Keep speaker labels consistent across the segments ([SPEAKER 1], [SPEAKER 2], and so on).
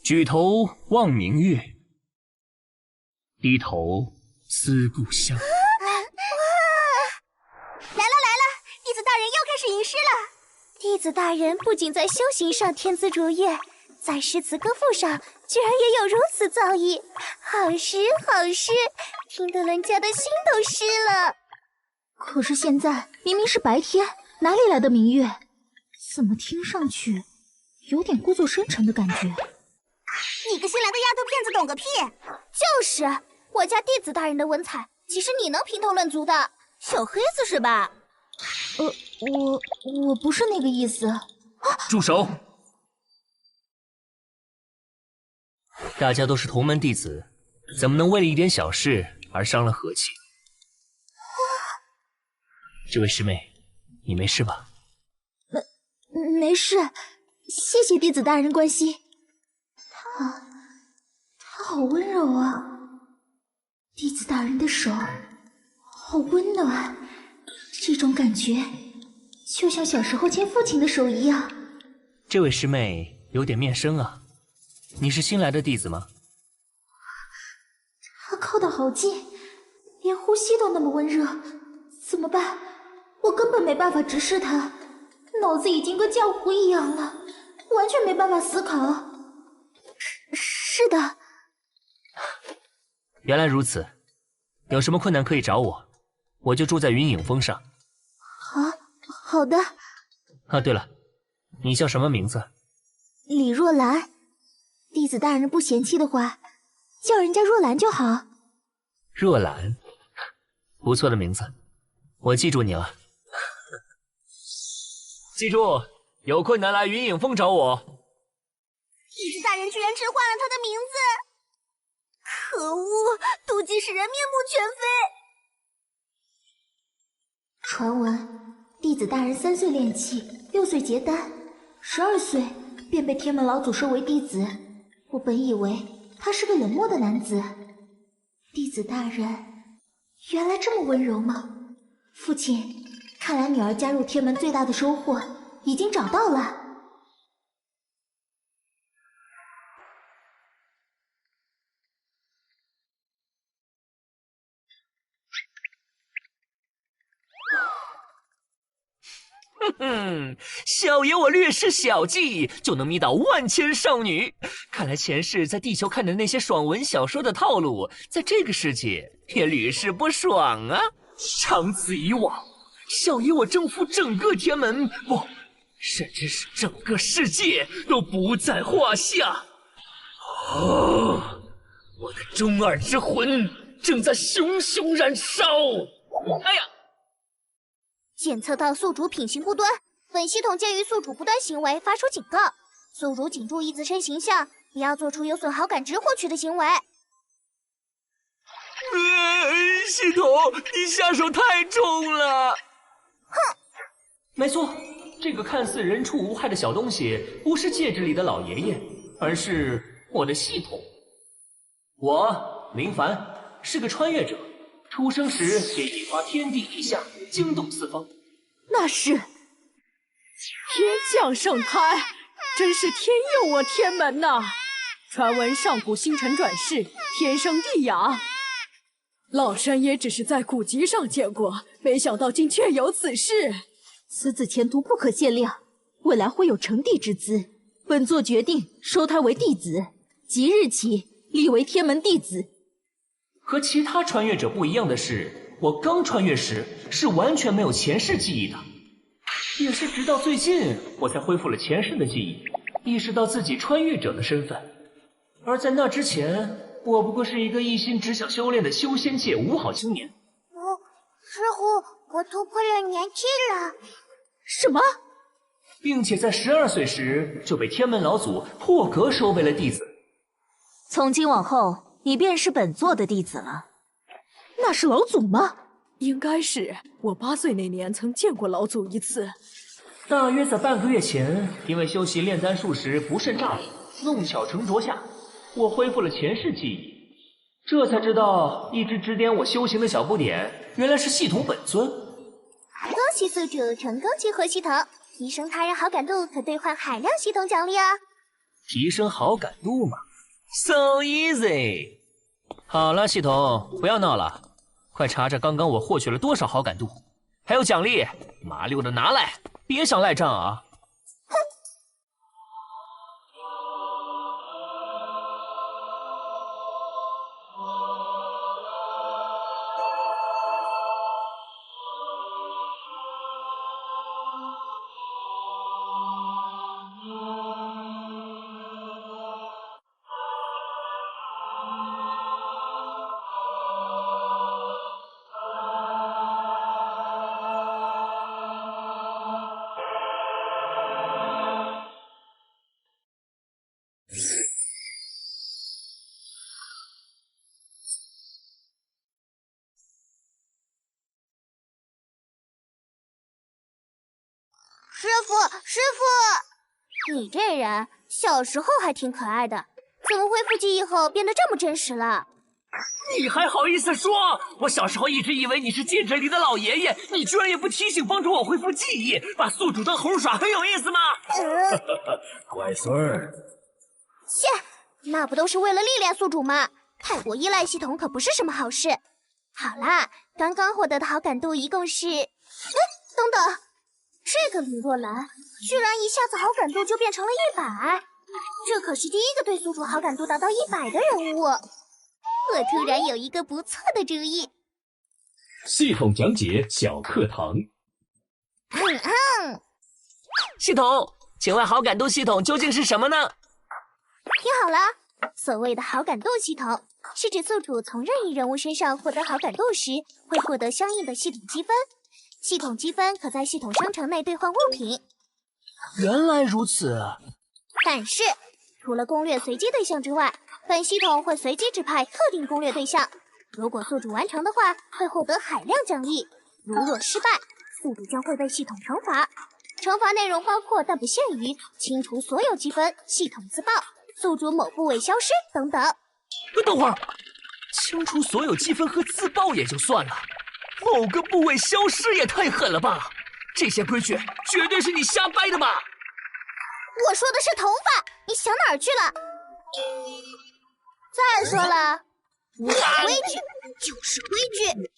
[SPEAKER 1] 举头望明月，低头思故乡。
[SPEAKER 2] 来了，弟子大人又开始吟诗了。弟子大人不仅在修行上天资卓越，在诗词歌赋上居然也有如此造诣。好诗，听得人家的心都湿了。
[SPEAKER 3] 可是现在明明是白天，哪里来的明月？怎么听上去有点故作深沉的感觉？
[SPEAKER 2] 你个新来的丫头片子懂个屁！就是，我家弟子大人的文采，岂是你能评头论足的？小黑子是吧？
[SPEAKER 3] 我不是那个意思。
[SPEAKER 1] 住手！大家都是同门弟子，怎么能为了一点小事而伤了和气？这位师妹，你没事吧？
[SPEAKER 3] 没事，谢谢弟子大人关心。他好温柔啊，弟子大人的手好温暖，这种感觉就像小时候牵父亲的手一样。
[SPEAKER 1] 这位师妹有点面生啊，你是新来的弟子吗？
[SPEAKER 3] 他靠得好近，连呼吸都那么温热，怎么办？我根本没办法直视他，脑子已经跟浆糊一样了，完全没办法思考。是的。
[SPEAKER 1] 原来如此，有什么困难可以找我，我就住在云影峰上。
[SPEAKER 3] 好的。
[SPEAKER 1] 对了，你叫什么名字？
[SPEAKER 3] 李若兰。弟子大人不嫌弃的话，叫人家若兰就好。
[SPEAKER 1] 若兰，不错的名字，我记住你了。记住，有困难来云影峰找我。
[SPEAKER 2] 弟子大人居然置换了他的名字，可恶，妒忌使人面目全非。
[SPEAKER 3] 传闻弟子大人3岁练气，6岁结丹，12岁便被天门老祖收为弟子。我本以为他是个冷漠的男子，弟子大人原来这么温柔吗？父亲，看来女儿加入天门最大的收获已经找到了。
[SPEAKER 1] 小爷我略施小计，就能迷倒万千少女。看来前世在地球看的那些爽文小说的套路，在这个世界也屡试不爽啊！长此以往，小爷我征服整个天门，不，甚至是整个世界都不在话下。我的中二之魂正在熊熊燃烧！哎呀！
[SPEAKER 2] 检测到宿主品行不端，本系统鉴于宿主不端行为发出警告，宿主请注意自身形象，不要做出有损好感值获取的行为。
[SPEAKER 1] 系统，你下手太重了！
[SPEAKER 2] 哼！
[SPEAKER 1] 没错，这个看似人畜无害的小东西，不是戒指里的老爷爷，而是我的系统。我林凡是个穿越者。出生时便引发天地异象，惊动四方。
[SPEAKER 4] 那是天降圣胎，真是天佑我天门呐！传闻上古星辰转世，天生地养。老身也只是在古籍上见过，没想到竟确有此事。
[SPEAKER 3] 此子前途不可限量，未来会有成帝之资。本座决定收他为弟子，即日起立为天门弟子。
[SPEAKER 1] 和其他穿越者不一样的是，我刚穿越时是完全没有前世记忆的，也是直到最近我才恢复了前世的记忆，意识到自己穿越者的身份。而在那之前，我不过是一个一心只想修炼的修仙界五好青年。
[SPEAKER 2] 师傅，我突破了年纪了。
[SPEAKER 3] 什么？
[SPEAKER 1] 并且在12岁时就被天门老祖破格收为了弟子。
[SPEAKER 5] 从今往后，你便是本座的弟子了。
[SPEAKER 3] 那是老祖吗？
[SPEAKER 4] 应该是，我8岁那年曾见过老祖一次。
[SPEAKER 1] 大约在半个月前，因为修习炼丹术时不慎诈体，弄巧成拙下，我恢复了前世记忆。这才知道，一直指点我修行的小不点，原来是系统本尊。
[SPEAKER 2] 恭喜宿主成功激活系统，提升他人好感度可兑换海量系统奖励啊！
[SPEAKER 1] 提升好感度嘛。So easy。好了，系统，不要闹了，快查查刚刚我获取了多少好感度，还有奖励，麻溜的拿来，别想赖账啊！
[SPEAKER 2] 师傅，你这人小时候还挺可爱的，怎么恢复记忆后变得这么真实了？
[SPEAKER 1] 你还好意思说？我小时候一直以为你是戒指里的老爷爷，你居然也不提醒帮助我恢复记忆，把宿主当猴耍，很有意思吗？
[SPEAKER 6] 乖孙儿，
[SPEAKER 2] 切，那不都是为了历练宿主吗？太过依赖系统可不是什么好事。好啦，刚刚获得的好感度一共是……等等，这个李若兰居然一下子好感度就变成了100，这可是第一个对宿主好感度达到100的人物。我突然有一个不错的主意。
[SPEAKER 6] 系统讲解小课堂。
[SPEAKER 1] 系统，请问好感度系统究竟是什么呢？
[SPEAKER 2] 听好了，所谓的好感度系统，是指宿主从任意人物身上获得好感度时，会获得相应的系统积分。系统积分可在系统商城内兑换物品。
[SPEAKER 1] 原来如此。
[SPEAKER 2] 但是，除了攻略随机对象之外，本系统会随机指派特定攻略对象。如果宿主完成的话，会获得海量奖励；如若失败，宿主将会被系统惩罚。惩罚内容包括但不限于清除所有积分、系统自爆、宿主某部位消失等等。
[SPEAKER 1] 等会儿，清除所有积分和自爆也就算了，某个部位消失也太狠了吧！这些规矩绝对是你瞎掰的吧？
[SPEAKER 2] 我说的是头发，你想哪儿去了？再说了，无规矩就是规矩。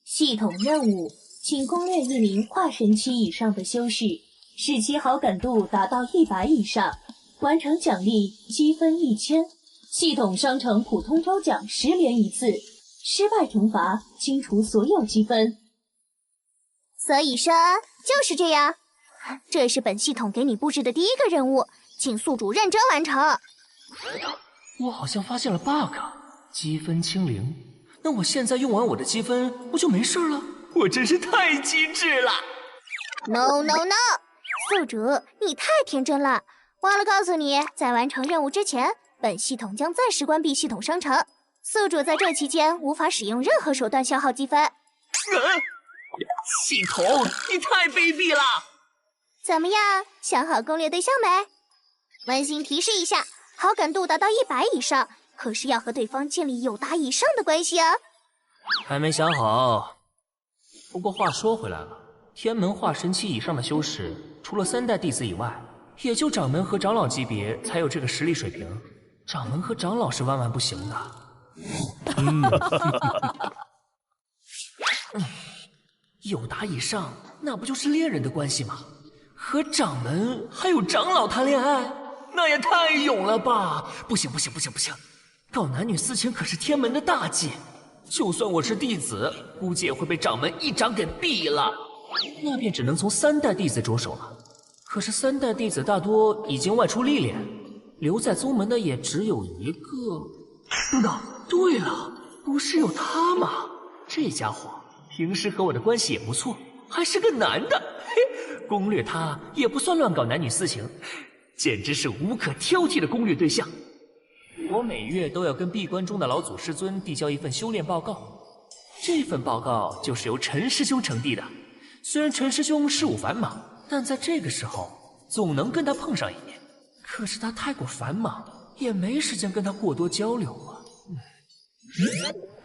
[SPEAKER 7] 系统任务，请攻略一名跨神期以上的修士，使其好感度达到100以上，完成奖励积分1000，系统商城普通抽奖10连一次，失败惩罚清除所有积分。
[SPEAKER 2] 所以说就是这样，这是本系统给你布置的第一个任务，请宿主认真完成。
[SPEAKER 1] 我好像发现了 bug， 积分清零。那我现在用完我的积分，不就没事了？我真是太机智了
[SPEAKER 2] ！No No No， 宿主你太天真了。忘了告诉你，在完成任务之前，本系统将暂时关闭系统商城，宿主在这期间无法使用任何手段消耗积分。
[SPEAKER 1] 系统，你太卑鄙了！
[SPEAKER 2] 怎么样，想好攻略对象没？温馨提示一下，好感度达到100以上，可是要和对方建立友达以上的关系啊。
[SPEAKER 1] 还没想好。不过话说回来了，天门化神期以上的修士，除了3代弟子以外，也就掌门和长老级别才有这个实力水平。掌门和长老是万万不行的。友达以上，那不就是恋人的关系吗？和掌门还有长老谈恋爱，那也太勇了吧！不行，搞男女私情可是天门的大忌，就算我是弟子，估计也会被掌门一掌给毙了。那便只能从3代弟子着手了。可是3代弟子大多已经外出历练，留在宗门的也只有一个。等等，对了，不是有他吗？这家伙平时和我的关系也不错，还是个男的，嘿，攻略他也不算乱搞男女私情，简直是无可挑剔的攻略对象。我每月都要跟闭关中的老祖师尊递交一份修炼报告，这份报告就是由陈师兄呈递的。虽然陈师兄事务繁忙，但在这个时候总能跟他碰上一面。可是他太过繁忙，也没时间跟他过多交流啊。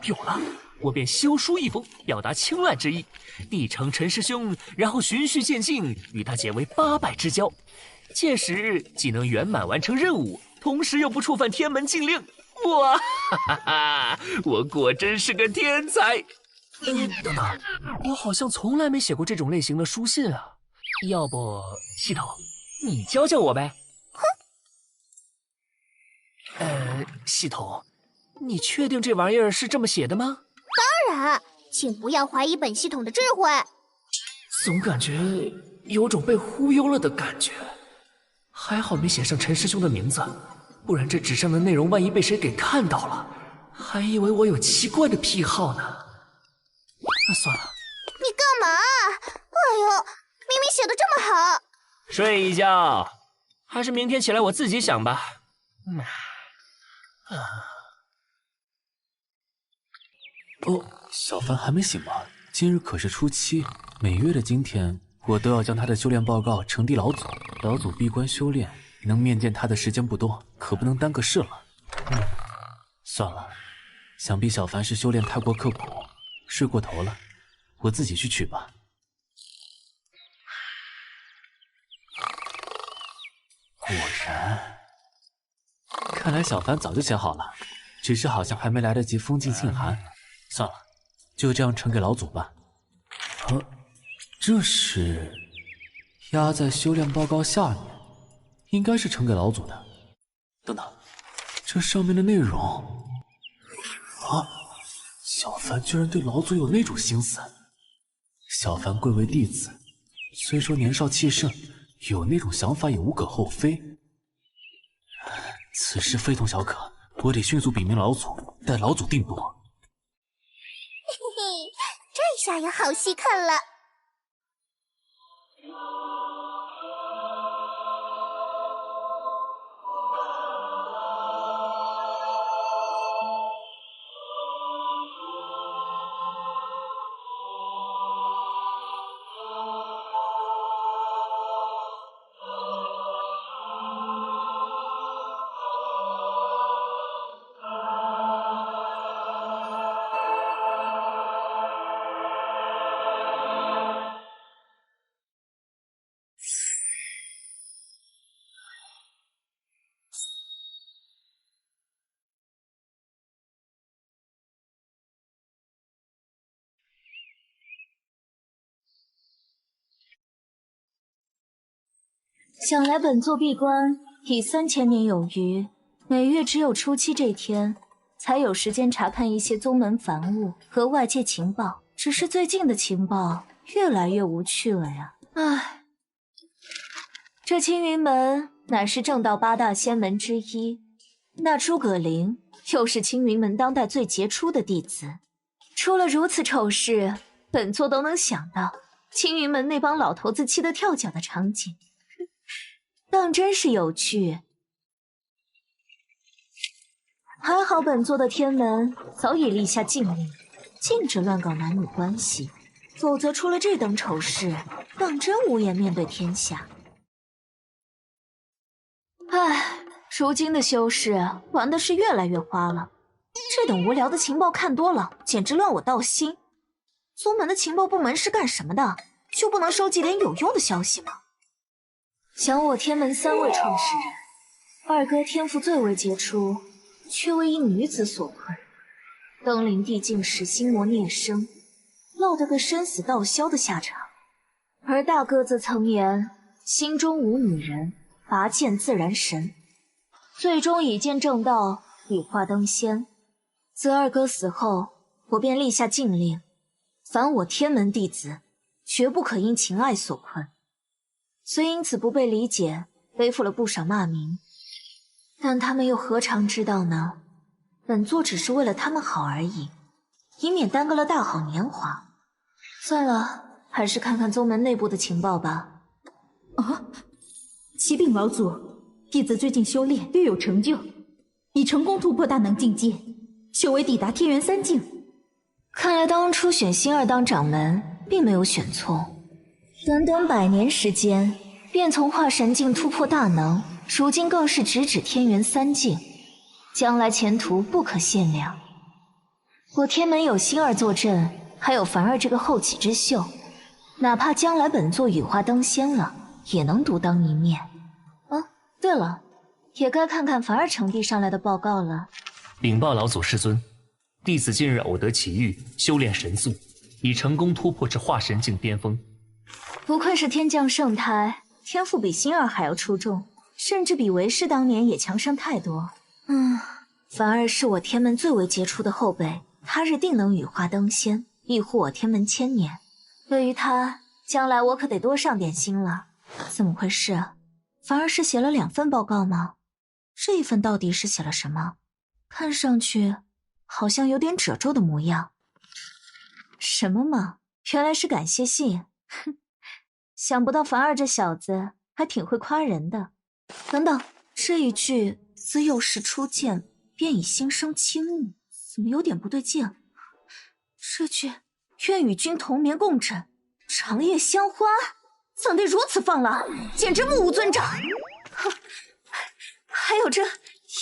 [SPEAKER 1] 有了，我便修书一封，表达青睐之意，递呈陈师兄，然后循序渐进，与他结为8拜之交。届时既能圆满完成任务，同时又不触犯天门禁令。哇哈哈哈！我果真是个天才。等等，我好像从来没写过这种类型的书信啊。要不，系统，你教教我呗？哼。系统，你确定这玩意儿是这么写的吗？
[SPEAKER 2] 当然，请不要怀疑本系统的智慧。
[SPEAKER 1] 总感觉有种被忽悠了的感觉。还好没写上陈师兄的名字，不然这纸上的内容万一被谁给看到了，还以为我有奇怪的癖好呢。算了。
[SPEAKER 2] 你干嘛？哎呦，明明写的这么好。
[SPEAKER 1] 睡一觉，还是明天起来我自己想吧。
[SPEAKER 8] 小凡还没醒吗？今日可是初七，每月的今天，我都要将他的修炼报告呈递老祖。老祖闭关修炼，能面见他的时间不多，可不能耽搁事了。算了，想必小凡是修炼太过刻苦，睡过头了，我自己去取吧。果然，看来小凡早就写好了，只是好像还没来得及封进信函。算了，就这样呈给老祖吧。这是压在修炼报告下面，应该是呈给老祖的。等等，这上面的内容小凡居然对老祖有那种心思。小凡贵为弟子，虽说年少气盛，有那种想法也无可厚非。此事非同小可，我得迅速禀明老祖，待老祖定夺。
[SPEAKER 2] 嘿嘿，这下有好戏看了。
[SPEAKER 5] 想来本座闭关已3000年有余，每月只有初七这天才有时间查看一些宗门凡物和外界情报。只是最近的情报越来越无趣了呀！唉，这青云门乃是正道8大仙门之一，那诸葛灵又是青云门当代最杰出的弟子。出了如此丑事，本座都能想到青云门那帮老头子气得跳脚的场景。当真是有趣。还好本座的天门早已立下禁令，禁止乱搞男女关系，否则出了这等丑事，当真无颜面对天下。唉，如今的修士玩的是越来越花了，这等无聊的情报看多了，简直乱我道心。宗门的情报部门是干什么的？就不能收集点有用的消息吗？想我天门3位创始人，二哥天赋最为杰出，却为一女子所困，登临地境时心魔孽生，落得个生死道消的下场。而大哥则曾言心中无女人，拔剑自然神，最终以剑正道，羽化登仙。自二哥死后，我便立下禁令，凡我天门弟子，绝不可因情爱所困。虽因此不被理解，背负了不少骂名，但他们又何尝知道呢？本座只是为了他们好而已，以免耽搁了大好年华。算了，还是看看宗门内部的情报吧。
[SPEAKER 3] 启禀老祖，弟子最近修炼略有成就，已成功突破大能境界，修为抵达天元3境。
[SPEAKER 5] 看来当初选星儿当掌门，并没有选错。短短100年时间，便从化神境突破大能，如今更是直指天元3境，将来前途不可限量。我天门有星儿坐镇，还有凡儿这个后起之秀，哪怕将来本座羽化登仙了，也能独当一面。对了，也该看看凡儿呈递上来的报告了。
[SPEAKER 1] 禀报老祖师尊，弟子近日偶得奇遇，修炼神速，已成功突破至化神境巅峰。
[SPEAKER 5] 不愧是天降圣胎，天赋比星儿还要出众，甚至比为师当年也强上太多。凡儿是我天门最为杰出的后辈，他日定能羽化登仙，庇护我天门千年。对于他，将来我可得多上点心了。怎么回事啊？凡儿是写了2份报告吗？这一份到底是写了什么？看上去好像有点褶皱的模样。什么嘛，原来是感谢信。哼，想不到凡儿这小子还挺会夸人的。等等，这一句自幼时初见便已心生倾慕，怎么有点不对劲？这句愿与君同眠共枕，长夜相欢，怎得如此放浪，简直目无尊长。还有这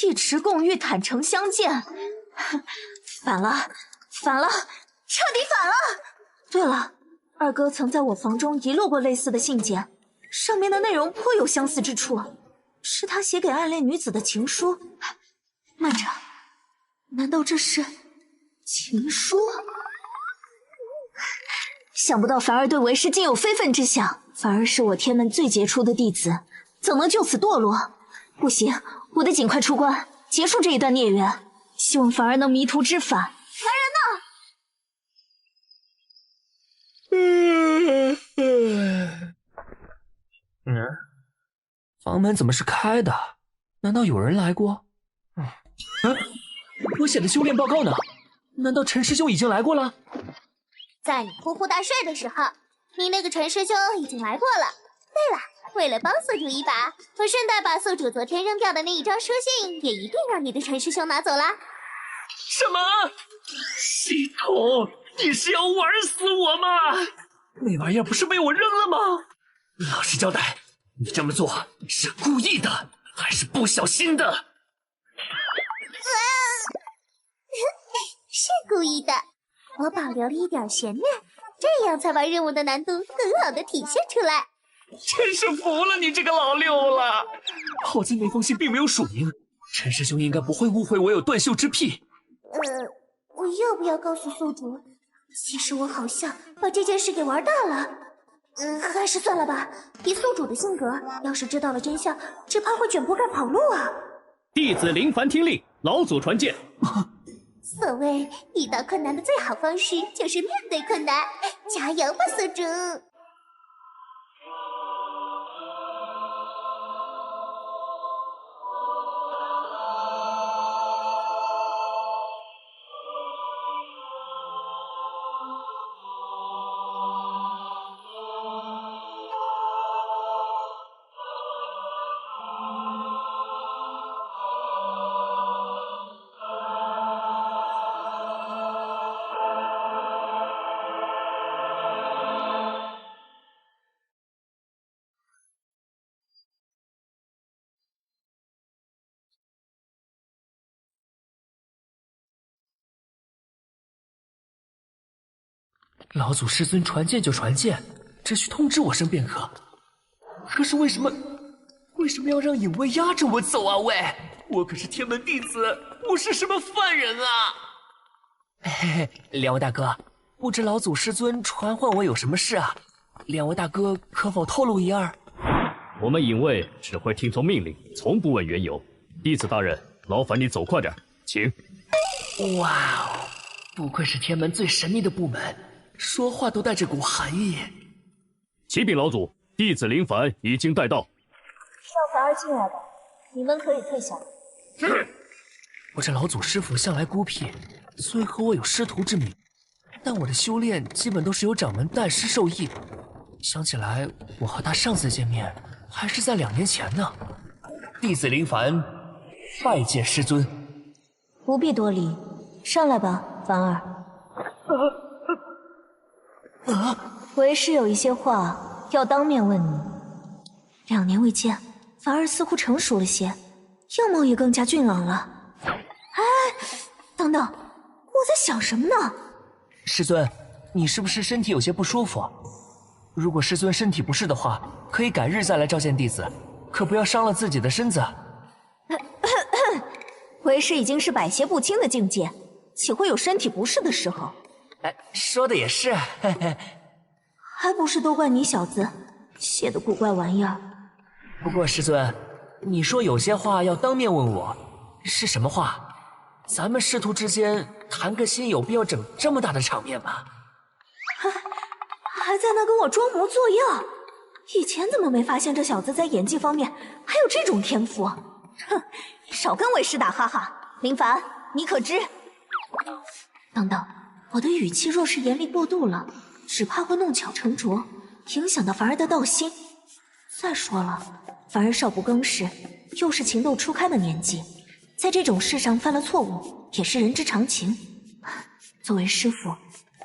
[SPEAKER 5] 一池共浴，坦诚相见，反了，彻底反了。对了，二哥曾在我房中遗落过类似的信件，上面的内容颇有相似之处，是他写给暗恋女子的情书。慢着，难道这是情书？想不到凡儿对为师竟有非分之想，凡儿是我天门最杰出的弟子，怎能就此堕落？不行，我得尽快出关，结束这一段孽缘。希望凡儿能迷途知返。凡
[SPEAKER 1] 人呢？房门怎么是开的？难道有人来过？我写的修炼报告呢？难道陈师兄已经来过了？
[SPEAKER 2] 在你呼呼大睡的时候，你那个陈师兄已经来过了。对了，为了帮宿主一把，我顺带把宿主昨天扔掉的那一张书信也一并让你的陈师兄拿走啦。
[SPEAKER 1] 什么？系统，你是要玩死我吗？那玩意儿不是被我扔了吗？老实交代，你这么做是故意的还是不小心的？
[SPEAKER 2] 是故意的，我保留了一点悬念，这样才把任务的难度很好的体现出来。
[SPEAKER 1] 真是服了你这个老六了！好在那封信并没有署名，陈师兄应该不会误会我有断袖之癖。
[SPEAKER 2] 我要不要告诉宿主？其实我好像把这件事给玩大了。还是算了吧，以宿主的性格，要是知道了真相，只怕会卷铺盖跑路啊。
[SPEAKER 6] 弟子林凡听令，老祖传见。
[SPEAKER 2] 所谓遇到困难的最好方式就是面对困难，加油吧，宿主！
[SPEAKER 1] 老祖师尊传剑就传剑，只需通知我声便可。可是为什么要让影卫压着我走啊？喂，我可是天门弟子，不是什么犯人啊！嘿嘿，两位大哥，不知老祖师尊传唤我有什么事啊？两位大哥可否透露一二？
[SPEAKER 6] 我们影卫只会听从命令，从不问缘由。弟子大人，劳烦你走快点，请。
[SPEAKER 1] 哇哦，不愧是天门最神秘的部门，说话都带着股寒意。
[SPEAKER 6] 启禀老祖，弟子林凡已经带到。
[SPEAKER 5] 让凡儿进来吧，你们可以退下。
[SPEAKER 1] 我这老祖师傅向来孤僻，虽和我有师徒之名，但我的修炼基本都是由掌门代师授意。想起来，我和他上次见面还是在2年前呢。弟子林凡拜见师尊。
[SPEAKER 5] 不必多礼，上来吧，凡儿。为师有一些话要当面问你。2年未见，凡儿似乎成熟了些，样貌也更加俊朗了。哎，等等，我在想什么呢？
[SPEAKER 1] 师尊，你是不是身体有些不舒服？如果师尊身体不适的话，可以改日再来召见弟子。可不要伤了自己的身子。
[SPEAKER 5] 为师已经是百邪不侵的境界，岂会有身体不适的时候？
[SPEAKER 1] 哎，说的也是。嘿嘿，
[SPEAKER 5] 还不是都怪你小子写的古怪玩意儿。
[SPEAKER 1] 不过师尊，你说有些话要当面问我，是什么话？咱们师徒之间谈个心，有必要整这么大的场面吗？
[SPEAKER 5] 还在那跟我装模作样，以前怎么没发现这小子在演技方面还有这种天赋？哼，少跟为师打哈哈。林凡，你可知？等等，我的语气若是严厉过度了，只怕会弄巧成拙，影响到凡儿的道心。再说了，凡儿少不更事，又是情窦初开的年纪，在这种事上犯了错误，也是人之常情。作为师父，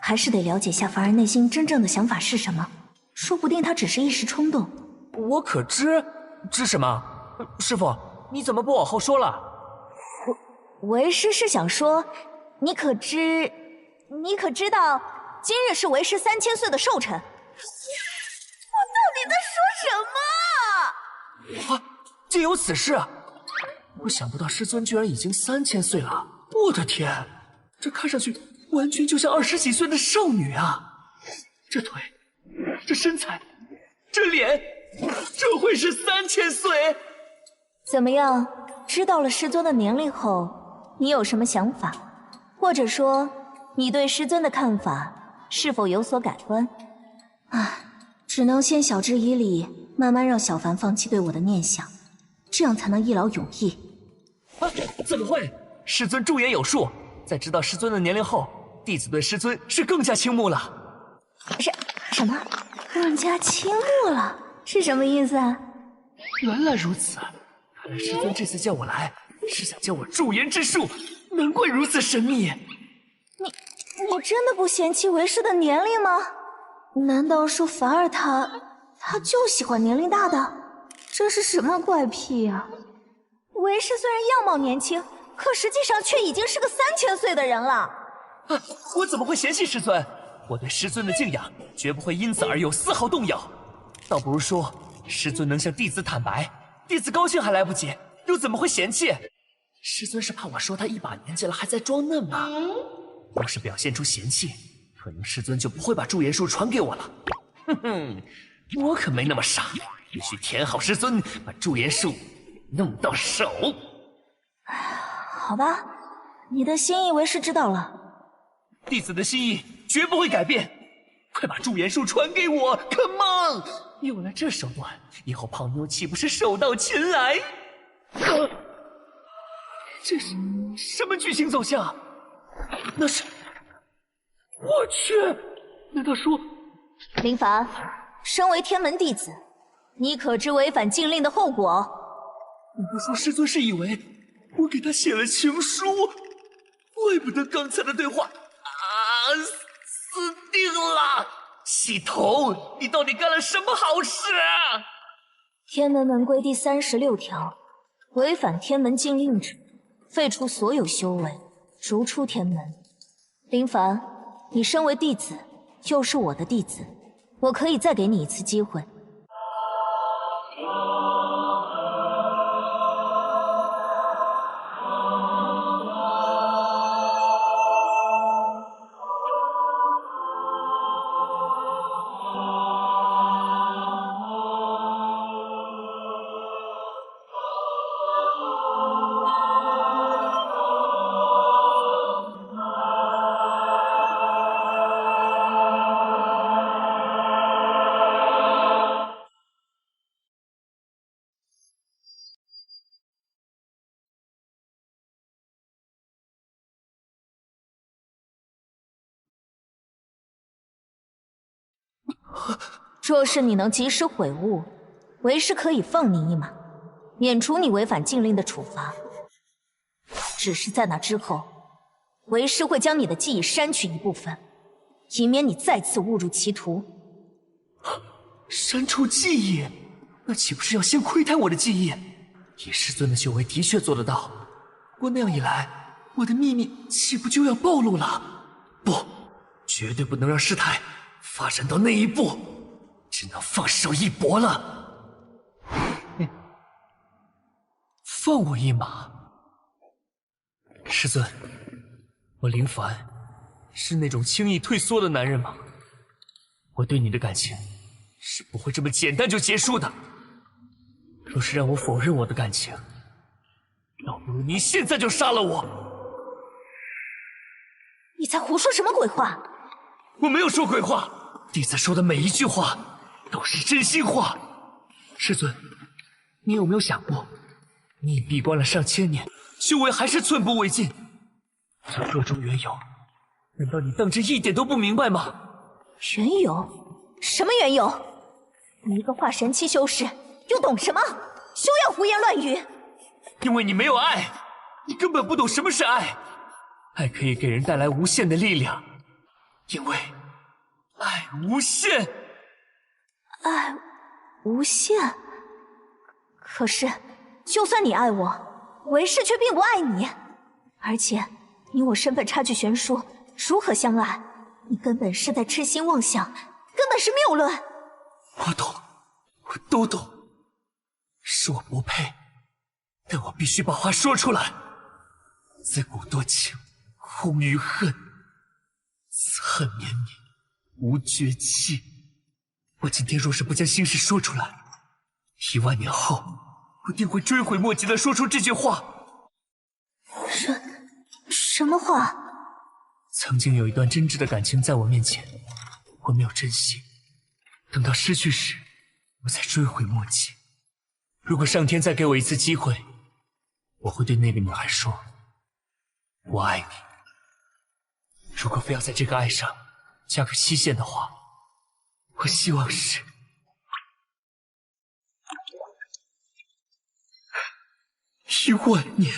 [SPEAKER 5] 还是得了解下凡儿内心真正的想法是什么，说不定他只是一时冲动。
[SPEAKER 1] 我可知什么？师父，你怎么不往后说了？
[SPEAKER 5] 为师是想说，你可知道今日是为师3000岁的寿辰？我到底在说什么？
[SPEAKER 1] 啊，竟有此事！我想不到师尊居然已经3000岁了，我的天，这看上去完全就像20几岁的少女啊！这腿，这身材，这脸，这会是3000岁？
[SPEAKER 5] 怎么样？知道了师尊的年龄后，你有什么想法？或者说，你对师尊的看法是否有所改观？啊，只能先晓之以理，慢慢让小凡放弃对我的念想，这样才能一劳永逸。
[SPEAKER 1] 啊，怎么会？师尊驻颜有术，在知道师尊的年龄后，弟子对师尊是更加倾慕了。
[SPEAKER 5] 什么？更加倾慕了？是什么意思啊？
[SPEAKER 1] 原来如此，看来师尊这次叫我来，是想教我驻颜之术，难怪如此神秘。
[SPEAKER 5] 你真的不嫌弃为师的年龄吗？难道说凡儿他就喜欢年龄大的？这是什么怪癖啊？为师虽然样貌年轻，可实际上却已经是个3000岁的人了。
[SPEAKER 1] 啊，我怎么会嫌弃师尊？我对师尊的敬仰绝不会因此而有丝毫动摇。倒不如说，师尊能向弟子坦白，弟子高兴还来不及，又怎么会嫌弃？师尊是怕我说他一把年纪了还在装嫩吗？要是表现出嫌弃，可能师尊就不会把驻颜术传给我了。哼哼，我可没那么傻，必须填好师尊，把驻颜术弄到手。
[SPEAKER 5] 好吧，你的心意为师知道了。
[SPEAKER 1] 弟子的心意绝不会改变，快把驻颜术传给我 ，Come on！ 有了这手段，以后胖妞岂不是手到擒来？这是什么剧情走向？那是……我去！难道说……
[SPEAKER 5] 林凡，身为天门弟子，你可知违反禁令的后果？
[SPEAKER 1] 难不说师尊是以为我给他写了情书？怪不得刚才的对话死定了！系统，你到底干了什么好事啊？
[SPEAKER 5] 天门门规第36条，违反天门禁令者，废除所有修为，逐出天门。林凡，你身为弟子，又是我的弟子，我可以再给你一次机会。若是你能及时悔悟，为师可以放你一马，免除你违反禁令的处罚。只是在那之后，为师会将你的记忆删去一部分，以免你再次误入歧途。
[SPEAKER 1] 删除记忆？那岂不是要先窥探我的记忆？以师尊的修为的确做得到，不过那样一来，我的秘密岂不就要暴露了？不，绝对不能让事态发展到那一步，只能放手一搏了。放我一马。师尊，我林凡是那种轻易退缩的男人吗？我对你的感情是不会这么简单就结束的。若是让我否认我的感情，倒不如你现在就杀了我。
[SPEAKER 5] 你在胡说什么鬼话？
[SPEAKER 1] 我没有说鬼话，弟子说的每一句话都是真心话。师尊，你有没有想过，你已闭关了上千年，修为还是寸步未进？这若中缘由，难道你当真一点都不明白吗？
[SPEAKER 5] 缘由？什么缘由？你一个化神期修士，又懂什么？休要胡言乱语！
[SPEAKER 1] 因为你没有爱，你根本不懂什么是爱。爱可以给人带来无限的力量，因为爱无限。
[SPEAKER 5] 爱无限？可是，就算你爱我，为师却并不爱你。而且，你我身份差距悬殊，如何相爱？你根本是在痴心妄想，根本是谬论。
[SPEAKER 1] 我懂，我都懂。是我不配，但我必须把话说出来。自古多情，空余恨，此恨绵绵，无绝期。我今天若是不将心事说出来，10000年后，我定会追悔莫及的说出这句话。
[SPEAKER 5] 什么话？
[SPEAKER 1] 曾经有一段真挚的感情在我面前，我没有珍惜，等到失去时，我才追悔莫及。如果上天再给我一次机会，我会对那个女孩说：“我爱你。”如果非要在这个爱上加个期限的话，我希望是10000年。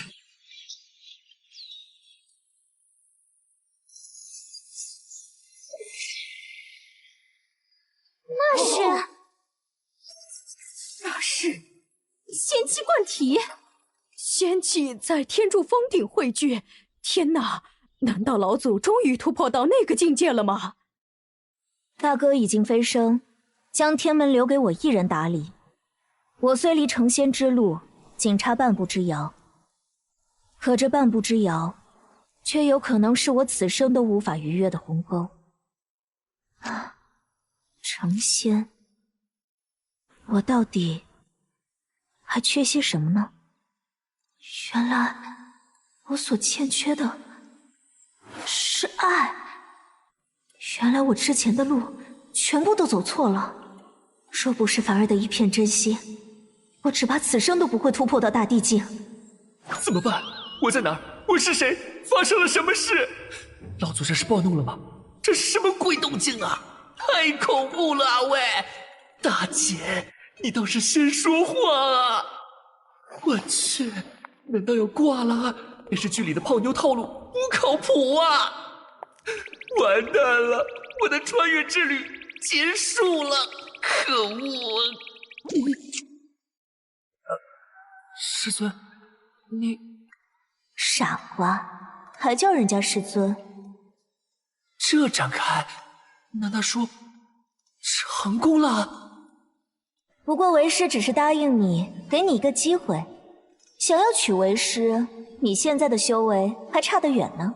[SPEAKER 4] 那是仙气灌体，仙气在天柱峰顶汇聚。天哪，难道老祖终于突破到那个境界了吗？
[SPEAKER 5] 大哥已经飞升，将天门留给我一人打理。我虽离成仙之路仅差半步之遥，可这半步之遥，却有可能是我此生都无法逾越的鸿沟。成仙，我到底还缺些什么呢？原来我所欠缺的是爱。原来我之前的路全部都走错了。若不是凡儿的一片真心，我只怕此生都不会突破到大地境。
[SPEAKER 1] 怎么办？我在哪儿？我是谁？发生了什么事？老祖这是暴怒了吗？这是什么鬼动静啊？太恐怖了啊！喂，大姐，你倒是先说话啊！我去，难道要挂了？电视剧里的泡妞套路不靠谱啊！完蛋了，我的穿越之旅结束了！可恶！师尊，你
[SPEAKER 5] 傻瓜，还叫人家师尊？
[SPEAKER 1] 这展开，难道说成功了？
[SPEAKER 5] 不过为师只是答应你，给你一个机会。想要娶为师，你现在的修为还差得远呢。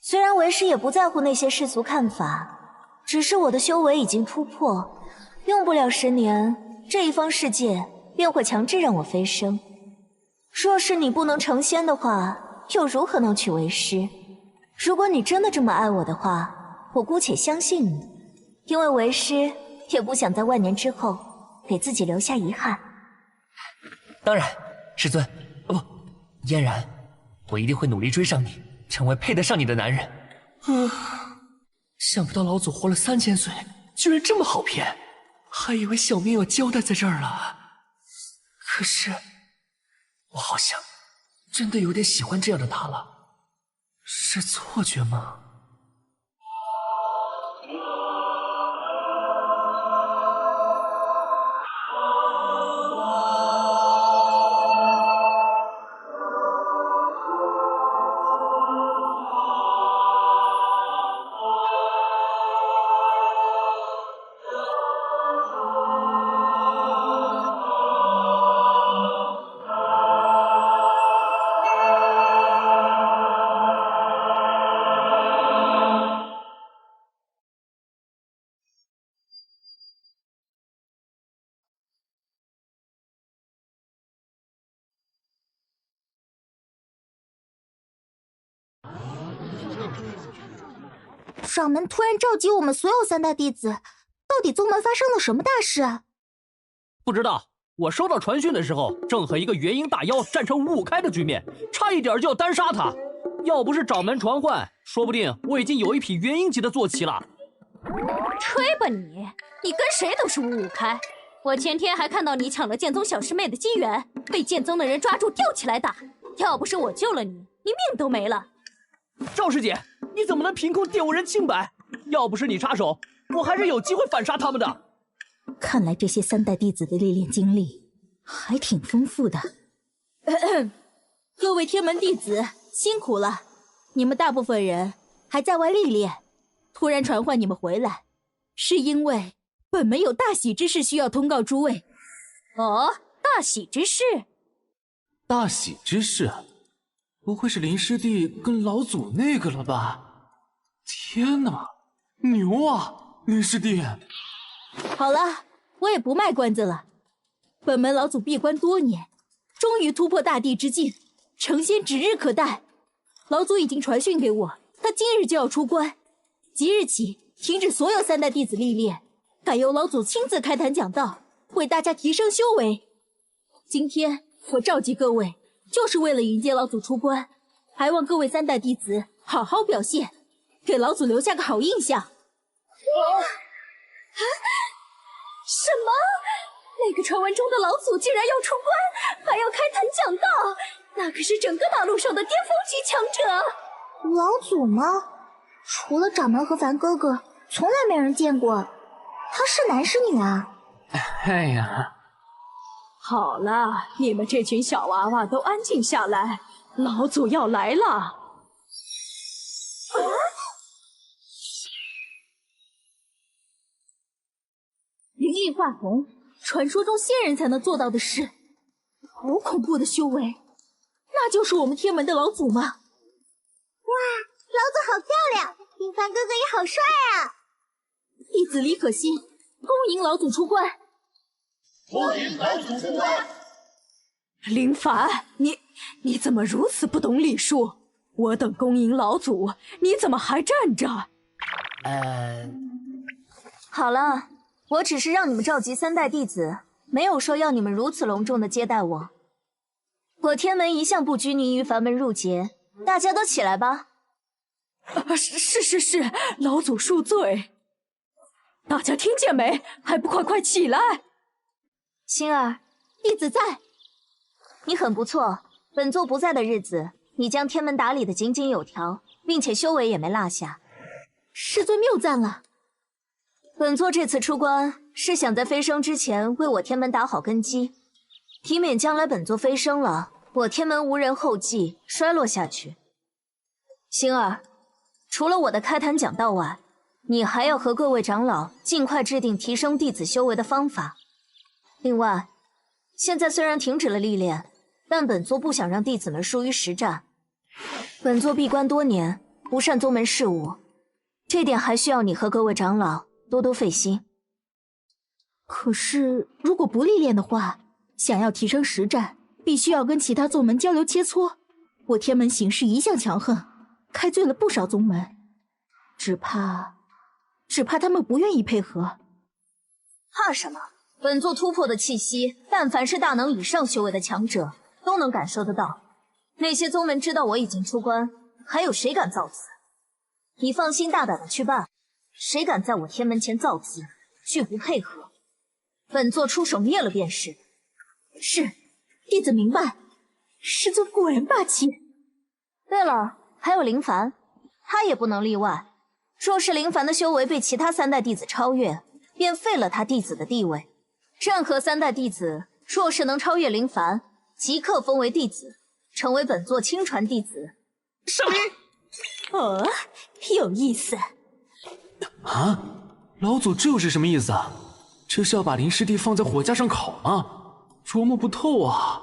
[SPEAKER 5] 虽然为师也不在乎那些世俗看法，只是我的修为已经突破，用不了10年，这一方世界便会强制让我飞升。若是你不能成仙的话，又如何能娶为师？如果你真的这么爱我的话，我姑且相信你，因为为师也不想在万年之后给自己留下遗憾。
[SPEAKER 1] 当然，师尊，不，嫣然，我一定会努力追上你，成为配得上你的男人。想不到老祖活了3000岁，居然这么好骗，还以为小命要交代在这儿了。可是，我好像真的有点喜欢这样的他了，是错觉吗？
[SPEAKER 3] 掌门突然召集我们所有三代弟子，到底宗门发生了什么大事？
[SPEAKER 9] 不知道，我收到传讯的时候，正和一个元婴大妖战成5-5开的局面，差一点就要单杀他。要不是掌门传唤，说不定我已经有一匹元婴级的坐骑了。
[SPEAKER 7] 吹吧你！你跟谁都是5-5开。我前天还看到你抢了剑宗小师妹的机缘，被剑宗的人抓住吊起来打。要不是我救了你，你命都没了。
[SPEAKER 9] 赵师姐，你怎么能凭空玷污人清白？要不是你插手，我还是有机会反杀他们的。
[SPEAKER 7] 看来这些三代弟子的历练经历还挺丰富的。各位天门弟子辛苦了，你们大部分人还在外历练，突然传唤你们回来，是因为本门有大喜之事需要通告诸位。哦，大喜之事？
[SPEAKER 8] 大喜之事？不会是林师弟跟老祖那个了吧？天哪，牛啊，林师弟！
[SPEAKER 7] 好了，我也不卖关子了。本门老祖闭关多年，终于突破大帝之境，成仙指日可待。老祖已经传讯给我，他今日就要出关，即日起停止所有三代弟子历练，改由老祖亲自开坛讲道，为大家提升修为。今天我召集各位，就是为了迎接老祖出关，还望各位三代弟子好好表现，给老祖留下个好印象。什么？那个传闻中的老祖竟然要出关，还要开坛讲道，那可是整个大陆上的巅峰级强者。
[SPEAKER 3] 老祖吗？除了掌门和凡哥哥，从来没人见过。他是男是女啊？
[SPEAKER 8] 哎呀，
[SPEAKER 4] 好了，你们这群小娃娃都安静下来，老祖要来了。
[SPEAKER 7] 灵力化虹，传说中仙人才能做到的事，好恐怖的修为！那就是我们天门的老祖吗？
[SPEAKER 2] 哇，老祖好漂亮，林凡哥哥也好帅啊！
[SPEAKER 7] 弟子李可欣恭迎老祖出关。
[SPEAKER 10] 恭迎老祖出关！
[SPEAKER 4] 林凡，你怎么如此不懂礼数？我等恭迎老祖，你怎么还站着？
[SPEAKER 5] 好了，我只是让你们召集三代弟子，没有说要你们如此隆重的接待我。我天门一向不拘泥于凡门入节，大家都起来吧。
[SPEAKER 4] 是，老祖恕罪。大家听见没？还不快起来！
[SPEAKER 5] 星儿，
[SPEAKER 7] 弟子在。
[SPEAKER 5] 你很不错，本座不在的日子，你将天门打理得井井有条，并且修为也没落下。
[SPEAKER 7] 师尊谬赞了。
[SPEAKER 5] 本座这次出关，是想在飞升之前为我天门打好根基，以免将来本座飞升了，我天门无人后继，衰落下去。星儿，除了我的开坛讲道外，你还要和各位长老尽快制定提升弟子修为的方法。另外，现在虽然停止了历练，但本座不想让弟子们疏于实战。本座闭关多年，不善宗门事务，这点还需要你和各位长老多多费心。
[SPEAKER 7] 可是，如果不历练的话，想要提升实战，必须要跟其他宗门交流切磋。我天门行事一向强横，开罪了不少宗门，只怕他们不愿意配合。
[SPEAKER 5] 怕什么？本座突破的气息，但凡是大能以上修为的强者都能感受得到。那些宗门知道我已经出关，还有谁敢造次？你放心大胆的去办，谁敢在我天门前造次，拒不配合，本座出手灭了便是。
[SPEAKER 7] 是，弟子明白。师尊果然霸气。
[SPEAKER 5] 对了，还有林凡，他也不能例外。若是林凡的修为被其他三代弟子超越，便废了他弟子的地位。任何三代弟子若是能超越林凡，即刻封为弟子，成为本座亲传弟子。
[SPEAKER 1] 上林，
[SPEAKER 7] 哦，有意思。
[SPEAKER 8] 啊，老祖这又是什么意思啊？这是要把林师弟放在火架上烤吗？琢磨不透啊。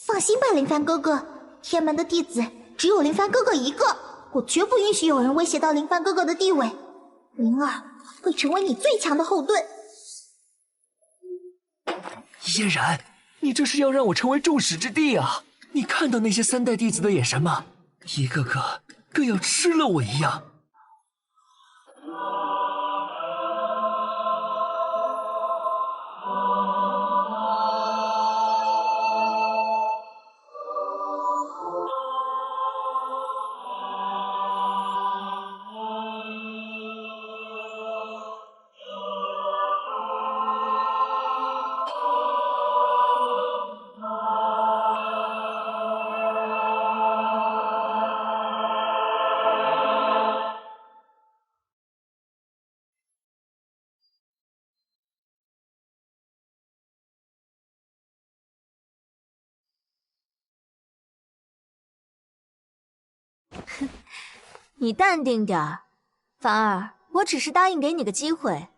[SPEAKER 3] 放心吧，林凡哥哥，天门的弟子只有林凡哥哥一个，我绝不允许有人威胁到林凡哥哥的地位。灵儿会成为你最强的后盾。
[SPEAKER 1] 嫣然，你这是要让我成为众矢之的啊！你看到那些三代弟子的眼神吗？一个个跟要吃了我一样。
[SPEAKER 5] 你淡定点儿。凡儿，我只是答应给你个机会，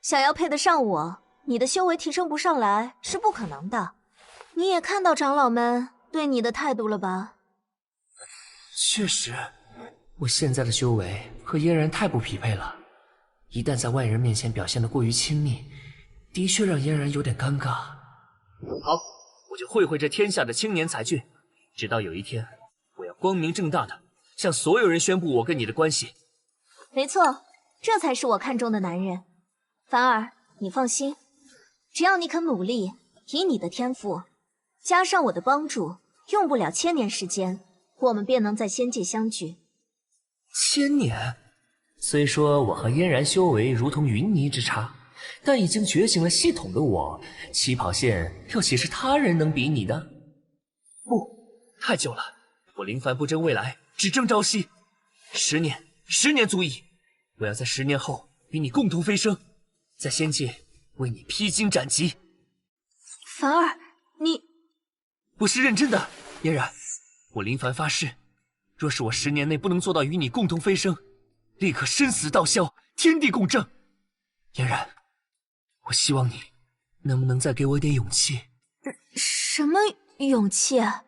[SPEAKER 5] 想要配得上我，你的修为提升不上来是不可能的。你也看到长老们对你的态度了吧？
[SPEAKER 1] 确实，我现在的修为和嫣然太不匹配了，一旦在外人面前表现得过于亲密，的确让嫣然有点尴尬。好，我就会会这天下的青年才俊，直到有一天，我要光明正大的向所有人宣布我跟你的关系。
[SPEAKER 5] 没错，这才是我看中的男人。凡儿，你放心，只要你肯努力，以你的天赋，加上我的帮助，用不了1000年时间，我们便能在仙界相聚。
[SPEAKER 1] 1000年？虽说我和嫣然修为如同云泥之差，但已经觉醒了系统的我，起跑线又岂是他人能比拟的？不，太久了，我林凡不争未来，只争朝夕。10年足矣。我要在10年后与你共同飞升，在仙界为你披荆斩棘。
[SPEAKER 5] 凡儿，你
[SPEAKER 1] 我是认真的，嫣然，我林凡发誓，若是我10年内不能做到与你共同飞升，立刻生死道消，天地共正。嫣然，我希望你能不能再给我一点勇气？
[SPEAKER 5] 什么勇气啊？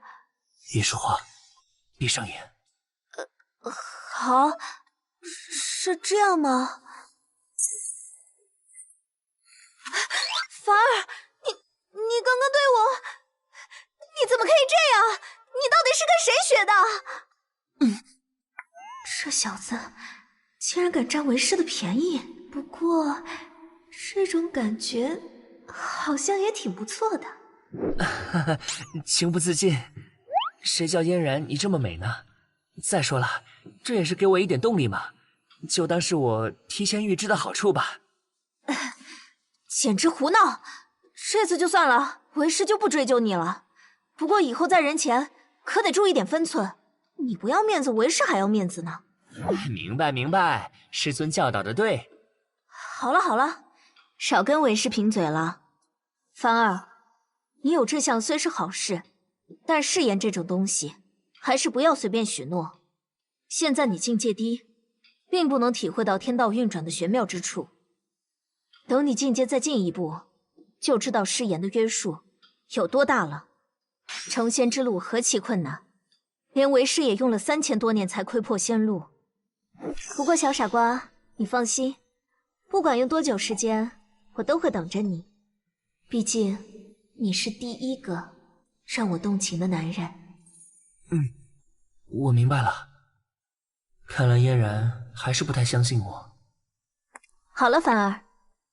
[SPEAKER 1] 别说话，闭上眼。
[SPEAKER 5] 好，是这样吗？凡儿，你刚刚对我，你怎么可以这样？你到底是跟谁学的？这小子竟然敢占为师的便宜，不过这种感觉好像也挺不错的。
[SPEAKER 1] 情不自禁，谁叫嫣然你这么美呢？再说了，这也是给我一点动力嘛，就当是我提前预知的好处吧。
[SPEAKER 5] 简直胡闹！这次就算了，为师就不追究你了。不过以后在人前可得注意点分寸，你不要面子，为师还要面子呢。
[SPEAKER 1] 明白明白，师尊教导的对。
[SPEAKER 5] 好了好了，少跟为师贫嘴了。凡儿，你有志向虽是好事，但誓言这种东西还是不要随便许诺。现在你境界低，并不能体会到天道运转的玄妙之处。等你境界再进一步，就知道誓言的约束有多大了。成仙之路何其困难，连为师也用了3000多年才窥破仙路。不过小傻瓜，你放心，不管用多久时间，我都会等着你。毕竟你是第一个让我动情的男人。
[SPEAKER 1] 我明白了。看来嫣然还是不太相信我。
[SPEAKER 5] 好了，凡儿，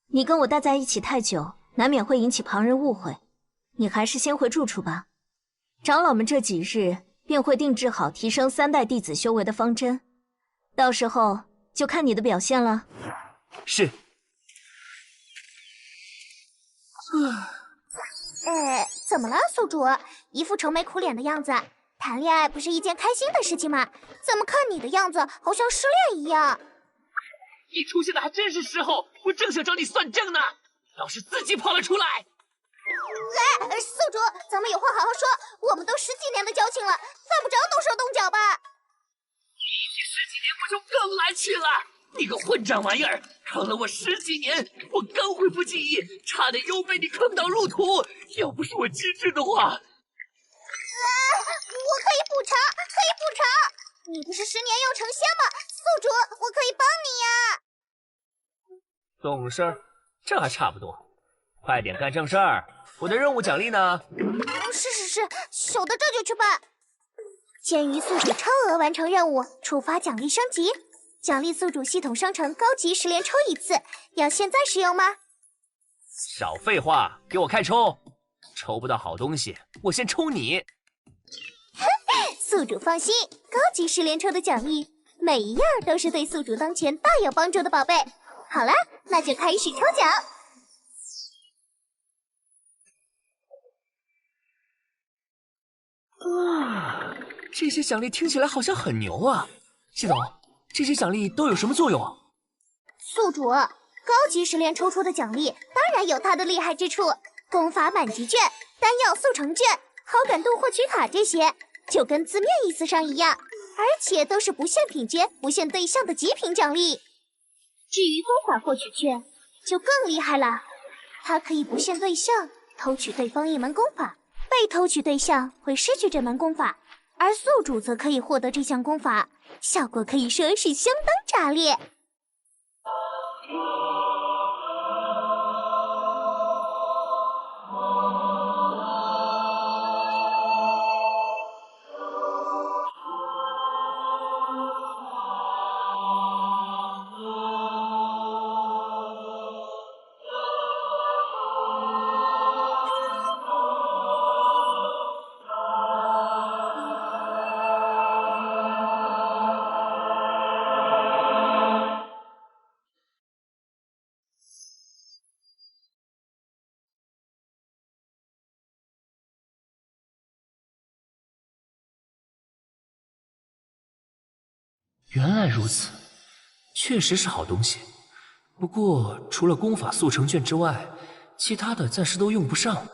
[SPEAKER 5] 你跟我待在一起太久，难免会引起旁人误会。你还是先回住处吧。长老们这几日便会定制好提升3代弟子修为的方针，到时候就看你的表现了。
[SPEAKER 1] 是。
[SPEAKER 2] 怎么了，宿主？一副愁眉苦脸的样子。谈恋爱不是一件开心的事情吗？怎么看你的样子，好像失恋一样？
[SPEAKER 1] 你出现的还真是时候，我正想找你算账呢，倒是自己跑了出来。
[SPEAKER 2] 宿主，咱们有话好好说，我们都10几年的交情了，犯不着动手动脚吧？
[SPEAKER 1] 你10几年不就更来气了？你个混账玩意儿，坑了我10几年，我刚恢复记忆，差点又被你坑到入土。要不是我机智的话，
[SPEAKER 2] 我可以补偿，可以补偿。你不是10年要成仙吗？宿主，我可以帮你呀。
[SPEAKER 1] 懂事儿，这还差不多。快点干正事儿，我的任务奖励呢？
[SPEAKER 2] 是，守在这就去办。鉴于宿主超额完成任务，触发奖励升级，奖励宿主系统商城高级10连抽1次，要现在使用吗？
[SPEAKER 1] 少废话，给我开抽！抽不到好东西，我先抽你。
[SPEAKER 2] 宿主放心，高级10连抽的奖励，每一样都是对宿主当前大有帮助的宝贝。好了，那就开始抽奖。
[SPEAKER 1] 这些奖励听起来好像很牛啊！系统，这些奖励都有什么作用啊？
[SPEAKER 2] 宿主，高级10连抽出的奖励当然有它的厉害之处，功法满级券、丹药速成券、好感度获取卡这些，就跟字面意思上一样。而且都是不限品阶、不限对象的极品奖励。至于功法获取券，就更厉害了，它可以不限对象偷取对方一门功法，被偷取对象会失去这门功法，而宿主则可以获得这项功法，效果可以说是相当炸裂。
[SPEAKER 1] 原来如此，确实是好东西。不过除了功法速成券之外，其他的暂时都用不上。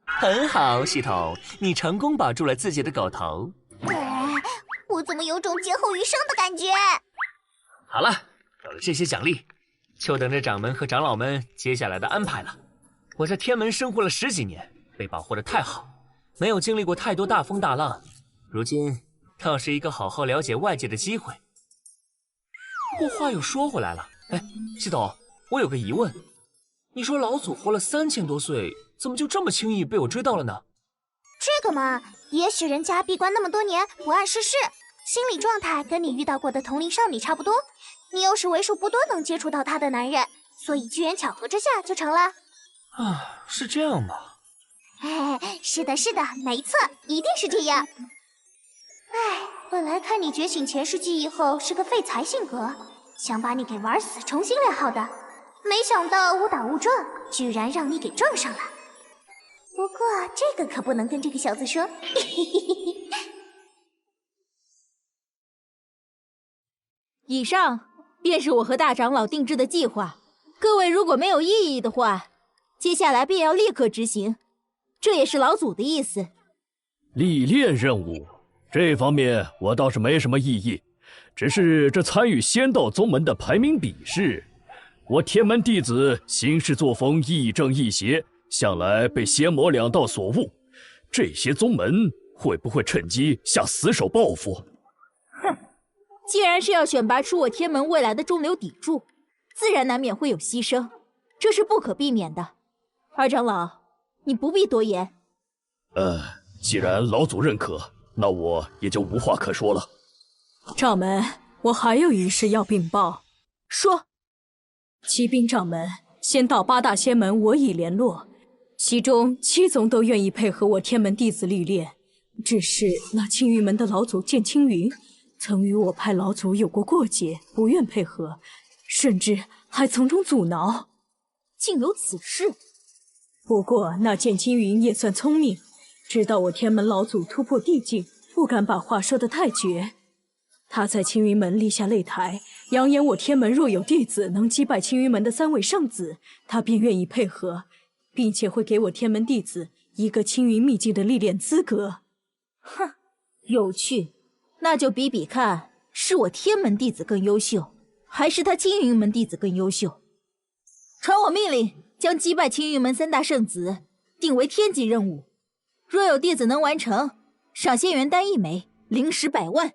[SPEAKER 1] 很好，系统，你成功保住了自己的狗头。
[SPEAKER 2] 我怎么有种劫后余生的感觉？
[SPEAKER 1] 好了，有了这些奖励，就等着掌门和长老们接下来的安排了。我在天门生活了10几年，被保护得太好，没有经历过太多大风大浪，如今倒是一个好好了解外界的机会。不过话又说回来了，系统，我有个疑问，你说老祖活了3000多岁，怎么就这么轻易被我追到了呢？
[SPEAKER 2] 这个嘛，也许人家闭关那么多年不谙世事，心理状态跟你遇到过的同龄少女差不多，你又是为数不多能接触到她的男人，所以机缘巧合之下就成了。
[SPEAKER 1] 啊，是这样吗？
[SPEAKER 2] 是的，是的，没错，一定是这样。本来看你觉醒前世记忆后是个废材性格，想把你给玩死重新练好的，没想到误打误撞，居然让你给撞上了。不过这个可不能跟这个小子说。
[SPEAKER 11] 以上便是我和大长老定制的计划，各位如果没有异议的话，接下来便要立刻执行，这也是老祖的意思。
[SPEAKER 6] 历练任务这方面我倒是没什么异议，只是这参与仙道宗门的排名比试，我天门弟子行事作风亦正亦邪，向来被仙魔两道所误，这些宗门会不会趁机下死手报复？
[SPEAKER 11] 哼，既然是要选拔出我天门未来的中流砥柱，自然难免会有牺牲，这是不可避免的。二长老，你不必多言。
[SPEAKER 6] 既然老祖认可，那我也就无话可说了。
[SPEAKER 4] 掌门，我还有一事要禀报。
[SPEAKER 11] 说。
[SPEAKER 4] 启禀掌门，仙道8大仙门我已联络，其中7宗都愿意配合我天门弟子历练，只是那青云门的老祖剑青云，曾与我派老祖有过过节，不愿配合，甚至还从中阻挠。
[SPEAKER 11] 竟有此事？
[SPEAKER 4] 不过那剑青云也算聪明，知道我天门老祖突破地境，不敢把话说得太绝。他在青云门立下擂台，扬言我天门若有弟子能击败青云门的3位圣子，他便愿意配合，并且会给我天门弟子一个青云秘境的历练资格。
[SPEAKER 11] 哼，有趣，那就比比看，是我天门弟子更优秀，还是他青云门弟子更优秀？传我命令，将击败青云门3大圣子定为天级任务，若有弟子能完成，赏仙元丹1枚，灵石100万。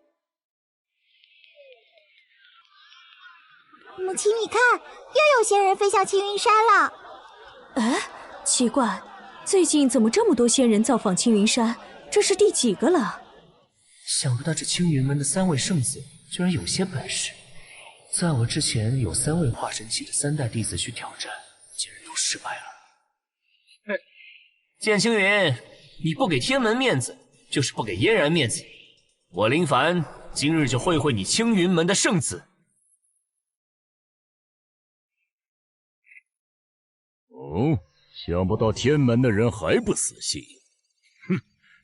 [SPEAKER 2] 母亲，你看，又有仙人飞向青云山了。
[SPEAKER 4] 奇怪，最近怎么这么多仙人造访青云山？这是第几个了？
[SPEAKER 1] 想不到这青云门的3位圣子居然有些本事，在我之前有3位化神期的3代弟子去挑战，竟然都失败了。剑青云，你不给天门面子，就是不给嫣然面子。我林凡今日就会会你青云门的圣子。
[SPEAKER 10] 想不到天门的人还不死心。哼，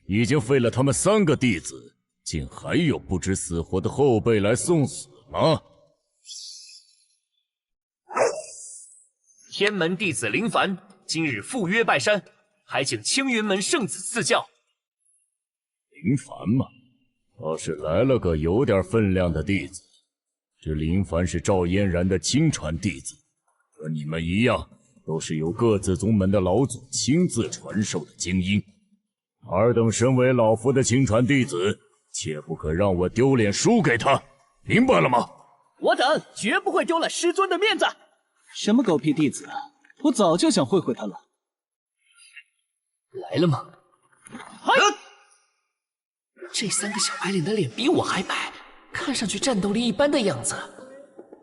[SPEAKER 10] 已经废了他们3个弟子，竟还有不知死活的后辈来送死吗？
[SPEAKER 1] 天门弟子林凡今日赴约拜山，还请青云门圣子赐教。
[SPEAKER 10] 林凡嘛，倒是来了个有点分量的弟子。这林凡是赵嫣然的亲传弟子，和你们一样，都是由各自宗门的老祖亲自传授的精英。尔等身为老夫的亲传弟子，切不可让我丢脸输给他，明白了吗？
[SPEAKER 9] 我等绝不会丢了师尊的面子。
[SPEAKER 12] 什么狗屁弟子，我早就想会会他了。
[SPEAKER 1] 来了吗？这3个小白脸的脸比我还白，看上去战斗力一般的样子。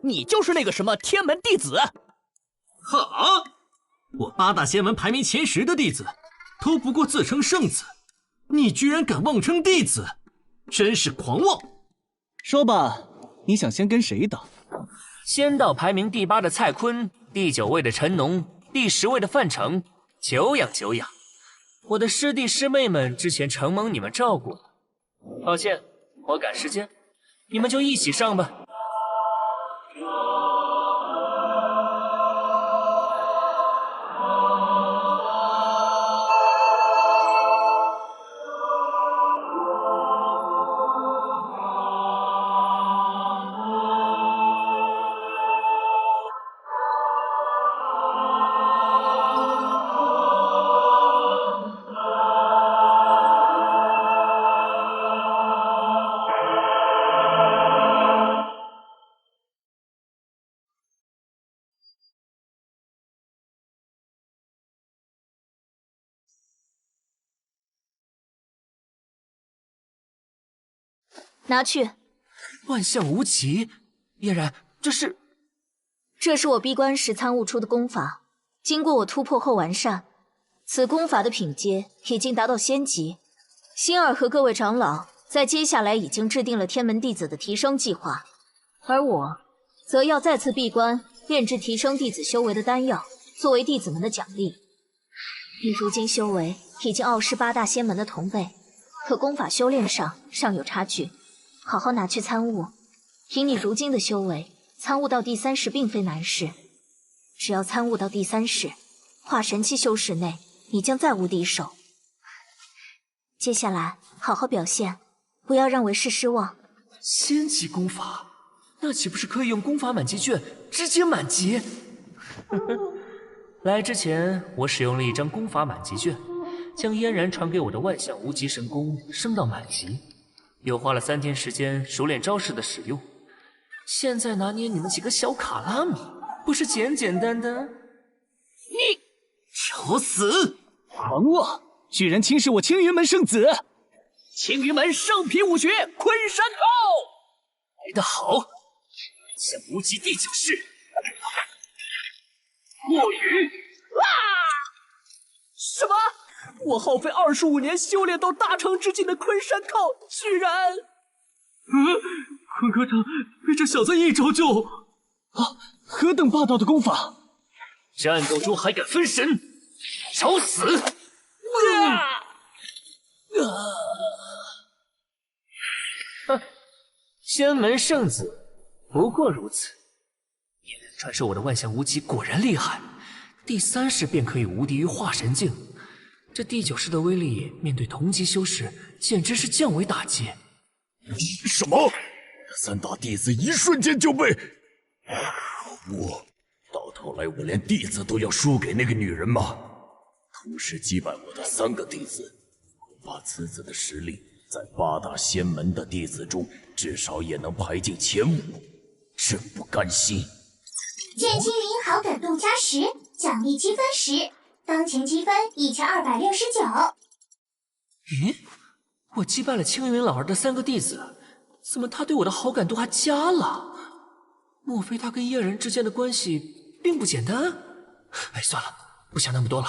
[SPEAKER 9] 你就是那个什么天门弟子？
[SPEAKER 13] 哈！我8大仙门排名前10的弟子，都不过自称圣子，你居然敢妄称弟子，真是狂妄！
[SPEAKER 12] 说吧，你想先跟谁打？
[SPEAKER 1] 仙道排名第8的蔡坤，第9位的陈农，第10位的范成，久仰久仰。我的师弟师妹们之前承蒙你们照顾了，抱歉，我赶时间，你们就一起上吧。
[SPEAKER 5] 拿去。
[SPEAKER 1] 万象无极，嫣然，这
[SPEAKER 5] 是我闭关时参悟出的功法，经过我突破后完善，此功法的品阶已经达到仙级。星儿和各位长老在接下来已经制定了天门弟子的提升计划，而我则要再次闭关炼制提升弟子修为的丹药，作为弟子们的奖励。你如今修为已经傲视8大仙门的同辈，可功法修炼上尚有差距。好好拿去参悟，以你如今的修为，参悟到第3式并非难事。只要参悟到第3式，化神期修士内，你将再无敌手。接下来好好表现，不要让为师失望。
[SPEAKER 1] 仙级功法，那岂不是可以用功法满级卷直接满级？来之前，我使用了一张功法满级卷，将嫣然传给我的万象无极神功升到满级。又花了3天时间熟练招式的使用，现在拿捏你们几个小卡拉米，不是简简单单。
[SPEAKER 13] 你找死！
[SPEAKER 12] 狂妄，居然轻视我青云门圣子！
[SPEAKER 9] 青云门圣品武学昆山靠，
[SPEAKER 1] 来得好！像无极第9式，
[SPEAKER 9] 墨雨啊！什么？我耗费25年修炼到大成之境的昆山靠，居然……
[SPEAKER 13] 坤科长被这小子一招就……
[SPEAKER 12] 何等霸道的功法！
[SPEAKER 1] 战斗中还敢分神，找死！仙门圣子不过如此。嫣然传授我的万象无极果然厉害，第3式便可以无敌于化神境。这第9式的威力，面对同级修士，简直是降维打击。
[SPEAKER 10] 什么？3大弟子一瞬间就被……到头来我连弟子都要输给那个女人吗？同时击败我的3个弟子，恐怕此子的实力在8大仙门的弟子中，至少也能排进前5，真不甘心。
[SPEAKER 2] 见青云好感度加10，奖励积分10。当前积分1269。
[SPEAKER 1] 咦，我击败了青云老儿的3个弟子，怎么他对我的好感度还加了？莫非他跟嫣然之间的关系并不简单？哎，算了，不想那么多了。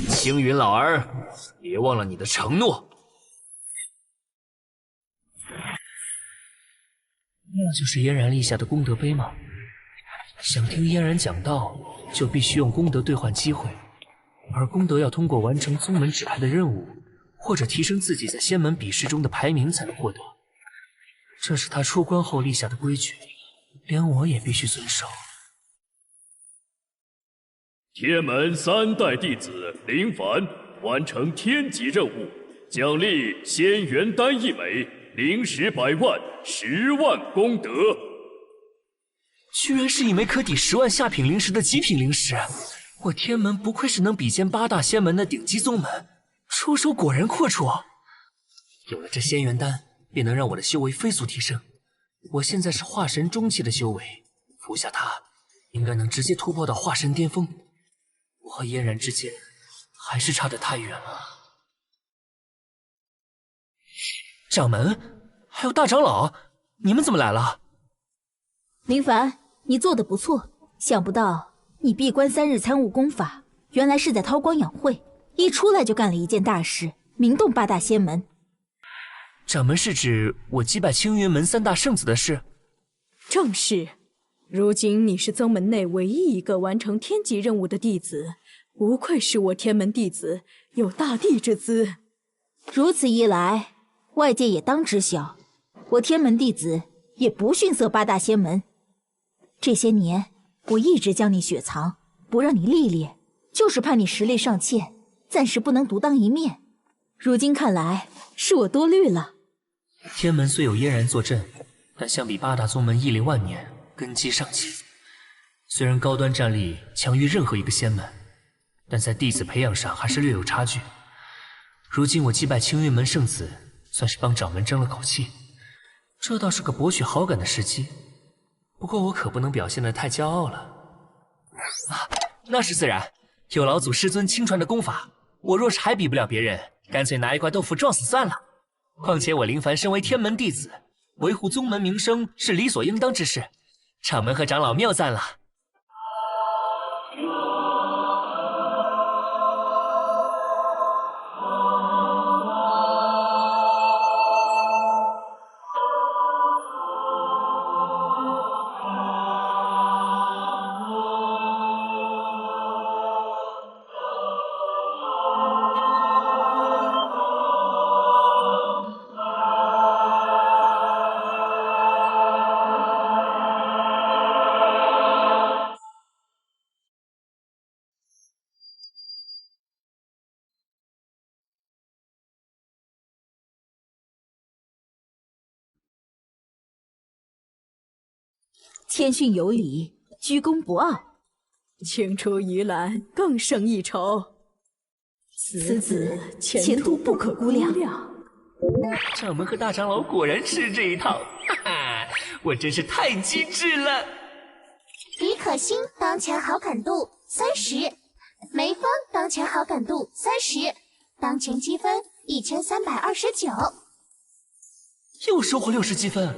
[SPEAKER 1] 青云老儿，别忘了你的承诺。那就是嫣然立下的功德碑吗？想听嫣然讲道，就必须用功德兑换机会。而功德要通过完成宗门指派的任务，或者提升自己在仙门比试中的排名才能获得。这是他出关后立下的规矩，连我也必须遵守。
[SPEAKER 6] 天门3代弟子林凡完成天级任务，奖励仙元丹1枚，灵石100万，10万功德。
[SPEAKER 1] 居然是一枚可抵10万下品灵石的极品灵石！我天门不愧是能比肩8大仙门的顶级宗门，出手果然阔绰。有了这仙元丹，便能让我的修为飞速提升。我现在是化神中期的修为，服下它，应该能直接突破到化神巅峰。我和嫣然之间，还是差得太远了。掌门，还有大长老，你们怎么来了？
[SPEAKER 11] 林凡，你做的不错，想不到你闭关3日参悟功法，原来是在韬光养晦，一出来就干了一件大事，名动8大仙门。
[SPEAKER 1] 掌门是指我击败青云门3大圣子的事？
[SPEAKER 4] 正是。如今你是宗门内唯一一个完成天级任务的弟子，不愧是我天门弟子，有大帝之姿。
[SPEAKER 11] 如此一来，外界也当知晓，我天门弟子也不逊色8大仙门。这些年，我一直将你雪藏，不让你历练，就是怕你实力尚欠，暂时不能独当一面。如今看来，是我多虑了。
[SPEAKER 1] 天门虽有嫣然坐镇，但相比8大宗门屹立万年，根基尚浅。虽然高端战力强于任何一个仙门，但在弟子培养上还是略有差距。如今我击败青云门圣子，算是帮掌门争了口气，这倒是个博取好感的时机。不过我可不能表现得太骄傲了。那是自然，有老祖师尊亲传的功法，我若是还比不了别人，干脆拿一块豆腐撞死算了。况且我林凡身为天门弟子，维护宗门名声是理所应当之事。掌门和长老谬赞了。
[SPEAKER 11] 谦逊有礼，居功不傲。
[SPEAKER 4] 青出于蓝更胜一筹，此子前途不可估量。
[SPEAKER 1] 掌门和大长老果然吃这一套，哈哈，我真是太机智了。
[SPEAKER 2] 李可欣当前好感度30，梅芳当前好感度30，当前积分1329，
[SPEAKER 1] 又收获60积分，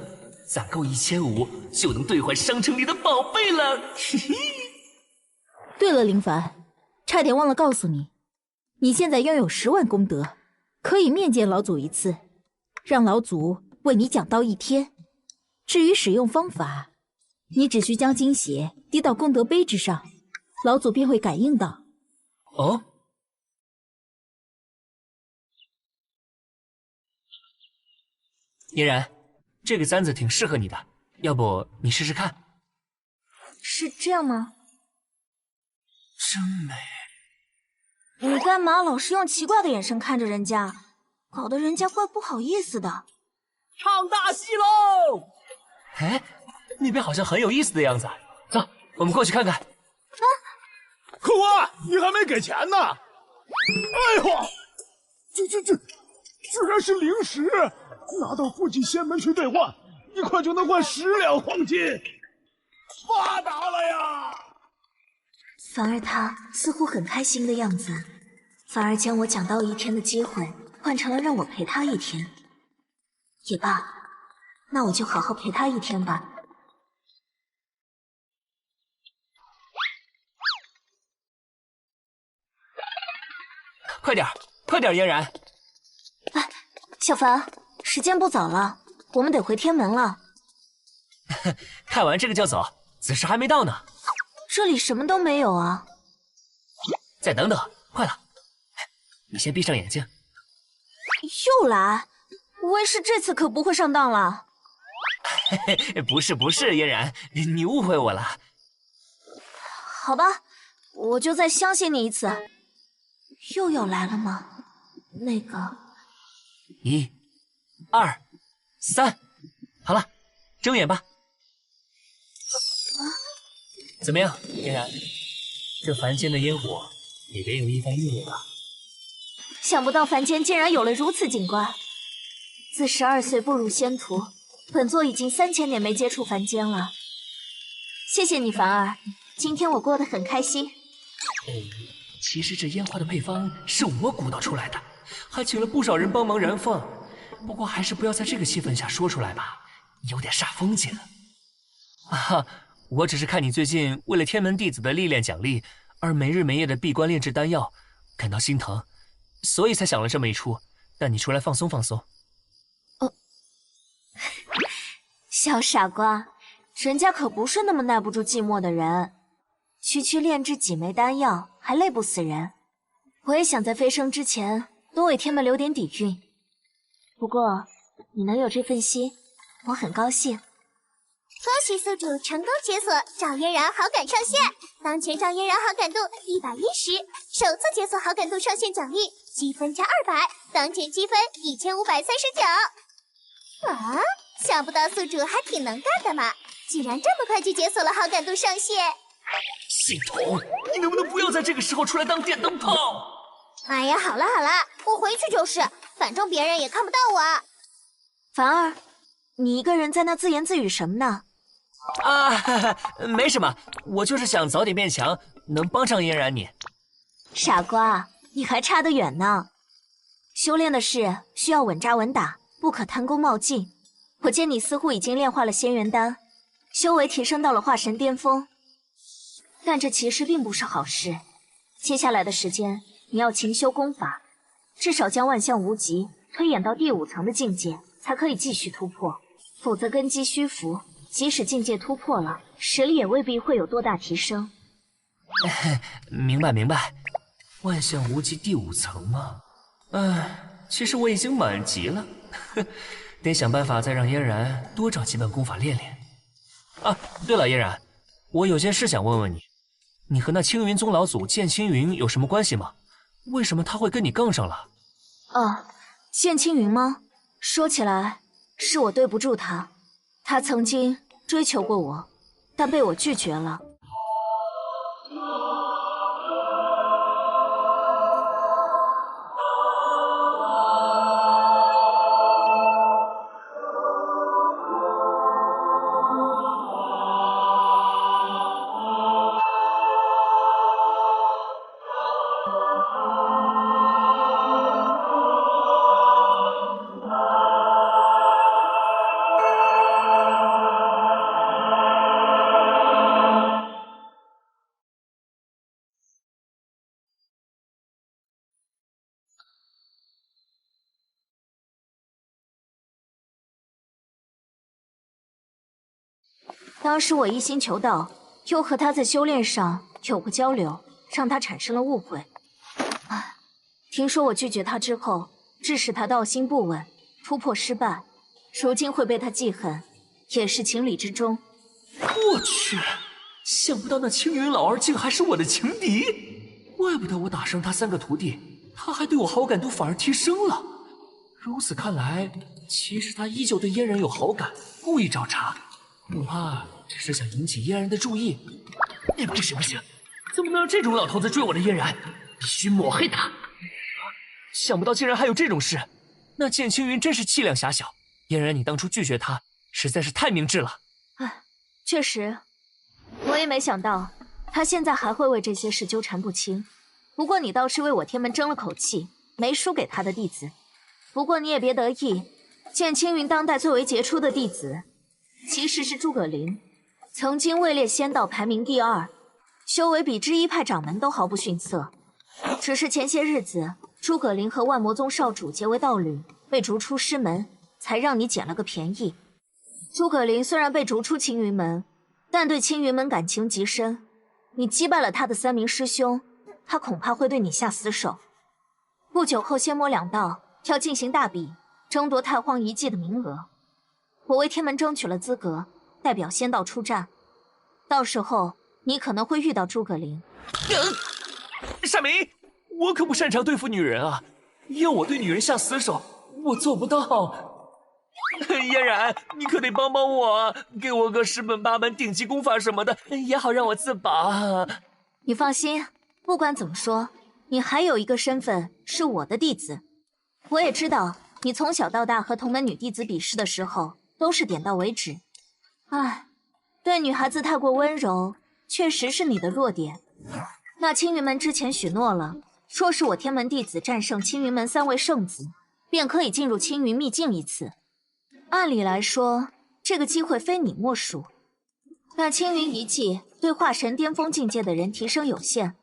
[SPEAKER 1] 攒够1500就能兑换商城里的宝贝了。嘿嘿。
[SPEAKER 11] 对了，林凡，差点忘了告诉你，你现在拥有10万功德，可以面见老祖一次，让老祖为你讲道1天。至于使用方法，你只需将精血滴到功德碑之上，老祖便会感应到。
[SPEAKER 1] 哦。嫣然，这个簪子挺适合你的，要不你试试看？
[SPEAKER 5] 是这样吗？
[SPEAKER 1] 真美。
[SPEAKER 5] 你干嘛老是用奇怪的眼神看着人家，搞得人家怪不好意思的。
[SPEAKER 9] 唱大戏喽！
[SPEAKER 1] 哎，那边好像很有意思的样子，走，我们过去看看。
[SPEAKER 14] 啊！客官，你还没给钱呢！哎呦，这居然是灵石！拿到附近仙门去兑换，1块就能换10两黄金，发达了呀！
[SPEAKER 5] 凡儿他似乎很开心的样子，反而将我讲道1天的机会换成了让我陪他1天。也罢，那我就好好陪他1天吧。
[SPEAKER 1] 快点，快点，嫣然！
[SPEAKER 5] 哎，小凡，时间不早了，我们得回天门了。
[SPEAKER 1] 看完这个就走，子时还没到呢。
[SPEAKER 5] 这里什么都没有啊！
[SPEAKER 1] 再等等，快了！你先闭上眼睛。
[SPEAKER 5] 又来，为师这次可不会上当了。
[SPEAKER 1] 不是，嫣然，你误会我了。
[SPEAKER 5] 好吧，我就再相信你一次。又要来了吗？那个，
[SPEAKER 1] 1、2、3，好了，睁眼吧。怎么样，嫣然？这凡间的烟火也别有一番韵味吧？
[SPEAKER 5] 想不到凡间竟然有了如此景观。自12岁步入仙途，本座已经3000年没接触凡间了。谢谢你，凡儿，今天我过得很开心。
[SPEAKER 1] 其实这烟花的配方是我鼓捣出来的，还请了不少人帮忙燃放。不过还是不要在这个气氛下说出来吧，有点煞风景。我只是看你最近为了天门弟子的历练奖励而没日没夜的闭关炼制丹药，感到心疼，所以才想了这么一出，带你出来放松放松。
[SPEAKER 5] 小傻瓜，人家可不是那么耐不住寂寞的人，区炼制几枚丹药还累不死人。我也想在飞升之前多为天门留点底蕴。不过你能有这份心，我很高兴。
[SPEAKER 2] 恭喜宿主成功解锁赵嫣然好感上线，当前赵嫣然好感度110，首次解锁好感度上线奖励积分加200，当前积分1539。啊，想不到宿主还挺能干的嘛，居然这么快就解锁了好感度上线。
[SPEAKER 1] 系统，你能不能不要在这个时候出来当电灯泡？
[SPEAKER 2] 哎呀，好了好了，我回去就是，反正别人也看不到我。
[SPEAKER 5] 凡儿，你一个人在那自言自语什么呢？
[SPEAKER 1] 没什么，我就是想早点变强，能帮上嫣然你。
[SPEAKER 5] 傻瓜，你还差得远呢。修炼的事需要稳扎稳打，不可贪功冒进。我见你似乎已经炼化了仙元丹，修为提升到了化神巅峰，但这其实并不是好事。接下来的时间，你要勤修功法，至少将万象无极推演到第5层的境界，才可以继续突破。否则根基虚浮，即使境界突破了，实力也未必会有多大提升。
[SPEAKER 1] 明白。万象无极第5层吗？其实我已经满级了，得想办法再让嫣然多找几本功法练练。对了，嫣然，我有件事想问问你，你和那青云宗老祖剑青云有什么关系吗？为什么他会跟你杠上了？
[SPEAKER 5] 剑青云吗？说起来，是我对不住他。他曾经追求过我，但被我拒绝了。当时我一心求道，又和他在修炼上有过交流，让他产生了误会。听说我拒绝他之后，致使他道心不稳，突破失败，如今会被他记恨，也是情理之中。
[SPEAKER 1] 我去，想不到那青云老儿竟还是我的情敌，怪不得我打伤他3个徒弟，他还对我好感度反而提升了。如此看来，其实他依旧对嫣然有好感，故意找茬，恐怕只是想引起嫣然的注意。不行，怎么能让这种老头子追我的嫣然？必须抹黑他！想不到竟然还有这种事，那剑青云真是气量狭小。嫣然，你当初拒绝他，实在是太明智了。
[SPEAKER 5] 确实，我也没想到他现在还会为这些事纠缠不清。不过你倒是为我天门争了口气，没输给他的弟子。不过你也别得意，剑青云当代最为杰出的弟子，其实是诸葛灵，曾经位列仙道排名第2，修为比知一派掌门都毫不逊色。只是前些日子，诸葛灵和万魔宗少主结为道侣，被逐出师门，才让你捡了个便宜。诸葛灵虽然被逐出青云门，但对青云门感情极深。你击败了他的3名师兄，他恐怕会对你下死手。不久后，仙魔两道要进行大比，争夺太荒遗迹的名额。我为天门争取了资格，代表仙道出战。到时候你可能会遇到诸葛灵。
[SPEAKER 1] 夏明，我可不擅长对付女人啊，要我对女人下死手，我做不到。嫣然，你可得帮帮我，给我个10本8本顶级功法什么的，也好让我自保。
[SPEAKER 5] 你放心，不管怎么说，你还有一个身份是我的弟子。我也知道你从小到大和同门女弟子比试的时候都是点到为止。唉，对女孩子太过温柔，确实是你的弱点。那青云门之前许诺了，说是我天门弟子战胜青云门3位圣子，便可以进入青云秘境一次。按理来说，这个机会非你莫属。但青云遗迹对化神巅峰境界的人提升有限，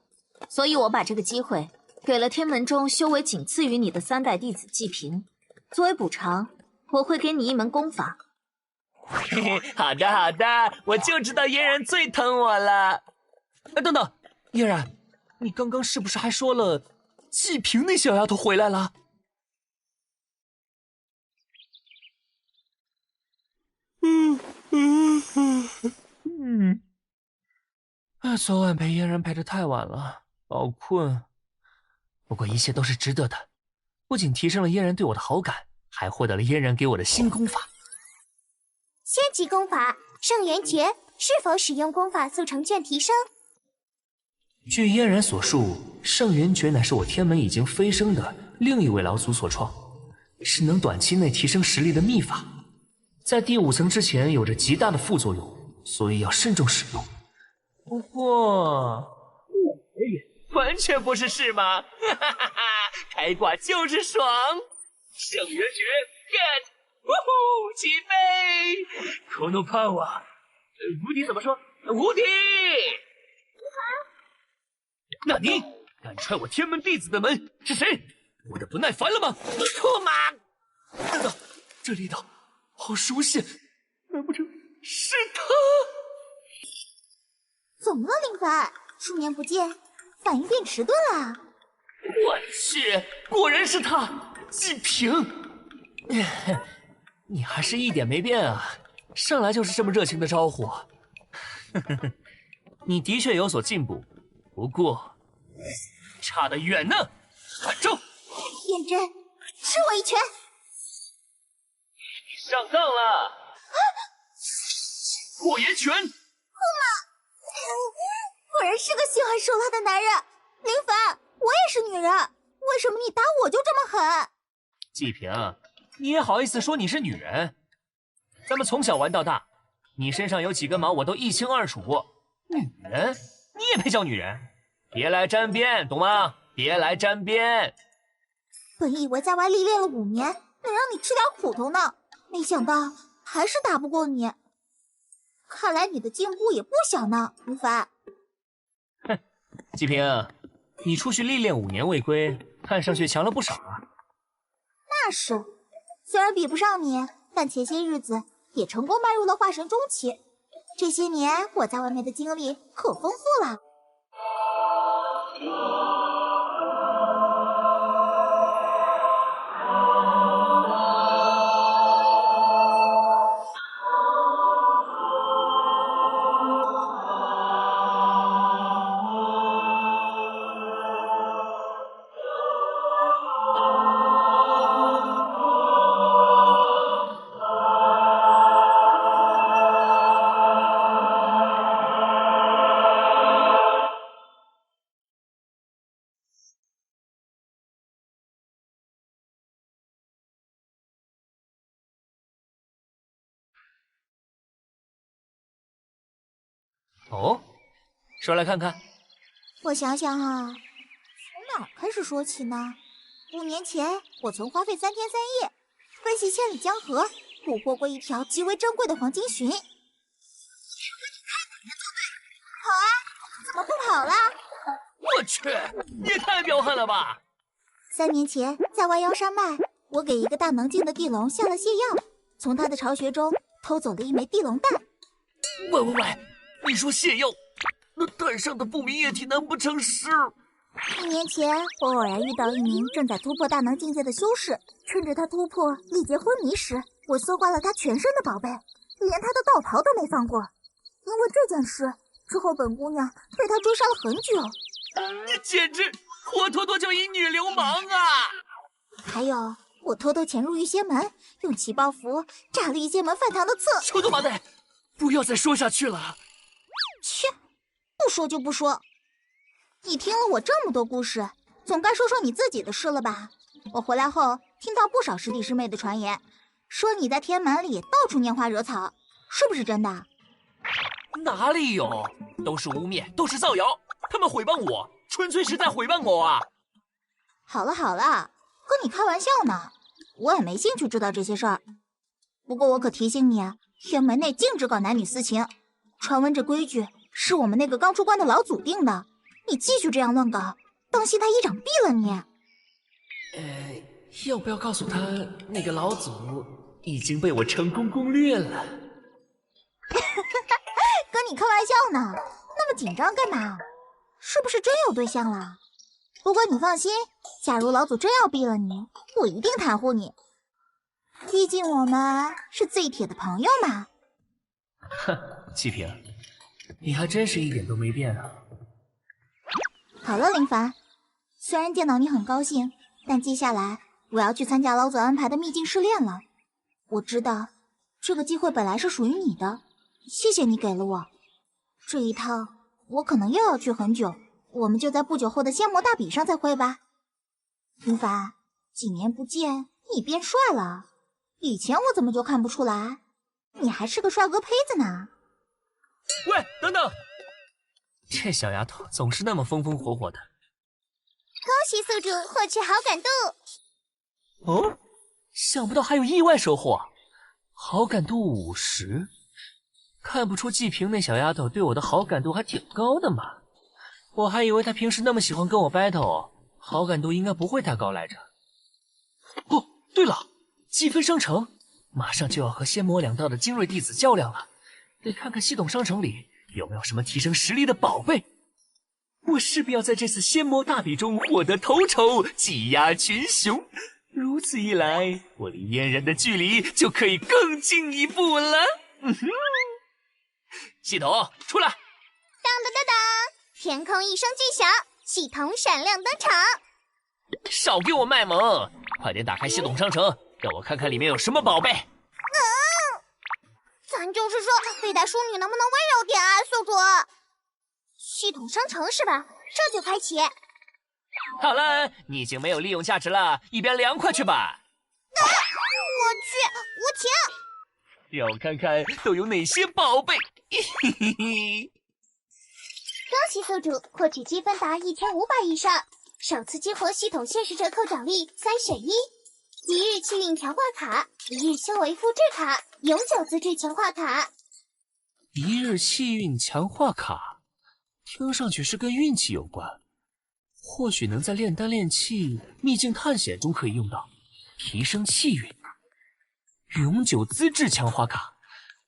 [SPEAKER 5] 所以我把这个机会给了天门中修为仅次于你的3代弟子季平。作为补偿，我会给你一门功法。
[SPEAKER 1] 嘿嘿，好的好的，我就知道嫣然最疼我了。等等，嫣然，你刚刚是不是还说了季平那小丫头回来了？昨晚陪嫣然陪得太晚了，好困。不过一切都是值得的，不仅提升了嫣然对我的好感，还获得了嫣然给我的新功法。
[SPEAKER 2] 仙级功法圣元诀，是否使用功法速成卷提升？
[SPEAKER 1] 据嫣然所述，圣元诀乃是我天门已经飞升的另一位老祖所创，是能短期内提升实力的秘法，在第5层之前有着极大的副作用，所以要慎重使用。不过，完全不是事嘛！哈哈哈哈！开挂就是爽！圣元诀 get， 呜呼，起飞！このパワー，无敌怎么说？无敌！那你敢踹我天门弟子的门是谁？我的不耐烦了吗？出马！等等，这力道好熟悉，难不成是他？
[SPEAKER 3] 怎么了，林凡？数年不见，反应变迟钝了。
[SPEAKER 1] 我去，果然是他，季平。你还是一点没变啊，上来就是这么热情的招呼。你的确有所进步，不过差得远呢。看招！
[SPEAKER 3] 燕真，吃我一拳！
[SPEAKER 1] 你上当了！啊！过眼拳！
[SPEAKER 3] 果然是个心狠手辣的男人。林凡，我也是女人，为什么你打我就这么狠？
[SPEAKER 1] 季平，你也好意思说你是女人？咱们从小玩到大，你身上有几根毛我都一清二楚。女人，你也配叫女人？别来沾边，懂吗？别来沾边。
[SPEAKER 3] 本以为在外历练了5年，能让你吃点苦头呢，没想到还是打不过你。看来你的进步也不小呢，林凡。
[SPEAKER 1] 哼，季平，你出去历练5年未归，看上去强了不少啊。
[SPEAKER 3] 那是，虽然比不上你，但前些日子也成功迈入了化神中期。这些年我在外面的经历可丰富了。
[SPEAKER 1] 哦，说来看看。
[SPEAKER 3] 我想想啊，从哪儿开始说起呢？5年前，我曾花费3天3夜，奔袭千里江河，捕获过一条极为珍贵的黄金鲟。好啊，怎么不跑了？
[SPEAKER 1] 我去，你也太彪悍了吧
[SPEAKER 3] ！3年前，在弯腰山脉，我给一个大能境的地龙下了泻药，从他的巢穴中偷走了1枚地龙蛋。
[SPEAKER 1] 喂，你说泻药，那蛋上的不明液体难不成是
[SPEAKER 3] ？1年前，我偶然遇到一名正在突破大能境界的修士，趁着他突破力竭昏迷时，我搜刮了他全身的宝贝，连他的道袍都没放过。因为这件事，之后本姑娘被他追杀了很久。
[SPEAKER 1] 你简直活脱脱就一女流氓啊！
[SPEAKER 3] 还有，我偷偷潜入御仙门，用奇报符炸了御仙门饭堂的侧。
[SPEAKER 1] 臭他妈的！不要再说下去了。
[SPEAKER 3] 切，不说就不说。你听了我这么多故事，总该说说你自己的事了吧？我回来后听到不少师弟师妹的传言，说你在天门里到处拈花惹草，是不是真的？
[SPEAKER 1] 哪里有，都是污蔑，都是造谣。他们诽谤我，纯粹是在诽谤我啊！
[SPEAKER 3] 好了好了，和你开玩笑呢，我也没兴趣知道这些事儿。不过我可提醒你啊，天门内禁止搞男女私情，传闻这规矩是我们那个刚出关的老祖定的。你继续这样乱搞，当心他一掌毙了你。
[SPEAKER 1] 要不要告诉他，那个老祖已经被我成功攻略了？
[SPEAKER 3] 跟你开玩笑呢，那么紧张干嘛？是不是真有对象了？不过你放心，假如老祖真要毙了你，我一定袒护你。毕竟我们是最铁的朋友嘛。
[SPEAKER 1] 哼，季平，你还真是一点都没变啊。
[SPEAKER 3] 好了，林凡，虽然见到你很高兴，但接下来我要去参加老祖安排的秘境试炼了。我知道这个机会本来是属于你的，谢谢你给了我。这一趟我可能又要去很久，我们就在不久后的仙魔大比上再会吧。林凡，几年不见，你变帅了，以前我怎么就看不出来？你还是个帅哥胚子呢。
[SPEAKER 1] 喂，等等！这小丫头总是那么风风火火的。
[SPEAKER 2] 恭喜宿主获取好感度。
[SPEAKER 1] 哦，想不到还有意外收获，好感度50。看不出季平那小丫头对我的好感度还挺高的嘛。我还以为她平时那么喜欢跟我 battle， 好感度应该不会太高来着。哦，对了，积分商城马上就要和仙魔两道的精锐弟子较量了，得看看系统商城里有没有什么提升实力的宝贝。我势必要在这次仙魔大比中获得头筹，挤压群雄。如此一来，我离嫣然的距离就可以更进一步了。系统出来！
[SPEAKER 2] 当当当当！天空一声巨响，系统闪亮登场。
[SPEAKER 1] 少给我卖萌，快点打开系统商城，让我看看里面有什么宝贝。
[SPEAKER 2] 咱就是说，对待淑女能不能温柔点啊，宿主？系统商城是吧？这就开启。
[SPEAKER 1] 好了，你已经没有利用价值了，一边凉快去吧。
[SPEAKER 2] 我去，无情！
[SPEAKER 1] 让我看看都有哪些宝贝。
[SPEAKER 2] 恭喜宿主获取积分达1500以上，首次激活系统限时折扣奖励3选1，一日气运强化卡，一日修为复制卡，永久资质强化卡。
[SPEAKER 1] 一日气运强化卡，听上去是跟运气有关，或许能在炼丹炼气、秘境探险中可以用到，提升气运。永久资质强化卡，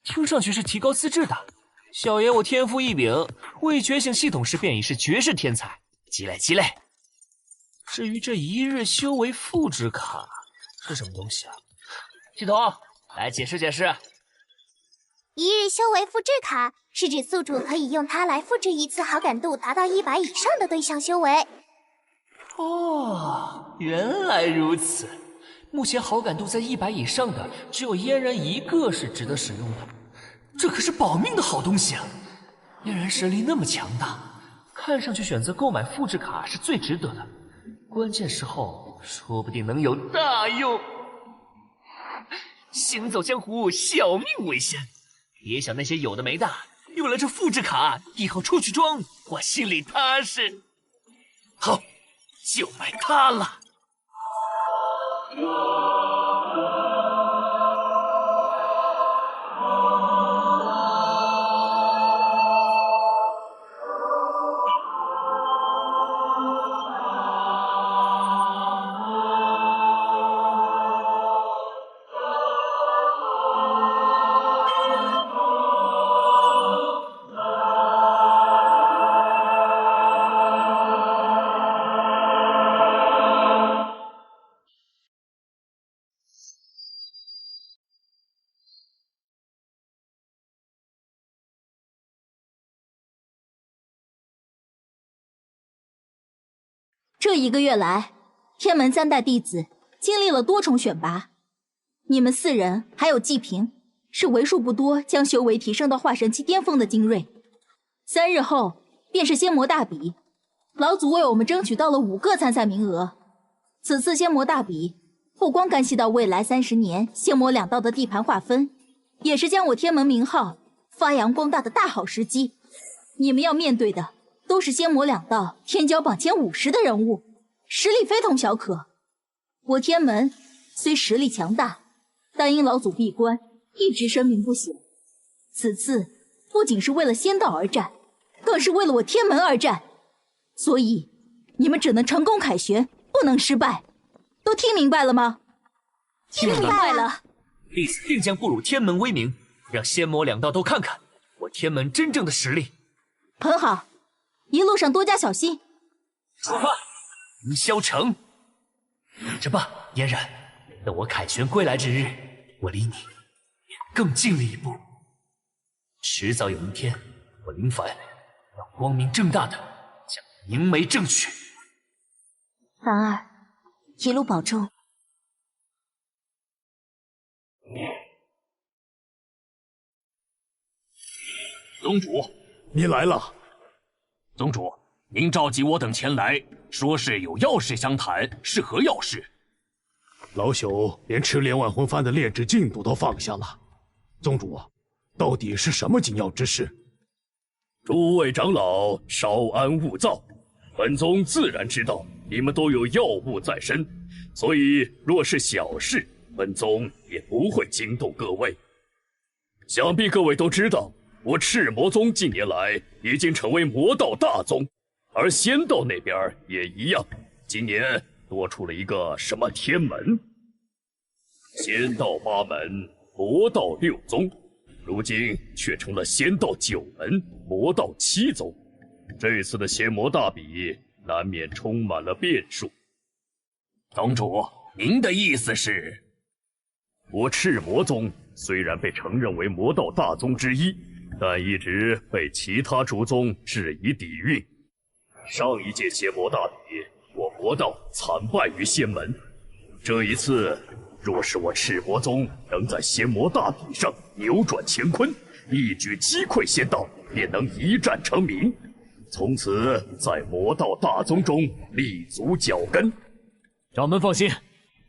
[SPEAKER 1] 听上去是提高资质的。小爷我天赋异禀，未觉醒系统时便已是绝世天才，积累积累。至于这一日修为复制卡是什么东西啊？系统来解释解释。
[SPEAKER 2] 一日修为复制卡是指宿主可以用它来复制一次好感度达到100以上的对象修为。
[SPEAKER 1] 哦，原来如此。目前好感度在100以上的只有嫣然一个是值得使用的，这可是保命的好东西啊！嫣然实力那么强大，看上去选择购买复制卡是最值得的，关键时候说不定能有大用。行走江湖，小命为先，别想那些有的没的，有了这复制卡，以后出去装我心里踏实。好，就买它了。
[SPEAKER 11] 这1个月来，天门3代弟子经历了多重选拔，你们4人还有季平，是为数不多将修为提升到化神期巅峰的精锐。3日后便是仙魔大比，老祖为我们争取到了5个参赛名额。此次仙魔大比不光干系到未来30年仙魔两道的地盘划分，也是将我天门名号发扬光大的大好时机。你们要面对的都是仙魔两道天骄榜前50的人物，实力非同小可。我天门虽实力强大，但因老祖闭关，一直声名不显。此次不仅是为了仙道而战，更是为了我天门而战，所以你们只能成功凯旋，不能失败。都听明白了吗？
[SPEAKER 1] 听明白了。弟子定将不辱天门威名，让仙魔两道都看看我天门真正的实力。
[SPEAKER 11] 很好，一路上多加小心。
[SPEAKER 1] 出发，凌霄城。等着吧，嫣然，等我凯旋归来之日，我离你便更近了一步。迟早有一天，我林凡要光明正大的将你迎梅正娶。
[SPEAKER 5] 凡儿，一路保重。
[SPEAKER 10] 宗主，你来了。
[SPEAKER 15] 宗主，您召集我等前来，说是有要事相谈，是何要事？
[SPEAKER 14] 老朽连吃连万魂幡的炼制进度都放下了。宗主，到底是什么紧要之事？
[SPEAKER 6] 诸位长老，稍安勿躁。本宗自然知道你们都有要务在身，所以若是小事，本宗也不会惊动各位。想必各位都知道，我赤魔宗近年来已经成为魔道大宗，而仙道那边也一样，今年多出了一个什么天门。仙道8门，魔道6宗，如今却成了仙道9门，魔道7宗。这次的仙魔大比难免充满了变数。
[SPEAKER 15] 宗主，您的意思是？
[SPEAKER 6] 我赤魔宗虽然被承认为魔道大宗之一，但一直被其他诸宗质疑底蕴。上一届仙魔大比，我魔道惨败于仙门。这一次，若是我赤魔宗能在仙魔大比上扭转乾坤，一举击溃仙道，便能一战成名，从此在魔道大宗中立足脚跟。
[SPEAKER 8] 掌门放心，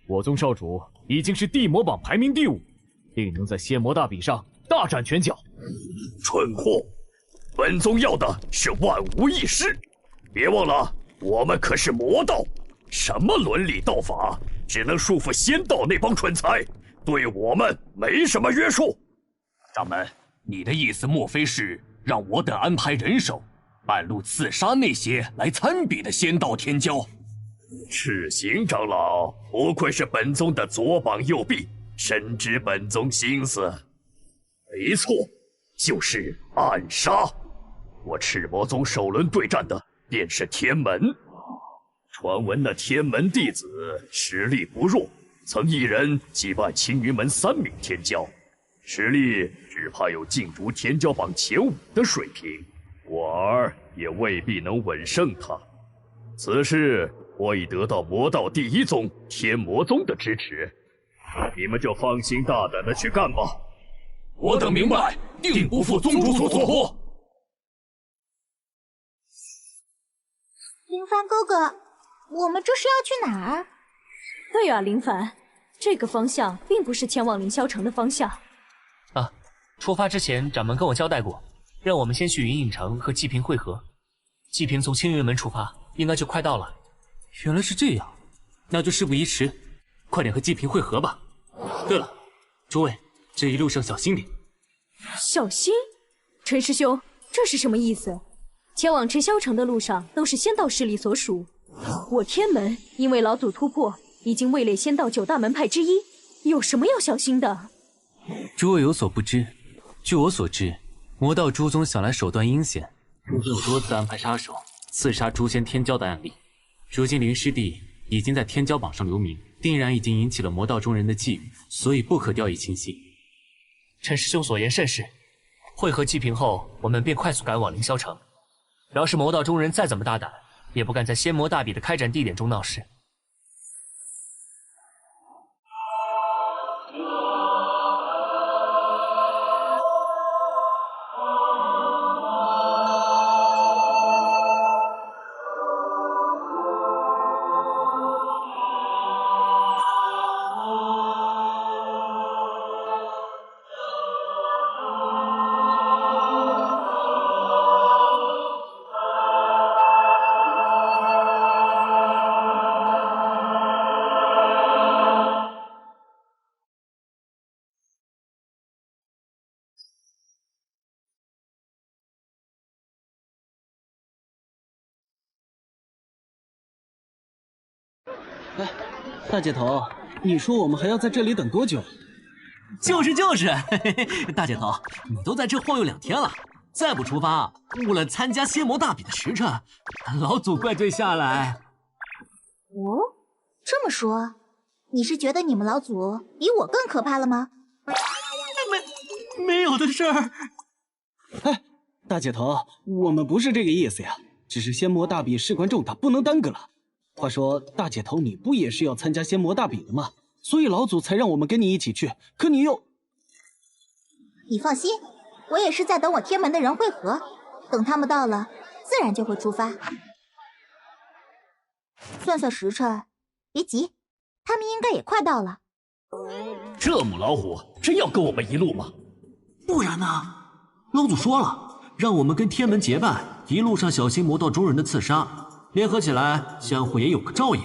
[SPEAKER 8] 我宗少主已经是地魔榜排名第5，定能在仙魔大比上大展拳脚。
[SPEAKER 6] 蠢货，本宗要的是万无一失。别忘了，我们可是魔道，什么伦理道法，只能束缚仙道那帮蠢材，对我们没什么约束。
[SPEAKER 15] 掌门，你的意思莫非是让我等安排人手，半路刺杀那些来参比的仙道天骄？
[SPEAKER 6] 赤行长老不愧是本宗的左膀右臂，深知本宗心思。没错，就是暗杀。我赤魔宗首轮对战的便是天门。传闻那天门弟子实力不弱，曾一人击败青云门3名天骄，实力只怕有进入天骄榜前5的水平，我儿也未必能稳胜他。此事我已得到魔道第1宗天魔宗的支持，你们就放心大胆的去干吧。
[SPEAKER 15] 我等明白，定不负宗主所托。
[SPEAKER 3] 林凡哥哥，我们这是要去哪儿？
[SPEAKER 4] 对啊，林凡，这个方向并不是前往凌霄城的方向。
[SPEAKER 1] 啊，出发之前掌门跟我交代过，让我们先去云影城和季平会合。季平从青云门出发，应该就快到了。
[SPEAKER 8] 原来是这样，那就事不宜迟，快点和季平会合吧。对了，诸位，这一路上小心点。
[SPEAKER 4] 小心？陈师兄，这是什么意思？前往赤霄城的路上都是仙道势力所属，我天门因为老祖突破，已经位列仙道9大门派之一，有什么要小心的？
[SPEAKER 8] 诸位有所不知，据我所知，魔道诸宗想来手段阴险，诸宗有多次安排杀手刺杀诛仙天骄的案例。如今林师弟已经在天骄榜上留名，定然已经引起了魔道中人的觊觎，所以不可掉以轻心。
[SPEAKER 1] 陈师兄所言甚是，会合季平后，我们便快速赶往凌霄城。饶是魔道中人再怎么大胆，也不敢在仙魔大比的开展地点中闹事。
[SPEAKER 12] 哎，大姐头，你说我们还要在这里等多久？
[SPEAKER 13] 就是，大姐头，你都在这晃悠2天了，再不出发，误了参加仙魔大比的时辰，老祖怪罪下来。
[SPEAKER 3] 哦，这么说，你是觉得你们老祖比我更可怕了吗？
[SPEAKER 13] 没有的事儿。
[SPEAKER 12] 哎，大姐头，我们不是这个意思呀，只是仙魔大比事关重大，不能耽搁了。话说，大姐头，你不也是要参加仙魔大比的吗？所以老祖才让我们跟你一起去，可你又……
[SPEAKER 3] 你放心，我也是在等我天门的人会合，等他们到了，自然就会出发。算算时辰，别急，他们应该也快到了。
[SPEAKER 6] 这母老虎真要跟我们一路吗？
[SPEAKER 13] 不然呢？老祖说了，让我们跟天门结伴，一路上小心魔道中人的刺杀，联合起来，相互也有个照应。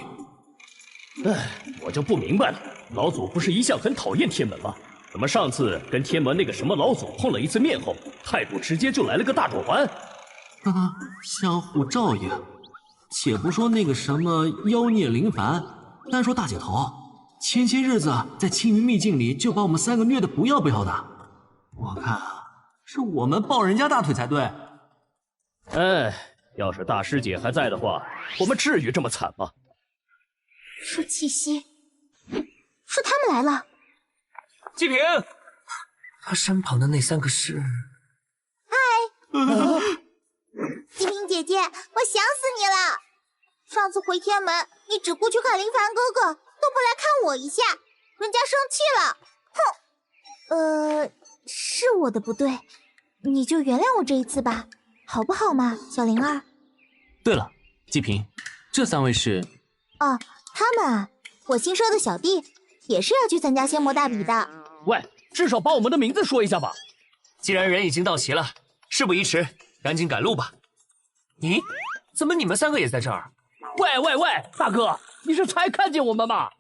[SPEAKER 6] 哎，我就不明白了，老祖不是一向很讨厌天门吗？怎么上次跟天门那个什么老祖碰了一次面后，态度直接就来了个大转弯？
[SPEAKER 13] 相互照应。且不说那个什么妖孽林凡，单说大姐头，前些日子在青云秘境里就把我们3个虐得不要不要的。我看啊，是我们抱人家大腿才对。
[SPEAKER 6] 哎，要是大师姐还在的话，我们至于这么惨吗？
[SPEAKER 3] 说气息，说他们来了。
[SPEAKER 1] 季平，他身旁的那3个是？
[SPEAKER 3] 嗨，季平姐姐，我想死你了！上次回天门，你只顾去看林凡哥哥，都不来看我一下，人家生气了。哼！是我的不对，你就原谅我这一次吧，好不好嘛，小灵儿？
[SPEAKER 8] 对了，季平，这3位是？
[SPEAKER 3] 哦，他们啊，我新收的小弟，也是要去参加仙魔大比的。
[SPEAKER 6] 喂，至少把我们的名字说一下吧。
[SPEAKER 1] 既然人已经到齐了，事不宜迟，赶紧赶路吧。咦，怎么你们3个也在这儿？
[SPEAKER 6] 喂，大哥，你是才看见我们吗？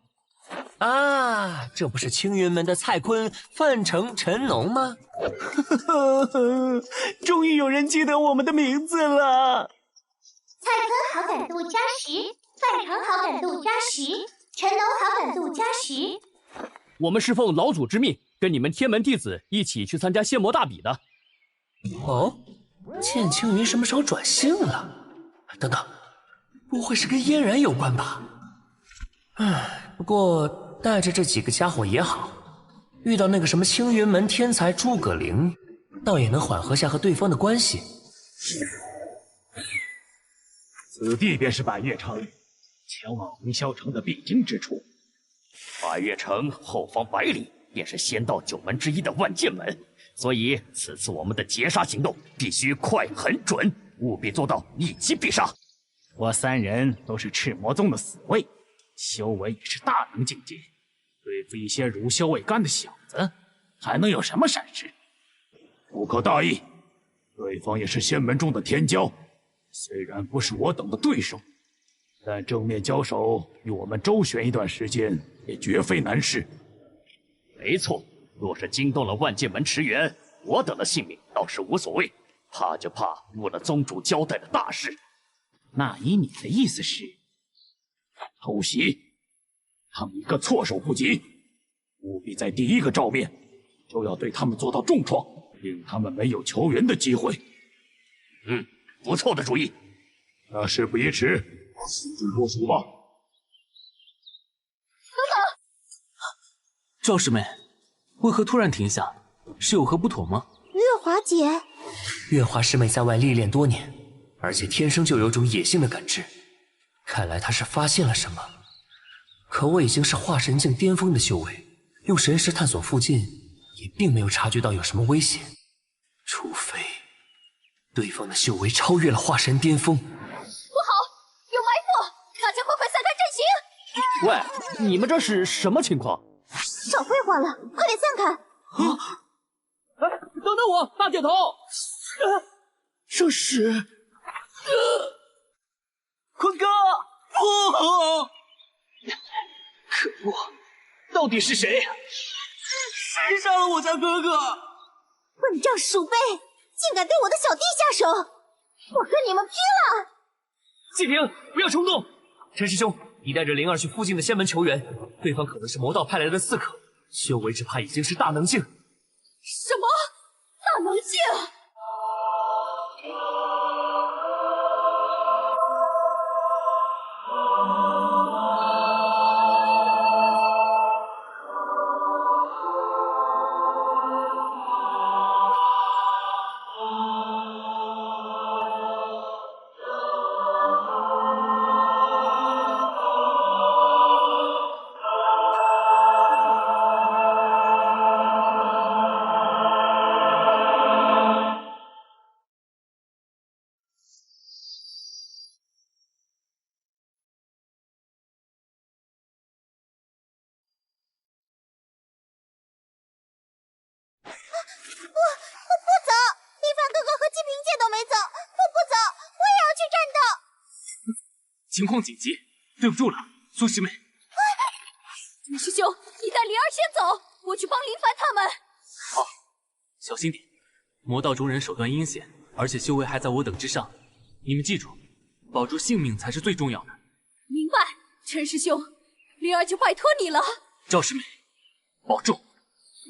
[SPEAKER 1] 啊，这不是青云门的蔡坤、范成、陈农吗？
[SPEAKER 13] 终于有人记得我们的名字了。
[SPEAKER 2] 蔡坤好感度加10，范成好感度加10，陈农好感度加10。
[SPEAKER 6] 我们是奉老祖之命，跟你们天门弟子一起去参加仙魔大比的。
[SPEAKER 1] 哦，剑青云什么时候转性了？等等，不会是跟嫣然有关吧？唉，不过带着这几个家伙也好，遇到那个什么青云门天才诸葛灵，倒也能缓和下和对方的关系。
[SPEAKER 14] 此地便是百越城，前往凌霄城的必经之处。
[SPEAKER 6] 百越城后方100里便是仙道9门之一的万剑门，所以此次我们的截杀行动必须快、狠、准，务必做到一击必杀。
[SPEAKER 14] 我3人都是赤魔宗的死卫，修为也是大能境界，对付一些乳臭未干的小子，还能有什么闪失？不可大意，对方也是仙门中的天骄，虽然不是我等的对手，但正面交手与我们周旋一段时间也绝非难事。
[SPEAKER 6] 没错，若是惊动了万剑门池元，我等的性命倒是无所谓，怕就怕误了宗主交代的大事。
[SPEAKER 14] 那以你的意思是偷袭，他们一个措手不及，务必在第一个照面就要对他们做到重创，令他们没有求援的机会。
[SPEAKER 6] 不错的主意。
[SPEAKER 14] 那事不宜迟，细致部署吧。
[SPEAKER 8] 赵师妹，为何突然停下？是有何不妥吗？
[SPEAKER 3] 月华姐，
[SPEAKER 1] 月华师妹在外历练多年，而且天生就有种野性的感知，看来她是发现了什么。可我已经是化神境巅峰的修为，用神识探索附近，也并没有察觉到有什么危险，除非对方的修为超越了化神巅峰。
[SPEAKER 2] 不好，有埋伏，大家快快散开阵型！
[SPEAKER 6] 喂，你们这是什么情况？
[SPEAKER 3] 少废话了，快点散开！
[SPEAKER 6] 等等我，大姐头！
[SPEAKER 13] 这是坤哥！不！
[SPEAKER 12] 可恶，到底是谁？
[SPEAKER 13] 谁杀了我家哥哥？
[SPEAKER 3] 混账鼠辈，竟敢对我的小弟下手！我跟你们拼了！
[SPEAKER 1] 季平，不要冲动。陈师兄，你带着灵儿去附近的仙门求援，对方可能是魔道派来的刺客，修为只怕已经是大能境。
[SPEAKER 4] 什么？大能境？
[SPEAKER 15] 情况紧急，对不住了，苏师妹。
[SPEAKER 4] 李师兄，你带灵儿先走，我去帮林凡他们。
[SPEAKER 8] 好，小心点。魔道中人手段阴险，而且修为还在我等之上。你们记住，保住性命才是最重要的。
[SPEAKER 4] 明白，陈师兄，灵儿就拜托你了。
[SPEAKER 8] 赵师妹，保重。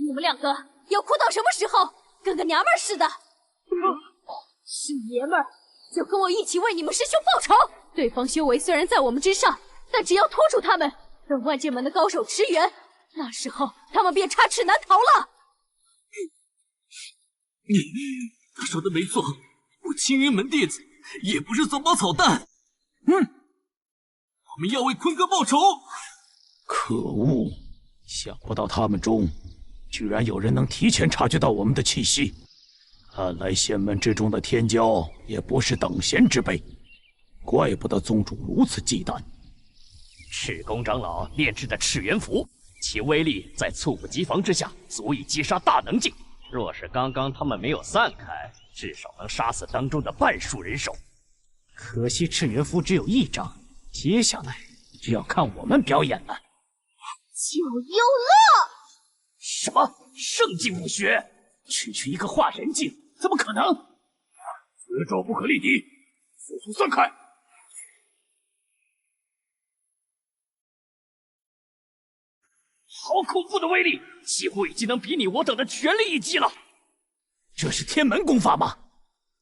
[SPEAKER 4] 你们两个要哭到什么时候？跟个娘们儿似的。是爷们儿，就跟我一起为你们师兄报仇。对方修为虽然在我们之上，但只要拖住他们，等万剑门的高手驰援，那时候他们便插翅难逃了。
[SPEAKER 13] 他说的没错，我青云门弟子也不是松绑草蛋。我们要为坤哥报仇。
[SPEAKER 10] 可恶！想不到他们中居然有人能提前察觉到我们的气息。看来仙门之中的天骄也不是等闲之辈，怪不得宗主如此忌惮。
[SPEAKER 6] 赤宫长老炼制的赤元符，其威力在猝不及防之下足以击杀大能境。若是刚刚他们没有散开，至少能杀死当中的半数人手。可惜赤元符只有一张，接下来就要看我们表演了。
[SPEAKER 2] 就有乐！
[SPEAKER 6] 什么圣境武学？区一个化人境，怎么可能？
[SPEAKER 14] 此招不可力敌，速速散开！
[SPEAKER 6] 好恐怖的威力，几乎已经能比拟我等的全力一击了。这是天门功法吗？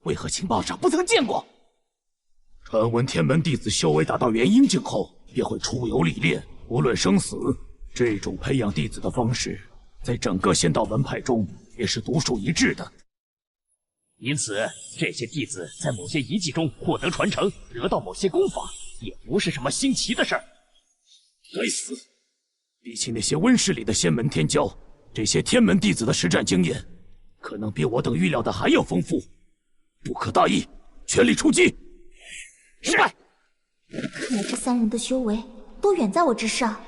[SPEAKER 6] 为何情报上不曾见过？
[SPEAKER 10] 传闻天门弟子修为达到元婴境后，便会出游历练，无论生死。这种培养弟子的方式，在整个仙道门派中也是独树一帜的。
[SPEAKER 6] 因此，这些弟子在某些遗迹中获得传承，得到某些功法，也不是什么新奇的事儿。
[SPEAKER 10] 该死！比起那些温室里的仙门天骄，这些天门弟子的实战经验，可能比我等预料的还要丰富。不可大意，全力出击！
[SPEAKER 6] 失败。
[SPEAKER 3] 看来这三人的修为都远在我之上。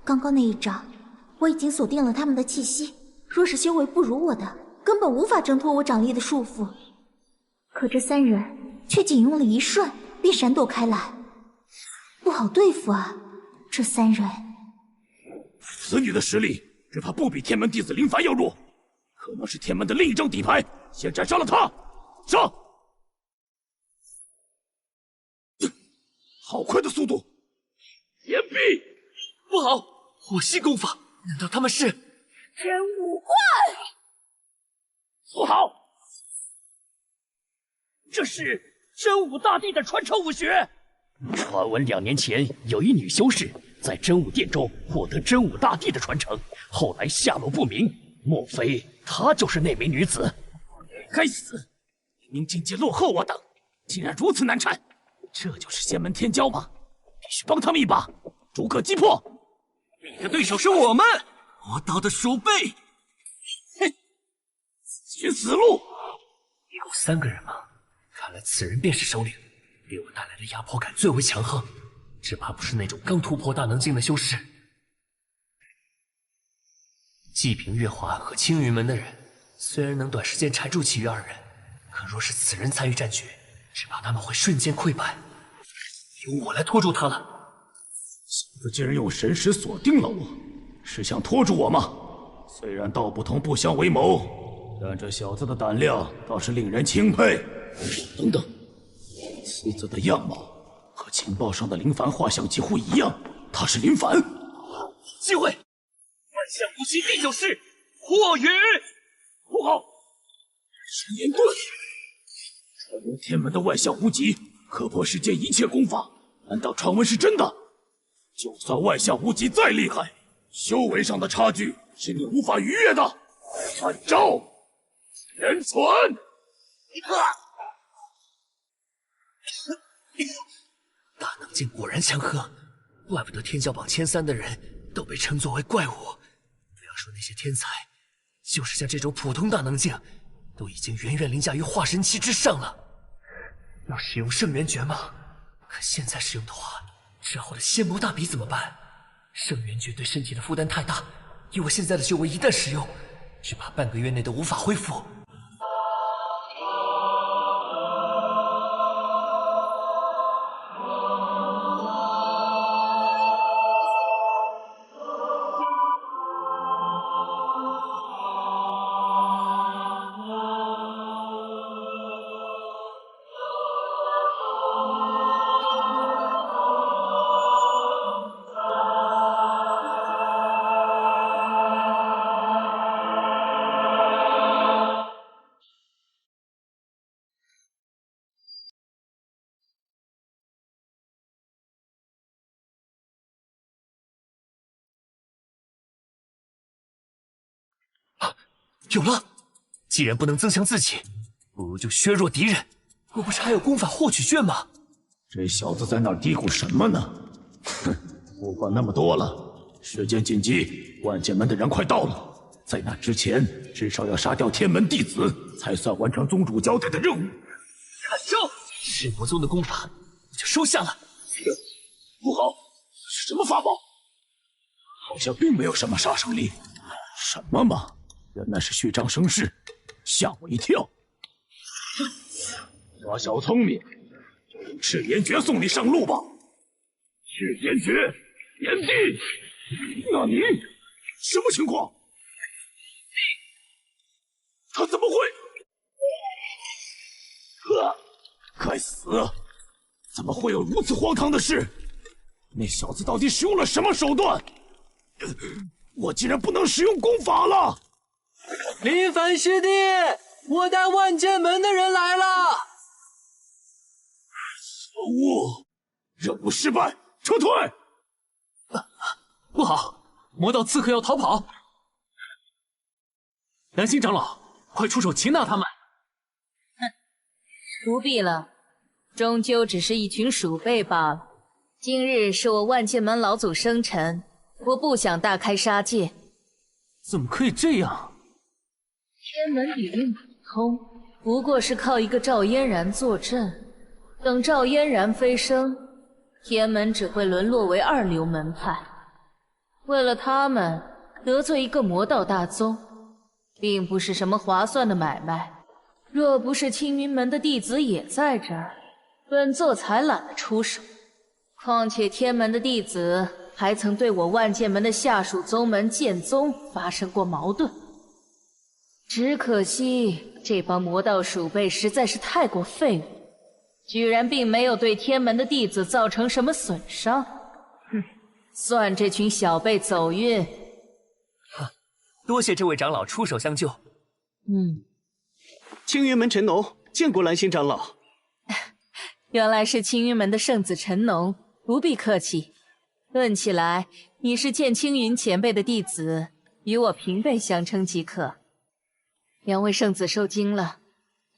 [SPEAKER 3] 刚刚那一掌，我已经锁定了他们的气息。若是修为不如我的，根本无法挣脱我掌力的束缚。可这三人却仅用了一瞬便闪躲开来，不好对付啊！这三人，
[SPEAKER 10] 此女的实力只怕不比天门弟子林凡要弱，可能是天门的另一张底牌。先斩杀了他！上！好快的速度！
[SPEAKER 1] 岩壁！不好，火系功法，难道他们是
[SPEAKER 4] 真武冠？
[SPEAKER 6] 不好，这是真武大帝的传承武学。传闻2年前有一女修士在真武殿中获得真武大帝的传承，后来下落不明。莫非她就是那名女子？该死！明明境界落后我等，竟然如此难缠。这就是仙门天骄吗？必须帮他们一把，逐个击破。
[SPEAKER 13] 你的对手是我们，魔道的鼠辈。
[SPEAKER 6] 哼，自寻死路。一共3个人吗？看来此人便是首领，给我带来的压迫感最为强横，只怕不是那种刚突破大能境的修士。济平月华和青云门的人，虽然能短时间缠住其余2人，可若是此人参与战局，只怕他们会瞬间溃败。由我来拖住他了。
[SPEAKER 10] 小子竟然用神识锁定了我，是想拖住我吗？虽然道不同不相为谋，但这小子的胆量倒是令人钦佩。等等，此子的样貌和
[SPEAKER 14] 和情报上的林凡画像几乎一样，他是林凡。
[SPEAKER 1] 机会！万象无极第9式火云，
[SPEAKER 14] 不好！神炎盾，传闻天门的万象无极可破世间一切功法，难道传闻是真的？就算万象无极再厉害，修为上的差距是你无法逾越的。按照天存。
[SPEAKER 1] 大能镜果然强横，怪不得天教榜前3的人都被称作为怪物。不要说那些天才，就是像这种普通大能镜，都已经远远凌驾于化神期之上了。要使用圣元诀吗？可现在使用的话，之后的仙魔大比怎么办？圣元诀对身体的负担太大，以我现在的修为，一旦使用，只怕半个月内都无法恢复。有了！既然不能增强自己，不如就削弱敌人。我不是还有功法获取券吗？
[SPEAKER 14] 这小子在那儿嘀咕什么呢？哼，不管那么多了，时间紧急，万剑门的人快到了，在那之前，至少要杀掉天门弟子，才算完成宗主交代的任务。
[SPEAKER 1] 看招！赤魔宗的功法，我就收下了。
[SPEAKER 14] 不好，是什么法宝？好像并没有什么杀伤力。什么嘛！原来是虚张声势，吓我一跳。耍小聪明，就用赤炎诀送你上路吧。赤炎诀，炎帝，那你什么情况？他怎么会？该死！怎么会有如此荒唐的事？那小子到底使用了什么手段？我竟然不能使用功法了！
[SPEAKER 9] 林凡师弟，我带万剑门的人来了。
[SPEAKER 14] 可恶！任务失败，撤退！
[SPEAKER 9] 不好，魔道刺客要逃跑！蓝星长老，快出手擒拿他们！
[SPEAKER 7] 不必了，终究只是一群鼠辈罢了。今日是我万剑门老祖生辰，我不想大开杀戒。
[SPEAKER 9] 怎么可以这样？
[SPEAKER 7] 天门底蕴普通，不过是靠一个赵嫣然坐镇。等赵嫣然飞升，天门只会沦落为2流门派。为了他们，得罪一个魔道大宗，并不是什么划算的买卖。若不是青云门的弟子也在这儿，本座才懒得出手。况且天门的弟子还曾对我万剑门的下属宗门剑宗发生过矛盾。只可惜这帮魔道鼠辈实在是太过废物，居然并没有对天门的弟子造成什么损伤。哼，算这群小辈走运。
[SPEAKER 1] 多谢这位长老出手相救。
[SPEAKER 12] 青云门陈农见过蓝星长老。
[SPEAKER 7] 原来是青云门的圣子陈农，不必客气。论起来，你是剑青云前辈的弟子，与我平辈相称即可。两位圣子受惊了，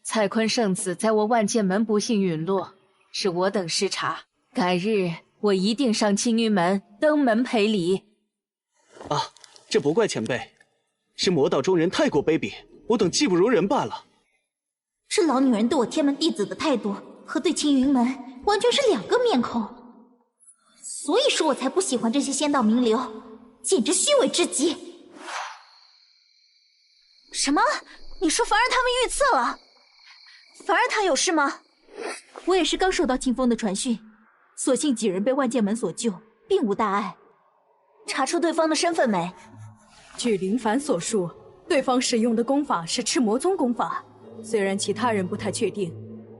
[SPEAKER 7] 蔡坤圣子在我万剑门不幸陨落，是我等失察。改日我一定上青云门登门赔礼。
[SPEAKER 12] 啊，这不怪前辈，是魔道中人太过卑鄙，我等技不如人罢了。
[SPEAKER 3] 这老女人对我天门弟子的态度和对青云门完全是2个面孔，所以说我才不喜欢这些仙道名流，简直虚伪至极。什么？你说凡儿他们遇刺了？凡儿他有事吗？我也是刚收到清风的传讯，所幸几人被万剑门所救，并无大碍。查出对方的身份没？
[SPEAKER 4] 据林凡所述，对方使用的功法是赤魔宗功法，虽然其他人不太确定，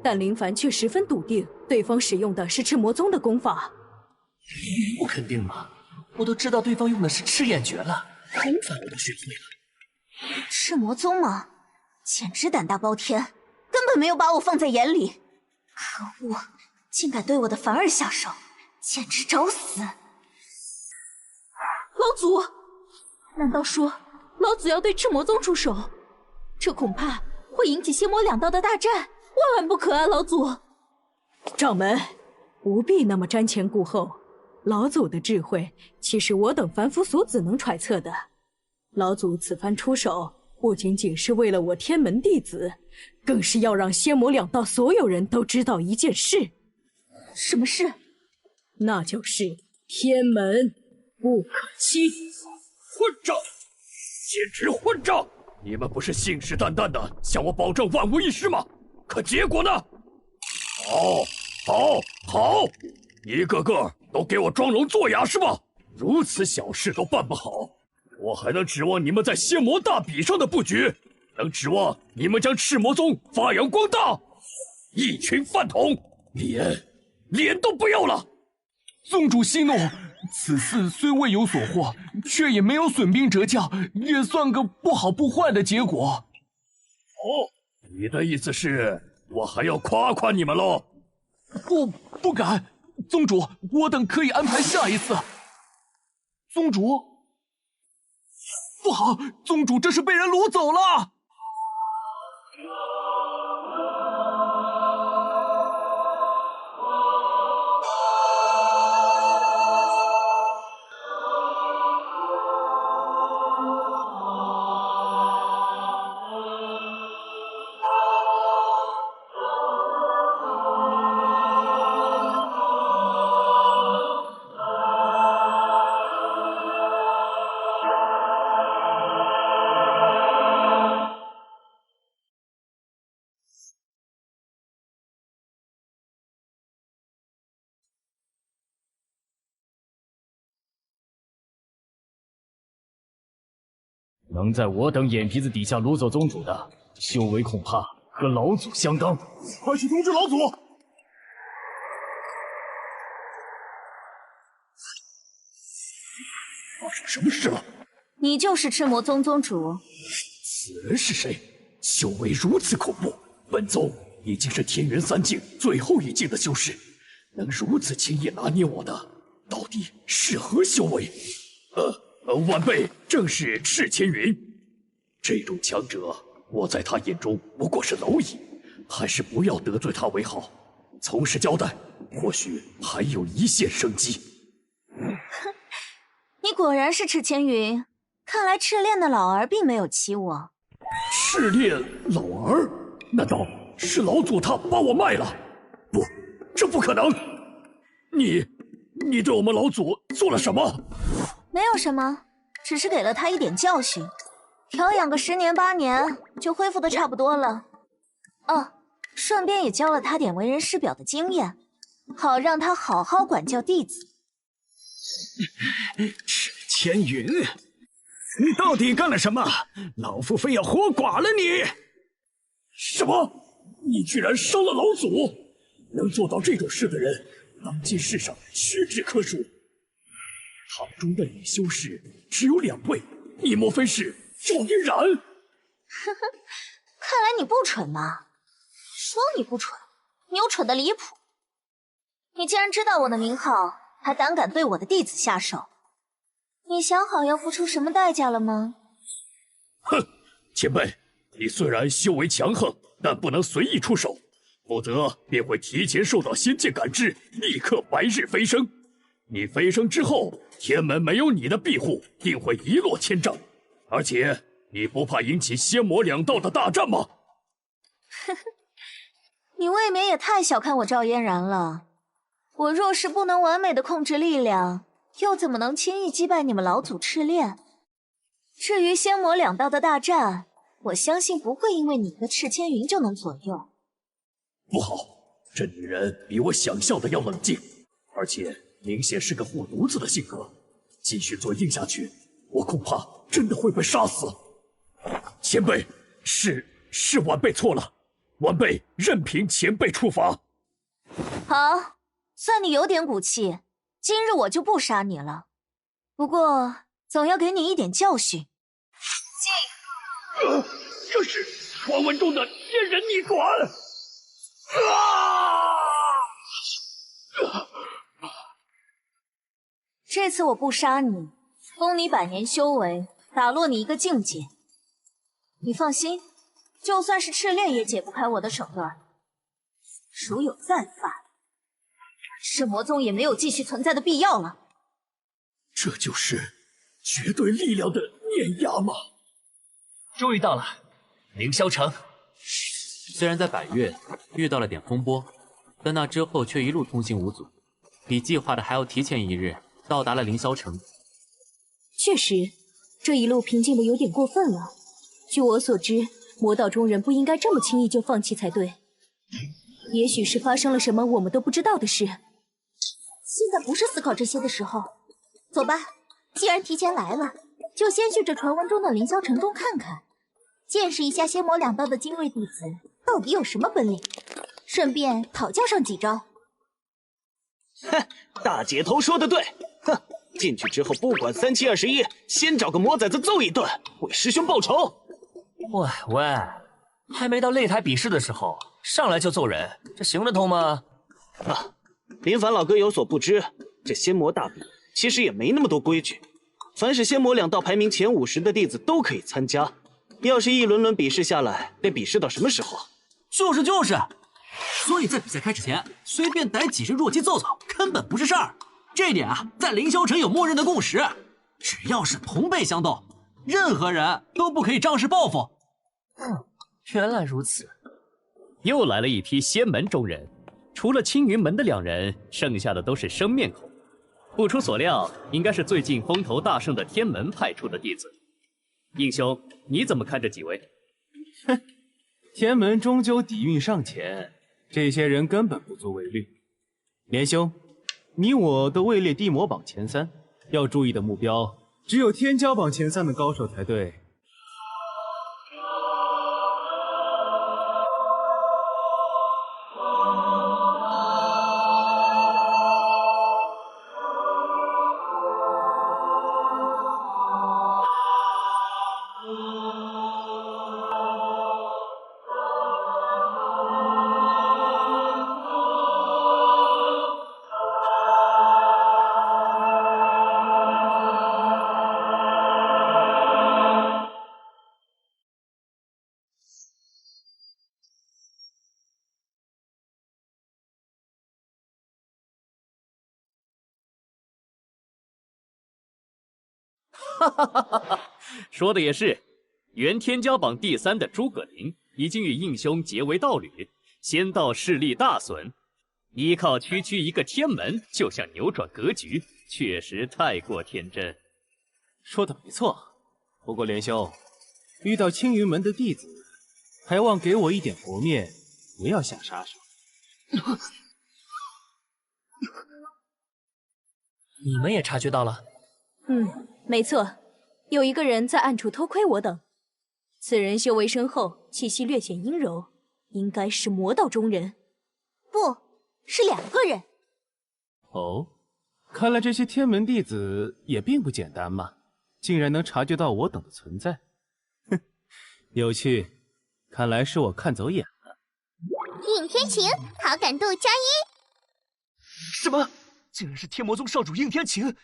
[SPEAKER 4] 但林凡却十分笃定，对方使用的是赤魔宗的功法。
[SPEAKER 1] 不肯定吗？我都知道对方用的是赤焰诀了，功法我都学会了。
[SPEAKER 5] 赤魔宗吗？简直胆大包天，根本没有把我放在眼里。可恶，竟敢对我的凡儿下手，简直找死！
[SPEAKER 4] 老祖，难道说老祖要对赤魔宗出手？这恐怕会引起仙魔两道的大战，万万不可啊！老祖，掌门不必那么瞻前顾后。老祖的智慧，岂是我等凡夫俗子能揣测的？老祖此番出手，不仅仅是为了我天门弟子，更是要让仙魔两道所有人都知道一件事。
[SPEAKER 5] 什么事？
[SPEAKER 4] 那就是天门不可欺。
[SPEAKER 6] 混账！简直混账！你们不是信誓旦旦的向我保证万无一失吗？可结果呢？好！一个个都给我装聋作哑是吧？如此小事都办不好，我还能指望你们在仙魔大比上的布局？能指望你们将赤魔宗发扬光大？一群饭桶，脸都不要了！
[SPEAKER 14] 宗主息怒，此次虽未有所获，却也没有损兵折将，也算个不好不坏的结果。
[SPEAKER 6] 你的意思是我还要夸夸你们喽？
[SPEAKER 14] 不敢。宗主，我等可以安排下一次。宗主，不好，宗主这是被人掳走了。
[SPEAKER 6] 能在我等眼皮子底下掳走宗主的，修为恐怕和老祖相当。
[SPEAKER 14] 快去通知老祖！
[SPEAKER 6] 发生什么事了？
[SPEAKER 5] 你就是赤魔宗宗主。
[SPEAKER 6] 此人是谁？修为如此恐怖，本宗已经是天元三境最后一境的修士，能如此轻易拿捏我的，到底是何修为？晚辈正是赤千云，这种强者，我在他眼中不过是蝼蚁，还是不要得罪他为好。从实交代，或许还有一线生机。
[SPEAKER 5] 哼，你果然是赤千云，看来赤练的老儿并没有欺我。
[SPEAKER 6] 赤练老儿？难道是老祖他把我卖了？不，这不可能！你对我们老祖做了什么？
[SPEAKER 5] 没有什么，只是给了他一点教训，调养个10年8年就恢复的差不多了。顺便也教了他点为人师表的经验，好让他好好管教弟子。
[SPEAKER 16] 赤千云，你到底干了什么？老夫非要活剐了你！
[SPEAKER 6] 什么？你居然伤了老祖！能做到这种事的人，当今世上屈指可数。堂中的女修士只有2位，你莫非是赵嫣然？
[SPEAKER 5] 呵呵，看来你不蠢呐！说你不蠢，你又蠢得离谱。你既然知道我的名号，还胆敢对我的弟子下手，你想好要付出什么代价了吗？
[SPEAKER 6] 哼，前辈，你虽然修为强横，但不能随意出手，否则便会提前受到仙剑感知，立刻白日飞升。你飞升之后，天门没有你的庇护，定会一落千丈。而且，你不怕引起仙魔两道的大战吗？
[SPEAKER 5] 呵呵，你未免也太小看我赵嫣然了。我若是不能完美的控制力量，又怎么能轻易击败你们老祖赤练？至于仙魔两道的大战，我相信不会因为你和赤千云就能左右。
[SPEAKER 6] 不好，这女人比我想象的要冷静，而且明显是个护犊子的性格。继续做硬下去，我恐怕真的会被杀死。前辈，是晚辈错了，晚辈任凭前辈处罚。
[SPEAKER 5] 好，算你有点骨气，今日我就不杀你了。不过总要给你一点教训。
[SPEAKER 6] 这是传闻中的天人逆转！
[SPEAKER 5] 这次我不杀你，封你100年修为，打落你一个境界。你放心，就算是赤练也解不开我的手段。如有再犯，圣魔宗也没有继续存在的必要了。
[SPEAKER 6] 这就是绝对力量的碾压吗？
[SPEAKER 1] 终于到了凌霄城。
[SPEAKER 8] 虽然在百越遇到了点风波，但那之后却一路通行无阻，比计划的还要提前1日到达了凌霄城。
[SPEAKER 7] 确实，这一路平静的有点过分了。据我所知，魔道中人不应该这么轻易就放弃才对。也许是发生了什么我们都不知道的事。
[SPEAKER 3] 现在不是思考这些的时候，走吧。既然提前来了，就先去这传闻中的凌霄城中看看，见识一下仙魔2道的精锐弟子到底有什么本领，顺便讨教上几招。
[SPEAKER 12] 哼，大姐头说的对。哼，进去之后不管3七21，先找个魔崽子揍一顿，为师兄报仇。
[SPEAKER 1] 喂，还没到擂台比试的时候，上来就揍人，这行得通吗？
[SPEAKER 12] 啊，林凡老哥有所不知，这仙魔大比其实也没那么多规矩，凡是仙魔2道排名前50的弟子都可以参加。要是一轮轮比试下来，得比试到什么时候？
[SPEAKER 13] 就是，所以在比赛开始前，随便逮几只弱鸡揍揍，根本不是事儿。这一点啊，在凌霄城有默认的共识，只要是同辈相斗，任何人都不可以仗势报复。
[SPEAKER 1] 原来如此。
[SPEAKER 6] 又来了一批仙门中人，除了青云门的2人，剩下的都是生面孔。不出所料，应该是最近风头大盛的天门派出的弟子。应兄，你怎么看这几位？
[SPEAKER 17] 哼，天门终究底蕴尚浅，这些人根本不足为虑。连兄，你我都位列地魔榜前3，要注意的目标只有天骄榜前3的高手才对。
[SPEAKER 6] 说的也是，原天骄榜第3的诸葛林已经与应兄结为道侣，仙道势力大损，依靠区一个天门就想扭转格局，确实太过天真。
[SPEAKER 17] 说的没错，不过连兄，遇到青云门的弟子，还望给我一点薄面，不要下杀手。
[SPEAKER 1] 你们也察觉到了？
[SPEAKER 7] 没错，有一个人在暗处偷窥我等。此人修为深厚，气息略显阴柔，应该是魔道中人。
[SPEAKER 3] 不是2个人。
[SPEAKER 17] 哦，看来这些天门弟子也并不简单嘛，竟然能察觉到我等的存在。哼，有趣，看来是我看走眼了。
[SPEAKER 2] 应天晴，好感度加1。
[SPEAKER 1] 什么？竟然是天魔宗少主应天晴！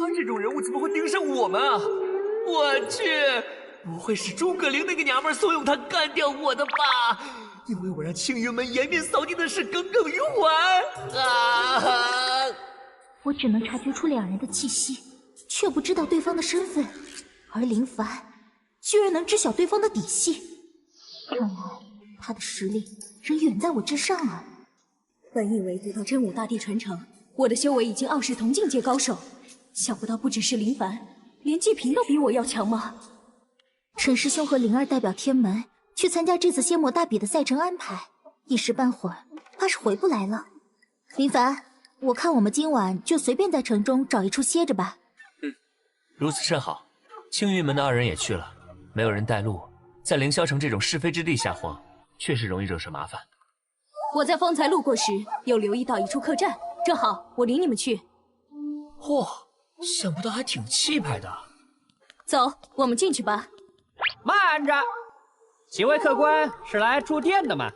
[SPEAKER 1] 他这种人物怎么会盯上我们啊？我去，不会是诸葛玲那个娘们怂恿他干掉我的吧？因为我让青云门颜面扫地的事耿耿于怀啊！
[SPEAKER 3] 我只能察觉出2人的气息，却不知道对方的身份，而林凡居然能知晓对方的底细，看来他的实力仍远在我之上啊！
[SPEAKER 7] 本以为得到真武大帝传承，我的修为已经傲视同境界高手，想不到不只是林凡，连季平都比我要强吗？
[SPEAKER 3] 陈师兄和灵儿代表天门去参加这次仙魔大比的赛程安排，一时半会儿怕是回不来了。林凡，我看我们今晚就随便在城中找一处歇着吧。
[SPEAKER 1] 如此甚好。青云门的2人也去了，没有人带路，在凌霄城这种是非之地瞎晃，确实容易惹上麻烦。
[SPEAKER 4] 我在方才路过时，有留意到一处客栈，正好我领你们去。
[SPEAKER 1] 嚯，想不到还挺气派的。
[SPEAKER 4] 走，我们进去吧。
[SPEAKER 9] 慢着，几位客官是来住店的吗？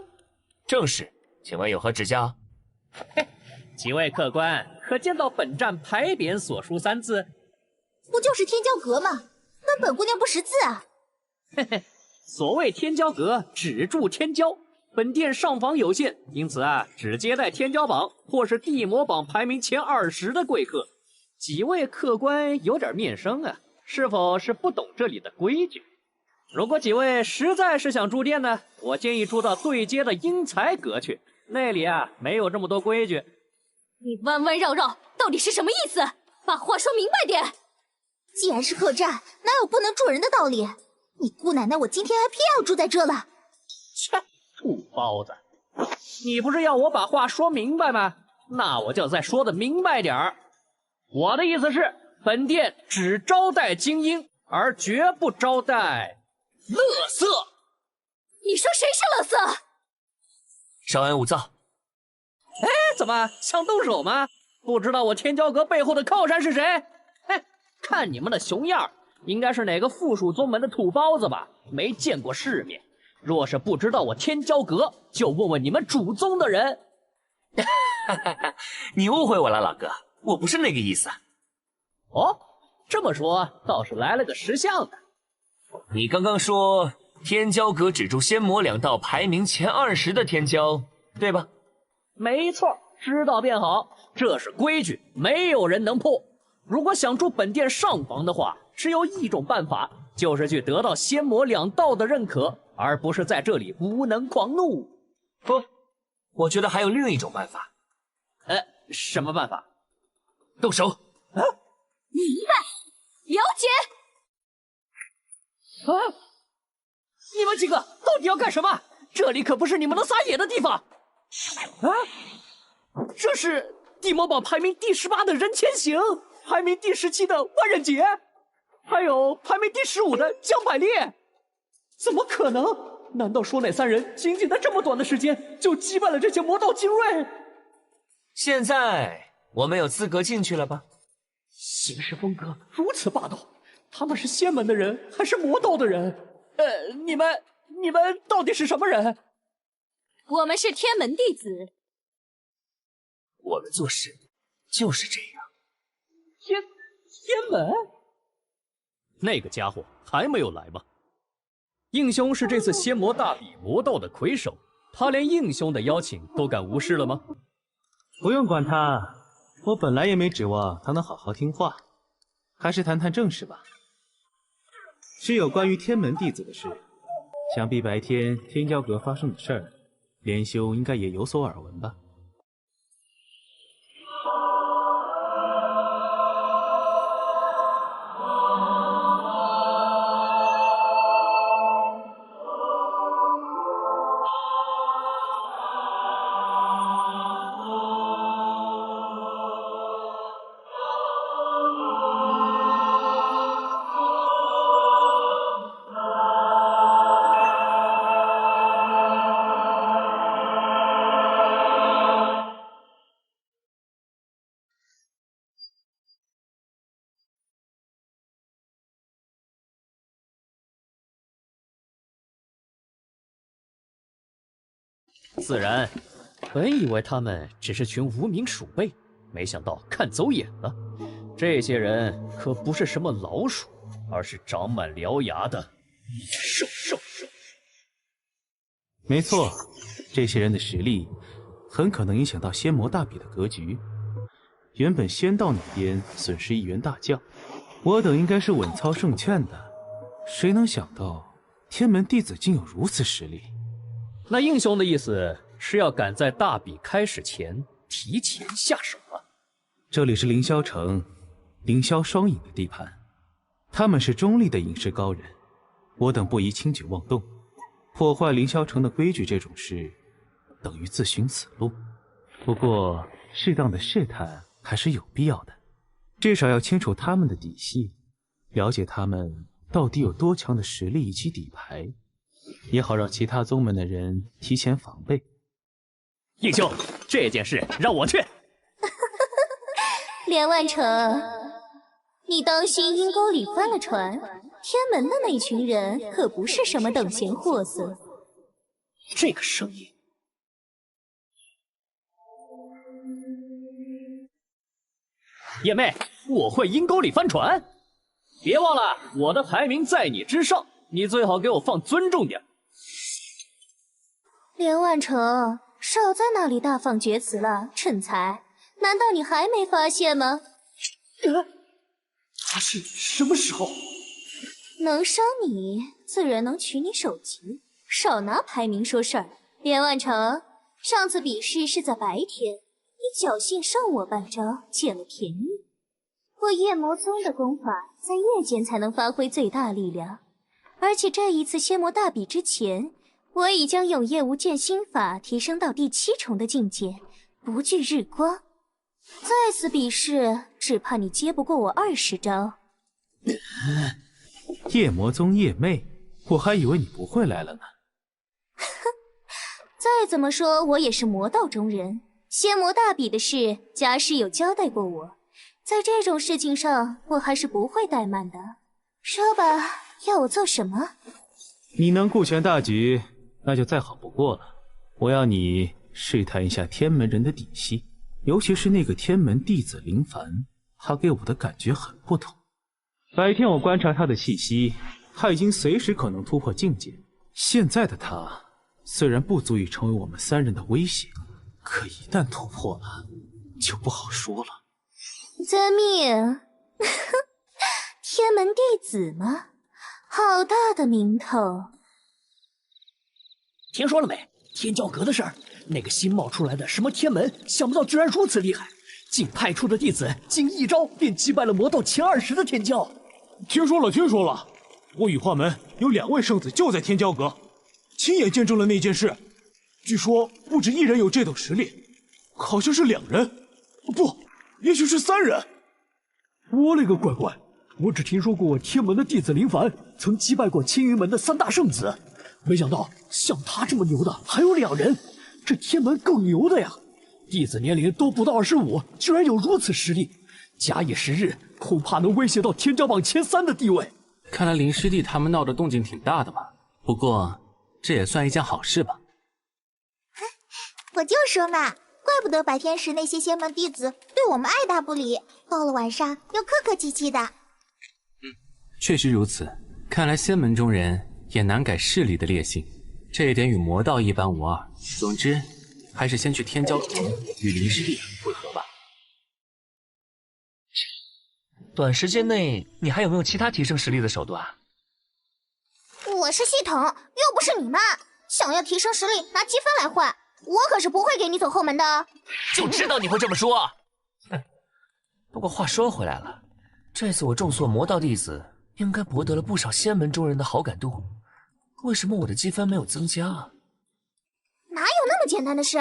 [SPEAKER 1] 正是，请问有何指教？
[SPEAKER 9] 几位客官可见到本站牌匾所书3字？
[SPEAKER 3] 不就是天骄阁吗？那本姑娘不识字啊。
[SPEAKER 9] 嘿嘿，所谓天骄阁，只住天骄。本店上房有限，因此只接待天骄榜或是地魔榜排名前20的贵客。几位客官有点面生啊，是否是不懂这里的规矩？如果几位实在是想住店呢，我建议住到对街的英才阁去，那里没有这么多规矩。
[SPEAKER 4] 你弯弯绕绕，到底是什么意思？把话说明白点。
[SPEAKER 3] 既然是客栈，哪有不能住人的道理？你姑奶奶，我今天还偏要住在这了。
[SPEAKER 9] 切，土包子，你不是要我把话说明白吗？那我就再说的明白点儿。我的意思是，本店只招待精英，而绝不招待垃圾。
[SPEAKER 4] 你说谁是垃圾？
[SPEAKER 1] 稍安勿躁。
[SPEAKER 9] 哎，怎么想动手吗？不知道我天骄阁背后的靠山是谁？哎，看你们的熊样，应该是哪个附属宗门的土包子吧？没见过世面。若是不知道我天骄阁，就问问你们主宗的人。
[SPEAKER 1] 你误会我了，老哥，我不是那个意思。
[SPEAKER 9] 哦，这么说倒是来了个识相的。
[SPEAKER 1] 你刚刚说天骄阁只住仙魔2道排名前20的天骄，对吧？
[SPEAKER 9] 没错，知道便好，这是规矩，没有人能破。如果想住本店上房的话，只有一种办法，就是去得到仙魔2道的认可，而不是在这里无能狂怒。
[SPEAKER 1] 不，我觉得还有另一种办法。
[SPEAKER 9] 什么办法？
[SPEAKER 1] 动手。
[SPEAKER 4] 明白，了解。
[SPEAKER 9] 你们几个到底要干什么？这里可不是你们能撒野的地方。这是地魔榜排名第18的任千行，排名第17的万刃杰，还有排名第15的江百烈。怎么可能？难道说那3人仅仅在这么短的时间就击败了这些魔道精锐？
[SPEAKER 1] 现在我们有资格进去了吧？
[SPEAKER 9] 行事风格如此霸道，他们是仙门的人还是魔道的人？你们到底是什么人？
[SPEAKER 4] 我们是天门弟子。
[SPEAKER 1] 我们做事就是这样。
[SPEAKER 9] 天门？那个家伙还没有来吗？应兄是这次仙魔大比魔道的魁首，他连应兄的邀请都敢无视了吗？
[SPEAKER 17] 不用管他，我本来也没指望他能好好听话，还是谈谈正事吧。是有关于天门弟子的事，想必白天天骄阁发生的事儿，连兄应该也有所耳闻吧。
[SPEAKER 9] 自然，本以为他们只是群无名鼠辈，没想到看走眼了。这些人可不是什么老鼠，而是长满獠牙的野兽。
[SPEAKER 17] 没错，这些人的实力很可能影响到仙魔大比的格局。原本仙道那边损失1员大将，我等应该是稳操胜券的，谁能想到天门弟子竟有如此实力？
[SPEAKER 9] 那应兄的意思是要赶在大比开始前提前下手啊？
[SPEAKER 17] 这里是凌霄城，凌霄双影的地盘，他们是中立的影视高人，我等不宜轻举妄动。破坏凌霄城的规矩这种事，等于自寻死路。不过，适当的试探还是有必要的，至少要清楚他们的底细，了解他们到底有多强的实力以及底牌。也好让其他宗门的人提前防备。
[SPEAKER 9] 应兄，这件事让我去。
[SPEAKER 2] 连万成，你当心阴沟里翻了船，天门的那群人可不是什么等闲货色。
[SPEAKER 9] 这个声音，叶妹，我会阴沟里翻船。别忘了，我的排名在你之上，你最好给我放尊重点。
[SPEAKER 2] 连万成，少在那里大放厥词了，蠢材！难道你还没发现吗？
[SPEAKER 9] 他是什么时候？
[SPEAKER 2] 能伤你，自然能取你首级。少拿排名说事儿。连万成，上次比试是在白天，你侥幸上我半招，捡了便宜。我夜魔宗的功法在夜间才能发挥最大力量，而且这一次仙魔大比之前，我已将永夜无间心法提升到第7重的境界，不惧日光。再次比试，只怕你接不过我20招。
[SPEAKER 17] 夜魔宗叶妹，我还以为你不会来了呢。
[SPEAKER 2] 再怎么说，我也是魔道中人，仙魔大比的事，家师有交代过我。在这种事情上，我还是不会怠慢的。说吧，要我做什么？
[SPEAKER 17] 你能顾全大局，那就再好不过了。我要你试探一下天门人的底细，尤其是那个天门弟子林凡，他给我的感觉很不同。白天我观察他的气息，他已经随时可能突破境界。现在的他虽然不足以成为我们3人的威胁，可一旦突破了，就不好说了。
[SPEAKER 2] 遵命。天门弟子吗？好大的名头。
[SPEAKER 9] 听说了没？天教阁的事儿，那个新冒出来的什么天门，想不到居然如此厉害，竟派出的弟子仅1招便击败了魔道前20的天骄。
[SPEAKER 14] 听说了，我羽化门有2位圣子就在天骄阁，亲眼见证了那件事。据说不止1人有这等实力，好像是2人，不，也许是3人。
[SPEAKER 6] 我勒个乖乖！我只听说过天门的弟子林凡曾击败过青云门的3大圣子，没想到像他这么牛的还有2人，这天门够牛的呀！弟子年龄都不到25，居然有如此实力，假以时日，恐怕能威胁到天骄榜前3的地位。
[SPEAKER 8] 看来林师弟他们闹的动静挺大的嘛，不过这也算一件好事吧。
[SPEAKER 3] 我就说嘛，怪不得白天时那些仙门弟子对我们爱答不理，到了晚上又客客气气的。
[SPEAKER 8] 确实如此，看来仙门中人也难改势力的烈性，这一点与魔道一般无二。总之，还是先去天骄阁与林师弟会合吧。
[SPEAKER 1] 短时间内，你还有没有其他提升实力的手段？
[SPEAKER 2] 我是系统，又不是你妈。想要提升实力，拿积分来换，我可是不会给你走后门的。
[SPEAKER 1] 就知道你会这么说。哼。不过话说回来了，这次我重塑魔道弟子，应该博得了不少仙门中人的好感度。为什么我的积分没有增加啊？
[SPEAKER 2] 哪有那么简单的事？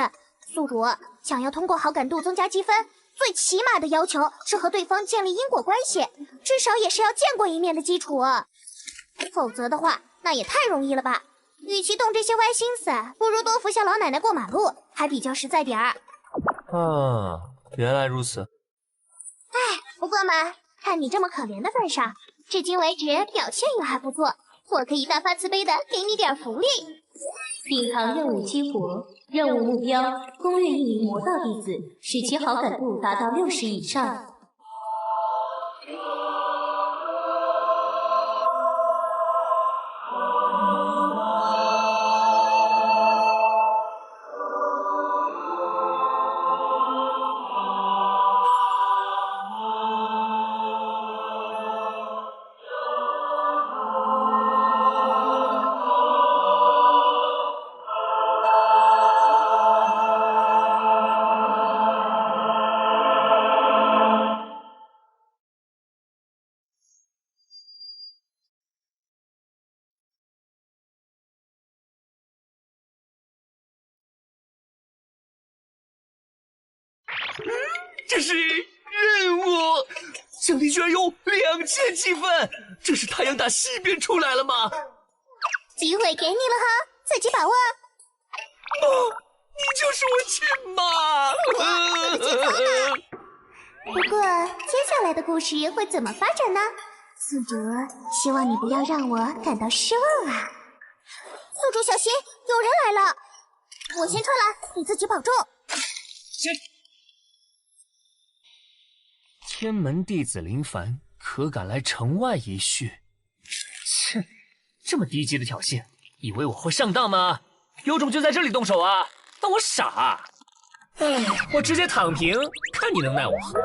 [SPEAKER 2] 宿主想要通过好感度增加积分，最起码的要求是和对方建立因果关系，至少也是要见过一面的基础。否则的话，那也太容易了吧？与其动这些歪心思，不如多扶下老奶奶过马路，还比较实在点儿。
[SPEAKER 1] 啊，原来如此。
[SPEAKER 2] 哎，不过嘛，看你这么可怜的份上，至今为止表现也还不错，我可以大发慈悲的给你点福利。
[SPEAKER 7] 品尝任务激活，任务目标：攻略一名魔道弟子，使其好感度达到60以上。
[SPEAKER 1] 这是任务，奖励居然有2000积分，这是太阳打西边出来了吗？
[SPEAKER 2] 奖机会给你了哈，自己把握。
[SPEAKER 1] 你就是我亲妈！
[SPEAKER 2] 不过接下来的故事会怎么发展呢？宿主希望你不要让我感到失望啊！宿主小心，有人来了！我先撤了，你自己保重。
[SPEAKER 1] 天门弟子林凡可敢来城外一叙？切，这么低级的挑衅，以为我会上当吗？有种就在这里动手啊！当我傻啊？哎，我直接躺平，看你能奈我何！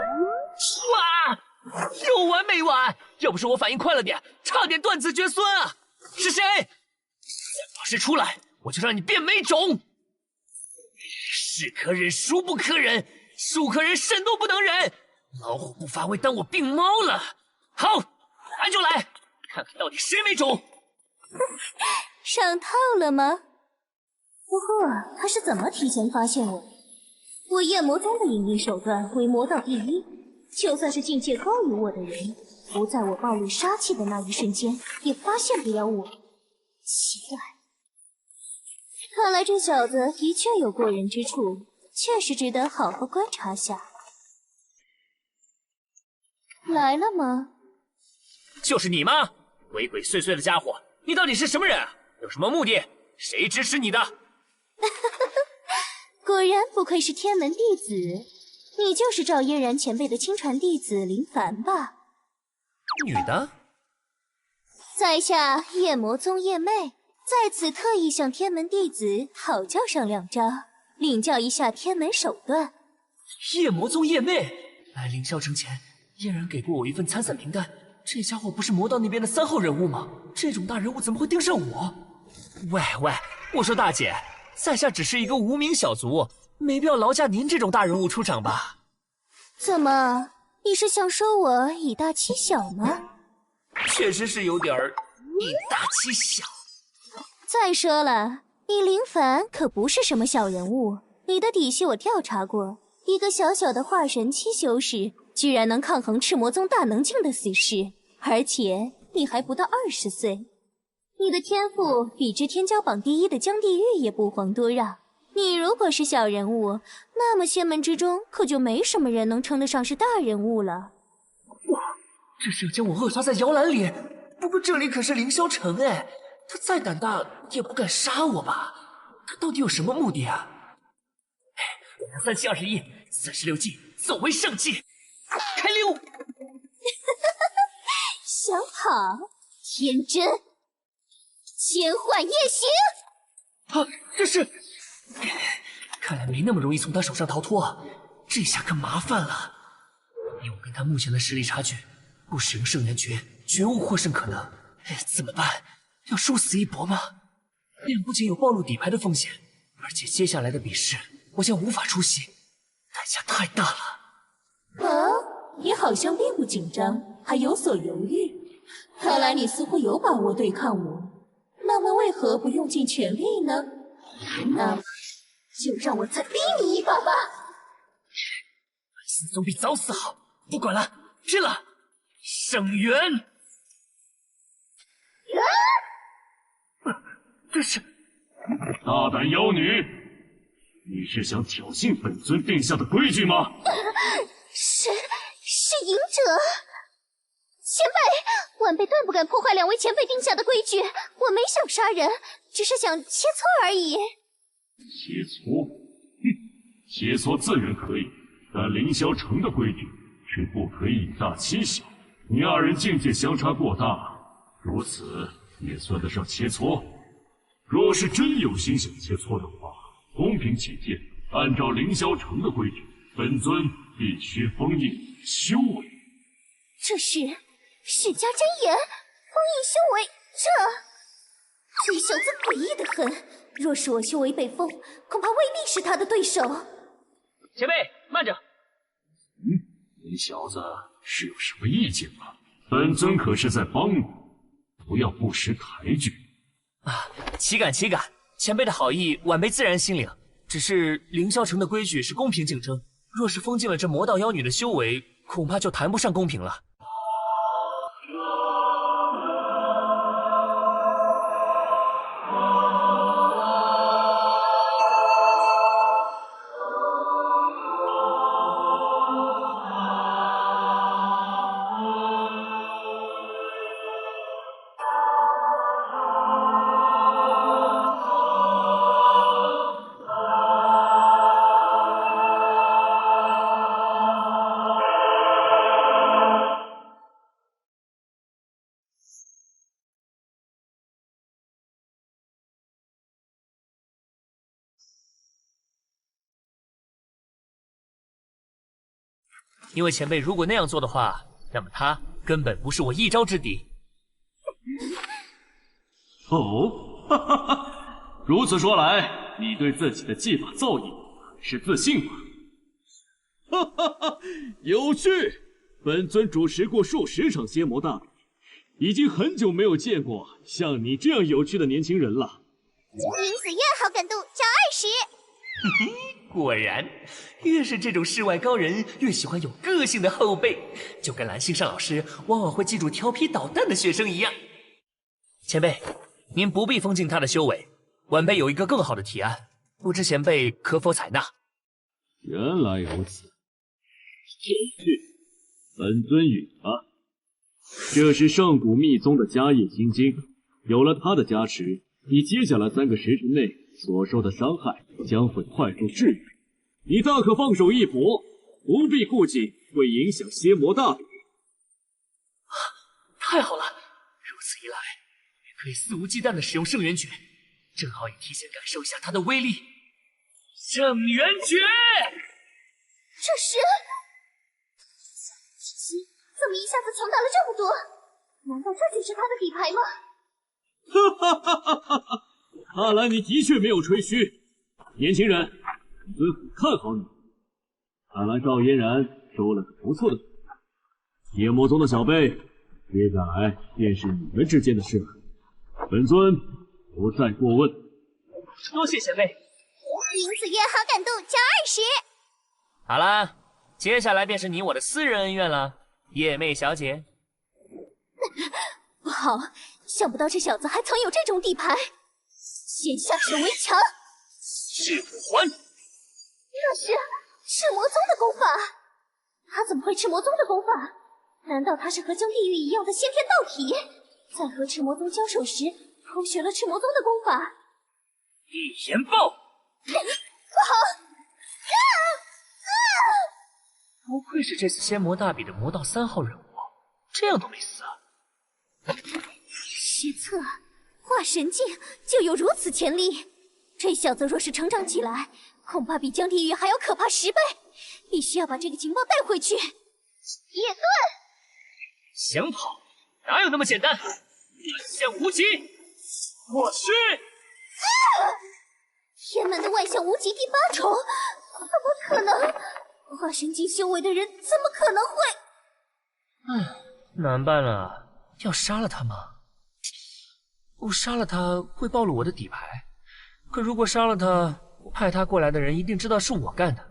[SPEAKER 1] 哇，有完没完？要不是我反应快了点，差点断子绝孙啊！是谁？再保释出来，我就让你变没种！是可忍，孰不可忍？孰可忍，甚都不能忍！老虎不发威，当我病猫了。好，来就来，看看到底谁没种。
[SPEAKER 2] 上套了吗？不过他是怎么提前发现我？我夜魔宗的隐秘手段为魔道第一，就算是境界高于我的人，不在我暴露杀气的那一瞬间，也发现不了我。奇怪，看来这小子的确有过人之处，确实值得好好观察下。来了吗？
[SPEAKER 1] 就是你吗？鬼鬼祟祟的家伙，你到底是什么人啊？有什么目的？谁指使你的？
[SPEAKER 2] 果然不愧是天门弟子，你就是赵嫣然前辈的亲传弟子林凡吧？
[SPEAKER 1] 女的？
[SPEAKER 2] 在下夜魔宗夜妹，在此特意向天门弟子讨教上2招，领教一下天门手段。
[SPEAKER 1] 夜魔宗夜妹来凌霄城前，嫣然给过我一份参赛名单。这家伙不是魔道那边的3号人物吗？这种大人物怎么会盯上我？喂，我说大姐，在下只是一个无名小卒，没必要劳驾您这种大人物出场吧？
[SPEAKER 2] 怎么，你是想说我以大欺小吗？
[SPEAKER 1] 确实是有点以大欺小。
[SPEAKER 2] 再说了，你林凡可不是什么小人物，你的底细我调查过，一个小小的化神期修士，居然能抗衡赤魔宗大能境的死士，而且你还不到20岁。你的天赋比之天骄榜第1的江地狱也不遑多让。你如果是小人物，那么仙门之中可就没什么人能称得上是大人物了。
[SPEAKER 1] 哇，这是要将我扼杀在摇篮里。不过这里可是凌霄城哎，他再胆大也不敢杀我吧？他到底有什么目的啊？我拿3721，36计，走为上计，开溜！
[SPEAKER 2] 想跑？天真！千幻夜行！
[SPEAKER 1] 啊，这是……看来没那么容易从他手上逃脱，这下可麻烦了。以我跟他目前的实力差距，不使用圣元诀，绝无获胜可能。怎么办？要殊死一搏吗？那样不仅有暴露底牌的风险，而且接下来的比试我将无法出席，代价太大了。
[SPEAKER 7] 哦，你好像并不紧张，还有所犹豫。看来你似乎有把握对抗我。那么为何不用尽全力呢？那么就让我再逼你一把吧！
[SPEAKER 1] 死总比早死好，不管了，拼了！圣元！这是
[SPEAKER 10] 大胆妖女，你是想挑衅本尊定下的规矩吗？
[SPEAKER 2] 是隐者。前辈，晚辈断不敢破坏2位前辈定下的规矩。我没想杀人，只是想切磋而已。
[SPEAKER 10] 切磋？切磋自然可以，但凌霄城的规矩却不可以以大欺小。你2人境界相差过大，如此也算得上切磋。若是真有心想切磋的话，公平起见，按照凌霄城的规矩，本尊必须封印修为。
[SPEAKER 2] 这是世家真言，封印修为，这小子诡异的很。若是我修为被封，恐怕未必是他的对手。
[SPEAKER 1] 前辈，慢着！
[SPEAKER 10] 你小子是有什么意见吗？本尊可是在帮你，不要不识抬举。
[SPEAKER 1] 岂敢！前辈的好意，晚辈自然心领。只是凌霄城的规矩是公平竞争，若是封禁了这魔道妖女的修为，恐怕就谈不上公平了。因为前辈如果那样做的话，那么他根本不是我一招之敌。
[SPEAKER 15] 哦，哈哈哈！如此说来，你对自己的技法造诣很是自信吗？
[SPEAKER 13] 哈哈哈，有趣！本尊主持过数十场仙魔大比，已经很久没有见过像你这样有趣的年轻人了。
[SPEAKER 2] 林子月好感度加20。
[SPEAKER 1] 果然，越是这种世外高人，越喜欢有个性的后辈，就跟蓝星上老师往往会记住调皮捣蛋的学生一样。前辈，您不必封禁他的修为，晚辈有一个更好的提案，不知前辈可否采纳？
[SPEAKER 13] 原来如此，有趣，本尊允了。这是上古密宗的迦叶心经，有了它的加持，你接下来3个时辰内所受的伤害将会快速治愈。你大可放手一搏，不必顾忌会影响仙魔大比。
[SPEAKER 1] 太好了，如此一来，也可以肆无忌惮地使用圣元诀，正好也提前感受一下它的威力。圣元诀！
[SPEAKER 2] 这是怎么一下子强大了这么多？难道这就是他的底牌吗？
[SPEAKER 13] 哈哈哈哈哈！看来你的确没有吹嘘，年轻人，本尊很看好你。看来赵嫣然收了个不错的徒弟，夜魔宗的小辈，接下来便是你们之间的事了。本尊不再过问。
[SPEAKER 1] 多谢前辈。
[SPEAKER 2] 林子月好感度加20。
[SPEAKER 1] 好啦，接下来便是你我的私人恩怨了，夜魅小姐。
[SPEAKER 2] 不好，想不到这小子还藏有这种底牌，先下手为强。
[SPEAKER 1] 赤虎环，
[SPEAKER 2] 那是赤魔宗的功法，他怎么会赤魔宗的功法？难道他是和江地狱一样的先天道体，在和赤魔宗交手时偷学了赤魔宗的功法？
[SPEAKER 1] 一言爆！
[SPEAKER 2] 不好！
[SPEAKER 1] 不愧是这次仙魔大比的魔道3号人物，这样都没死啊！
[SPEAKER 2] 失策，化神境就有如此潜力，这小子若是成长起来，恐怕比江地狱还要可怕10倍。必须要把这个情报带回去。野盾，
[SPEAKER 1] 想跑哪有那么简单？万象无极，我去！
[SPEAKER 2] 天门的万象无极第8重，怎么可能？化神境修为的人怎么可能会？
[SPEAKER 1] 难办了，要杀了他吗？不杀了他会暴露我的底牌，可如果杀了他，派他过来的人一定知道是我干的。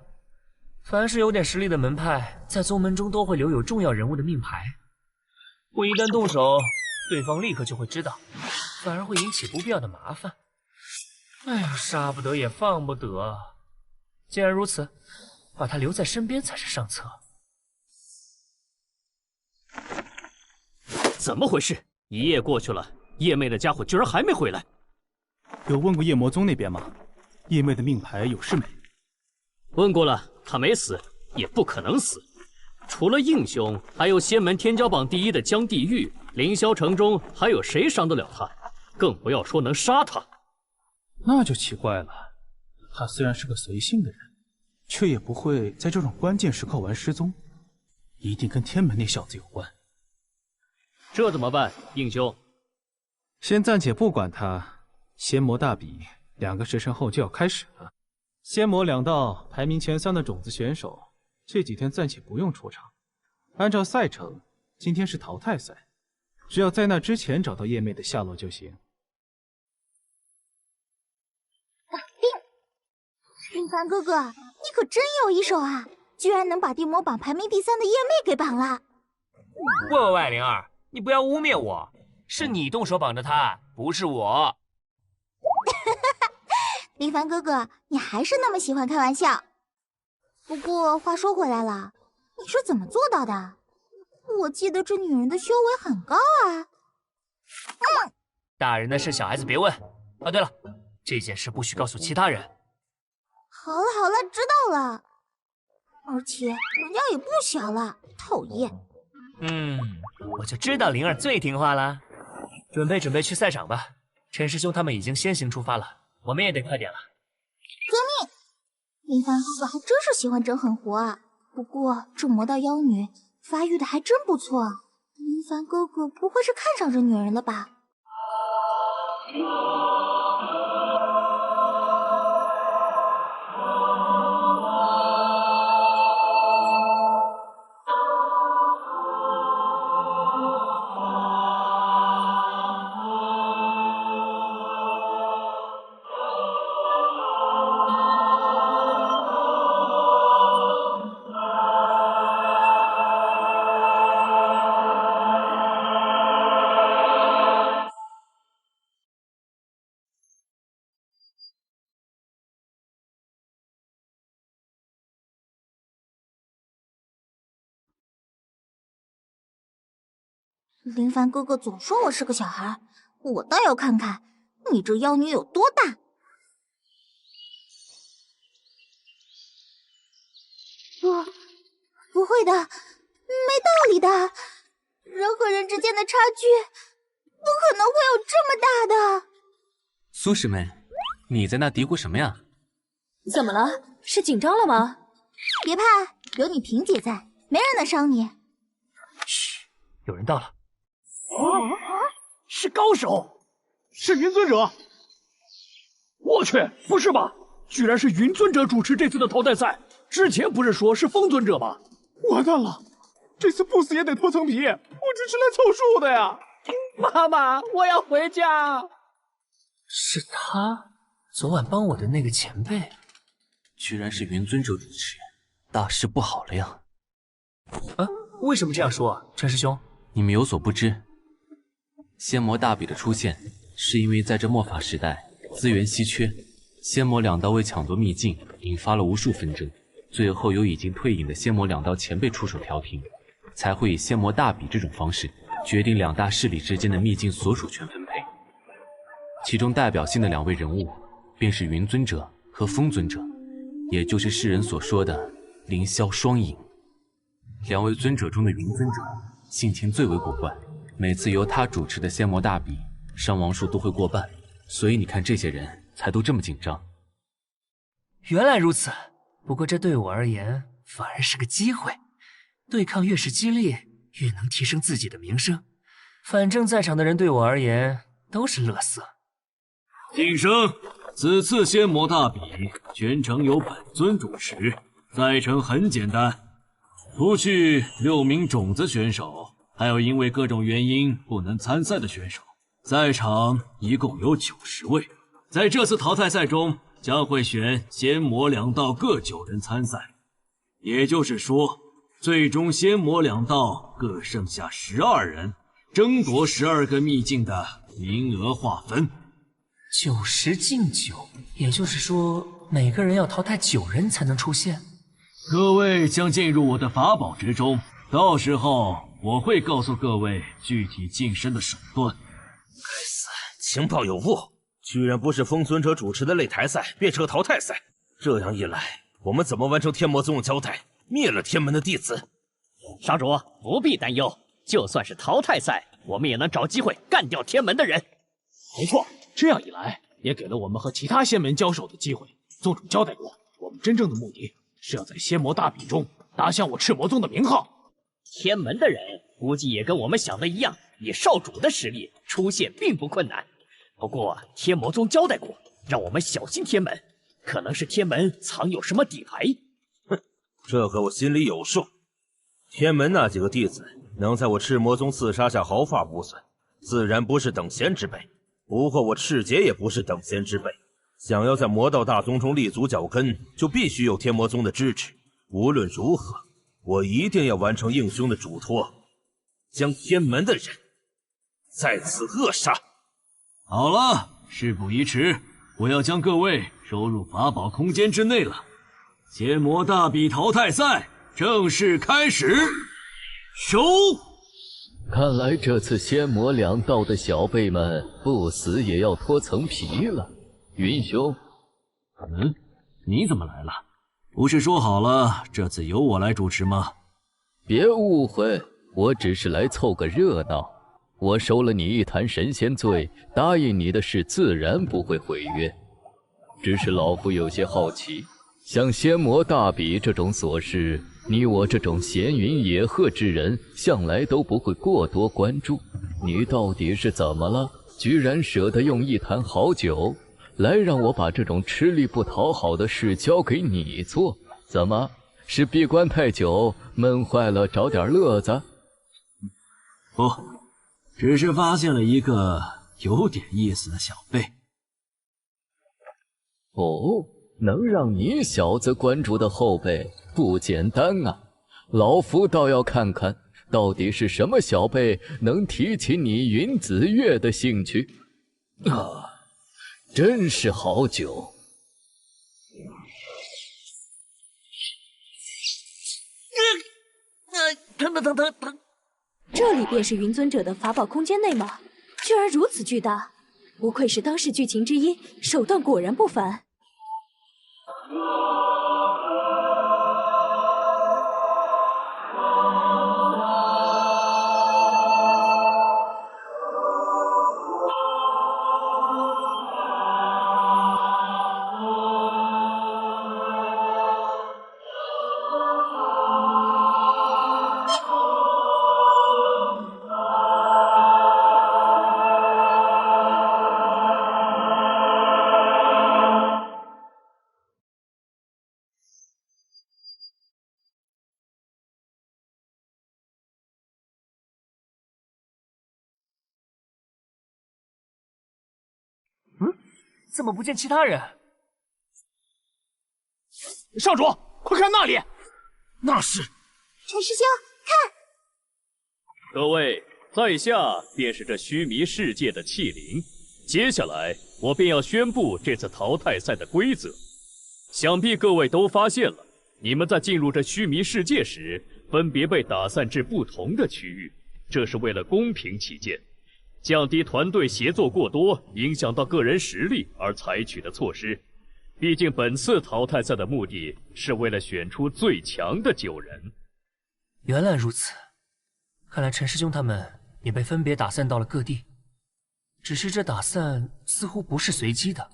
[SPEAKER 1] 凡是有点实力的门派，在宗门中都会留有重要人物的命牌。我一旦动手，对方立刻就会知道，反而会引起不必要的麻烦。哎呀，杀不得也放不得。既然如此，把他留在身边才是上策。
[SPEAKER 6] 怎么回事？一夜过去了，叶妹的家伙居然还没回来。
[SPEAKER 17] 有问过夜魔宗那边吗？叶妹的命牌有事没？
[SPEAKER 6] 问过了，她没死，也不可能死。除了应兄，还有仙门天骄榜第1的江地狱，凌霄城中还有谁伤得了他？更不要说能杀他。
[SPEAKER 17] 那就奇怪了，他虽然是个随性的人，却也不会在这种关键时刻玩失踪，一定跟天门那小子有关。
[SPEAKER 6] 这怎么办，应兄？
[SPEAKER 17] 先暂且不管他，仙魔大比2个时辰后就要开始了。仙魔2道排名前3的种子选手，这几天暂且不用出场。按照赛程，今天是淘汰赛，只要在那之前找到叶妹的下落就行。
[SPEAKER 3] 林凡哥哥，你可真有一手啊！居然能把地魔榜排名第3的叶妹给绑了。
[SPEAKER 1] 喂，灵儿，你不要污蔑我，是你动手绑着他，不是我。
[SPEAKER 3] 林凡哥哥，你还是那么喜欢开玩笑。不过话说回来了，你是怎么做到的？我记得这女人的修为很高啊。
[SPEAKER 1] 大人的事小孩子别问。啊，对了，这件事不许告诉其他人。
[SPEAKER 3] 好了，知道了。而且人家也不小了，讨厌。
[SPEAKER 1] 我就知道灵儿最听话了。准备去赛场吧，陈师兄他们已经先行出发了，我们也得快点了。
[SPEAKER 3] 遵命。林凡哥哥还真是喜欢整狠活啊，不过这魔道妖女发育的还真不错，林凡哥哥不会是看上这女人了吧？林凡哥哥总说我是个小孩，我倒要看看你这妖女有多大。不会的，没道理的，人和人之间的差距不可能会有这么大的。
[SPEAKER 8] 苏师妹，你在那嘀咕什么呀？
[SPEAKER 4] 怎么了？是紧张了吗？
[SPEAKER 3] 别怕，有你萍姐在，没人能伤你。
[SPEAKER 1] 嘘，有人到了。
[SPEAKER 14] 是高手，是云尊者。我去，不是吧？居然是云尊者主持这次的淘汰赛，之前不是说是风尊者吗？完蛋了，这次不死也得脱层皮，我只是来凑数的呀！
[SPEAKER 9] 妈妈，我要回家。
[SPEAKER 1] 是他，昨晚帮我的那个前辈，
[SPEAKER 8] 居然是云尊者主持，大事不好了呀！
[SPEAKER 1] 啊，为什么这样说，陈师兄？
[SPEAKER 8] 你们有所不知，仙魔大比的出现，是因为在这末法时代资源稀缺，仙魔两道为抢夺秘境，引发了无数纷争，最后由已经退隐的仙魔两道前辈出手调停，才会以仙魔大比这种方式决定两大势力之间的秘境所属权分配。其中代表性的两位人物，便是云尊者和风尊者，也就是世人所说的凌霄双影。两位尊者中的云尊者性情最为果断，每次由他主持的仙魔大比，伤亡数都会过半，所以你看这些人才都这么紧张。
[SPEAKER 1] 原来如此，不过这对我而言反而是个机会，对抗越是激烈，越能提升自己的名声。反正在场的人对我而言都是垃圾。
[SPEAKER 15] 晋升，此次仙魔大比全程由本尊主持，赛程很简单。除去6名种子选手，还有因为各种原因不能参赛的选手，在场一共有90位。在这次淘汰赛中，将会选仙魔两道各9人参赛，也就是说，最终仙魔两道各剩下12人，争夺12个秘境的名额划分。
[SPEAKER 1] 90进9，也就是说，每个人要淘汰9人才能出现。
[SPEAKER 15] 各位将进入我的法宝之中，到时候我会告诉各位具体晋升的手段。
[SPEAKER 18] 该死，情报有误，居然不是风尊者主持的擂台赛，变成了淘汰赛。这样一来，我们怎么完成天魔宗的交代，灭了天门的弟子？
[SPEAKER 9] 沙主不必担忧，就算是淘汰赛，我们也能找机会干掉天门的人。
[SPEAKER 14] 没错，这样一来，也给了我们和其他仙门交手的机会。宗主交代过，我们真正的目的是要在仙魔大比中打响我赤魔宗的名号。
[SPEAKER 9] 天门的人估计也跟我们想的一样，以少主的实力出现并不困难。不过天魔宗交代过，让我们小心天门，可能是天门藏有什么底牌。
[SPEAKER 18] 哼，这个我心里有数。天门那几个弟子能在我赤魔宗刺杀下毫发无损，自然不是等闲之辈。不过我赤杰也不是等闲之辈，想要在魔道大宗中立足脚跟，就必须有天魔宗的支持。无论如何，我一定要完成应兄的嘱托，将天门的人在此扼杀。
[SPEAKER 15] 好了，事不宜迟，我要将各位收入法宝空间之内了。仙魔大比淘汰赛正式开始，收！
[SPEAKER 6] 看来这次仙魔两道的小辈们不死也要脱层皮了。云兄，
[SPEAKER 15] 你怎么来了？不是说好了这次由我来主持吗？
[SPEAKER 6] 别误会，我只是来凑个热闹。我收了你一坛神仙醉，答应你的事自然不会毁约。只是老夫有些好奇，像仙魔大比这种琐事，
[SPEAKER 19] 你我这种闲云野鹤之人，向来都不会过多关注。你到底是怎么了？居然舍得用一坛好酒，来让我把这种吃力不讨好的事交给你做？怎么，是闭关太久，闷坏了，找点乐子？
[SPEAKER 13] 不，只是发现了一个有点意思的小贝。
[SPEAKER 19] 哦，能让你小子关注的后辈不简单啊！老夫倒要看看，到底是什么小辈能提起你云子月的兴趣啊！真是好酒。
[SPEAKER 4] 疼！这里便是云尊者的法宝空间内吗？居然如此巨大，不愧是当世剧情之一，手段果然不凡。
[SPEAKER 1] 怎么不见其他人？
[SPEAKER 14] 少主，快看那里，那是
[SPEAKER 2] 陈师兄，看！
[SPEAKER 6] 各位，在下便是这须弥世界的气灵。接下来，我便要宣布这次淘汰赛的规则。想必各位都发现了，你们在进入这须弥世界时，分别被打散至不同的区域，这是为了公平起见。降低团队协作过多影响到个人实力而采取的措施。毕竟本次淘汰赛的目的是为了选出最强的9人。
[SPEAKER 1] 原来如此，看来陈师兄他们也被分别打散到了各地。只是这打散似乎不是随机的，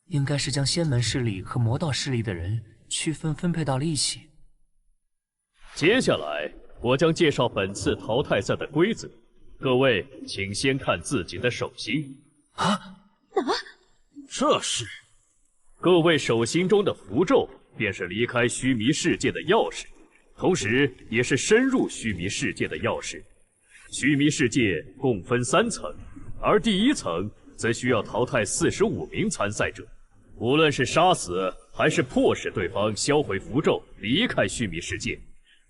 [SPEAKER 1] 应该是将仙门势力和魔道势力的人区分分配到了一起。
[SPEAKER 6] 接下来我将介绍本次淘汰赛的规则。各位，请先看自己的手心。
[SPEAKER 13] 这是
[SPEAKER 6] 各位手心中的符咒，便是离开须弥世界的钥匙，同时也是深入须弥世界的钥匙。须弥世界共分3层，而第1层则需要淘汰45名参赛者，无论是杀死还是迫使对方销毁符咒离开须弥世界，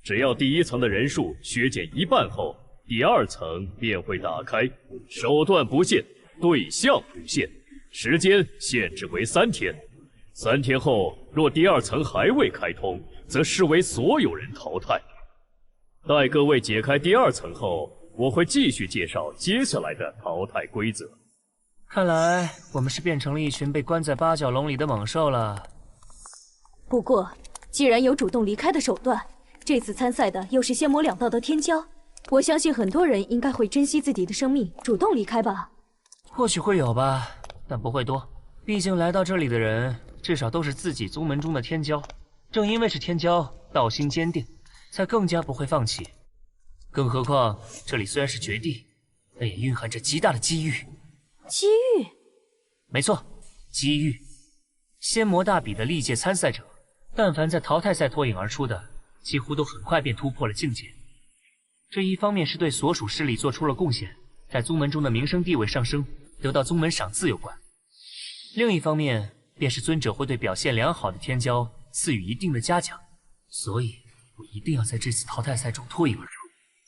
[SPEAKER 6] 只要第1层的人数削减1半后，第2层便会打开，手段不限，对象不限，时间限制为3天。3天后，若第2层还未开通，则视为所有人淘汰。待各位解开第2层后，我会继续介绍接下来的淘汰规则。
[SPEAKER 1] 看来我们是变成了一群被关在8角笼里的猛兽了。
[SPEAKER 4] 不过，既然有主动离开的手段，这次参赛的又是仙魔2道的天骄。我相信很多人应该会珍惜自己的生命，主动离开吧。
[SPEAKER 1] 或许会有吧，但不会多。毕竟来到这里的人，至少都是自己宗门中的天骄。正因为是天骄，道心坚定，才更加不会放弃。更何况这里虽然是绝地，但也蕴含着极大的机遇。
[SPEAKER 4] 机遇？
[SPEAKER 1] 没错，机遇。仙魔大比的历届参赛者，但凡在淘汰赛脱颖而出的，几乎都很快便突破了境界。这一方面是对所属势力做出了贡献，在宗门中的名声地位上升，得到宗门赏赐有关；另一方面便是尊者会对表现良好的天骄赐予一定的嘉奖。所以，我一定要在这次淘汰赛中脱颖而出，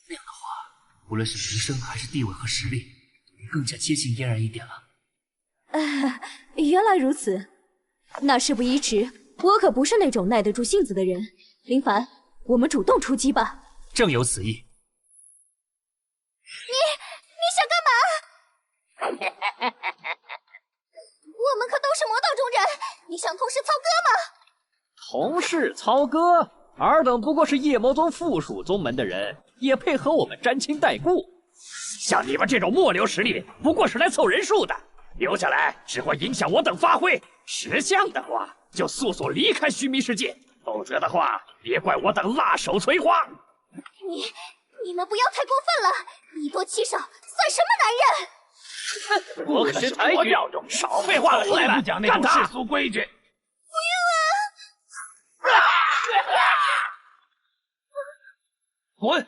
[SPEAKER 1] 那样的话，无论是名声还是地位和实力，更加接近嫣然一点了。
[SPEAKER 4] 原来如此，那事不宜迟，我可不是那种耐得住性子的人。林凡，我们主动出击吧。
[SPEAKER 1] 正有此意。
[SPEAKER 2] 你想干嘛？我们可都是魔道中人，你想同是操哥吗？
[SPEAKER 9] 同是操哥，尔等不过是夜魔宗附属宗门的人，也配和我们沾亲带故？像你们这种末流实力，不过是来凑人数的，留下来只会影响我等发挥。识相的话，就速速离开须弥世界，否
[SPEAKER 16] 否则的话，别怪我等辣手摧花。
[SPEAKER 2] 你们不要太过分了，以多欺少，算什么男人？
[SPEAKER 16] 我可是才女，少废话，从来不讲那种世俗规矩。不要
[SPEAKER 4] 滚！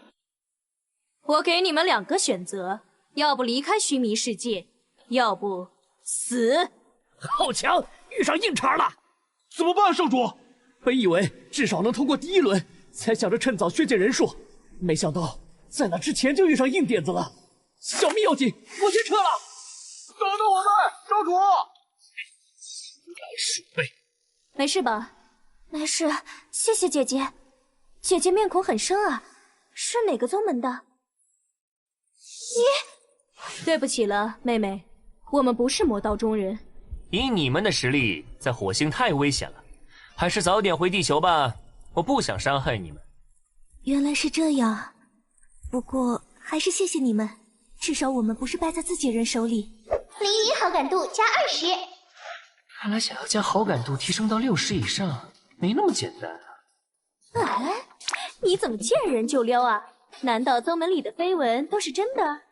[SPEAKER 4] 我给你们2个选择，要不离开须弥世界，要不死。
[SPEAKER 6] 好强，遇上硬茬了，
[SPEAKER 14] 怎么办，圣主？
[SPEAKER 6] 本以为至少能通过第1轮，才想着趁早削减人数，没想到在那之前就遇上硬点子了。小命要紧，我先撤了。
[SPEAKER 14] 等等我们，圣主！
[SPEAKER 6] 老鼠辈，
[SPEAKER 2] 没事吧？没事，谢谢姐姐。姐姐面孔很深啊，是哪个宗门的？
[SPEAKER 4] 咦，对不起了，妹妹，我们不是魔道中人。
[SPEAKER 1] 以你们的实力，在火星太危险了，还是早点回地球吧。我不想伤害你们。
[SPEAKER 2] 原来是这样，不过还是谢谢你们，至少我们不是败在自己人手里。01好感度加20。
[SPEAKER 1] 看来想要将好感度提升到60以上，没那么简单啊。
[SPEAKER 4] 哎，你怎么见人就撩啊？难道宗门里的绯闻都是真的？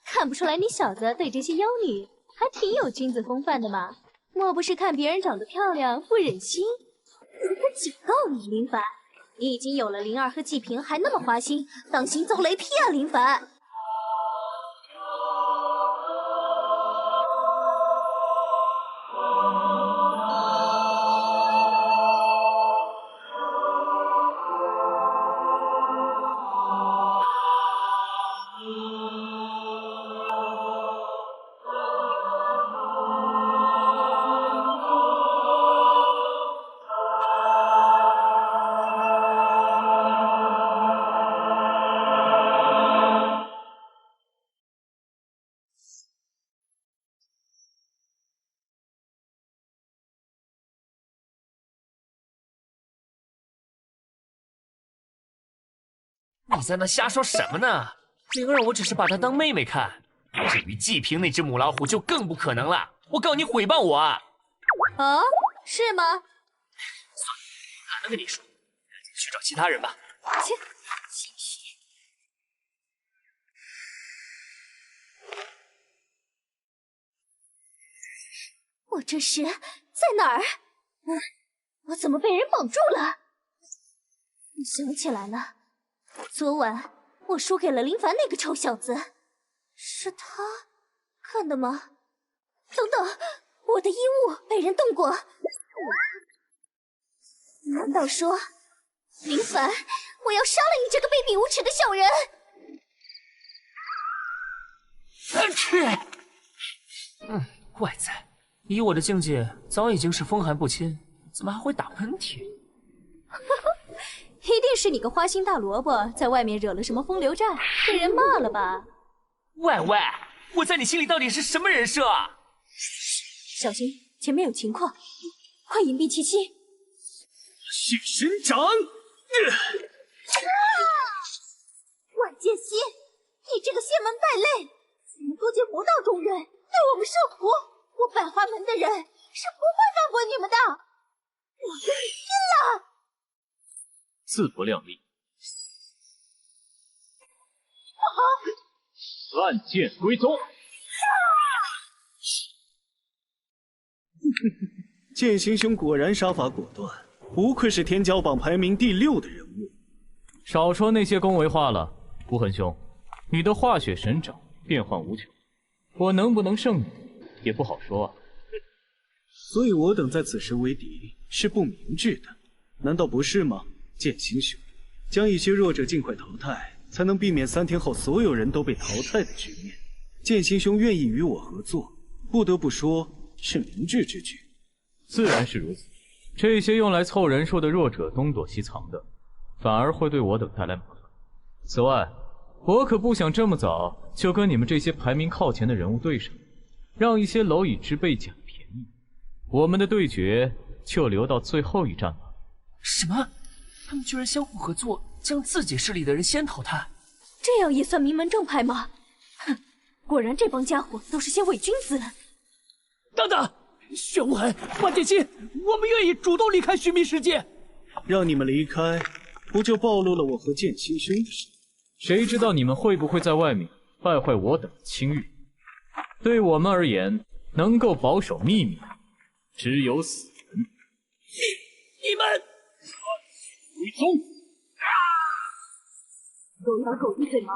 [SPEAKER 4] 看不出来你小子对这些妖女还挺有君子风范的嘛？莫不是看别人长得漂亮不忍心？我警告你，林凡，你已经有了灵儿和季平，还那么花心，当心遭雷劈啊，林凡！
[SPEAKER 1] 你在那瞎说什么呢？灵儿，我只是把她当妹妹看。至于季平那只母老虎，就更不可能了。我告你诽谤我啊！
[SPEAKER 4] 啊，是吗？算了，
[SPEAKER 1] 懒得跟你说，赶紧去找其他人吧。
[SPEAKER 4] 切，继续。我这是在哪儿？我怎么被人绑住了？我想起来了。昨晚我输给了林凡那个臭小子，是他干的吗？等等，我的衣物被人动过，难道说林凡，我要杀了你这个卑鄙无耻的小人！
[SPEAKER 1] 怪哉，以我的境界，早已经是风寒不侵，怎么还会打喷嚏？
[SPEAKER 4] 一定是你个花心大萝卜，在外面惹了什么风流债，被人骂了吧？
[SPEAKER 1] 喂，我在你心里到底是什么人设啊？
[SPEAKER 4] 小心，前面有情况，快隐蔽气息。
[SPEAKER 16] 血神掌！
[SPEAKER 2] 万剑熙，你这个邪门败类，怎么勾结魔道中人，对我们设伏？我百花门的人是不会放过你们的！我跟你拼了！
[SPEAKER 19] 自不量力！乱剑归宗！
[SPEAKER 12] 剑心兄果然杀伐果断，不愧是天骄榜排名第6的人物。
[SPEAKER 17] 少说那些恭维话了，无痕兄，你的化血神掌变幻无穷，我能不能胜你也不好说啊。
[SPEAKER 12] 所以我等在此时为敌是不明智的，难道不是吗？剑心兄，将一些弱者尽快淘汰，才能避免3天后所有人都被淘汰的局面。剑心兄愿意与我合作，不得不说是明智之举。
[SPEAKER 17] 自然是如此，这些用来凑人数的弱者东躲西藏的，反而会对我等带来麻烦。此外，我可不想这么早就跟你们这些排名靠前的人物对上，让一些蝼蚁之辈捡便宜。我们的对决就留到最后一战吧。
[SPEAKER 1] 什么？他们居然相互合作，将自己势力的人先淘汰？
[SPEAKER 4] 这样也算名门正派吗？哼，果然这帮家伙都是些伪君子。
[SPEAKER 6] 等等，玄武痕、万剑心，我们愿意主动离开须弥世界。
[SPEAKER 12] 让你们离开，不就暴露了我和剑心兄的事？
[SPEAKER 17] 谁知道你们会不会在外面败坏我等的清誉？对我们而言，能够保守秘密，只有死人。
[SPEAKER 4] 你们
[SPEAKER 17] 归宗！
[SPEAKER 4] 狗咬狗一嘴毛。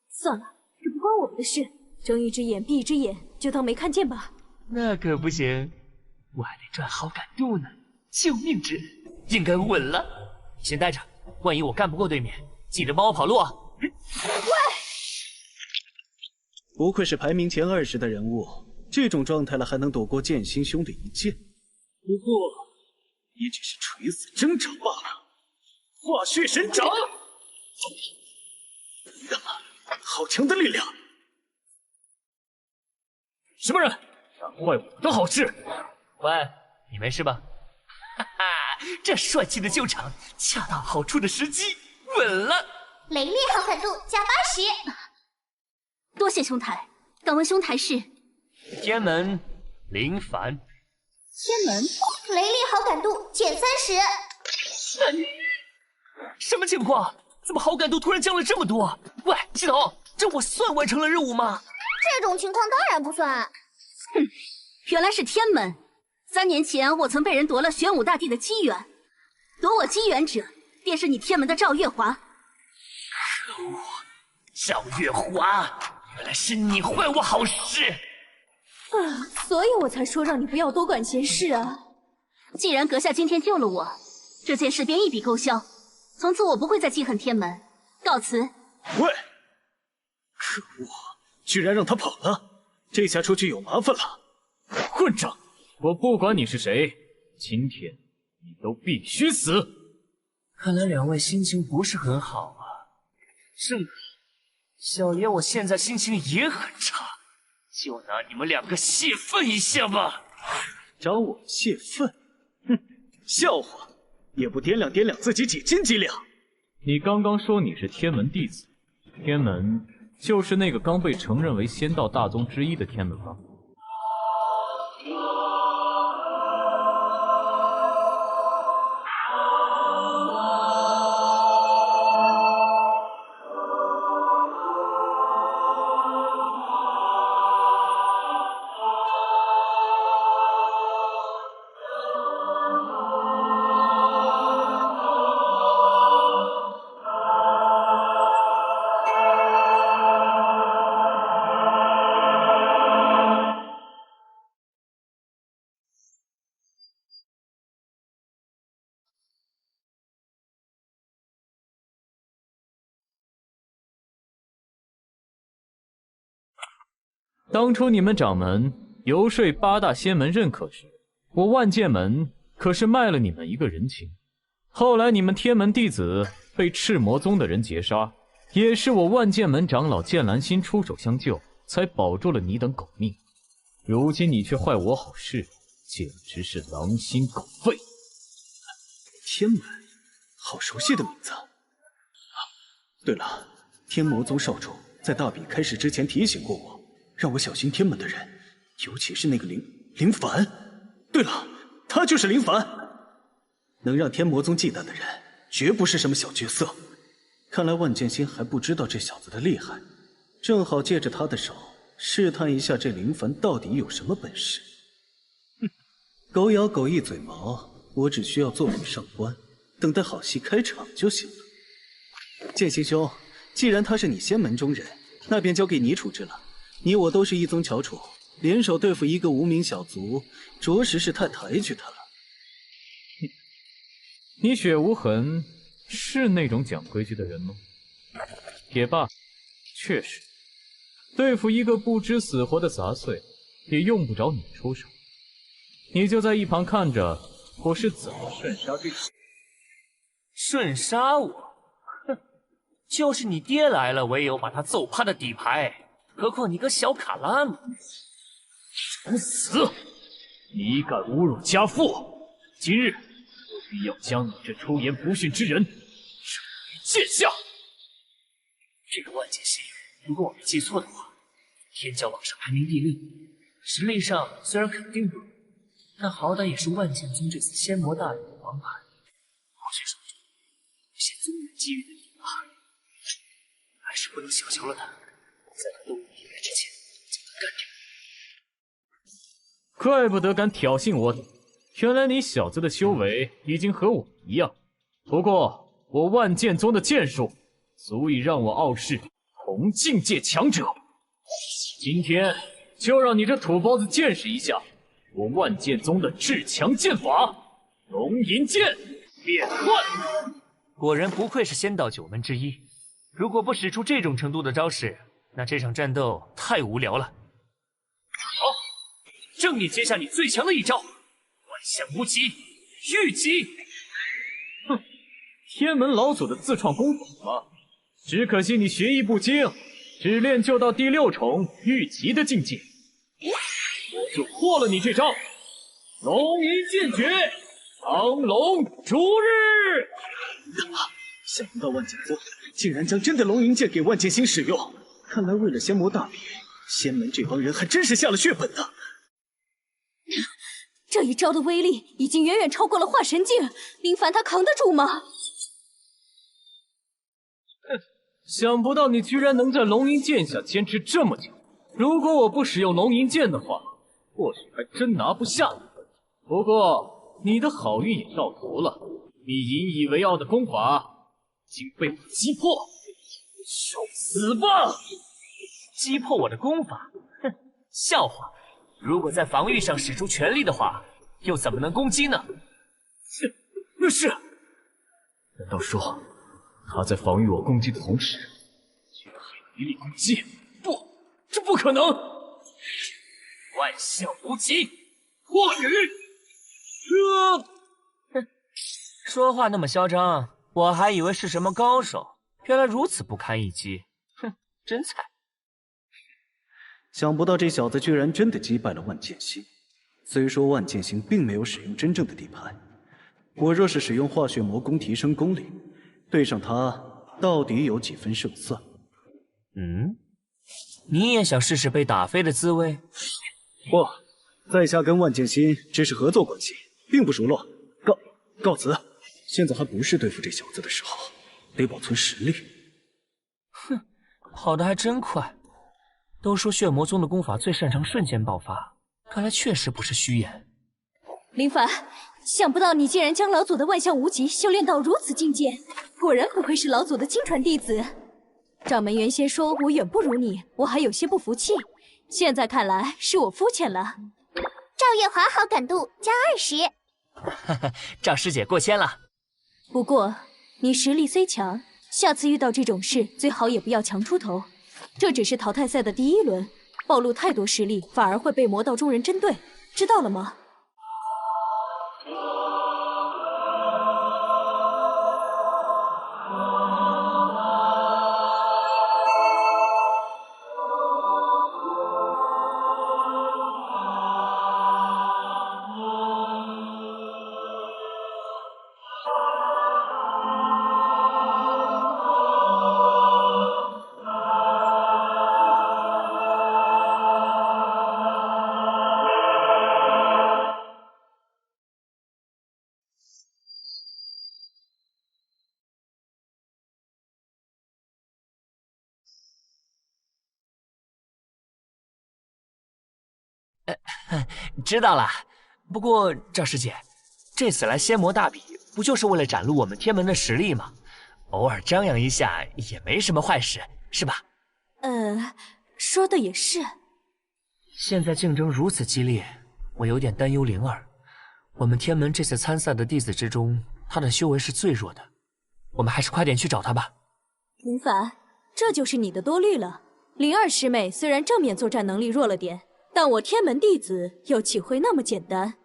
[SPEAKER 4] 算了，这不关我们的事，睁一只眼闭一只眼，就当没看见吧。
[SPEAKER 1] 那可不行，我还得赚好感度呢。救命之恩，应该稳了。你先待着，万一我干不过对面，记得帮我跑路啊！
[SPEAKER 4] 喂，
[SPEAKER 12] 不愧是排名前20的人物，这种状态了还能躲过剑心兄的一剑。不过，也只是垂死挣扎罢了。化血神掌，好强的力量！
[SPEAKER 17] 什么人敢坏我的好事？
[SPEAKER 1] 喂，你没事吧？哈哈，这帅气的救场，恰到好处的时机，稳了。
[SPEAKER 2] 雷烈好感度加80，
[SPEAKER 5] 多谢兄台。敢问兄台是？
[SPEAKER 1] 天门林凡。
[SPEAKER 2] 天门雷烈好感度减30。
[SPEAKER 1] 什么情况？怎么好感度突然降了这么多？喂，系统，这我算完成了任务吗？
[SPEAKER 2] 这种情况当然不算。
[SPEAKER 5] 哼，原来是天门。3年前，我曾被人夺了玄武大帝的机缘，夺我机缘者便是你天门的赵月华。
[SPEAKER 1] 可恶，赵月华，原来是你坏我好事！
[SPEAKER 4] 所以我才说让你不要多管闲事啊。
[SPEAKER 5] 既然阁下今天救了我，这件事便一笔勾销，从此我不会再记恨天门。告辞。
[SPEAKER 12] 喂，可恶，居然让他跑了，这下出去有麻烦了。
[SPEAKER 17] 混账！我不管你是谁，今天你都必须死！
[SPEAKER 1] 看来两位心情不是很好啊。正好，小爷我现在心情也很差，就拿你们2个泄愤一下吧。
[SPEAKER 12] 找我泄愤？哼，笑话！也不掂量掂量自己几斤几两。
[SPEAKER 17] 你刚刚说你是天门弟子，天门就是那个刚被承认为仙道大宗之一的天门吧？当初你们掌门游说8大仙门认可时，我万剑门可是卖了你们一个人情。后来你们天门弟子被赤魔宗的人劫杀，也是我万剑门长老剑兰心出手相救，才保住了你等狗命。如今你却坏我好事，简直是狼心狗肺。
[SPEAKER 12] 天门，好熟悉的名字。对了，天魔宗少主在大比开始之前提醒过我，让我小心天门的人，尤其是那个林凡。对了，他就是林凡。能让天魔宗忌惮的人，绝不是什么小角色。看来万剑心还不知道这小子的厉害，正好借着他的手试探一下这林凡到底有什么本事。哼，狗咬狗一嘴毛，我只需要坐等上官，等待好戏开场就行了。剑心兄，既然他是你仙门中人，那便交给你处置了。你我都是一宗翘楚，联手对付一个无名小卒，着实是太抬举他了。
[SPEAKER 17] 你血无痕是那种讲规矩的人吗？也罢，确实，对付一个不知死活的杂碎，也用不着你出手。你就在一旁看着我是怎么瞬杀对手。
[SPEAKER 1] 瞬杀我？哼，就是你爹来了，我也有把他揍趴的底牌，何况你个小卡拉姆。
[SPEAKER 17] 找死！你敢侮辱家父，今日我必要将你这出言不逊之人斩于剑下。
[SPEAKER 1] 这个万剑仙，如果我没记错的话，天骄榜上排名第6，实力上虽然肯定不如，但好歹也是万剑宗这次仙魔大比的王牌。或许说机遇的地方，还是不能小瞧了他，在他动武以来之前将他干掉。
[SPEAKER 6] 怪不得敢挑衅我，原来你小子的修为已经和我一样。不过我万剑宗的剑术足以让我傲视同境界强者。今天就让你这土包子见识一下我万剑宗的至强剑法——龙吟剑变幻。
[SPEAKER 1] 果然不愧是仙道9门之一，如果不使出这种程度的招式，那这场战斗太无聊了。好，正面接下你最强的一招，万象无极，御极。
[SPEAKER 6] 哼，天门老祖的自创功法吗？只可惜你学艺不精，只练就到第6重御极的境界。我就破了你这招！龙吟剑诀，苍龙逐日。
[SPEAKER 12] 想不到万剑宗竟然将真的龙吟剑给万剑心使用，看来为了仙魔大比，仙门这帮人还真是下了血本呢。
[SPEAKER 4] 这一招的威力已经远远超过了化神境，林凡他扛得住吗？
[SPEAKER 6] 哼，想不到你居然能在龙吟剑下坚持这么久。如果我不使用龙吟剑的话，或许还真拿不下你。不过你的好运也到头了，你引以为傲的功法已经被我击破，受死吧！
[SPEAKER 1] 击破我的功法？哼，笑话！如果在防御上使出全力的话，又怎么能攻击呢？
[SPEAKER 6] 是。难道说他在防御我攻击的同时，却还有一力攻击？不，这不可能！
[SPEAKER 1] 万象无极，破雨！哼，说话那么嚣张，我还以为是什么高手，原来如此不堪一击。哼，真菜！
[SPEAKER 12] 想不到这小子居然真的击败了万剑心。虽说万剑心并没有使用真正的底牌，我若是使用化血魔功提升功力，对上他到底有几分胜算？
[SPEAKER 1] 你也想试试被打飞的滋味？
[SPEAKER 12] 不，在下跟万剑心只是合作关系，并不熟络。告辞。现在还不是对付这小子的时候，得保存实力。
[SPEAKER 1] 哼，跑得还真快。都说血魔宗的功法最擅长瞬间爆发，看来确实不是虚言。
[SPEAKER 4] 林凡，想不到你竟然将老祖的万象无极修炼到如此境界，果然不愧是老祖的亲传弟子。掌门原先说我远不如你，我还有些不服气，现在看来是我肤浅了。
[SPEAKER 2] 赵月华好感度加20。
[SPEAKER 1] 赵师姐过谦了。
[SPEAKER 4] 不过你实力虽强，下次遇到这种事最好也不要强出头。这只是淘汰赛的第1轮，暴露太多实力反而会被魔道中人针对，知道了吗？
[SPEAKER 1] 知道了。不过赵师姐，这次来仙魔大比，不就是为了展露我们天门的实力吗？偶尔张扬一下也没什么坏事，是吧？
[SPEAKER 4] 说的也是。
[SPEAKER 1] 现在竞争如此激烈，我有点担忧灵儿。我们天门这次参赛的弟子之中，她的修为是最弱的，我们还是快点去找她吧。
[SPEAKER 4] 林凡，这就是你的多虑了。灵儿师妹虽然正面作战能力弱了点，但我天门弟子又岂会那么简单？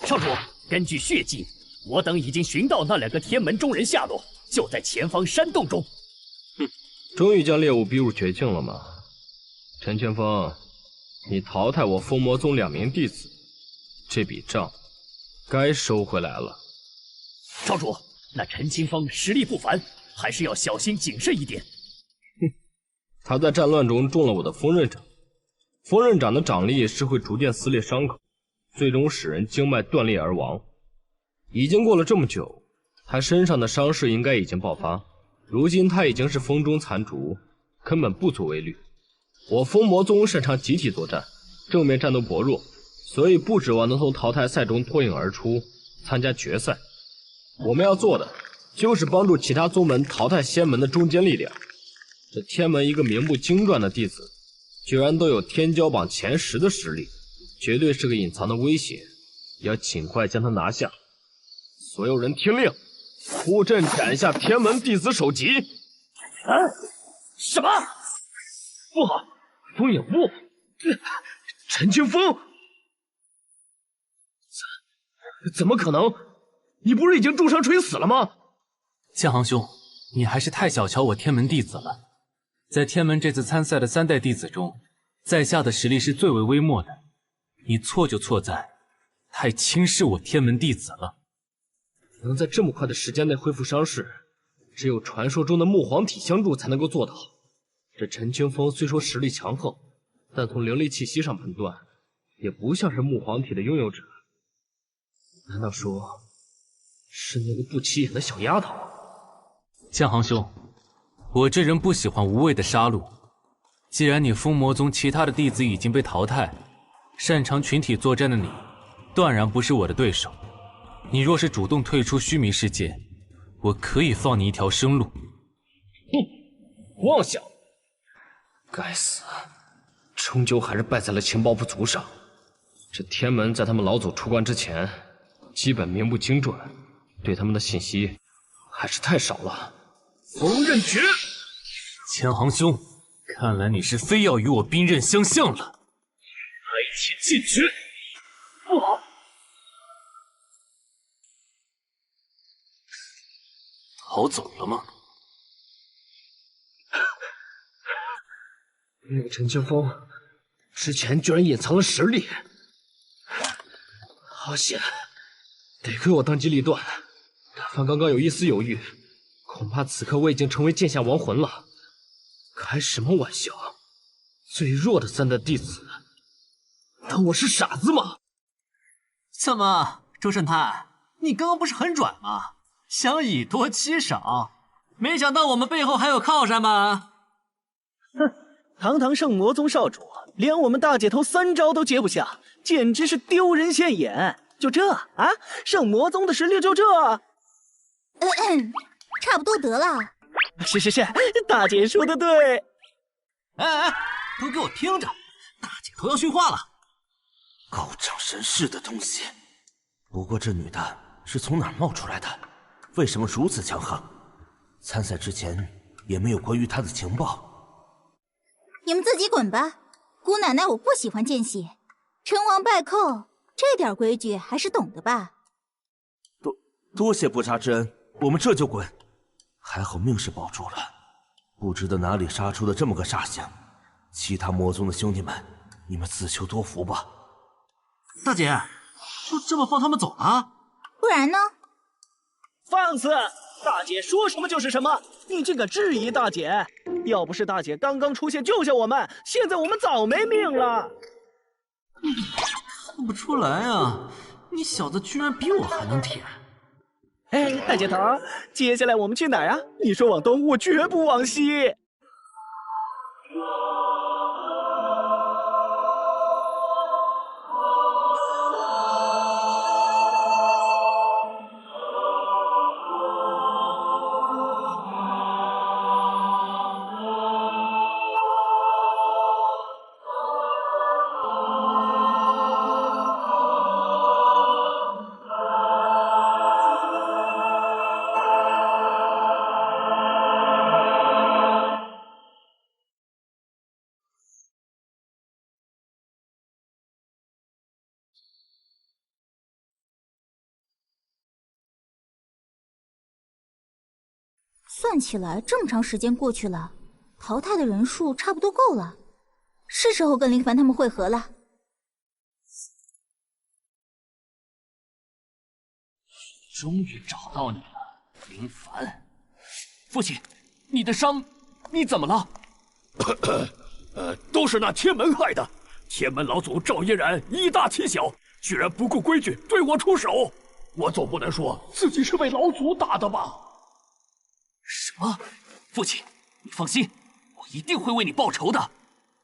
[SPEAKER 6] 少主，根据血迹，我等已经寻到那2个天门中人下落，就在前方山洞中。
[SPEAKER 20] 终于将猎物逼入绝境了吗？陈前锋，你淘汰我封魔宗2名弟子，这笔账该收回来了。
[SPEAKER 6] 少主，那陈清风实力不凡，还是要小心谨慎一点。
[SPEAKER 20] 他在战乱中中了我的锋刃掌，锋刃掌的掌力是会逐渐撕裂伤口，最终使人经脉断裂而亡。已经过了这么久，他身上的伤势应该已经爆发。如今他已经是风中残烛，根本不足为虑。我风魔宗擅长集体作战，正面战斗薄弱，所以不指望能从淘汰赛中脱颖而出，参加决赛。我们要做的就是帮助其他宗门淘汰仙门的中坚力量。这天门一个名不经传的弟子，居然都有天骄榜前10的实力，绝对是个隐藏的威胁，要尽快将他拿下。所有人听令，出阵斩下天门弟子首级！
[SPEAKER 16] 什么？不好，风影雾，陈清风，
[SPEAKER 20] 怎么可能？你不是已经重伤垂死了吗？
[SPEAKER 8] 剑行兄，你还是太小瞧我天门弟子了。在天门这次参赛的3代弟子中，在下的实力是最为微末的。你错就错在太轻视我天门弟子了。
[SPEAKER 20] 能在这么快的时间内恢复伤势，只有传说中的木皇体相助才能够做到。这陈清风虽说实力强横，但从灵力气息上判断，也不像是木皇体的拥有者。难道说是那个不起眼的小丫头？
[SPEAKER 8] 江行兄，我这人不喜欢无谓的杀戮。既然你风魔宗其他的弟子已经被淘汰，擅长群体作战的你，断然不是我的对手。你若是主动退出须弥世界，我可以放你一条生路。
[SPEAKER 20] 妄想！该死，终究还是败在了情报不足上。这天门在他们老祖出关之前，基本名不经传，对他们的信息还是太少了。风刃诀！
[SPEAKER 8] 千行兄，看来你是非要与我兵刃相向了。
[SPEAKER 16] 开天禁诀！不好！
[SPEAKER 8] 逃走了吗？
[SPEAKER 20] 那个陈清风之前居然隐藏了实力，好险！得亏我当机立断，但凡刚刚有一丝犹豫，恐怕此刻我已经成为剑下亡魂了。开什么玩笑！最弱的3代弟子，当我是傻子吗？
[SPEAKER 9] 怎么，周圣泰，你刚刚不是很软吗？想以多欺少，没想到我们背后还有靠山吧？
[SPEAKER 12] 哼，堂堂圣魔宗少主，连我们大姐头3招都接不下，简直是丢人现眼。就这啊，圣魔宗的实力就这？
[SPEAKER 3] 差不多得了。
[SPEAKER 12] 是，大姐说的对。
[SPEAKER 9] 哎，都给我听着，大姐头要训话了。
[SPEAKER 18] 高涨神识的东西，不过这女的是从哪儿冒出来的？为什么如此强横？参赛之前也没有关于她的情报。
[SPEAKER 3] 你们自己滚吧，姑奶奶我不喜欢见血，成王败寇这点规矩还是懂的吧？
[SPEAKER 18] 多谢不杀之恩，我们这就滚。还好命是保住了，不知道哪里杀出的这么个煞星。其他魔宗的兄弟们，你们自求多福吧。
[SPEAKER 9] 大姐，就这么放他们走了？
[SPEAKER 3] 不然呢？
[SPEAKER 12] 放肆！大姐说什么就是什么，你竟敢质疑大姐！要不是大姐刚刚出现救下我们，现在我们早没命了。
[SPEAKER 9] 看不出来啊，你小子居然比我还能舔。
[SPEAKER 12] 哎，大姐头，接下来我们去哪儿啊？你说往东，我绝不往西。
[SPEAKER 3] 算起来，这么长时间过去了，淘汰的人数差不多够了，是时候跟林凡他们会合了。
[SPEAKER 9] 终于找到你了，林凡。父亲，你的伤，你怎么了？
[SPEAKER 6] 都是那天门害的。天门老祖赵嫣然以大欺小，
[SPEAKER 16] 居然不顾规矩对我出手！我总不能说自己是被老祖打的吧？
[SPEAKER 9] 什么？父亲，你放心，我一定会为你报仇的。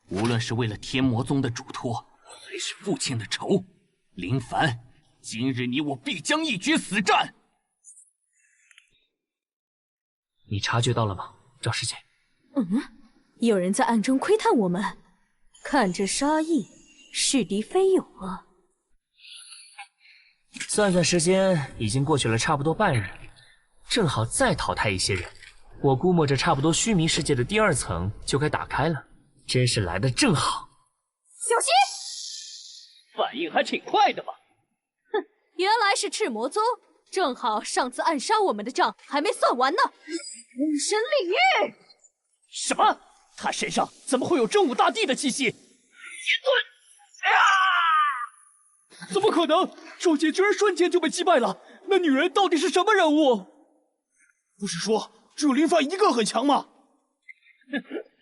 [SPEAKER 9] 无论是为了天魔宗的嘱托，还是父亲的仇，林凡，今日你我必将一决死战。
[SPEAKER 1] 你察觉到了吗，赵师姐？
[SPEAKER 4] 有人在暗中窥探我们，看这杀意，是敌非友啊！
[SPEAKER 1] 算算时间，已经过去了差不多半日，正好再淘汰一些人。我估摸着差不多虚弥世界的第2层就该打开了，真是来得正好。
[SPEAKER 4] 小心！
[SPEAKER 9] 反应还挺快的嘛。
[SPEAKER 4] 哼，原来是赤魔宗，正好上次暗杀我们的账还没算完呢。武神领域！
[SPEAKER 9] 什么？他身上怎么会有真武大帝的气息？
[SPEAKER 17] 怎么可能？周杰居然瞬间就被击败了！那女人到底是什么人物？
[SPEAKER 14] 不是说只有林凡一个很强吗？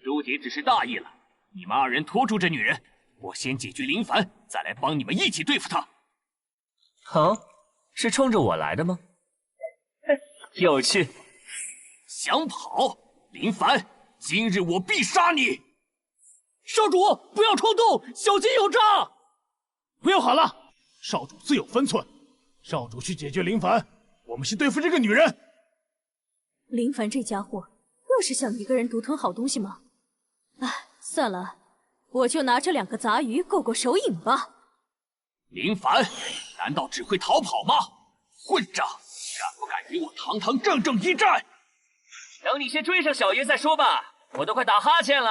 [SPEAKER 9] 周杰只是大意了。你们2人拖住这女人，我先解决林凡，再来帮你们一起对付她。
[SPEAKER 1] 好，是冲着我来的吗？有趣。
[SPEAKER 9] 想跑？林凡，今日我必杀你！
[SPEAKER 17] 少主，不要冲动，小心有诈！
[SPEAKER 14] 不要喊了，少主自有分寸。少主去解决林凡，我们先对付这个女人。
[SPEAKER 4] 林凡这家伙又是想一个人独吞好东西吗？哎，算了，我就拿这2个杂鱼够手瘾吧。
[SPEAKER 9] 林凡，难道只会逃跑吗？混账！敢不敢与我堂堂正正一战？
[SPEAKER 1] 等你先追上小爷再说吧，我都快打哈欠了。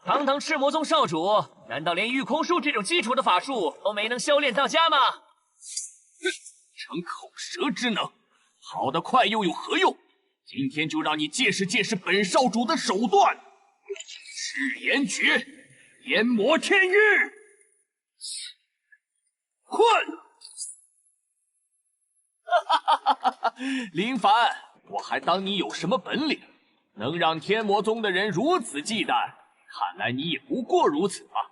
[SPEAKER 1] 堂堂赤魔宗少主，难道连御空术这种基础的法术都没能修炼到家吗？
[SPEAKER 9] 逞口舌之能，跑得快又有何用？今天就让你见识见识本少主的手段！赤炎诀，炎魔天域，困！林凡，我还当你有什么本领，能让天魔宗的人如此忌惮？看来你也不过如此吧。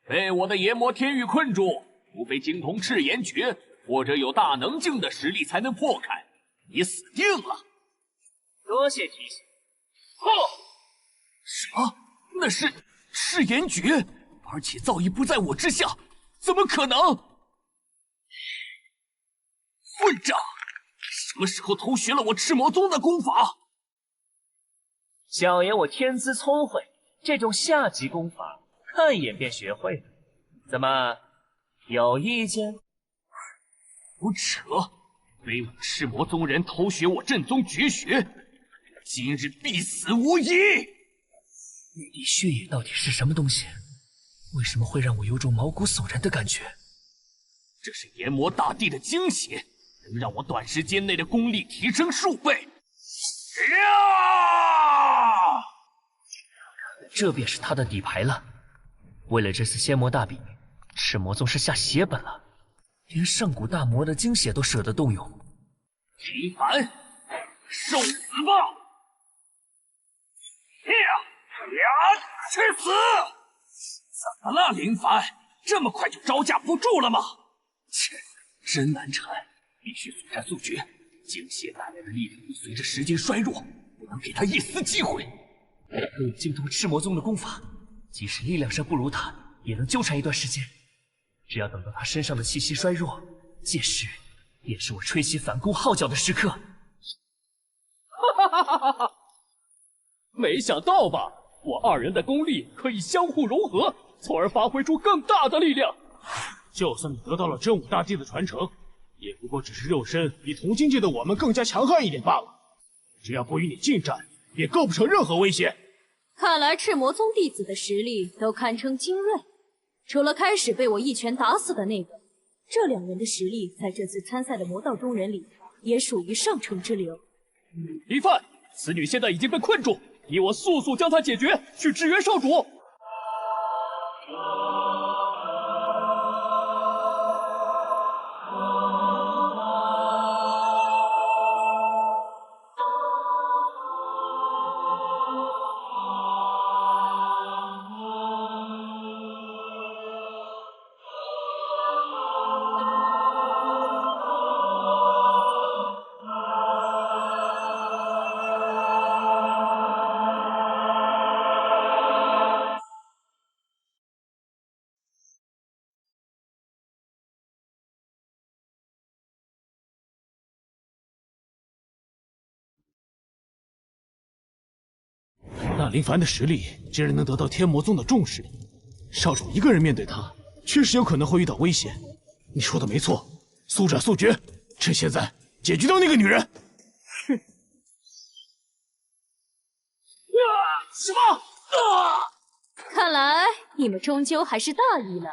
[SPEAKER 9] 被我的炎魔天域困住，除非精通赤炎诀，或者有大能境的实力才能破开。你死定了！
[SPEAKER 1] 多谢提醒。
[SPEAKER 9] 什么？那是赤炎诀，而且造诣不在我之下，怎么可能？混账！什么时候偷学了我赤魔宗的功法？
[SPEAKER 1] 小爷我天资聪慧，这种下级功法看一眼便学会了。怎么，有意见？
[SPEAKER 9] 胡扯！非我赤魔宗人偷学我正宗绝学，今日必死无疑！
[SPEAKER 1] 玉帝血液到底是什么东西？为什么会让我有种毛骨悚然的感觉？
[SPEAKER 9] 这是炎魔大帝的精血，能让我短时间内的功力提升数倍。
[SPEAKER 1] 这便是他的底牌了。为了这次仙魔大比，赤魔宗是下血本了，连上古大魔的精血都舍得动用。
[SPEAKER 9] 林凡，受死吧！去死！怎么了，林凡？这么快就招架不住了吗？切，真难缠，必须速战速决。精血带来的力量会随着时间衰弱，不能给他一丝机会。
[SPEAKER 1] 若有精通赤魔宗的功法，即使力量上不如他，也能纠缠一段时间。只要等到他身上的气息衰弱，届时也是我吹起反攻号角的时刻。
[SPEAKER 17] 没想到吧？我2人的功力可以相互融合，从而发挥出更大的力量。
[SPEAKER 14] 就算你得到了真武大帝的传承，也不过只是肉身比同境界的我们更加强悍一点罢了。只要不与你近战，也构不成任何威胁。
[SPEAKER 4] 看来赤魔宗弟子的实力都堪称精锐，除了开始被我一拳打死的那个，这2人的实力在这次参赛的魔道中人里也属于上乘之流。
[SPEAKER 17] 林凡，此女现在已经被困住，你我速速将她解决，去支援少主。
[SPEAKER 14] 那林凡的实力竟然能得到天魔宗的重视，少主一个人面对他，确实有可能会遇到危险。你说的没错，速战速决，趁现在解决掉那个女人。
[SPEAKER 4] 哼！
[SPEAKER 14] 什么？
[SPEAKER 4] 看来你们终究还是大意了。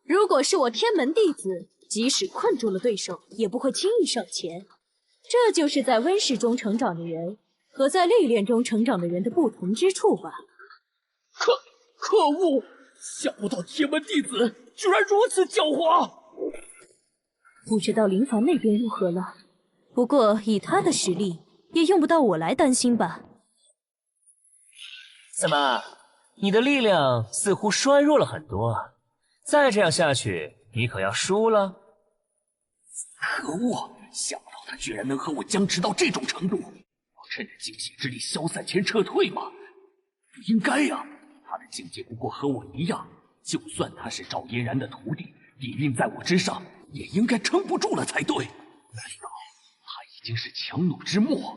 [SPEAKER 4] 如果是我天门弟子，即使困住了对手，也不会轻易上前。这就是在温室中成长的人和在历练中成长的人的不同之处吧。
[SPEAKER 6] 可恶！想不到天门弟子居然如此狡猾。
[SPEAKER 4] 不知道林凡那边如何了，不过以他的实力，也用不到我来担心吧。
[SPEAKER 1] 怎么，你的力量似乎衰弱了很多？再这样下去，你可要输了。
[SPEAKER 6] 可恶！想不到他居然能和我僵持到这种程度。我趁着惊血之力消散前撤退吗？不应该呀！他的境界不过和我一样，就算他是赵嫣然的徒弟，底蕴在我之上，也应该撑不住了才对。难道他已经是强弩之末？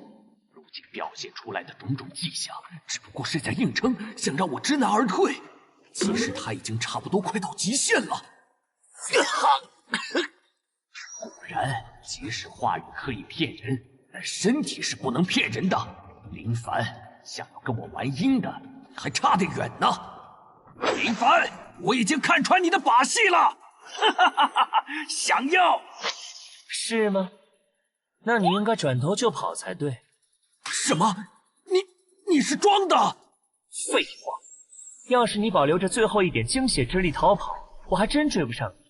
[SPEAKER 6] 如今表现出来的种种迹象，只不过是在硬撑，想让我知难而退。其实他已经差不多快到极限了。果然，即使话语可以骗人，但身体是不能骗人的。林凡想要跟我玩阴的，还差得远呢。林凡，我已经看穿你的把戏了。想要？
[SPEAKER 1] 是吗？那你应该转头就跑才对。
[SPEAKER 6] 什么？你是装的？
[SPEAKER 1] 废话！要是你保留着最后一点精血之力逃跑，我还真追不上你。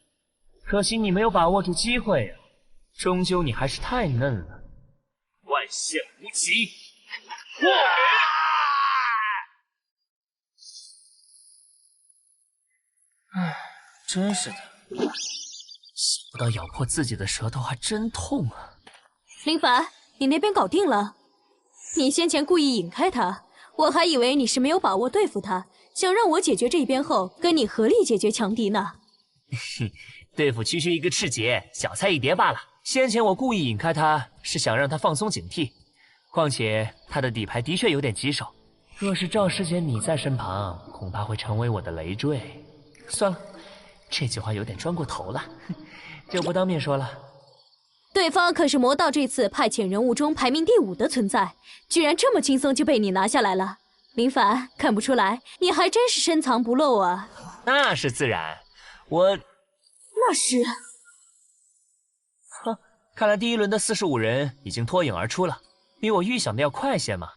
[SPEAKER 1] 可惜你没有把握住机会啊，终究你还是太嫩了。
[SPEAKER 6] 万险无期！
[SPEAKER 1] 唉，真是的，想不到咬破自己的舌头还真痛啊！
[SPEAKER 4] 林凡，你那边搞定了？你先前故意引开他，我还以为你是没有把握对付他，想让我解决这边后跟你合力解决强敌呢。
[SPEAKER 1] 对付区区一个赤劫，小菜一碟罢了。先前我故意引开他，是想让他放松警惕。况且他的底牌的确有点棘手，若是赵师姐你在身旁，恐怕会成为我的累赘。算了，这句话有点钻过头了，就不当面说了。
[SPEAKER 4] 对方可是魔道这次派遣人物中排名第5的存在，居然这么轻松就被你拿下来了。林凡，看不出来，你还真是深藏不露啊。
[SPEAKER 1] 那是自然，我……
[SPEAKER 4] 那是……
[SPEAKER 1] 哼，看来第一轮的45人已经脱颖而出了，比我预想的要快些嘛。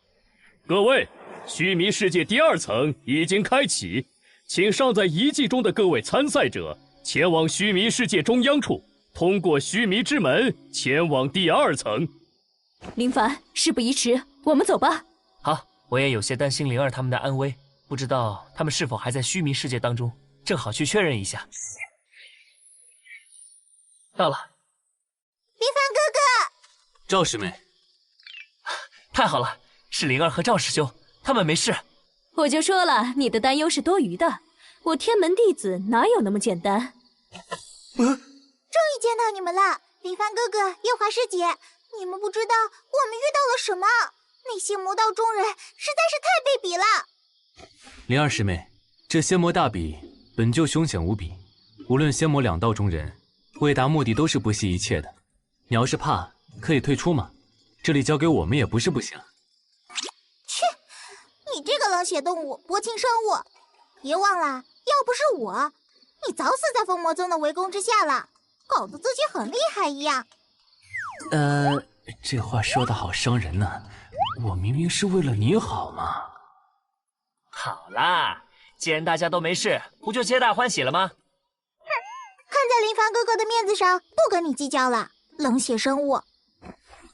[SPEAKER 6] 各位，须弥世界第2层已经开启，请尚在遗迹中的各位参赛者前往须弥世界中央处，通过须弥之门前往第2层。
[SPEAKER 4] 林凡，事不宜迟，我们走吧。
[SPEAKER 1] 好，我也有些担心灵儿他们的安危，不知道他们是否还在须弥世界当中，正好去确认一下。到了，
[SPEAKER 2] 林凡哥哥，
[SPEAKER 8] 赵师妹，
[SPEAKER 1] 太好了，是灵儿和赵师兄，他们没事。
[SPEAKER 4] 我就说了，你的担忧是多余的。我天门弟子哪有那么简单？
[SPEAKER 2] 终于见到你们了，林凡哥哥、夜华师姐，你们不知道我们遇到了什么？那些魔道中人实在是太卑鄙了。
[SPEAKER 8] 灵儿师妹，这仙魔大比本就凶险无比，无论仙魔2道中人，为达目的都是不惜一切的。你要是怕，可以退出嘛，这里交给我们也不是不行。
[SPEAKER 2] 切，你这个冷血动物，薄情生物！别忘了，要不是我，你早死在风魔宗的围攻之下了，搞得自己很厉害一样。
[SPEAKER 8] 这话说的好伤人呢，我明明是为了你好嘛。
[SPEAKER 1] 好啦，既然大家都没事，不就皆大欢喜了吗？
[SPEAKER 2] 看在林凡哥哥的面子上，不跟你计较了，冷血生物。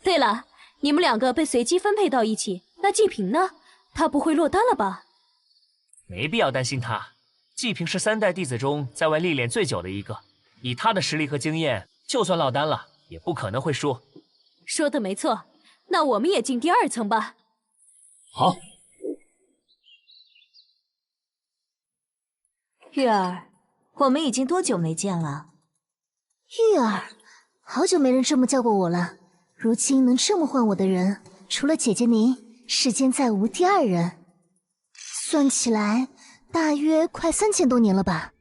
[SPEAKER 4] 对了，你们2个被随机分配到一起，那季平呢？他不会落单了吧？
[SPEAKER 1] 没必要担心他，季平是3代弟子中在外历练最久的一个，以他的实力和经验，就算落单了，也不可能会输。
[SPEAKER 4] 说的没错，那我们也进第2层吧。
[SPEAKER 6] 好。
[SPEAKER 5] 玉儿，我们已经多久没见了？
[SPEAKER 3] 玉儿，好久没人这么叫过我了。如今能这么唤我的人，除了姐姐您，世间再无第2人。
[SPEAKER 2] 算起来大约快3000多年了吧。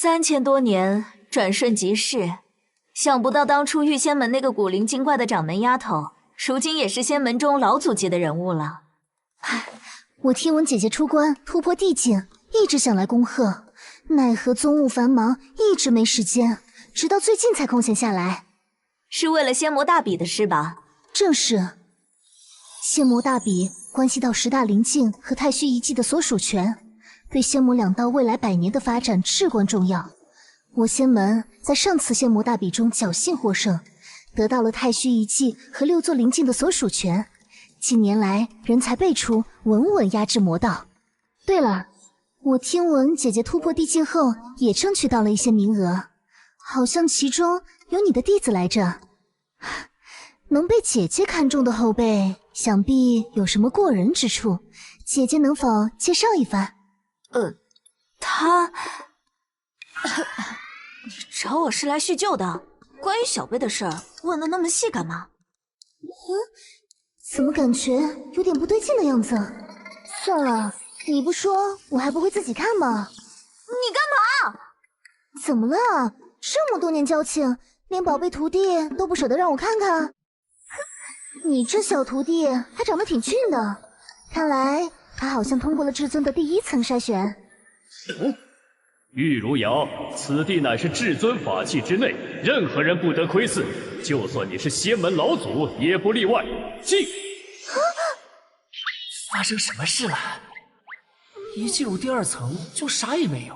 [SPEAKER 5] 3000多年，转瞬即逝。想不到当初御仙门那个古灵精怪的掌门丫头，如今也是仙门中老祖级的人物了。
[SPEAKER 2] 我听闻姐姐出关突破地境，一直想来恭贺，奈何宗务繁忙，一直没时间，直到最近才空闲下来。
[SPEAKER 5] 是为了仙魔大比的事吧？
[SPEAKER 2] 正是。仙魔大比关系到10大灵境和太虚遗迹的所属权，对仙魔两道未来100年的发展至关重要。我仙门在上次仙魔大比中侥幸获胜，得到了太虚遗迹和6座灵境的所属权。近年来人才辈出，稳稳压制魔道。对了，我听闻姐姐突破地境后也争取到了一些名额，好像其中有你的弟子来着。能被姐姐看中的后辈，想必有什么过人之处，姐姐能否介绍一番？
[SPEAKER 5] 他你找我是来叙旧的，关于小辈的事儿问的那么细干嘛？
[SPEAKER 2] 怎么感觉有点不对劲的样子？算了，你不说我还不会自己看吗？
[SPEAKER 5] 你干嘛？
[SPEAKER 2] 怎么了？这么多年交情，连宝贝徒弟都不舍得让我看看？你这小徒弟还长得挺俊的，看来他好像通过了至尊的第1层筛选。
[SPEAKER 6] 玉如瑶，此地乃是至尊法器之内，任何人不得窥伺，就算你是仙门老祖也不例外。进！
[SPEAKER 1] 发生什么事了？一进入第2层就啥也没有，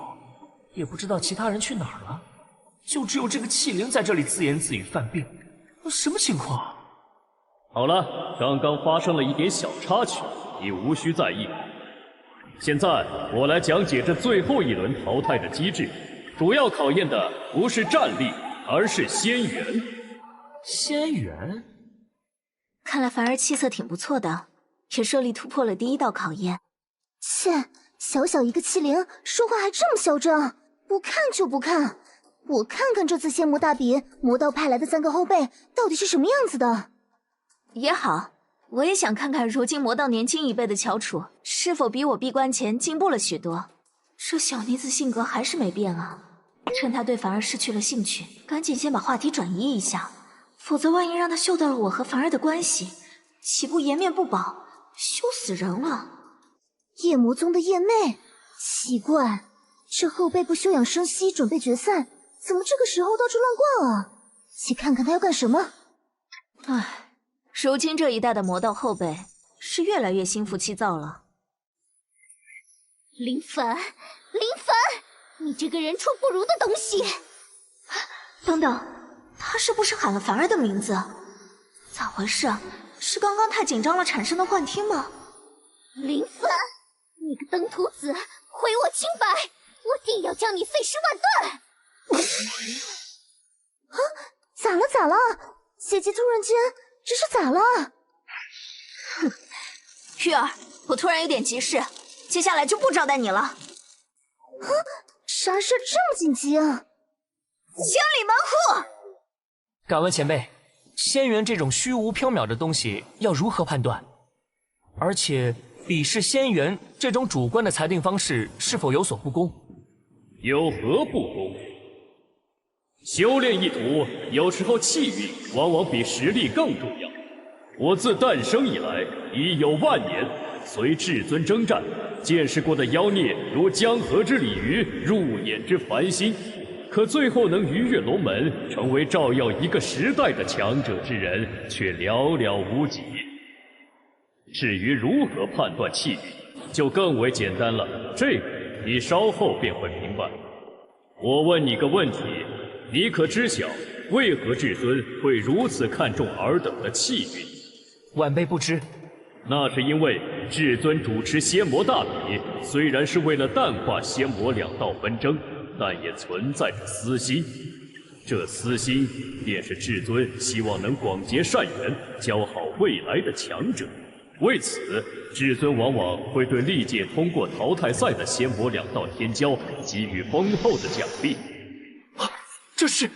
[SPEAKER 1] 也不知道其他人去哪儿了，就只有这个器灵在这里自言自语犯病，什么情况？
[SPEAKER 6] 好了，刚刚发生了一点小插曲，你无需在意。现在我来讲解这最后一轮淘汰的机制，主要考验的不是战力，而是仙缘。
[SPEAKER 1] 仙缘？
[SPEAKER 5] 看来凡儿气色挺不错的，也顺利突破了第1道考验。
[SPEAKER 2] 切，小小一个器灵，说话还这么嚣张，不看就不看。我看看这次仙魔大比魔道派来的3个后辈到底是什么样子的。
[SPEAKER 5] 也好，我也想看看如今魔道年轻一辈的翘楚是否比我闭关前进步了许多。这小妮子性格还是没变啊，趁她对凡儿失去了兴趣，赶紧先把话题转移一下，否则万一让她嗅到了我和凡儿的关系，岂不颜面不保，羞死人了。
[SPEAKER 2] 夜魔宗的夜妹，奇怪，这后辈不休养生息准备决赛，怎么这个时候到处乱逛啊？去看看他要干什么。
[SPEAKER 5] 唉，如今这一代的魔道后辈是越来越心浮气躁了。
[SPEAKER 2] 林凡，你这个人畜不如的东西！
[SPEAKER 5] 等等，他是不是喊了凡儿的名字？咋回事？是刚刚太紧张了产生的幻听吗？
[SPEAKER 2] 林凡，你个登徒子，毁我清白！我定要将你碎尸万段！啊，咋了？姐姐突然间这是咋了？
[SPEAKER 5] 哼，玉儿，我突然有点急事，接下来就不招待你了。啊，
[SPEAKER 2] 啥事这么紧急啊？
[SPEAKER 5] 千里门户！
[SPEAKER 1] 敢问前辈，仙缘这种虚无缥缈的东西要如何判断？而且比试仙缘这种主观的裁定方式是否有所不公？
[SPEAKER 6] 有何不公？修炼一途，有时候气运往往比实力更重要。我自诞生以来已有万年，随至尊征战，见识过的妖孽如江河之鲤鱼，入眼之繁星。可最后能逾越龙门，成为照耀一个时代的强者之人，却寥寥无几。至于如何判断气运，就更为简单了。这个你稍后便会明白。我问你个问题，你可知晓为何至尊会如此看重尔等的气运？
[SPEAKER 1] 晚辈不知。
[SPEAKER 6] 那是因为至尊主持仙魔大比，虽然是为了淡化仙魔两道纷争，但也存在着私心。这私心便是至尊希望能广结善缘，交好未来的强者。为此，至尊往往会对历届通过淘汰赛的仙魔两道天骄给予丰厚的奖励。
[SPEAKER 1] 这是……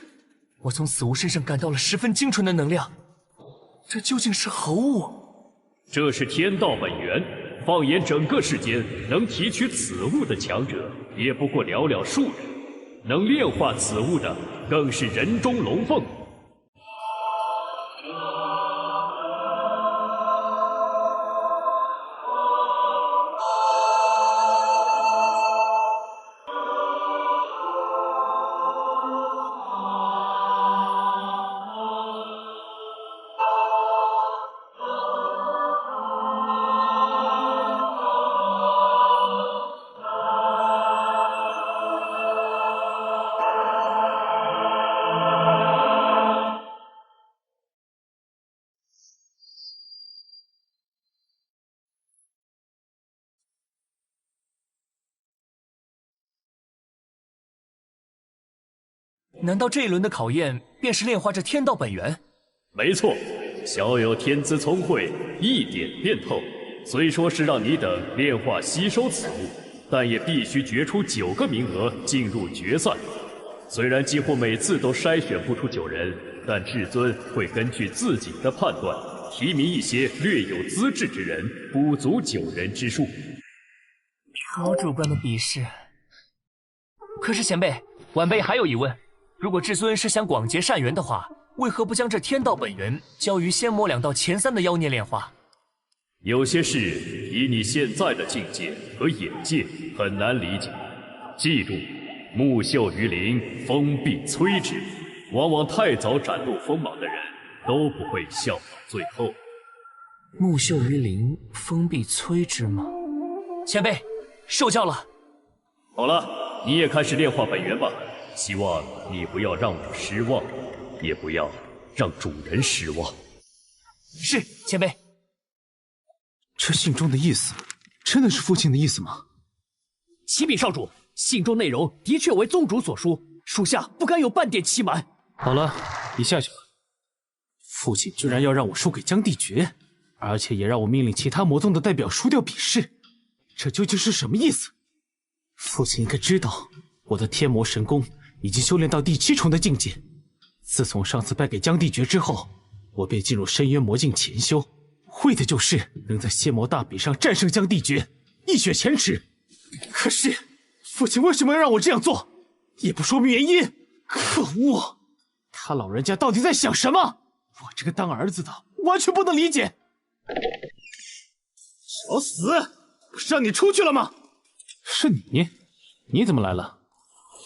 [SPEAKER 1] 我从死物身上感到了十分精纯的能量，这究竟是何物？
[SPEAKER 6] 这是天道本源。放眼整个世间，能提取此物的强者也不过寥寥数人，能炼化此物的更是人中龙凤。
[SPEAKER 1] 难道这一轮的考验便是炼化这天道本源？
[SPEAKER 6] 没错，小有天资聪慧，一点便透。虽说是让你等炼化吸收此物，但也必须决出9个名额进入决赛。虽然几乎每次都筛选不出9人，但至尊会根据自己的判断，提名一些略有资质之人，补足9人之数。
[SPEAKER 1] 好主办的比试。可是前辈，晚辈还有疑问。如果至尊是想广结善缘的话，为何不将这天道本源交于仙魔两道前3的妖孽炼化？
[SPEAKER 6] 有些事以你现在的境界和眼界很难理解。记住，木秀于林，风必摧之。往往太早展露锋芒的人，都不会笑到最后。
[SPEAKER 1] 木秀于林，风必摧之吗？前辈，受教了。
[SPEAKER 6] 好了，你也开始炼化本源吧。希望你不要让我失望，也不要让主人失望。
[SPEAKER 1] 是，前辈。
[SPEAKER 17] 这信中的意思，真的是父亲的意思吗？
[SPEAKER 9] 启禀少主，信中内容的确为宗主所书，属下不敢有半点欺瞒。
[SPEAKER 17] 好了，你下去吧。父亲居然要让我输给江帝爵，而且也让我命令其他魔宗的代表输掉比试，这究竟是什么意思？父亲应该知道，我的天魔神功已经修炼到第7重的境界。自从上次败给江帝爵之后，我便进入深渊魔境潜修，为的就是能在仙魔大比上战胜江帝爵，一雪前耻。可是父亲为什么要让我这样做，也不说明原因。可恶，他老人家到底在想什么？我这个当儿子的完全不能理解。小死，不是让你出去了吗？是你？你怎么来了？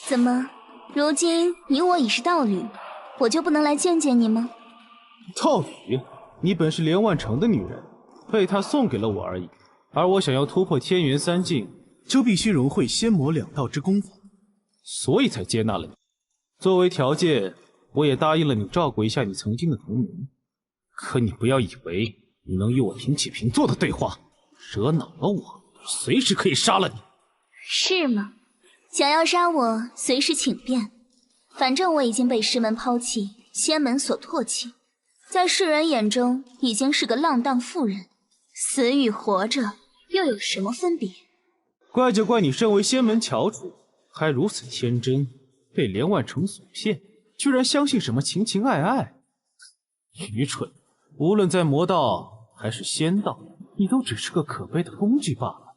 [SPEAKER 2] 怎么，如今你我已是道侣，我就不能来见见你吗？
[SPEAKER 17] 道侣？你本是连万成的女人，被他送给了我而已。而我想要突破天元3境，就必须融会仙魔两道之功法，所以才接纳了你。作为条件，我也答应了你照顾一下你曾经的同门。可你不要以为你能与我平起平坐的对话，惹恼了我，随时可以杀了你。
[SPEAKER 2] 是吗？想要杀我，随时请便。反正我已经被师门抛弃，仙门所唾弃，在世人眼中已经是个浪荡妇人，死与活着又有什么分别？
[SPEAKER 17] 怪就怪你身为仙门翘楚，还如此天真，被连万成所骗，居然相信什么情情爱爱。愚蠢！无论在魔道还是仙道，你都只是个可悲的工具罢了。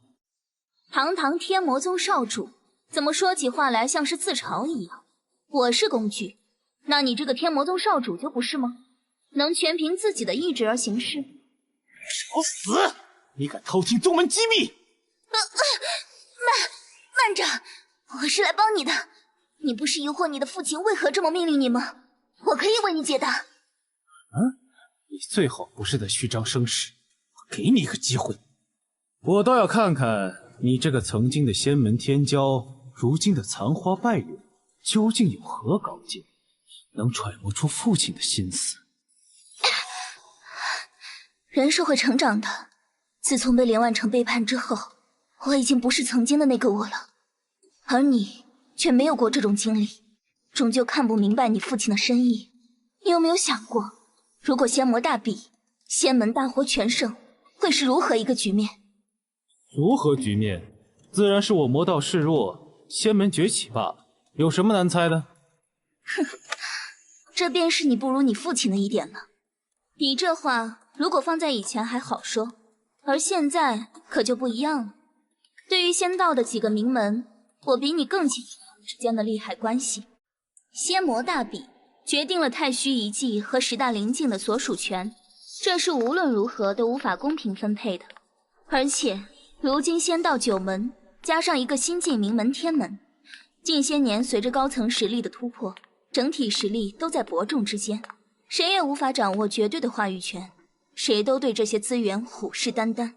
[SPEAKER 2] 堂堂天魔宗少主，怎么说起话来像是自嘲一样？我是工具，那你这个天魔宗少主就不是吗？能全凭自己的意志而行事？
[SPEAKER 17] 找死！你敢偷听宗门机密？
[SPEAKER 2] 慢着，我是来帮你的。你不是疑惑你的父亲为何这么命令你吗？我可以为你解答。
[SPEAKER 17] 你最好不是在虚张声势，我给你一个机会。我倒要看看你这个曾经的仙门天骄，如今的残花败柳，究竟有何高见，能揣摩出父亲的心思？
[SPEAKER 3] 人是会成长的。自从被连万成背叛之后，我已经不是曾经的那个我了。而你却没有过这种经历，终究看不明白你父亲的深意。你有没有想过，如果仙魔大比，仙门大获全胜，会是如何一个局面？
[SPEAKER 17] 如何局面？自然是我魔道示弱，仙门崛起罢了。有什么难猜的？
[SPEAKER 3] 哼，这便是你不如你父亲的一点了。你这话如果放在以前还好说，而现在可就不一样了。对于仙道的几个名门，我比你更清楚他们之间的利害关系。仙魔大比决定了太虚遗迹和10大灵境的所属权，这是无论如何都无法公平分配的。而且如今仙道9门加上一个新晋名门天门，近些年随着高层实力的突破，整体实力都在伯仲之间，谁也无法掌握绝对的话语权，谁都对这些资源虎视眈眈。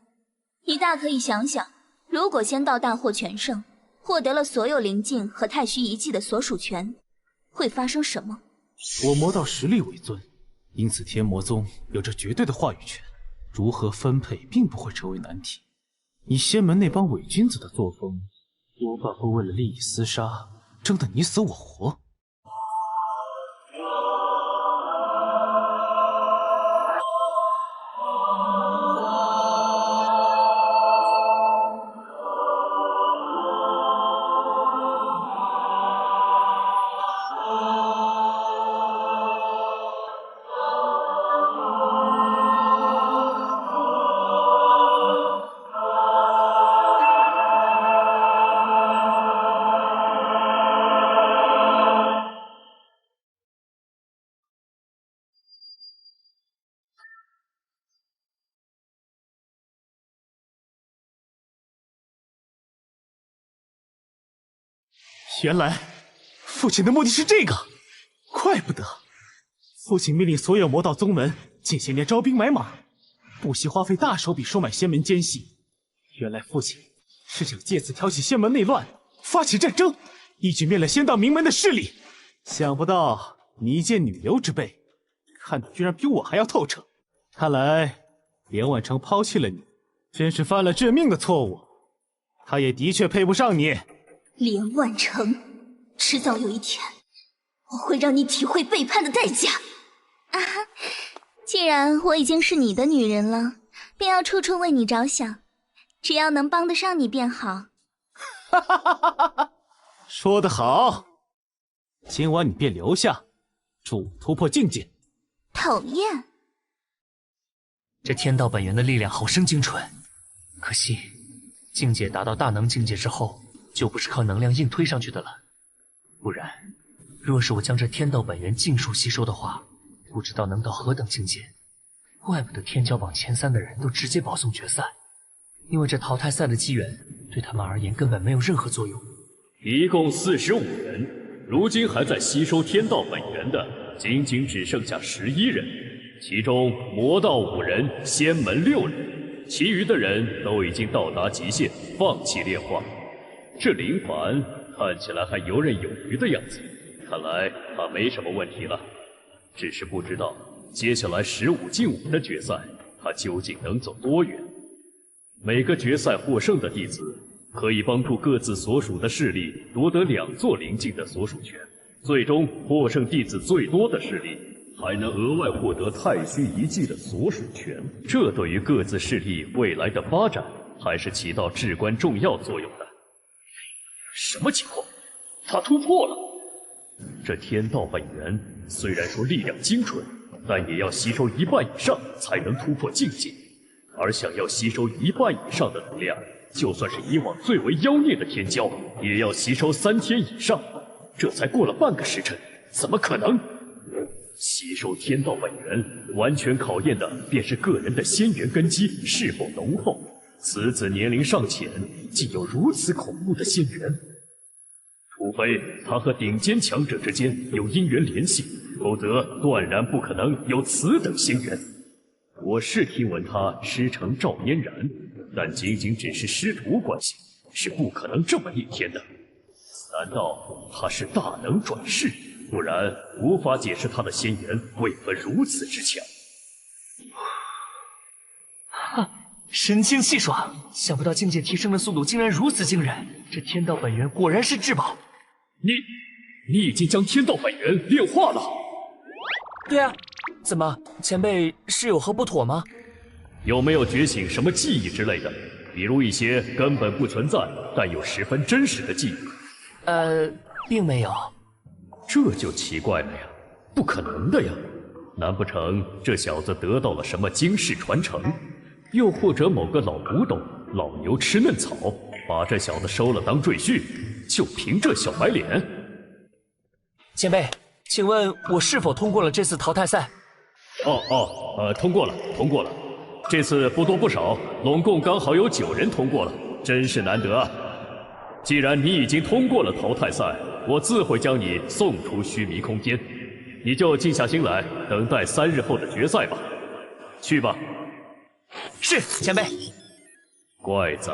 [SPEAKER 3] 你大可以想想，如果仙道大获全胜，获得了所有灵境和太虚遗迹的所属权，会发生什么？
[SPEAKER 17] 我魔道实力为尊，因此天魔宗有着绝对的话语权，如何分配并不会成为难题。你仙门那帮伪君子的作风，多半会为了利益厮杀，争得你死我活。原来父亲的目的是这个，怪不得父亲命令所有魔道宗门近些年招兵买马，不惜花费大手笔收买仙门奸细。原来父亲是想借此挑起仙门内乱，发起战争，一举灭了仙道名门的势力。想不到你一介女流之辈，看得居然比我还要透彻。看来连万成抛弃了你，真是犯了致命的错误。他也的确配不上你。
[SPEAKER 3] 连万成，迟早有一天，我会让你体会背叛的代价。啊，既然我已经是你的女人了，便要处处为你着想，只要能帮得上你便好。
[SPEAKER 17] 哈哈哈哈哈！说得好，今晚你便留下，助我突破境界。
[SPEAKER 3] 讨厌！
[SPEAKER 1] 这天道本源的力量好生精纯，可惜境界达到大能境界之后，就不是靠能量硬推上去的了。不然，若是我将这天道本源尽数吸收的话，不知道能到何等境界。怪不得天骄榜前3的人都直接保送决赛，因为这淘汰赛的机缘对他们而言根本没有任何作用。
[SPEAKER 6] 一共45人，如今还在吸收天道本源的，仅仅只剩下11人，其中魔道5人，仙门6人，其余的人都已经到达极限，放弃炼化。这林凡看起来还游刃有余的样子，看来他没什么问题了。只是不知道接下来15进5的决赛，他究竟能走多远。每个决赛获胜的弟子可以帮助各自所属的势力夺得2座灵境的所属权，最终获胜弟子最多的势力还能额外获得太虚遗迹的所属权，这对于各自势力未来的发展还是起到至关重要作用的。什么情况？他突破了！这天道本源虽然说力量精纯，但也要吸收1半以上才能突破境界，而想要吸收1半以上的能量，就算是以往最为妖孽的天骄，也要吸收3天以上。这才过了半个时辰，怎么可能？吸收天道本源，完全考验的便是个人的仙缘根基是否浓厚。此子年龄尚浅，竟有如此恐怖的仙缘。除非他和顶尖强者之间有姻缘联系，否则断然不可能有此等仙缘。我是听闻他师承赵嫣然，但仅仅只是师徒关系，是不可能这么逆天的。难道他是大能转世？不然无法解释他的仙元为何如此之强。
[SPEAKER 1] 神清气爽，想不到境界提升的速度竟然如此惊人。这天道本源果然是至宝。
[SPEAKER 6] 你已经将天道本源炼化了？
[SPEAKER 1] 对啊，怎么前辈是有何不妥吗？
[SPEAKER 6] 有没有觉醒什么记忆之类的？比如一些根本不存在但又十分真实的记忆？
[SPEAKER 1] 并没有。
[SPEAKER 6] 这就奇怪了呀，不可能的呀！难不成这小子得到了什么惊世传承？又或者某个老古董、老牛吃嫩草，把这小子收了当赘婿，就凭这小白脸？
[SPEAKER 1] 前辈，请问我是否通过了这次淘汰赛？
[SPEAKER 6] 通过了。这次不多不少，拢共刚好有9人通过了，真是难得啊！既然你已经通过了淘汰赛，我自会将你送出须弥空间，你就静下心来，等待3日后的决赛吧。去吧。
[SPEAKER 1] 是，前辈。
[SPEAKER 6] 怪哉，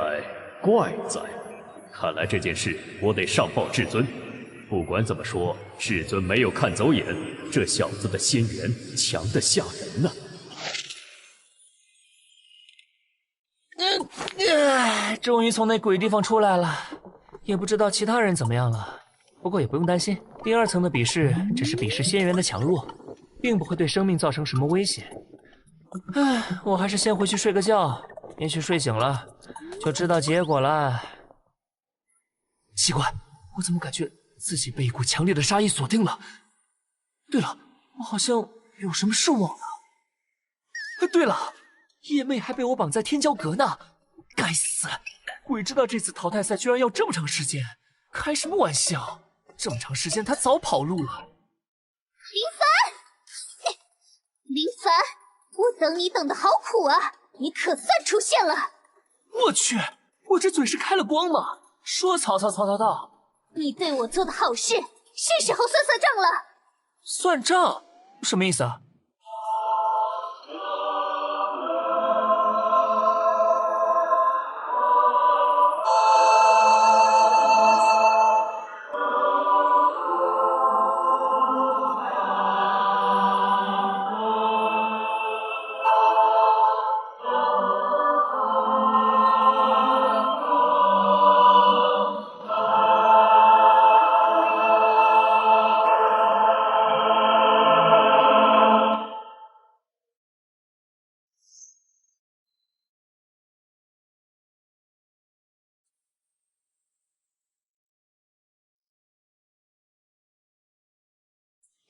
[SPEAKER 6] 看来这件事我得上报至尊。不管怎么说，至尊没有看走眼，这小子的仙元强得吓人呐！
[SPEAKER 1] 终于从那鬼地方出来了，也不知道其他人怎么样了。不过也不用担心，第2层的比试只是比试仙元的强弱，并不会对生命造成什么威胁。我还是先回去睡个觉，也许睡醒了就知道结果了。奇怪，我怎么感觉自己被一股强烈的杀意锁定了？对了，我好像有什么事忘了。对了，叶妹还被我绑在天骄阁呢。该死，鬼知道这次淘汰赛居然要这么长时间，开什么玩笑？这么长时间她早跑路了。
[SPEAKER 2] 林凡，我等你等的好苦啊！你可算出现了！
[SPEAKER 1] 我去，我这嘴是开了光吗？说曹操
[SPEAKER 2] 你对我做的好事，是时候算算账了。
[SPEAKER 1] 算账？什么意思啊？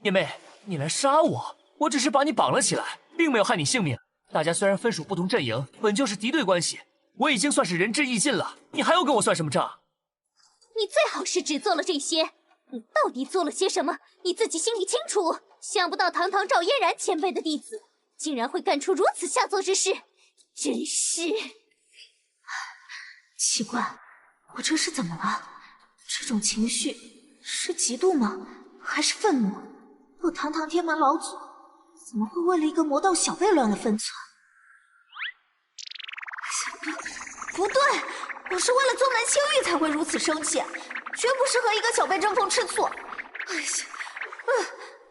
[SPEAKER 1] 叶妹，你来杀我，我只是把你绑了起来，并没有害你性命。大家虽然分属不同阵营，本就是敌对关系，我已经算是仁至义尽了，你还要跟我算什么账？
[SPEAKER 2] 你最好是只做了这些，你到底做了些什么，你自己心里清楚。想不到堂堂赵嫣然前辈的弟子，竟然会干出如此下作之事，真是……
[SPEAKER 5] 奇怪，我这是怎么了？这种情绪是嫉妒吗？还是愤怒？我堂堂天门老祖，怎么会为了一个魔道小辈乱了分寸？不对，我是为了宗门清誉才会如此生气，绝不是和一个小辈争风吃醋。哎呀，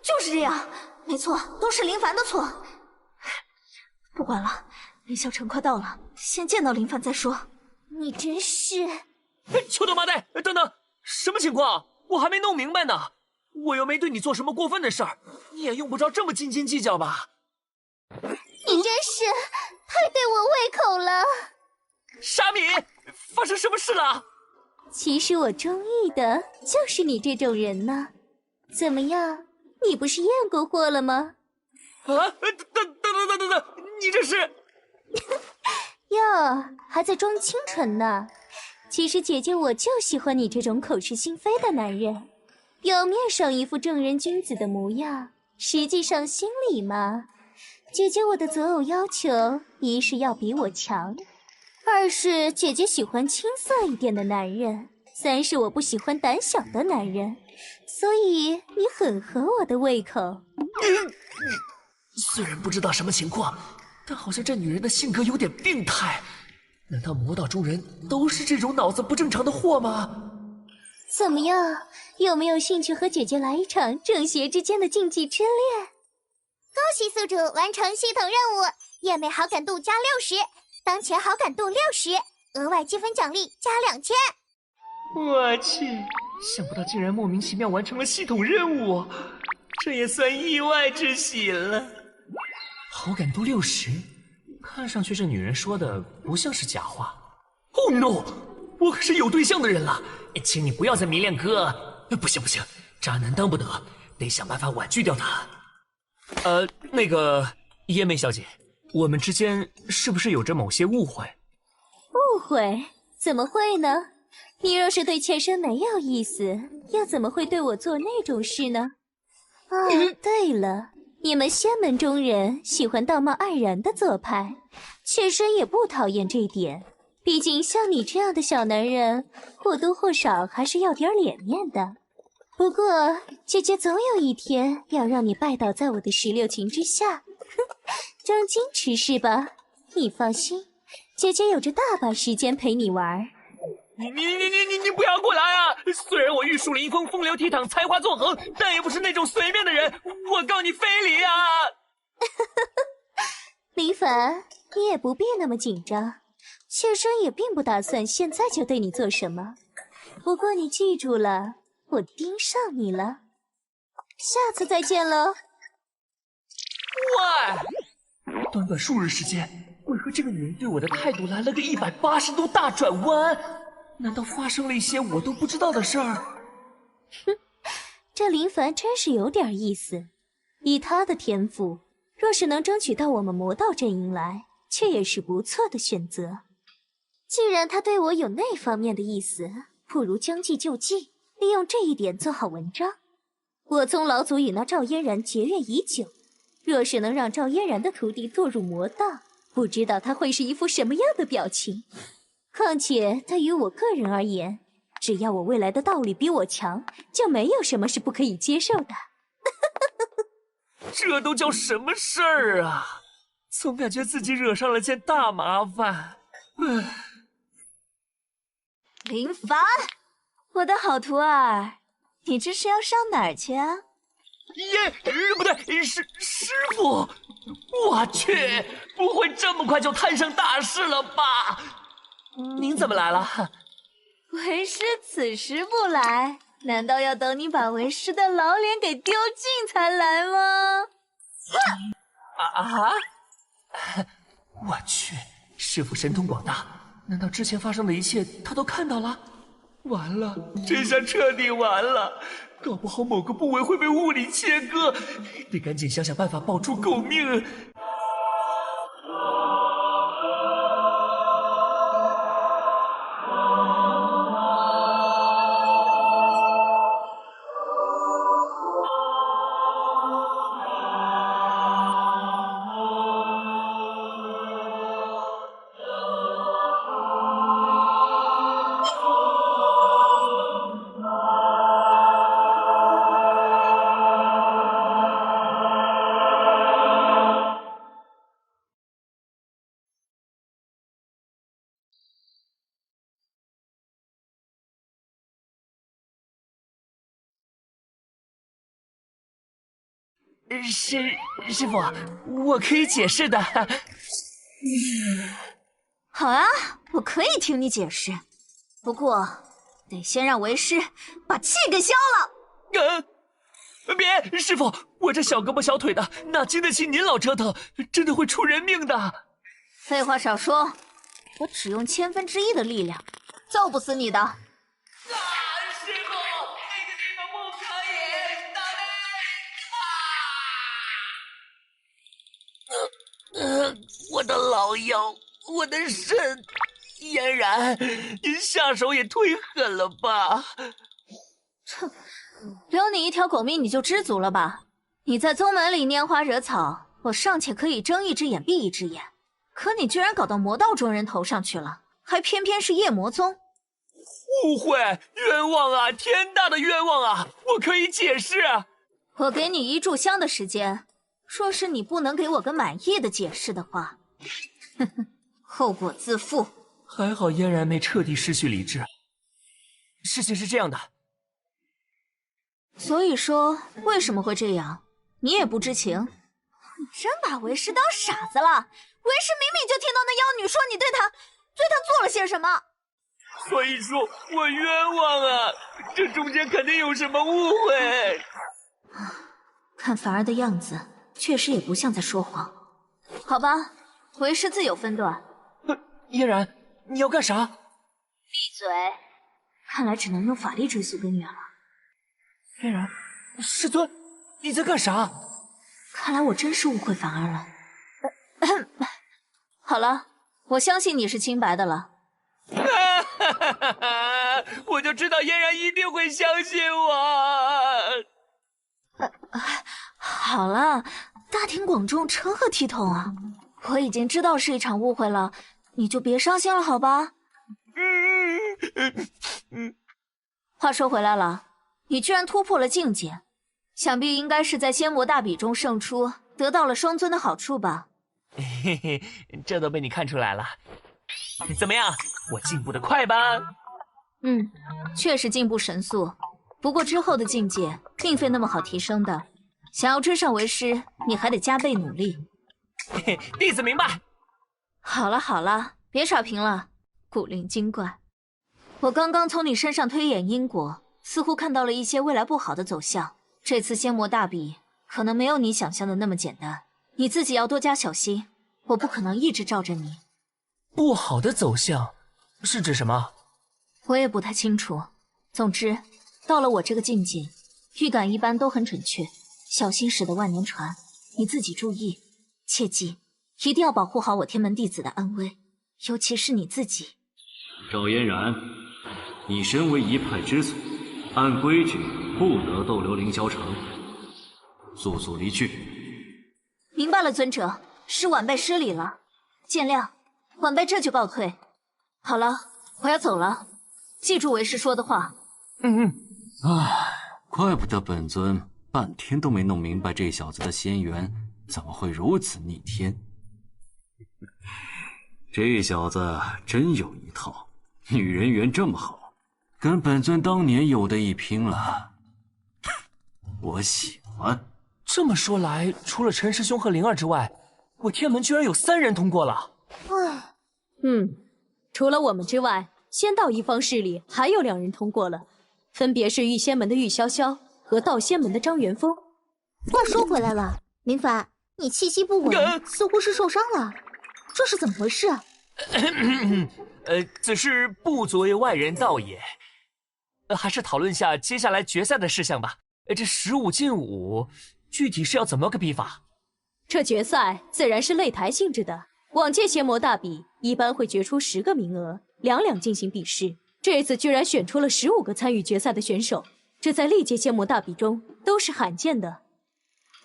[SPEAKER 5] 就是这样，没错，都是林凡的错。不管了，林萧晨快到了，先见到林凡再说。
[SPEAKER 2] 你真是……
[SPEAKER 1] 邱他妈的，等等，什么情况？我还没弄明白呢。我又没对你做什么过分的事儿，你也用不着这么斤斤计较吧？
[SPEAKER 2] 你真是太对我胃口了。
[SPEAKER 1] 沙弥，发生什么事了？
[SPEAKER 2] 其实我中意的就是你这种人呢。怎么样，你不是验过货了吗？
[SPEAKER 1] 等，你这是……
[SPEAKER 2] 哟，还在装清纯呢。其实姐姐我就喜欢你这种口是心非的男人。表面上一副正人君子的模样，实际上心里嘛，姐姐我的择偶要求，一是要比我强，二是姐姐喜欢青涩一点的男人，三是我不喜欢胆小的男人，所以你很合我的胃口。
[SPEAKER 1] 虽然不知道什么情况，但好像这女人的性格有点病态。难道魔道中人都是这种脑子不正常的货吗？
[SPEAKER 2] 怎么样，有没有兴趣和姐姐来一场正邪之间的禁忌之恋？恭喜宿主完成系统任务，夜魅好感度加60，当前好感度60，额外积分奖励加2000。
[SPEAKER 1] 我去，想不到竟然莫名其妙完成了系统任务，这也算意外之喜了。好感度60，看上去这女人说的不像是假话。Oh no， 我可是有对象的人了，请你不要再迷恋哥。不行不行，渣男当不得，得想办法婉拒掉他。那个耶妹小姐，我们之间是不是有着某些误会？
[SPEAKER 2] 误会？怎么会呢？你若是对妾身没有意思，又怎么会对我做那种事呢？对了，你们仙门中人喜欢道貌岸然的做派，妾身也不讨厌这点。毕竟像你这样的小男人，或多或少还是要点脸面的。不过，姐姐总有一天要让你拜倒在我的16情之下，装矜持是吧？你放心，姐姐有着大把时间陪你玩。
[SPEAKER 1] 你不要过来啊！虽然我玉树临风、风流倜傥、才华纵横，但也不是那种随便的人。我告你非礼啊！
[SPEAKER 2] 林凡，你也不必那么紧张，妾身也并不打算现在就对你做什么。不过你记住了，我盯上你了。下次再见喽。
[SPEAKER 1] 喂，短短数日时间，为何这个女人对我的态度来了个180度大转弯？难道发生了一些我都不知道的事儿？
[SPEAKER 2] 哼，这林凡真是有点意思。以他的天赋，若是能争取到我们魔道阵营来，却也是不错的选择。既然他对我有那方面的意思，不如将计就计，利用这一点做好文章。我宗老祖与那赵嫣然结怨已久，若是能让赵嫣然的徒弟堕入魔道，不知道他会是一副什么样的表情。况且对于我个人而言，只要我未来的道理比我强，就没有什么是不可以接受的。
[SPEAKER 1] 这都叫什么事儿啊！总感觉自己惹上了件大麻烦。
[SPEAKER 5] 林凡，我的好徒儿，你这是要上哪儿去啊？
[SPEAKER 1] 不对，师傅！我去，不会这么快就摊上大事了吧？您怎么来了？
[SPEAKER 5] 为师此时不来，难道要等你把为师的老脸给丢尽才来吗？
[SPEAKER 1] 我去，师傅神通广大，难道之前发生的一切他都看到了？完了，这下彻底完了，搞不好某个部位会被物理切割，得赶紧想想办法保住狗命。师傅，我可以解释的。
[SPEAKER 5] 好啊，我可以听你解释，不过得先让为师把气给消了。
[SPEAKER 1] 别，师傅，我这小胳膊小腿的，哪经得起您老折腾，真的会出人命的。
[SPEAKER 5] 废话少说，我只用1/1000的力量，揍不死你的。
[SPEAKER 1] 我的老腰，我的肾，嫣然，您下手也忒狠了吧！
[SPEAKER 5] 哼，留你一条狗命你就知足了吧？你在宗门里拈花惹草，我尚且可以睁一只眼闭一只眼，可你居然搞到魔道中人头上去了，还偏偏是夜魔宗。
[SPEAKER 1] 误会，冤枉啊，天大的冤枉啊！我可以解释。
[SPEAKER 5] 我给你1炷香的时间，若是你不能给我个满意的解释的话，哼哼，后果自负。
[SPEAKER 1] 还好嫣然没彻底失去理智。事情是这样的，
[SPEAKER 5] 所以说为什么会这样，你也不知情？你真把为师当傻子了？为师明明就听到那妖女说你对她做了些什么。
[SPEAKER 1] 所以说我冤枉啊！这中间肯定有什么误会。
[SPEAKER 5] 看凡儿的样子，确实也不像在说谎。好吧，为师自有分断。
[SPEAKER 1] 嫣然，你要干啥？
[SPEAKER 5] 闭嘴！看来只能用法力追溯根源了。
[SPEAKER 1] 嫣然，师尊，你在干啥？
[SPEAKER 5] 看来我真是误会凡儿了。好了，我相信你是清白的了。
[SPEAKER 1] 我就知道嫣然一定会相信我。
[SPEAKER 5] 好了，大庭广众，成何体统啊！我已经知道是一场误会了，你就别伤心了，好吧？话说回来了，你居然突破了境界，想必应该是在仙魔大比中胜出，得到了双尊的好处吧？
[SPEAKER 1] 嘿嘿，这都被你看出来了。怎么样，我进步的快吧？
[SPEAKER 5] 确实进步神速，不过之后的境界并非那么好提升的，想要追上为师，你还得加倍努力。
[SPEAKER 1] 嘿，弟子明白。
[SPEAKER 5] 好了好了，别耍贫了，古灵精怪。我刚刚从你身上推演因果，似乎看到了一些未来不好的走向。这次仙魔大比可能没有你想象的那么简单，你自己要多加小心。我不可能一直罩着你。
[SPEAKER 1] 不好的走向是指什么？
[SPEAKER 5] 我也不太清楚。总之，到了我这个境界，预感一般都很准确。小心驶得万年船，你自己注意，切记一定要保护好我天门弟子的安危，尤其是你自己。
[SPEAKER 15] 赵嫣然，你身为一派之祖，按规矩不得逗留凌霄城，速速离去。
[SPEAKER 5] 明白了，尊者，是晚辈失礼了，见谅。晚辈这就告退。好了，我要走了，记住为师说的话。
[SPEAKER 15] 怪不得本尊半天都没弄明白这小子的仙缘怎么会如此逆天。这小子真有一套，女人缘这么好，跟本尊当年有的一拼了。我喜欢。
[SPEAKER 1] 这么说来，除了陈师兄和灵儿之外，我天门居然有3人通过了。
[SPEAKER 4] 除了我们之外，仙道一方势力还有2人通过了，分别是御仙门的玉潇潇和道仙门的张元峰。
[SPEAKER 3] 话说回来了，林凡，你气息不稳，似乎是受伤了，这是怎么回事啊？
[SPEAKER 1] 只是不足为外人道也。还是讨论下接下来决赛的事项吧。这15进5，具体是要怎么个比法？
[SPEAKER 4] 这决赛自然是擂台性质的。往届仙魔大比一般会决出10个名额，2两进行比试。这次居然选出了15个参与决赛的选手，这在历届仙魔大比中都是罕见的。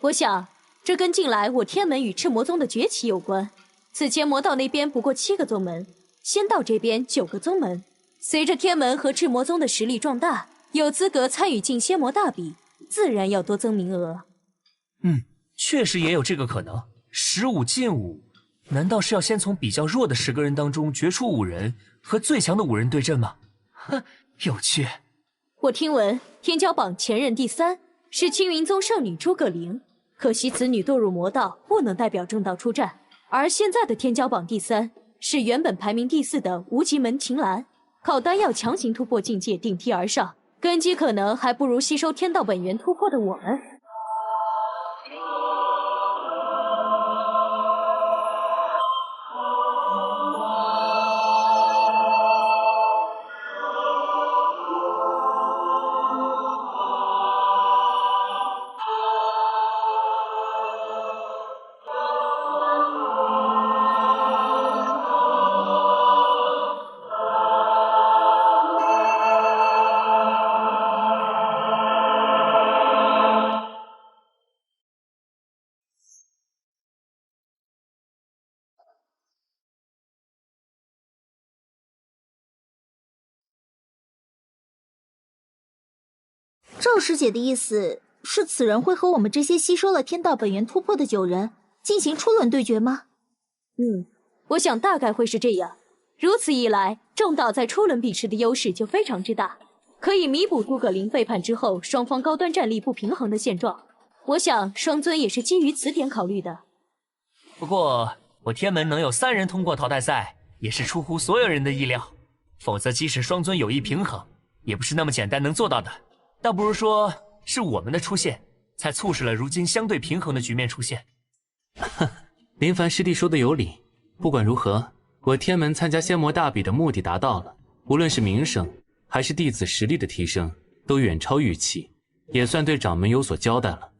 [SPEAKER 4] 我想，这跟近来我天门与赤魔宗的崛起有关。此前魔道那边不过7个宗门，仙道这边9个宗门。随着天门和赤魔宗的实力壮大，有资格参与进仙魔大比，自然要多增名额。
[SPEAKER 1] 确实也有这个可能。15进5，难道是要先从比较弱的10个人当中决出5人，和最强的5人对阵吗？哼，有趣。
[SPEAKER 4] 我听闻天骄榜前任第3是青云宗圣女诸葛玲，可惜此女堕入魔道，不能代表正道出战。而现在的天骄榜第3是原本排名第4的无极门秦岚，靠丹药强行突破境界，顶替而上，根基可能还不如吸收天道本源突破的我们。
[SPEAKER 3] 赵师姐的意思是，此人会和我们这些吸收了天道本源突破的9人进行初轮对决吗？
[SPEAKER 4] 我想大概会是这样。如此一来，正道在初轮比试的优势就非常之大，可以弥补诸葛亮背叛之后双方高端战力不平衡的现状。我想双尊也是基于此点考虑的。
[SPEAKER 1] 不过我天门能有3人通过淘汰赛，也是出乎所有人的意料。否则即使双尊有意平衡，也不是那么简单能做到的。倒不如说是我们的出现，才促使了如今相对平衡的局面出现。
[SPEAKER 8] 哼，林凡师弟说的有理。不管如何，我天门参加仙魔大比的目的达到了，无论是名声还是弟子实力的提升，都远超预期，也算对掌门有所交代了。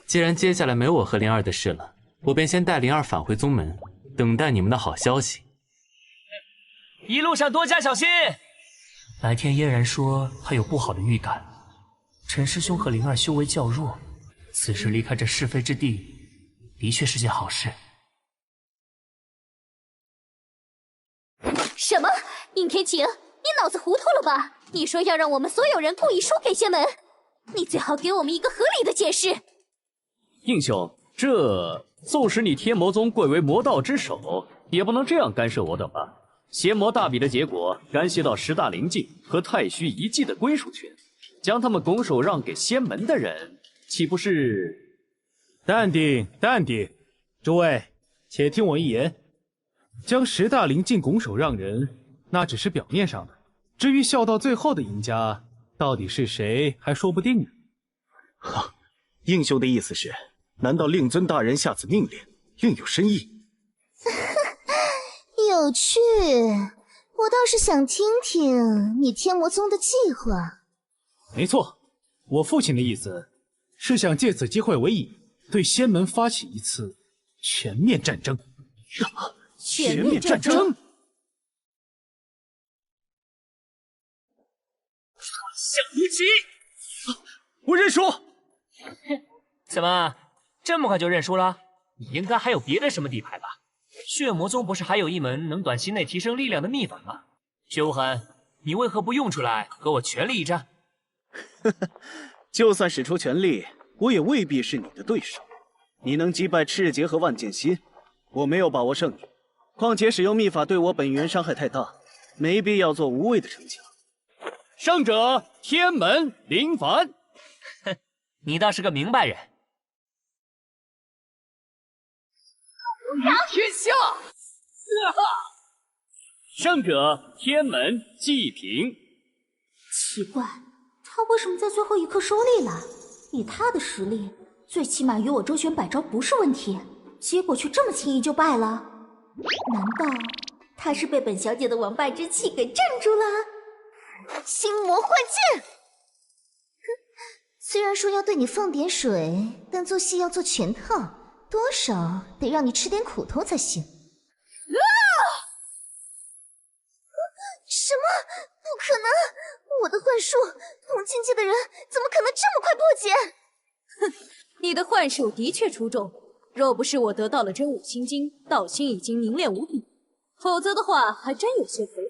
[SPEAKER 8] 既然接下来没我和灵儿的事了，我便先带灵儿返回宗门，等待你们的好消息。
[SPEAKER 1] 一路上多加小心。白天嫣然说他有不好的预感，陈师兄和灵儿修为较弱，此时离开这是非之地，的确是件好事。
[SPEAKER 2] 什么？应天晴，你脑子糊涂了吧？你说要让我们所有人故意输给仙门，你最好给我们一个合理的解释。
[SPEAKER 6] 应兄，这纵使你天魔宗贵为魔道之首，也不能这样干涉我等吧？邪魔大比的结果干系到10大灵境和太虚遗迹的归属权，将他们拱手让给仙门的人，岂不是？
[SPEAKER 17] 淡定，淡定，诸位，且听我一言。将10大灵境拱手让人，那只是表面上的。至于笑到最后的赢家，到底是谁还说不定呢。
[SPEAKER 12] 哈，应兄的意思是，难道令尊大人下此命令另有深意？
[SPEAKER 2] 有趣，我倒是想听听你天魔宗的计划。
[SPEAKER 17] 没错，我父亲的意思是想借此机会为引，对仙门发起一次全面战争。
[SPEAKER 2] 全面战争？
[SPEAKER 1] 想不起！
[SPEAKER 17] 我认输。
[SPEAKER 1] 怎么这么快就认输了？你应该还有别的什么底牌吧？血魔宗不是还有一门能短期内提升力量的秘法吗？薛无痕，你为何不用出来和我全力一战？
[SPEAKER 12] 就算使出全力，我也未必是你的对手。你能击败赤劫和万剑心，我没有把握胜你。况且使用秘法对我本源伤害太大，没必要做无谓的逞强。
[SPEAKER 6] 胜者天门林凡。
[SPEAKER 1] 哼，你倒是个明白人。
[SPEAKER 4] 天下。
[SPEAKER 6] 胜者天门季平。
[SPEAKER 3] 奇怪，他为什么在最后一刻收力了？以他的实力，最起码与我周旋百招不是问题，结果却这么轻易就败了。难道他是被本小姐的王败之气给镇住了？
[SPEAKER 2] 心魔幻剑！虽然说要对你放点水，但做戏要做全套，多少得让你吃点苦头才行。什么？不可能！我的幻术，同境界的人怎么可能这么快破解？
[SPEAKER 4] 哼，你的幻术的确出众，若不是我得到了真武心经，道心已经凝练无比，否则的话还真有些违和。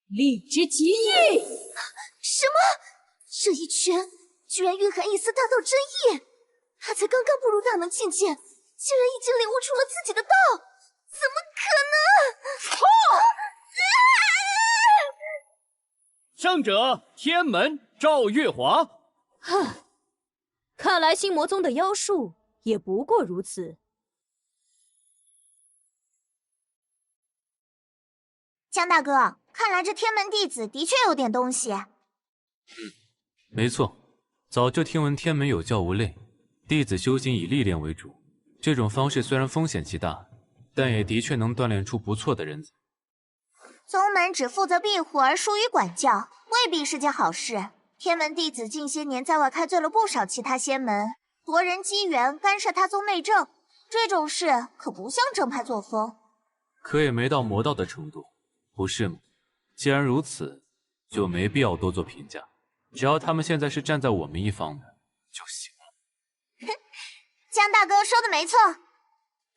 [SPEAKER 4] 力之极意！
[SPEAKER 2] 什么？这一拳居然蕴含一丝大道真意！他才刚刚步入大能境界，竟然已经领悟出了自己的道，怎么可能？
[SPEAKER 6] 胜者天门赵月华。
[SPEAKER 4] 哼，看来心魔宗的妖术也不过如此。
[SPEAKER 2] 江大哥，看来这天门弟子的确有点东西。
[SPEAKER 8] 没错，早就听闻天门有教无类，弟子修行以历练为主。这种方式虽然风险极大，但也的确能锻炼出不错的人才。
[SPEAKER 2] 宗门只负责庇护而疏于管教，未必是件好事。天门弟子近些年在外开罪了不少其他仙门，夺人机缘，干涉他宗内政，这种事可不像正派作风。
[SPEAKER 8] 可也没到魔道的程度，不是吗？既然如此，就没必要多做评价。只要他们现在是站在我们一方的就行了。
[SPEAKER 2] 江大哥说的没错。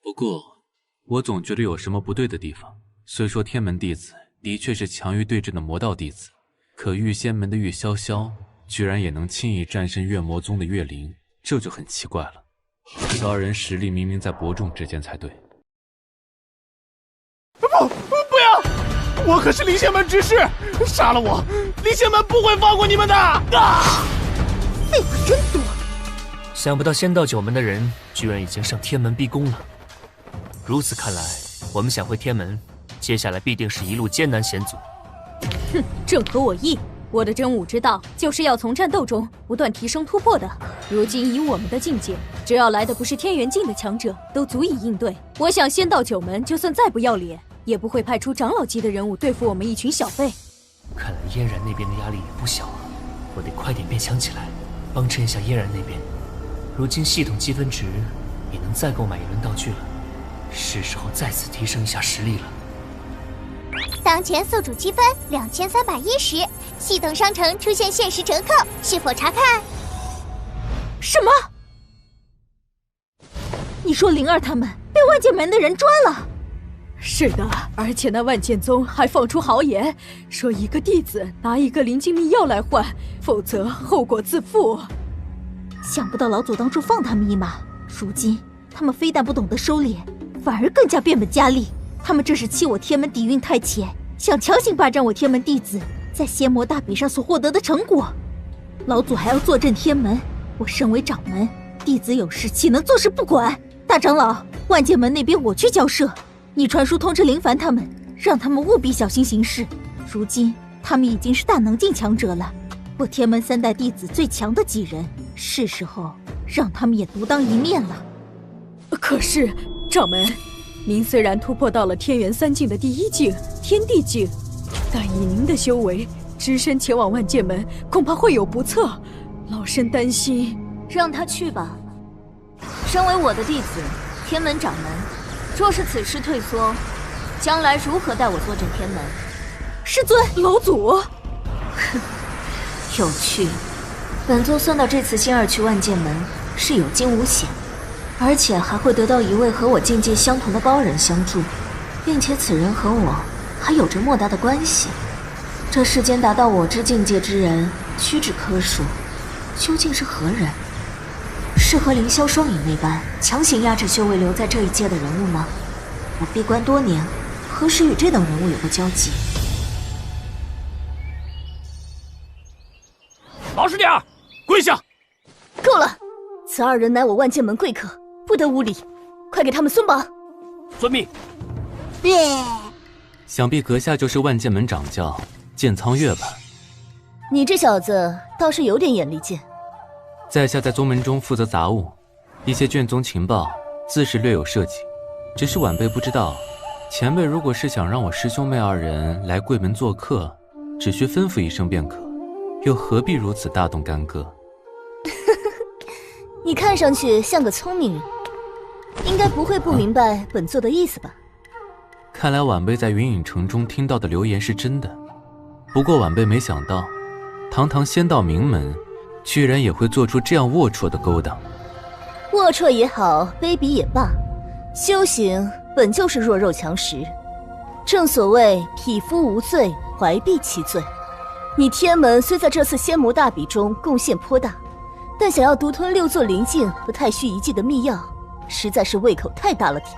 [SPEAKER 8] 不过，我总觉得有什么不对的地方。虽说天门弟子的确是强于对阵的魔道弟子，可御仙门的御潇潇居然也能轻易战胜月魔宗的月灵，这就很奇怪了。这二人实力明明在伯仲之间才对。
[SPEAKER 14] 不要！我可是离仙门执事，杀了我，离仙门不会放过你们的！
[SPEAKER 2] 废话真多。
[SPEAKER 1] 想不到仙道九门的人居然已经上天门逼宫了。如此看来，我们想回天门，接下来必定是一路艰难险阻。
[SPEAKER 4] 哼，正合我意。我的真武之道就是要从战斗中不断提升突破的。如今以我们的境界，只要来的不是天元境的强者，都足以应对。我想仙道九门就算再不要脸，也不会派出长老级的人物对付我们一群小辈。
[SPEAKER 1] 看来嫣然那边的压力也不小啊，我得快点变强起来，帮衬一下嫣然那边。如今系统积分值也能再购买一轮道具了，是时候再次提升一下实力了。
[SPEAKER 2] 当前宿主积分2310，系统商城出现限时折扣，是否查看？
[SPEAKER 11] 什么？你说灵儿他们被万剑门的人抓了？
[SPEAKER 4] 是的，而且那万剑宗还放出豪言，说一个弟子拿一个灵境秘药来换，否则后果自负。
[SPEAKER 11] 想不到老祖当初放他们一马，如今他们非但不懂得收敛，反而更加变本加厉。他们这是欺我天门底蕴太浅，想强行霸占我天门弟子在仙魔大比上所获得的成果。老祖还要坐镇天门，我身为掌门，弟子有事岂能坐视不管？大长老，万剑门那边我去交涉，你传书通知林凡他们，让他们务必小心行事。如今他们已经是大能境强者了，我天门3代弟子最强的几人，是时候让他们也独当一面了。
[SPEAKER 4] 可是掌门，您虽然突破到了天元3境的第1境天地境，但以您的修为，只身前往万剑门，恐怕会有不测。老身担心。
[SPEAKER 5] 让他去吧。身为我的弟子，天门掌门，若是此时退缩，将来如何带我坐镇天门？
[SPEAKER 4] 师尊，老祖。
[SPEAKER 5] 哼，有趣。本座算到这次仙儿去万剑门是有惊无险。而且还会得到一位和我境界相同的高人相助，并且此人和我还有着莫大的关系。这世间达到我之境界之人屈指可数，究竟是何人？是和凌霄双影那般强行压制修为留在这一界的人物吗？我闭关多年，何时与这等人物有过交集？
[SPEAKER 14] 老实点儿，跪下！
[SPEAKER 21] 够了！此2人乃我万剑门贵客，不得无礼，快给他们松绑！
[SPEAKER 14] 遵命。
[SPEAKER 8] 想必阁下就是万剑门掌教剑苍月吧？
[SPEAKER 21] 你这小子倒是有点眼力见。
[SPEAKER 8] 在下在宗门中负责杂务，一些卷宗情报自是略有涉及，只是晚辈不知道，前辈如果是想让我师兄妹2人来贵门做客，只需吩咐一声便可，又何必如此大动干戈？
[SPEAKER 21] 你看上去像个聪明人，应该不会不明白本座的意思吧？
[SPEAKER 8] 看来晚辈在云影城中听到的流言是真的，不过晚辈没想到，堂堂仙道名门，居然也会做出这样龌龊的勾当。
[SPEAKER 21] 龌龊也好，卑鄙也罢，修行本就是弱肉强食。正所谓匹夫无罪，怀璧其罪。你天门虽在这次仙魔大比中贡献颇大，但想要独吞6座灵境和太虚遗迹的秘药，实在是胃口太大了点。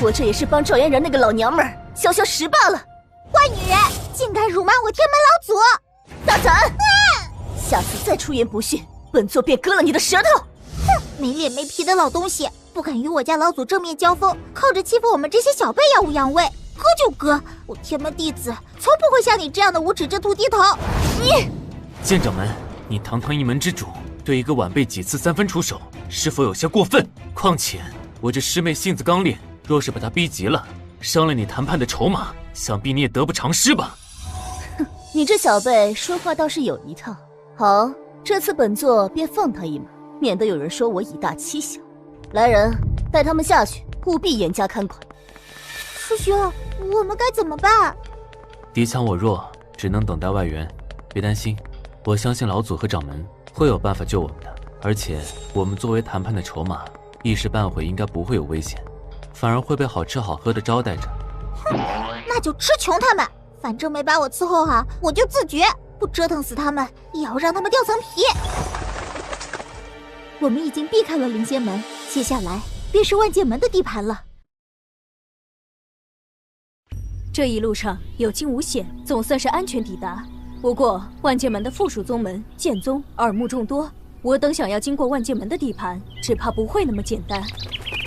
[SPEAKER 21] 我这也是帮赵嫣然那个老娘们儿消消食罢了。
[SPEAKER 2] 坏女人，竟敢辱骂我天门老祖！
[SPEAKER 21] 大胆！下次再出言不逊，本座便割了你的舌头！
[SPEAKER 2] 哼，没脸没皮的老东西，不敢与我家老祖正面交锋，靠着欺负我们这些小辈耀武扬威，割就割！我天门弟子从不会像你这样的无耻之徒低头。你，
[SPEAKER 8] 剑掌门，你堂堂一门之主，对一个晚辈几次3分出手，是否有些过分？况且我这师妹性子刚烈，若是把她逼急了，伤了你谈判的筹码，想必你也得不偿失吧？
[SPEAKER 21] 哼，你这小辈说话倒是有一套。好，这次本座便放他一马，免得有人说我以大欺小。来人，带他们下去，务必严加看管。
[SPEAKER 2] 师兄，我们该怎么办？
[SPEAKER 8] 敌强我弱，只能等待外援。别担心，我相信老祖和掌门会有办法救我们的。而且我们作为谈判的筹码，一时半会应该不会有危险，反而会被好吃好喝的招待着。
[SPEAKER 2] 哼，那就吃穷他们！反正没把我伺候好，我就自绝，不折腾死他们，也要让他们掉层皮。
[SPEAKER 11] 我们已经避开了灵仙门，接下来便是万剑门的地盘了。这一路上有惊无险，总算是安全抵达。不过万剑门的附属宗门剑宗耳目众多，我等想要经过万剑门的地盘，只怕不会那么简单。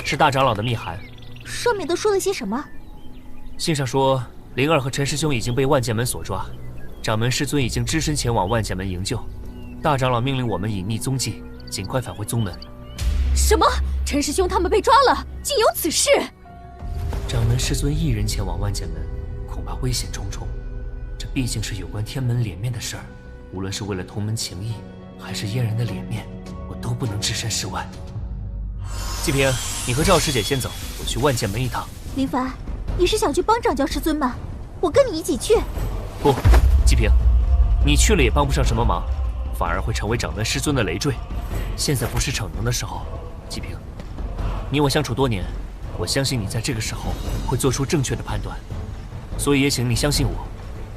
[SPEAKER 1] 是大长老的密函，
[SPEAKER 3] 上面都说了些什么？
[SPEAKER 1] 信上说灵儿和陈师兄已经被万剑门所抓，掌门师尊已经只身前往万剑门营救。大长老命令我们隐匿踪迹，尽快返回宗门。
[SPEAKER 11] 什么？陈师兄他们被抓了？竟有此事？
[SPEAKER 1] 掌门师尊一人前往万剑门，恐怕危险重重。这毕竟是有关天门脸面的事儿，无论是为了同门情谊，还是嫣然的脸面，我都不能置身事外。季平，你和赵师姐先走，我去万剑门一趟。
[SPEAKER 3] 林凡，你是想去帮掌教师尊吗？我跟你一起去。
[SPEAKER 1] 不，季平，你去了也帮不上什么忙，反而会成为掌门师尊的累赘。现在不是逞能的时候。季平，你我相处多年，我相信你在这个时候会做出正确的判断，所以也请你相信我，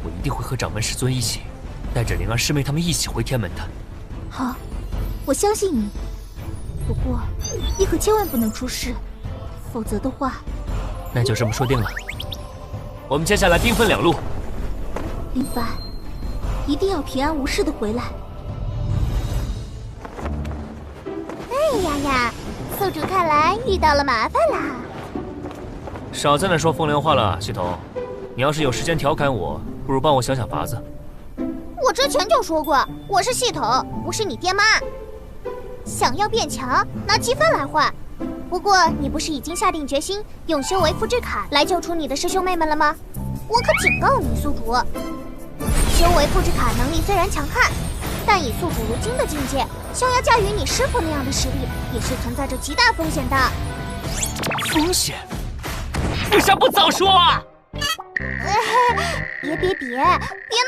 [SPEAKER 1] 我一定会和掌门师尊一起，带着灵儿师妹他们一起回天门的。
[SPEAKER 3] 好，我相信你。不过，你可千万不能出事，否则的话……
[SPEAKER 1] 那就这么说定了。我们接下来兵分两路。
[SPEAKER 3] 林凡，一定要平安无事的回来。
[SPEAKER 2] 哎呀呀，宿主看来遇到了麻烦啦。
[SPEAKER 1] 少在那说风凉话了，系统。你要是有时间调侃我，不如帮我想想法子。
[SPEAKER 2] 我之前就说过，我是系统，不是你爹妈。想要变强，拿积分来换。不过你不是已经下定决心用修为复制卡来救出你的师兄妹们了吗？我可警告你，宿主，修为复制卡能力虽然强悍，但以宿主如今的境界，想要驾驭你师父那样的实力，也是存在着极大风险的。
[SPEAKER 1] 风险？为啥不早说啊？
[SPEAKER 2] 别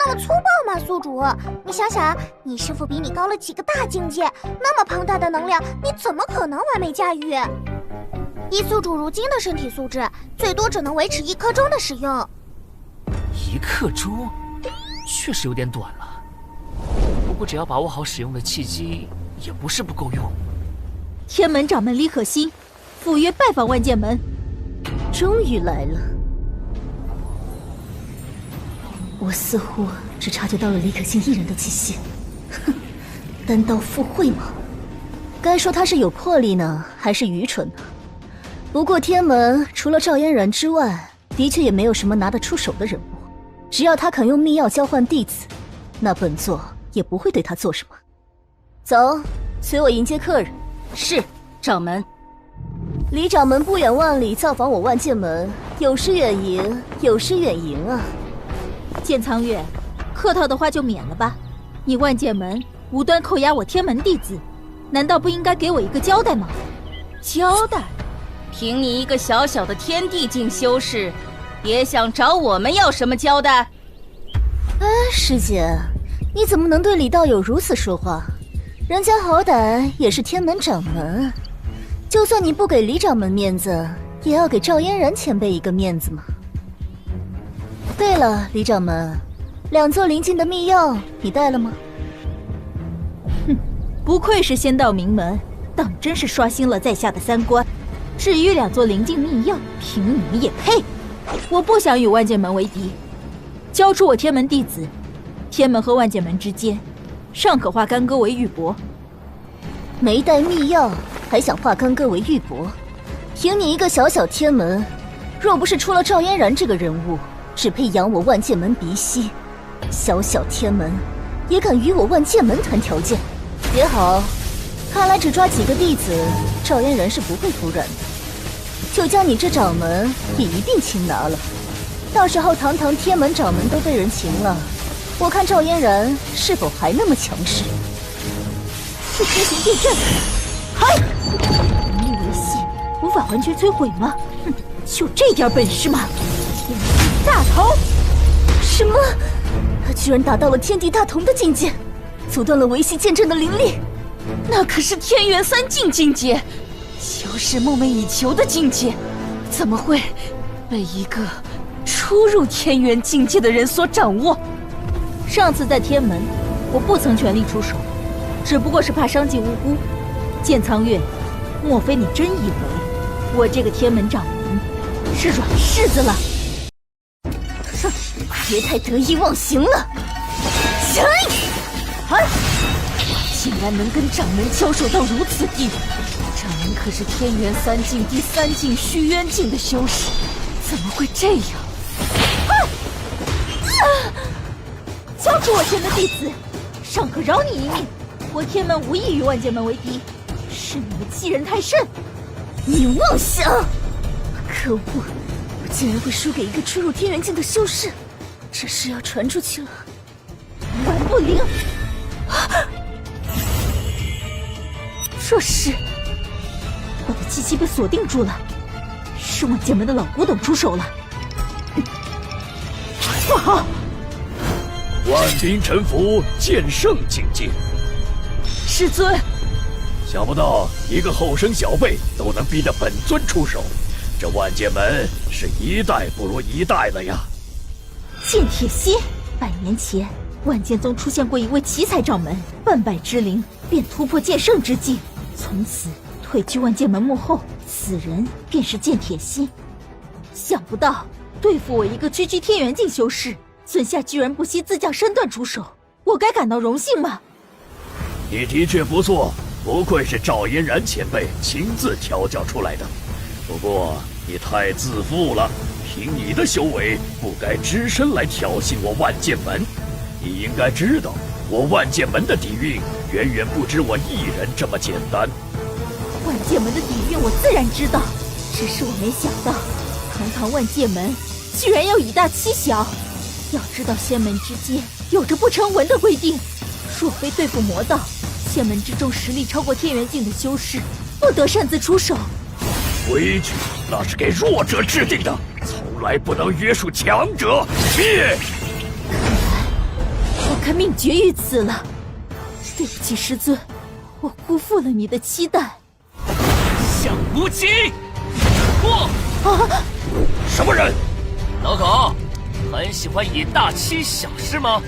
[SPEAKER 2] 那么粗暴嘛，宿主！你想想，你师父比你高了几个大境界，那么庞大的能量，你怎么可能完美驾驭？以宿主如今的身体素质，最多只能维持1刻钟的使用。
[SPEAKER 1] 1刻钟，确实有点短了。不过只要把握好使用的契机，也不是不够用。
[SPEAKER 11] 天门掌门李可欣赴约拜访万剑门，
[SPEAKER 21] 终于来了。我似乎只察觉到了李可欣一人的气息，哼，单刀赴会吗？该说他是有魄力呢，还是愚蠢呢？不过天门除了赵嫣然之外，的确也没有什么拿得出手的人物。只要他肯用秘药交换弟子，那本座也不会对他做什么。走，随我迎接客人。是，掌门。李掌门不远万里造访我万剑门，有失远迎，有失远迎啊。
[SPEAKER 11] 剑苍月，客套的话就免了吧。你万剑门无端扣押我天门弟子，难道不应该给我一个交代吗？
[SPEAKER 7] 交代？凭你一个小小的天地境修士，也想找我们要什么交代？
[SPEAKER 21] 师姐，你怎么能对李道友如此说话？人家好歹也是天门掌门，就算你不给李掌门面子，也要给赵嫣然前辈一个面子嘛。对了，李掌门，2座灵境的秘药你带了吗？
[SPEAKER 11] 哼，不愧是仙道名门，当真是刷新了在下的3观。至于2座灵境秘药，凭你们也配？我不想与万剑门为敌，交出我天门弟子，天门和万剑门之间尚可化干戈为玉帛。
[SPEAKER 21] 没带秘药，还想化干戈为玉帛？凭你一个小小天门，若不是出了赵嫣然这个人物，只配养我万剑门鼻息。小小天门也敢与我万剑门谈条件？也好，看来只抓几个弟子，赵嫣然是不会服软的。就将你这掌门也一并擒拿了。到时候堂堂天门掌门都被人擒了，我看赵嫣然是否还那么强势。去天行电阵，嗨！
[SPEAKER 11] 你以为系无法完全摧毁吗？哼，就这点本事吗？天地大同！
[SPEAKER 21] 什么？他居然达到了天地大同的境界，阻断了维系剑阵的灵力。
[SPEAKER 7] 那可是天元3境境界，修士梦寐以求的境界，怎么会被一个初入天元境界的人所掌握？
[SPEAKER 11] 上次在天门，我不曾全力出手，只不过是怕伤及无辜。剑苍月，莫非你真以为我这个天门掌门是软柿子了？
[SPEAKER 21] 别太得意忘形了！竟然能跟掌门交手到如此地步，掌门可是天元3境第3境虚渊境的修士，怎么会这样？交出我天门弟子，尚可饶你一命。我天门无意与万剑门为敌，是你们欺人太甚！你妄想！可恶，我竟然会输给一个初入天元境的修士，这事要传出去了，万不灵！这是我的机器被锁定住了，是万剑门的老古董出手了。不好！
[SPEAKER 6] 万兵臣服，剑圣境界。
[SPEAKER 21] 师尊，
[SPEAKER 6] 想不到一个后生小辈都能逼得本尊出手，这万剑门是一代不如一代了呀！
[SPEAKER 21] 剑铁心，100年前万剑宗出现过一位奇才掌门，半败之灵便突破剑圣之境，从此退居万剑门幕后，此人便是剑铁心。想不到对付我一个区区天元境修士，尊下居然不惜自降身段出手，我该感到荣幸吗？
[SPEAKER 6] 你的确不错，不愧是赵嫣然前辈亲自调教出来的。不过你太自负了，凭你的修为，不该只身来挑衅我万剑门。你应该知道，我万剑门的底蕴远远不止我一人这么简单。
[SPEAKER 21] 万剑门的底蕴我自然知道，只是我没想到，堂堂万剑门居然要以大欺小。要知道仙门之间有着不成文的规定，若非对付魔道，仙门之中实力超过天元境的修士，不得擅自出手。
[SPEAKER 6] 规矩那是给弱者制定的，从来不能约束强者。灭！
[SPEAKER 21] 我该命绝于此了。对不起师尊，我辜负了你的期待。
[SPEAKER 1] 想无极！不！
[SPEAKER 6] 什么人？
[SPEAKER 1] 老狗，很喜欢以大欺小是吗？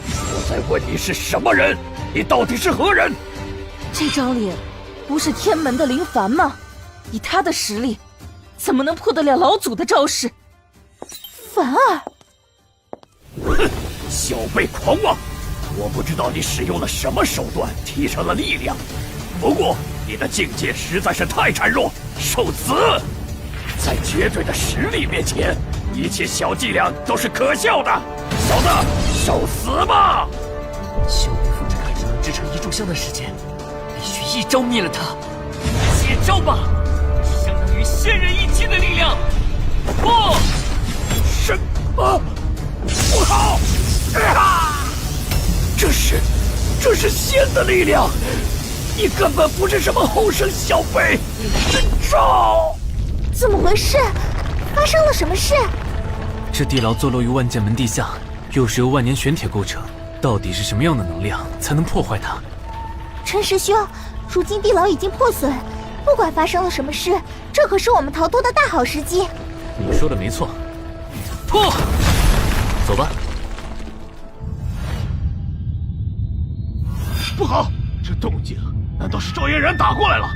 [SPEAKER 6] 我在问你是什么人，你到底是何人？
[SPEAKER 21] 这张脸不是天门的林凡吗？以他的实力，怎么能破得了老祖的招式？凡儿，
[SPEAKER 6] 哼，小辈狂妄！我不知道你使用了什么手段提升了力量，不过你的境界实在是太孱弱，受死！在绝对的实力面前，一切小伎俩都是可笑的。小子，受死吧！
[SPEAKER 1] 就为复制看着能支撑一炷香的时间，必须一招灭了他。接招吧，相当于仙人一击的力量。不，
[SPEAKER 6] 什么？不好！这是仙的力量，你根本不是什么后生小辈。真招！
[SPEAKER 21] 怎么回事？发生了什么事？
[SPEAKER 8] 这地牢坐落于万剑门地下，又是由万年玄铁构成，到底是什么样的能量才能破坏它？
[SPEAKER 3] 陈师兄，如今地牢已经破损，不管发生了什么事，这可是我们逃脱的大好时机。
[SPEAKER 8] 你说的没错。破！走吧。
[SPEAKER 14] 不好，这动静难道是赵嫣然打过来了？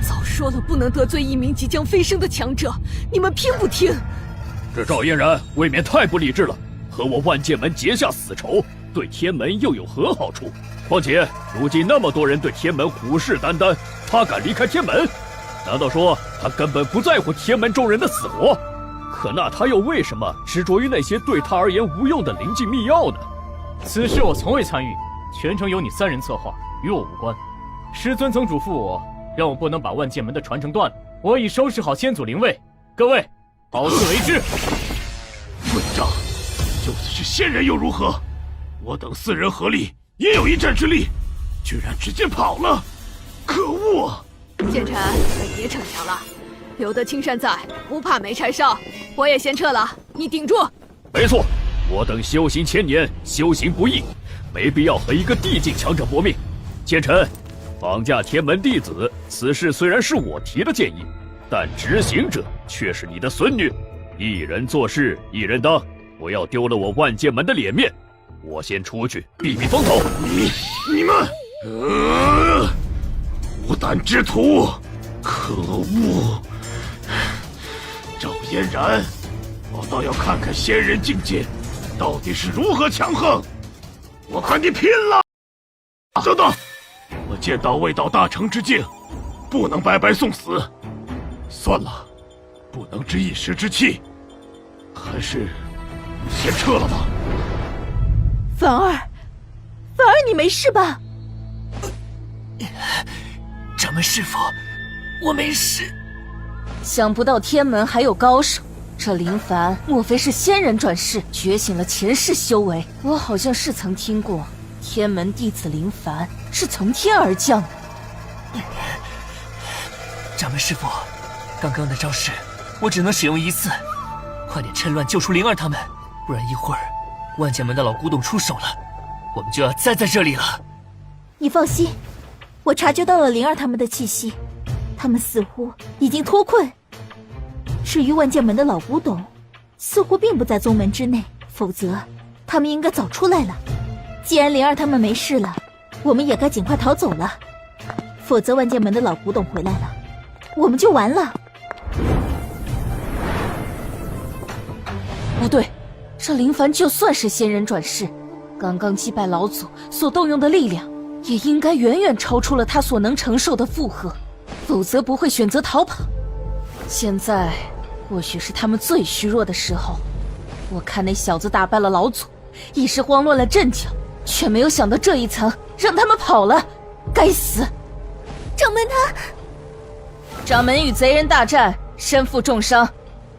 [SPEAKER 4] 早说了不能得罪一名即将飞升的强者，你们偏不听。
[SPEAKER 6] 这赵嫣然未免太不理智了，和我万剑门结下死仇，对天门又有何好处？况且如今那么多人对天门虎视眈眈，他敢离开天门？难道说他根本不在乎天门众人的死活？可那他又为什么执着于那些对他而言无用的灵境秘药呢？
[SPEAKER 17] 此事我从未参与，全程由你3人策划，与我无关。师尊曾嘱咐我，让我不能把万剑门的传承断了。我已收拾好先祖灵位，各位，好自为之。
[SPEAKER 14] 混账！就算是仙人又如何？我等4人合力也有一战之力，居然直接跑了！可恶！
[SPEAKER 4] 剑尘，别逞强了，留得青山在，不怕没柴烧。我也先撤了，你顶住。
[SPEAKER 6] 没错，我等修行千年，修行不易，没必要和一个地境强者搏命。剑尘，绑架天门弟子，此事虽然是我提的建议，但执行者却是你的孙女。一人做事一人当，不要丢了我万剑门的脸面。我先出去避避风头。
[SPEAKER 14] 你们，无胆之徒，可恶！赵嫣然，我倒要看看仙人境界到底是如何强横？我和你拼了！等等，我见到未到大成之境，不能白白送死。算了，不能值一时之气，还是先撤了吧。
[SPEAKER 11] 凡儿，你没事吧？
[SPEAKER 1] 掌门师傅，我没事。
[SPEAKER 7] 想不到天门还有高手，这林凡莫非是仙人转世，觉醒了前世修为？我好像是曾听过，天门弟子林凡是从天而降的。
[SPEAKER 1] 掌门师傅，刚刚的招式我只能使用一次，快点趁乱救出灵儿他们，不然一会儿万剑门的老古董出手了，我们就要栽在这里了。
[SPEAKER 11] 你放心，我察觉到了灵儿他们的气息，他们似乎已经脱困。至于万剑门的老古董，似乎并不在宗门之内，否则他们应该早出来了。既然灵儿他们没事了，我们也该尽快逃走了，否则万剑门的老古董回来了，我们就完了。
[SPEAKER 7] 不对，这林凡就算是仙人转世，刚刚击败老祖所动用的力量，也应该远远超出了他所能承受的负荷，否则不会选择逃跑。现在或许是他们最虚弱的时候，我看那小子打败了老祖，一时慌乱了阵脚，却没有想到这一层让他们跑了，该死！
[SPEAKER 2] 掌门他……
[SPEAKER 7] 掌门与贼人大战，身负重伤，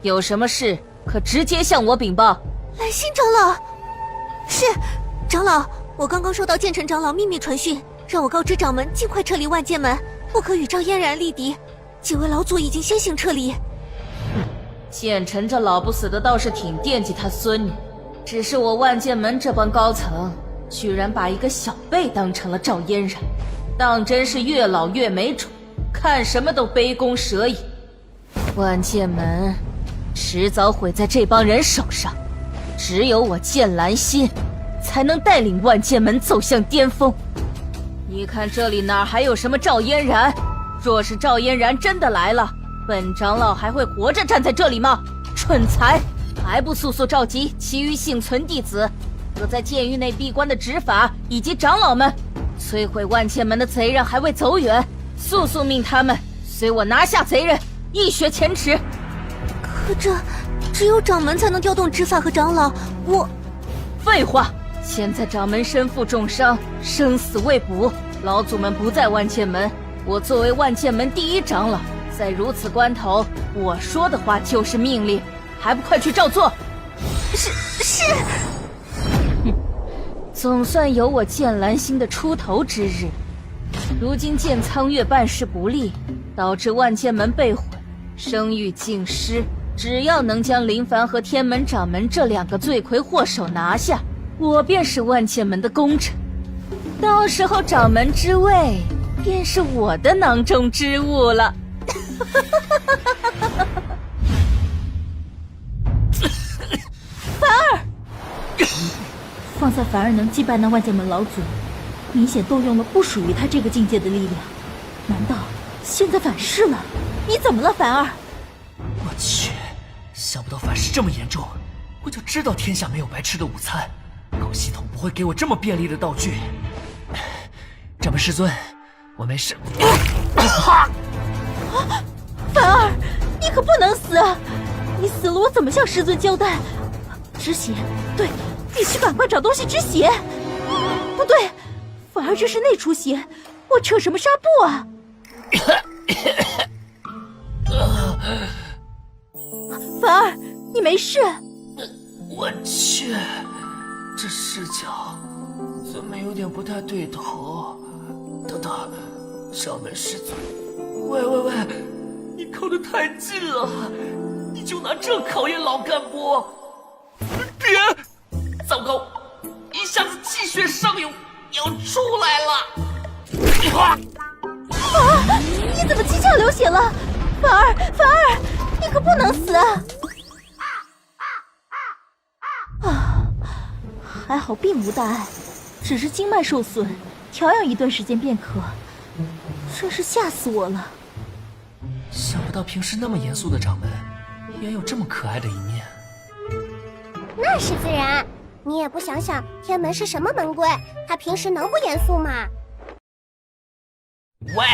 [SPEAKER 7] 有什么事可直接向我禀报。
[SPEAKER 2] 来信长老，是长老，我刚刚收到剑尘长老秘密传讯，让我告知掌门尽快撤离万剑门，不可与赵嫣然立敌。几位老祖已经先行撤离。
[SPEAKER 7] 剑尘这老不死的倒是挺惦记他孙女，只是我万剑门这帮高层居然把一个小辈当成了赵嫣然，当真是越老越没种，看什么都杯弓蛇影。万剑门迟早毁在这帮人手上，只有我剑兰心才能带领万剑门走向巅峰。你看这里哪还有什么赵嫣然？若是赵嫣然真的来了，本长老还会活着站在这里吗？蠢材，还不速速召集其余幸存弟子和在监狱内闭关的执法以及长老们，摧毁万剑门的贼人还未走远，速速命他们随我拿下贼人，一雪前耻。
[SPEAKER 2] 可这只有掌门才能调动执法和长老，我……
[SPEAKER 7] 废话，现在掌门身负重伤，生死未卜，老祖们不在万剑门，我作为万剑门第一长老，在如此关头，我说的话就是命令，还不快去照做？
[SPEAKER 2] 是。
[SPEAKER 7] 总算有我剑兰心的出头之日。如今剑苍月办事不力，导致万剑门被毁，声誉尽失。只要能将林凡和天门掌门这两个罪魁祸首拿下，我便是万剑门的功臣。到时候掌门之位便是我的囊中之物了。
[SPEAKER 11] 凡儿，方才凡儿能击败那万剑门老祖，明显动用了不属于他这个境界的力量。难道现在反噬了？你怎么了，凡儿？
[SPEAKER 1] 我去，想不到反噬这么严重，我就知道天下没有白吃的午餐，狗系统不会给我这么便利的道具。掌门师尊，我没事。
[SPEAKER 11] 凡儿，你可不能死！你死了，我怎么向师尊交代？止血，对，必须赶快找东西止血。不对，凡儿这是内出血，我扯什么纱布啊？凡儿，你没事？
[SPEAKER 1] 我去，这视角怎么有点不太对头？等等，掌门师尊，喂，你靠得太近了，你就拿这考验老干部？别！糟糕，一下子气血上涌，要出来了！
[SPEAKER 11] 啊！你怎么七窍流血了？凡儿，你可不能死啊！还好并无大碍，只是经脉受损，调养一段时间便可。真是吓死我了！
[SPEAKER 1] 想不到平时那么严肃的掌门，也有这么可爱的一面。
[SPEAKER 2] 那是自然，你也不想想，天门是什么门规？他平时能不严肃吗？
[SPEAKER 1] 喂，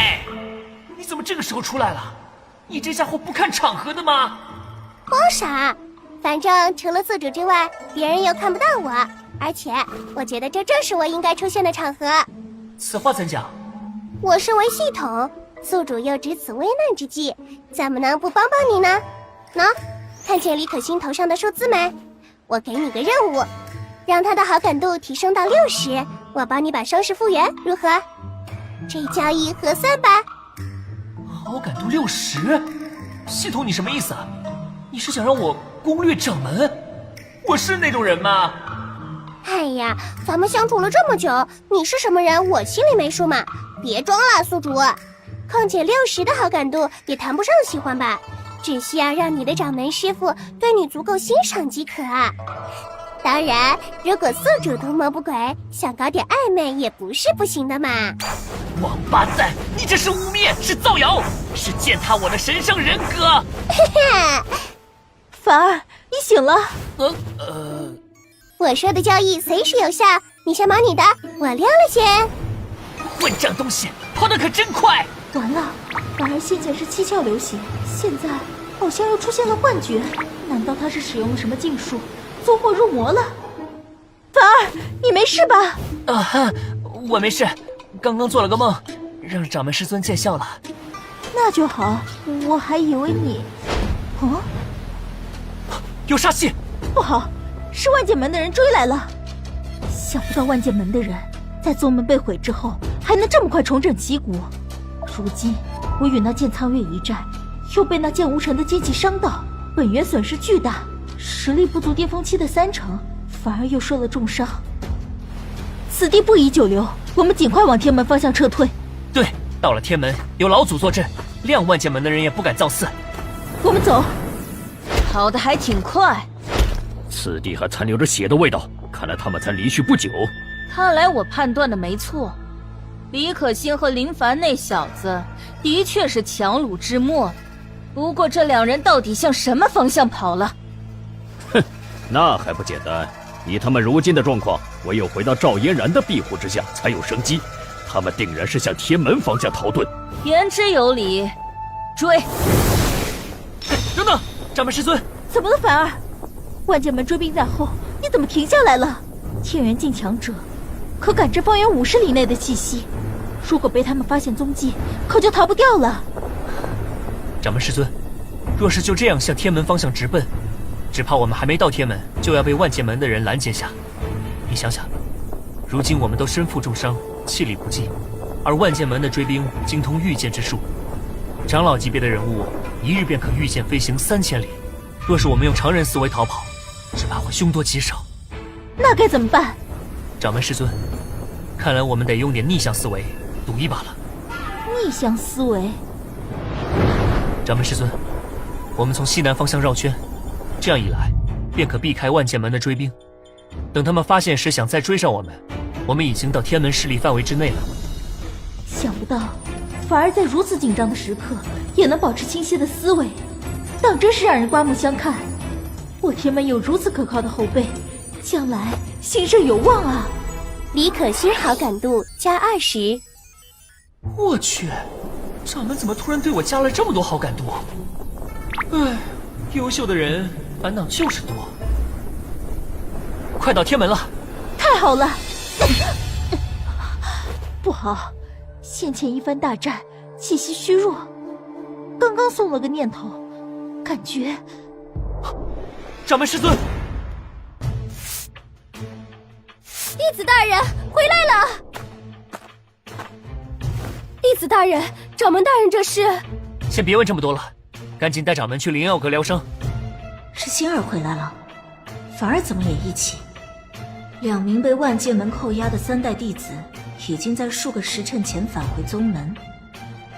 [SPEAKER 1] 你怎么这个时候出来了？你这家伙不看场合的吗？
[SPEAKER 2] 光傻，反正除了宿主之外，别人又看不到我。而且，我觉得这正是我应该出现的场合。
[SPEAKER 1] 此话怎讲？
[SPEAKER 2] 我身为系统，宿主又值此危难之际，怎么能不帮帮你呢？喏，看见李可欣头上的数字没？我给你个任务，让他的好感度提升到60，我帮你把伤势复原，如何？这交易合算吧？
[SPEAKER 1] 好感度60？系统，你什么意思啊？你是想让我攻略掌门？我是那种人吗？
[SPEAKER 2] 哎呀，咱们相处了这么久，你是什么人，我心里没数嘛。别装了，宿主。况且60的好感度也谈不上喜欢吧，只需要让你的掌门师傅对你足够欣赏即可啊。当然，如果宿主图谋不轨，想搞点暧昧也不是不行的嘛。
[SPEAKER 1] 王八蛋，你这是污蔑，是造谣，是践踏我的神圣人格。
[SPEAKER 11] 凡儿，你醒了。
[SPEAKER 2] 我说的交易随时有效，你先忙你的，我溜了先。
[SPEAKER 1] 混账东西，跑得可真快！
[SPEAKER 11] 完了，凡儿先前是七窍流血，现在好像又出现了幻觉，难道他是使用了什么禁术，走火入魔了？凡儿，你没事吧？
[SPEAKER 1] 我没事，刚刚做了个梦，让掌门师尊见笑了。
[SPEAKER 11] 那就好，我还以为你……
[SPEAKER 1] 有杀气！
[SPEAKER 11] 不好，是万剑门的人追来了。想不到万剑门的人在宗门被毁之后，还能这么快重整旗鼓。如今我与那剑苍月一战，又被那剑无尘的剑气伤到，本源损失巨大，实力不足巅峰期的30%，反而又受了重伤。此地不宜久留，我们尽快往天门方向撤退。
[SPEAKER 1] 对，到了天门，有老祖坐镇，万剑门的人也不敢造次。
[SPEAKER 11] 我们走。
[SPEAKER 7] 跑得还挺快。
[SPEAKER 6] 此地还残留着血的味道，看来他们才离去不久。
[SPEAKER 7] 看来我判断的没错，李可欣和林凡那小子的确是强弩之末。不过这两人到底向什么方向跑了？
[SPEAKER 6] 哼，那还不简单？以他们如今的状况，唯有回到赵嫣然的庇护之下才有生机。他们定然是向天门方向逃遁。
[SPEAKER 7] 言之有理，追！
[SPEAKER 1] 等等，掌门师尊，
[SPEAKER 11] 怎么了，凡儿？万剑门追兵在后，你怎么停下来了？天元境强者可感知方圆50里内的气息，如果被他们发现踪迹，可就逃不掉了。
[SPEAKER 1] 掌门师尊，若是就这样向天门方向直奔，只怕我们还没到天门，就要被万剑门的人拦截下。你想想，如今我们都身负重伤，气力不济，而万剑门的追兵精通御剑之术，长老级别的人物一日便可御剑飞行3000里。若是我们用常人思维逃跑，只怕会凶多吉少。
[SPEAKER 11] 那该怎么办？
[SPEAKER 1] 掌门师尊，看来我们得用点逆向思维，赌一把了。
[SPEAKER 11] 逆向思维？
[SPEAKER 1] 掌门师尊，我们从西南方向绕圈，这样一来，便可避开万剑门的追兵。等他们发现时想再追上我们，我们已经到天门势力范围之内了。
[SPEAKER 11] 想不到，反而在如此紧张的时刻，也能保持清晰的思维，当真是让人刮目相看。我天门有如此可靠的后辈，将来兴盛有望啊！
[SPEAKER 2] 李可欣好感度加20。
[SPEAKER 1] 我去，掌门怎么突然对我加了这么多好感度？唉，优秀的人烦恼就是多。快到天门了！
[SPEAKER 11] 太好了！不好，先前一番大战，气息虚弱，刚刚送了个念头，感觉……
[SPEAKER 1] 掌门师尊，
[SPEAKER 2] 弟子大人回来了！弟子大人，掌门大人这是……
[SPEAKER 1] 先别问这么多了，赶紧带掌门去灵药阁疗伤。
[SPEAKER 5] 是星儿回来了，凡儿怎么也一起？2名被万剑门扣押的3代弟子，已经在数个时辰前返回宗门。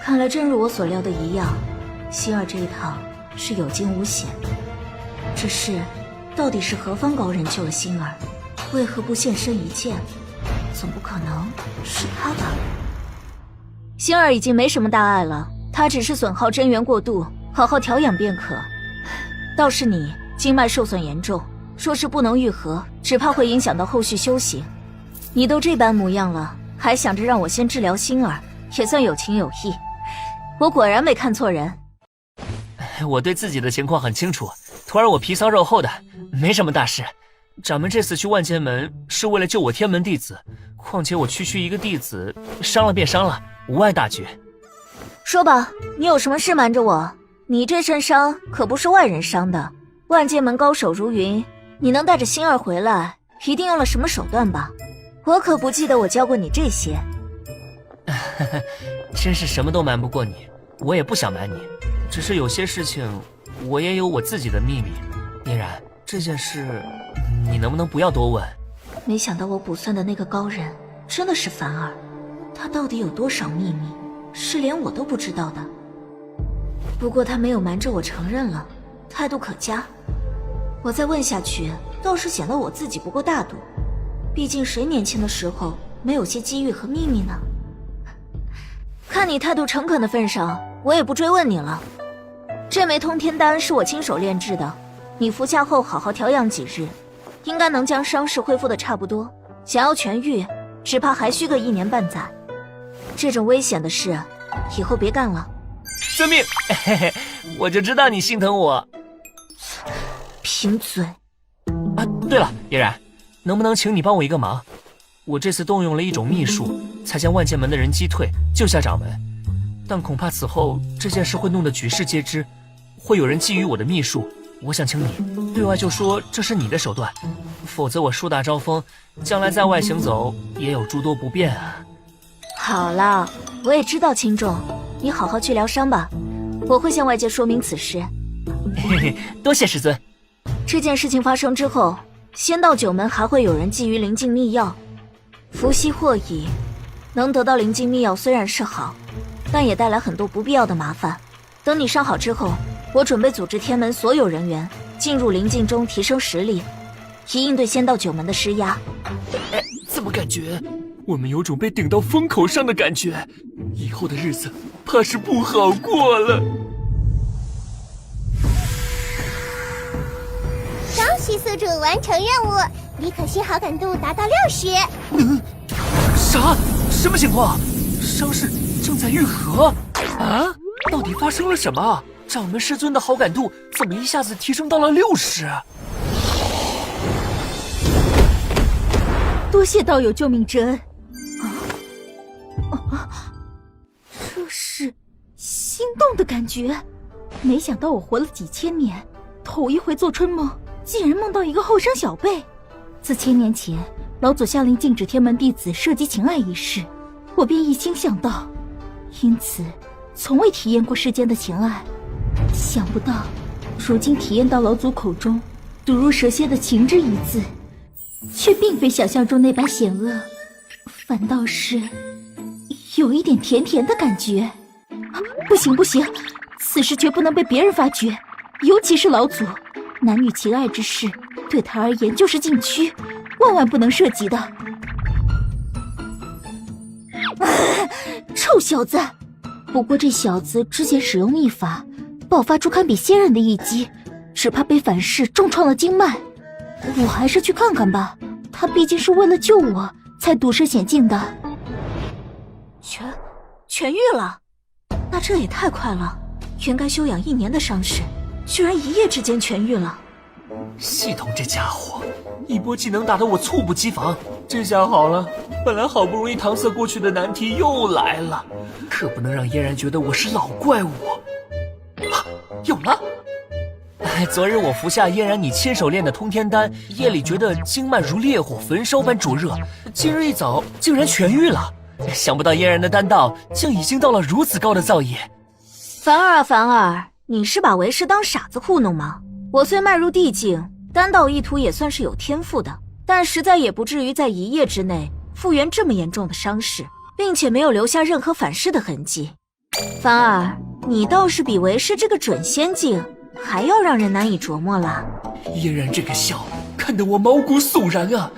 [SPEAKER 5] 看来真如我所料的一样，星儿这一趟是有惊无险。只是，到底是何方高人救了星儿？为何不现身一见？总不可能是他吧？
[SPEAKER 7] 星儿已经没什么大碍了，他只是损耗真元过度，好好调养便可。倒是你经脉受损严重，
[SPEAKER 5] 若是不能愈合，只怕会影响到后续修行。你都这般模样了，还想着让我先治疗星儿，也算有情有义。我果然没看错人。
[SPEAKER 1] 我对自己的情况很清楚，徒儿我皮糙肉厚的，没什么大事。掌门这次去万剑门是为了救我天门弟子，况且我区区一个弟子，伤了便伤了，无碍大局。
[SPEAKER 5] 说吧，你有什么事瞒着我？你这身伤可不是外人伤的，万剑门高手如云，你能带着星儿回来，一定用了什么手段吧？我可不记得我教过你这些。
[SPEAKER 1] 真是什么都瞒不过你，我也不想瞒你，只是有些事情我也有我自己的秘密。嫣然，这件事你能不能不要多问？
[SPEAKER 5] 没想到我卜算的那个高人真的是凡儿，他到底有多少秘密，是连我都不知道的。不过他没有瞒着我承认了，态度可嘉。我再问下去，倒是显得我自己不够大度。毕竟谁年轻的时候没有些机遇和秘密呢？看你态度诚恳的份上，我也不追问你了。这枚通天丹是我亲手炼制的，你服下后好好调养几日，应该能将伤势恢复的差不多。想要痊愈，只怕还需个1年半载。这种危险的事，以后别干了。
[SPEAKER 1] 遵命。嘿嘿，我就知道你心疼我。
[SPEAKER 5] 贫嘴。
[SPEAKER 1] 啊，对了，嫣然，能不能请你帮我一个忙？我这次动用了一种秘术，才将万剑门的人击退，救下掌门。但恐怕此后这件事会弄得举世皆知，会有人觊觎我的秘术。我想请你对外就说这是你的手段，否则我树大招风，将来在外行走也有诸多不便啊。
[SPEAKER 5] 好了，我也知道轻重，你好好去疗伤吧，我会向外界说明此事。
[SPEAKER 1] 嘿嘿，多谢师尊。
[SPEAKER 5] 这件事情发生之后，仙道九门还会有人觊觎灵境秘药，福兮祸矣。能得到灵境秘药虽然是好，但也带来很多不必要的麻烦。等你伤好之后，我准备组织天门所有人员进入灵境中提升实力，以应对仙道九门的施压。
[SPEAKER 1] 哎，怎么感觉我们有种被顶到风口上的感觉？以后的日子怕是不好过了。
[SPEAKER 2] 恭喜宿主完成任务，李可欣好感度达到60。
[SPEAKER 1] 啥？什么情况？伤势正在愈合啊？到底发生了什么？掌门师尊的好感度怎么一下子提升到了60？
[SPEAKER 11] 多谢道友救命之恩。这是心动的感觉。没想到我活了几千年，头一回做春梦，竟然梦到一个后生小辈。自千年前老祖下令禁止天门弟子涉及情爱一事，我便一心向道，因此从未体验过世间的情爱。想不到如今体验到老祖口中毒如蛇蝎的情之一字，却并非想象中那般险恶，反倒是有一点甜甜的感觉。不行不行，此事绝不能被别人发觉，尤其是老祖。男女情爱之事对他而言就是禁区，万万不能涉及的。臭小子！不过这小子之前使用秘法，爆发出堪比仙人的一击，只怕被反噬重创了经脉。我还是去看看吧，他毕竟是为了救我才独身险境的。
[SPEAKER 5] 痊愈了？那这也太快了，原该休养1年的伤势，居然一夜之间痊愈了。
[SPEAKER 1] 系统这家伙，一波技能打得我猝不及防。这下好了，本来好不容易搪塞过去的难题又来了，可不能让嫣然觉得我是老怪物。啊，有了！昨日我服下嫣然你亲手炼的通天丹，夜里觉得经脉如烈火焚烧般灼热，今日一早竟然痊愈了。想不到嫣然的丹道竟已经到了如此高的造诣。
[SPEAKER 5] 凡儿啊凡儿，你是把为师当傻子糊弄吗？我虽迈入地境，丹道一途也算是有天赋的，但实在也不至于在1夜之内复原这么严重的伤势，并且没有留下任何反噬的痕迹。凡儿，你倒是比为师这个准仙境还要让人难以琢磨啦。
[SPEAKER 1] 嫣然这个笑看得我毛骨悚然啊，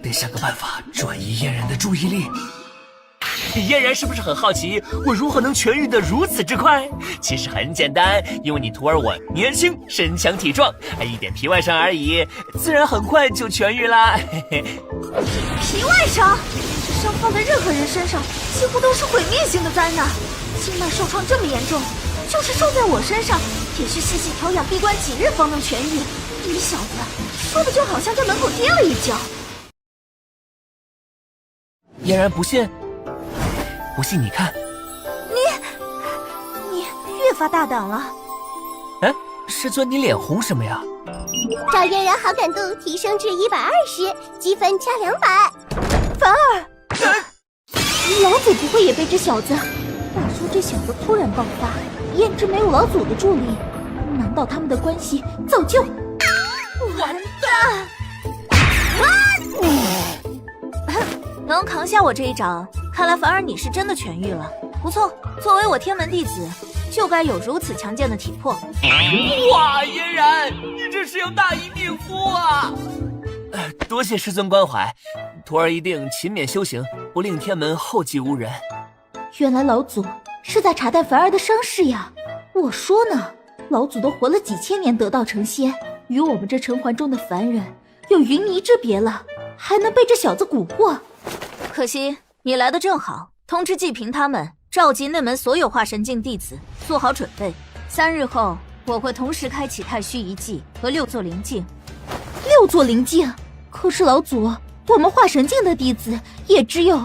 [SPEAKER 1] 得想个办法转移嫣然的注意力。嫣然是不是很好奇我如何能痊愈得如此之快？其实很简单，因为你徒儿我年轻，身强体壮，一点皮外伤而已，自然很快就痊愈啦。
[SPEAKER 5] 皮外伤，这伤放在任何人身上，几乎都是毁灭性的灾难。经脉受创这么严重，就是受在我身上，也需细细调养，闭关几日方能痊愈。你小子说的就好像在门口跌了一跤。
[SPEAKER 1] 嫣然不信？不信你看。
[SPEAKER 5] 你越发大胆了。
[SPEAKER 1] 师尊，你脸红什么呀？
[SPEAKER 2] 赵嫣然好感度提升至120，积分加200。
[SPEAKER 5] 凡儿，老祖不会也被这小子？话说这小子突然爆发，焉知没有老祖的助力？难道他们的关系早就……完蛋！能扛下我这一掌，看来凡儿你是真的痊愈了，不错。作为我天门弟子，就该有如此强健的体魄。
[SPEAKER 1] 哇，嫣然，你这是要大义灭夫啊！多谢师尊关怀，徒儿一定勤勉修行，不令天门后继无人。
[SPEAKER 3] 原来老祖是在查待凡儿的伤势呀！我说呢，老祖都活了几千年得道成仙，与我们这尘寰中的凡人有云泥之别了，还能被这小子蛊惑。
[SPEAKER 5] 可惜你来的正好，通知季平他们召集内门所有化神境弟子，做好准备。3日后，我会同时开启太虚遗迹和6座灵境。
[SPEAKER 3] 6座灵境？可是老祖，我们化神境的弟子也只有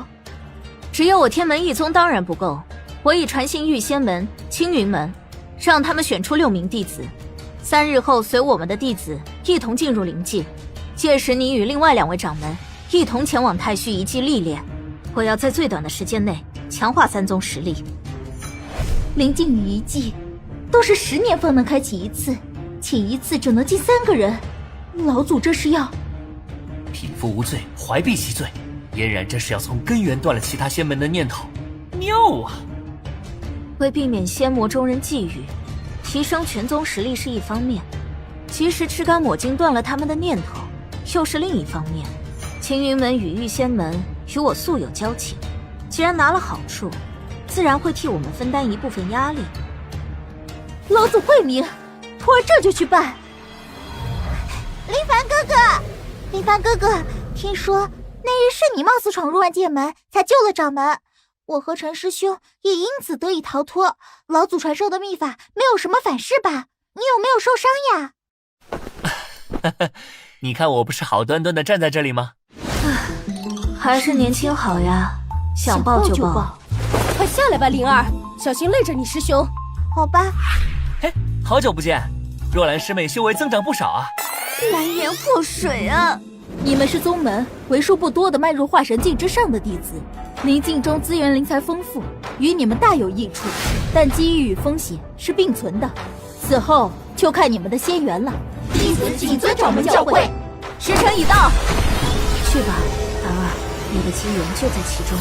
[SPEAKER 5] 我天门一宗当然不够。我已传信玉仙门、青云门，让他们选出6名弟子。3日后，随我们的弟子一同进入灵境。届时，你与另外2位掌门一同前往太虚遗迹历练。我要在最短的时间内强化3宗实力。
[SPEAKER 3] 灵境与遗迹都是10年方能开启一次，且一次只能进3个人。老祖这是要
[SPEAKER 1] 匹夫无罪，怀璧其罪。嫣然这是要从根源断了其他仙门的念头，妙啊！
[SPEAKER 5] 为避免仙魔中人觊觎，提升全宗实力是一方面，及时吃干抹净断了他们的念头又是另一方面。青云门与玉仙门与我素有交情，既然拿了好处，自然会替我们分担一部分压力。
[SPEAKER 3] 老祖惠明，徒儿这就去办。
[SPEAKER 2] 林凡哥哥，林凡哥哥，听说那日是你貌似闯入万界门，才救了掌门。我和陈师兄也因此得以逃脱。老祖传授的秘法没有什么反噬吧？你有没有受伤呀？
[SPEAKER 1] 你看我不是好端端的站在这里吗？
[SPEAKER 5] 还是年轻好呀，想抱就抱。
[SPEAKER 4] 快下来吧，灵儿，小心累着你师兄。
[SPEAKER 2] 好吧。
[SPEAKER 1] 嘿，好久不见，若兰师妹修为增长不少啊。
[SPEAKER 5] 蓝颜祸水啊！
[SPEAKER 3] 你们是宗门为数不多的迈入化神境之上的弟子，灵境中资源灵材丰富，与你们大有益处。但机遇与风险是并存的，此后就看你们的仙缘了。
[SPEAKER 2] 弟子谨遵掌门教诲。
[SPEAKER 5] 时辰已到，去吧，凡儿，你的机缘就在其中。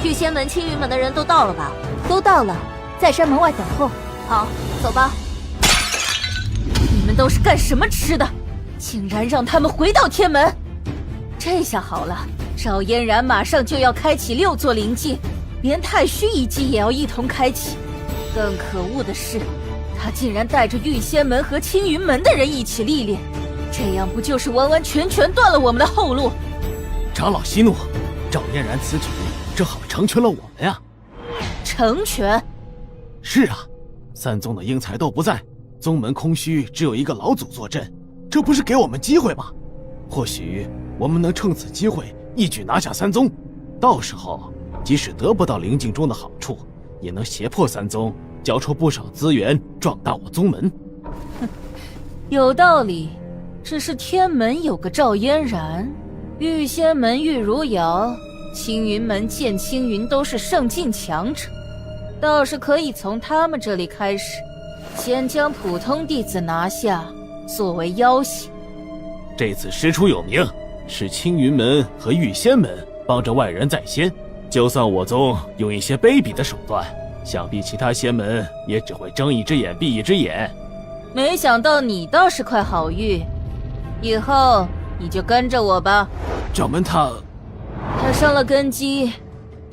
[SPEAKER 5] 玉仙门、青云门的人都到了吧？
[SPEAKER 3] 都到了，在山门外等候。
[SPEAKER 5] 好，走吧。你们都是干什么吃的？竟然让他们回到天门！这下好了，赵嫣然马上就要开启6座灵境，连太虚遗迹也要一同开启。更可恶的是，他竟然带着玉仙门和青云门的人一起历练，这样不就是完完全全断了我们的后路？
[SPEAKER 17] 长老息怒，赵嫣然此举正好成全了我们呀！
[SPEAKER 5] 成全？
[SPEAKER 17] 是啊，3宗的英才都不在，宗门空虚，只有一个老祖坐镇，这不是给我们机会吗？或许我们能趁此机会一举拿下3宗，到时候即使得不到灵境中的好处，也能胁迫3宗交出不少资源，壮大我宗门。
[SPEAKER 5] 有道理，只是天门有个赵嫣然，玉仙门玉如瑶，青云门剑青云都是圣境强者，倒是可以从他们这里开始，先将普通弟子拿下，作为要挟。
[SPEAKER 17] 这次师出有名，是青云门和玉仙门帮着外人在先，就算我宗用一些卑鄙的手段，想必其他仙门也只会睁一只眼闭一只眼。
[SPEAKER 5] 没想到你倒是块好玉，以后你就跟着我吧。
[SPEAKER 17] 掌门他
[SPEAKER 5] 伤了根基，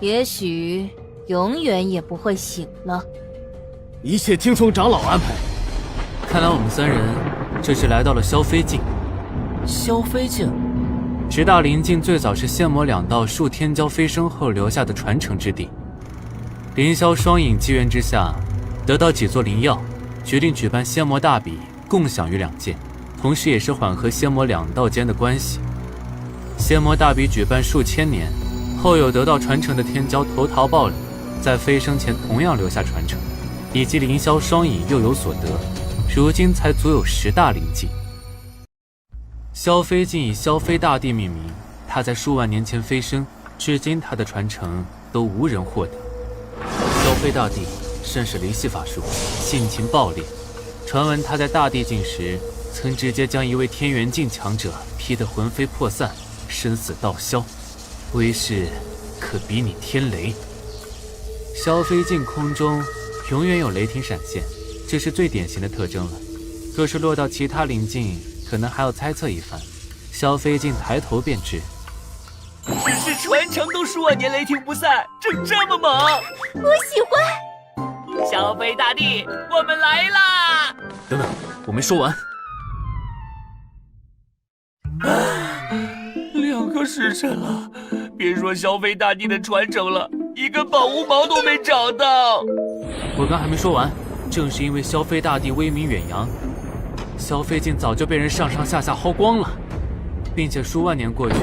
[SPEAKER 7] 也许永远也不会醒了。
[SPEAKER 16] 一切听从长老安排。
[SPEAKER 8] 看来我们三人这是来到了萧飞境。
[SPEAKER 1] 萧飞境，
[SPEAKER 8] 直大灵境最早是仙魔两道数天骄飞升后留下的传承之地。凌霄双影机缘之下，得到几座灵药，决定举办仙魔大比，共享于两界，同时也是缓和仙魔两道间的关系。仙魔大比举办数千年，后有得到传承的天骄投桃报李，在飞升前同样留下传承，以及凌霄双影又有所得，如今才足有10大灵境。萧飞境以萧飞大帝命名，他在数万年前飞升，至今他的传承都无人获得。萧飞大帝甚是灵系法术，性情暴烈，传闻他在大帝境时曾直接将一位天元境强者劈得魂飞魄散，生死道消，威势可比拟天雷。萧飞境空中永远有雷霆闪现，这是最典型的特征了。若是落到其他灵境，可能还要猜测一番。萧飞境抬头便知，
[SPEAKER 1] 只是传承都数万年雷霆不散，这么猛，
[SPEAKER 2] 我喜欢。
[SPEAKER 1] 萧飞大帝，我们来啦！
[SPEAKER 8] 等等，我没说完。
[SPEAKER 1] 2个时辰了，别说萧飞大帝的传承了，一根宝物毛都没找到。
[SPEAKER 8] 我刚还没说完，正是因为萧飞大帝威名远扬，萧飞境早就被人上上下下薅光了，并且数万年过去，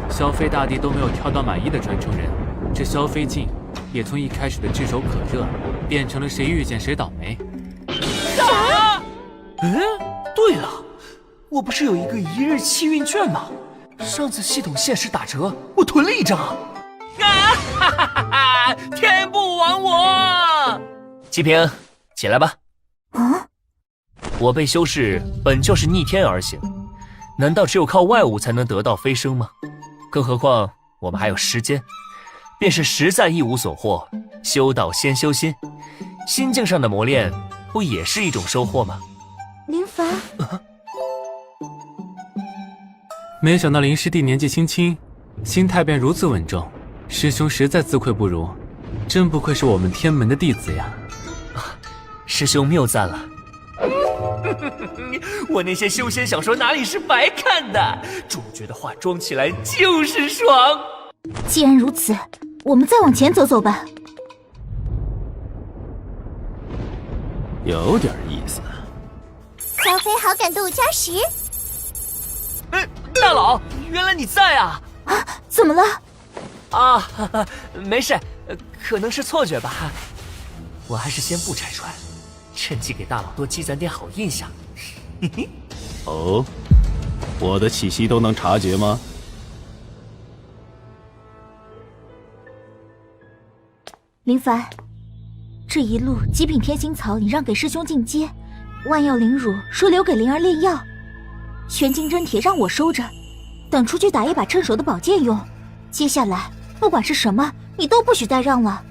[SPEAKER 8] 萧飞大帝都没有挑到满意的传承人，这萧飞境也从一开始的炙手可热，变成了谁遇见谁倒霉。
[SPEAKER 1] 啥？对了，我不是有一个1日气运券吗？上次系统限时打折，我囤了1张。哈哈哈哈！天不亡我！齐平，起来吧。我辈修士本就是逆天而行，难道只有靠外物才能得到飞升吗？更何况我们还有时间，便是实在一无所获，修道先修心，心境上的磨练不也是一种收获吗？
[SPEAKER 3] 林凡，
[SPEAKER 8] 没想到林师弟年纪轻轻，心态便如此稳重，师兄实在自愧不如，真不愧是我们天门的弟子呀！
[SPEAKER 1] 师兄谬赞了。我那些修仙小说哪里是白看的，主角的话装起来就是爽。
[SPEAKER 3] 既然如此，我们再往前走走吧。
[SPEAKER 17] 有点意思。
[SPEAKER 2] 萧飞好感度+10。
[SPEAKER 1] 大佬，原来你在啊！
[SPEAKER 3] 啊，怎么了？
[SPEAKER 1] 啊，没事，可能是错觉吧。我还是先不拆穿，趁机给大佬多积攒点好印象。嘿嘿。
[SPEAKER 17] 哦，我的气息都能察觉吗？
[SPEAKER 3] 林凡，这一路极品天心草你让给师兄进阶，万药灵乳说留给灵儿炼药，玄金真铁让我收着，等出去打一把趁手的宝剑用。接下来不管是什么，你都不许再让了，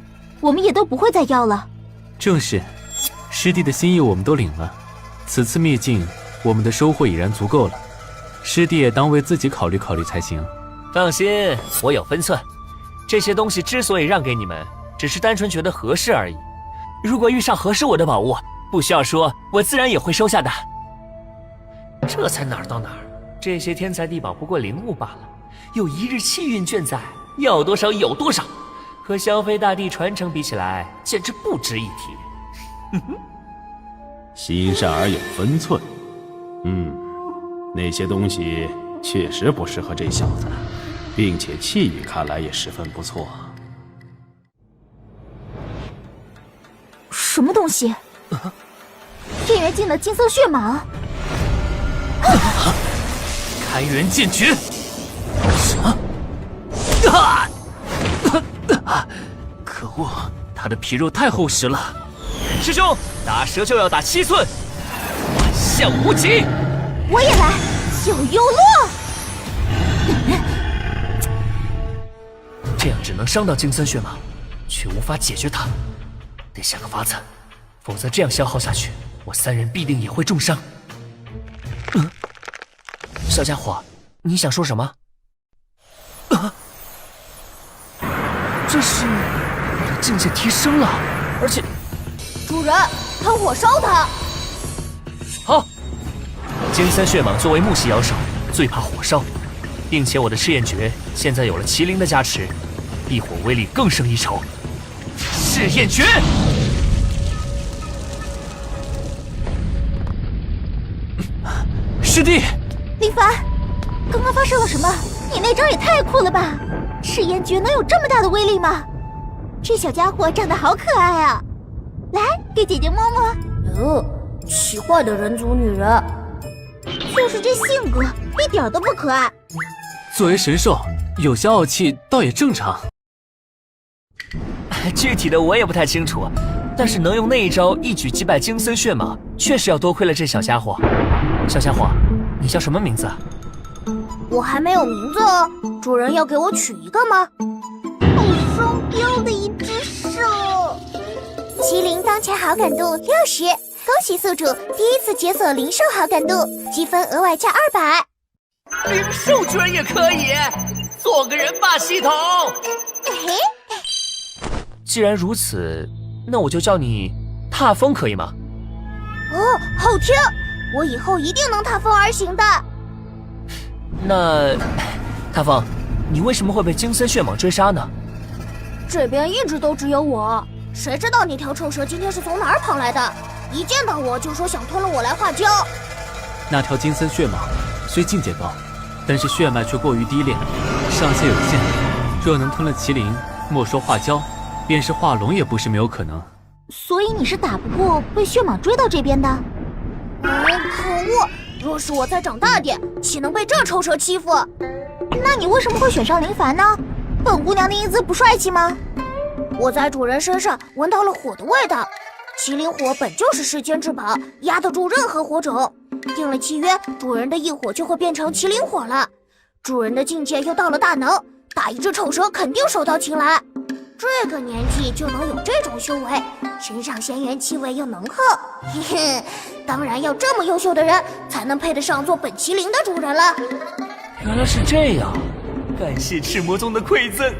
[SPEAKER 3] 我们也都不会再要了。
[SPEAKER 8] 正是，师弟的心意我们都领了，此次秘境我们的收获已然足够了，师弟也当为自己考虑考虑才行。
[SPEAKER 1] 放心，我有分寸，这些东西之所以让给你们，只是单纯觉得合适而已。如果遇上合适我的宝物，不需要说，我自然也会收下的。这才哪儿到哪儿，这些天材地宝不过灵物罢了，有1日气运券在，要多少有多少，和萧飞大帝传承比起来，简直不值一提。
[SPEAKER 17] 心善而有分寸。那些东西确实不适合这小子，并且气运看来也十分不错。
[SPEAKER 3] 什么东西？天元境的金色血蟒。
[SPEAKER 8] 开元剑诀。
[SPEAKER 1] 什么？
[SPEAKER 8] 可恶，他的皮肉太厚实了。
[SPEAKER 1] 师兄，打蛇就要打7寸，万象无极。
[SPEAKER 3] 我也来，有幽落。
[SPEAKER 1] 这样只能伤到金森血蟒，却无法解决它，得想个法子，否则这样消耗下去，我3人必定也会重伤。小家伙，你想说什么？这是我的境界提升了，而且
[SPEAKER 2] 主人，喷火烧他！
[SPEAKER 1] 好，金森血蟒作为木系妖兽，最怕火烧，并且我的赤焰诀现在有了麒麟的加持，避火威力更胜一筹。赤焰诀！师弟，
[SPEAKER 3] 林凡，刚刚发生了什么？你那招也太酷了吧！赤焰诀能有这么大的威力吗？这小家伙长得好可爱啊！来，给姐姐摸摸。
[SPEAKER 2] 奇怪的人族女人，
[SPEAKER 3] 就是这性格，一点都不可爱。
[SPEAKER 8] 作为神兽，有些傲气倒也正常。
[SPEAKER 1] 具体的我也不太清楚，但是能用那一招一举击败金森血蟒，确实要多亏了这小家伙。小家伙，你叫什么名字？
[SPEAKER 2] 我还没有名字哦，主人要给我取一个吗？
[SPEAKER 3] 好双标的一只手。
[SPEAKER 2] 麒麟当前好感度60，恭喜宿主第一次解锁灵兽好感度，积分额外加200。
[SPEAKER 1] 灵兽居然也可以，做个人吧，系统。既然如此，那我就叫你踏风可以吗？
[SPEAKER 2] 好听，我以后一定能踏风而行的。
[SPEAKER 1] 那，踏风，你为什么会被金森血蟒追杀呢？
[SPEAKER 2] 这边一直都只有我，谁知道那条臭蛇今天是从哪儿跑来的？一见到我就说想吞了我来化胶。
[SPEAKER 8] 那条金森血蟒虽境界高，但是血脉却过于低劣，上限有限。若能吞了麒麟，莫说化胶，便是化龙也不是没有可能。
[SPEAKER 3] 所以你是打不过被血蟒追到这边的？
[SPEAKER 2] 可恶！若是我再长大点，岂能被这臭蛇欺负？
[SPEAKER 3] 那你为什么会选上林凡呢？本姑娘的英姿不帅气吗？
[SPEAKER 2] 我在主人身上闻到了火的味道，麒麟火本就是世间至宝，压得住任何火种。定了契约，主人的异火就会变成麒麟火了。主人的境界又到了大能，打一只臭蛇肯定手到擒来。这个年纪就能有这种修为，身上仙缘气味又浓厚，嘿嘿，当然要这么优秀的人才能配得上做本麒麟的主人了。
[SPEAKER 1] 原来是这样，感谢赤魔宗的馈赠。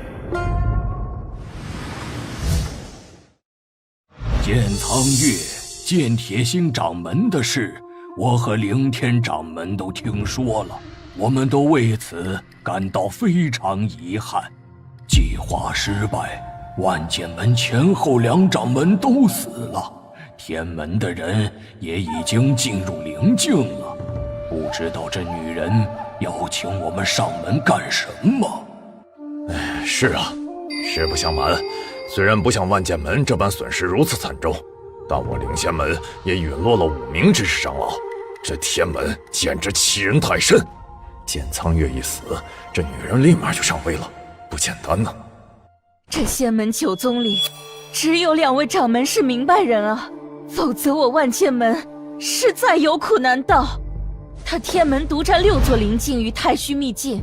[SPEAKER 6] 剑苍月、剑铁星掌门的事，我和凌天掌门都听说了，我们都为此感到非常遗憾。计划失败，万剑门前后2掌门都死了，天门的人也已经进入灵境了。不知道这女人邀请我们上门干什么？
[SPEAKER 10] 是啊，实不相瞒，虽然不像万剑门这般损失如此惨重，但我灵仙门也陨落了5名执事长老，这天门简直欺人太甚。剑苍月一死，这女人立马就上位了，不简单呢。
[SPEAKER 7] 这仙门9宗里，只有2位掌门是明白人啊，否则我万剑门实在有苦难当。他天门独占6座灵境与太虚秘境，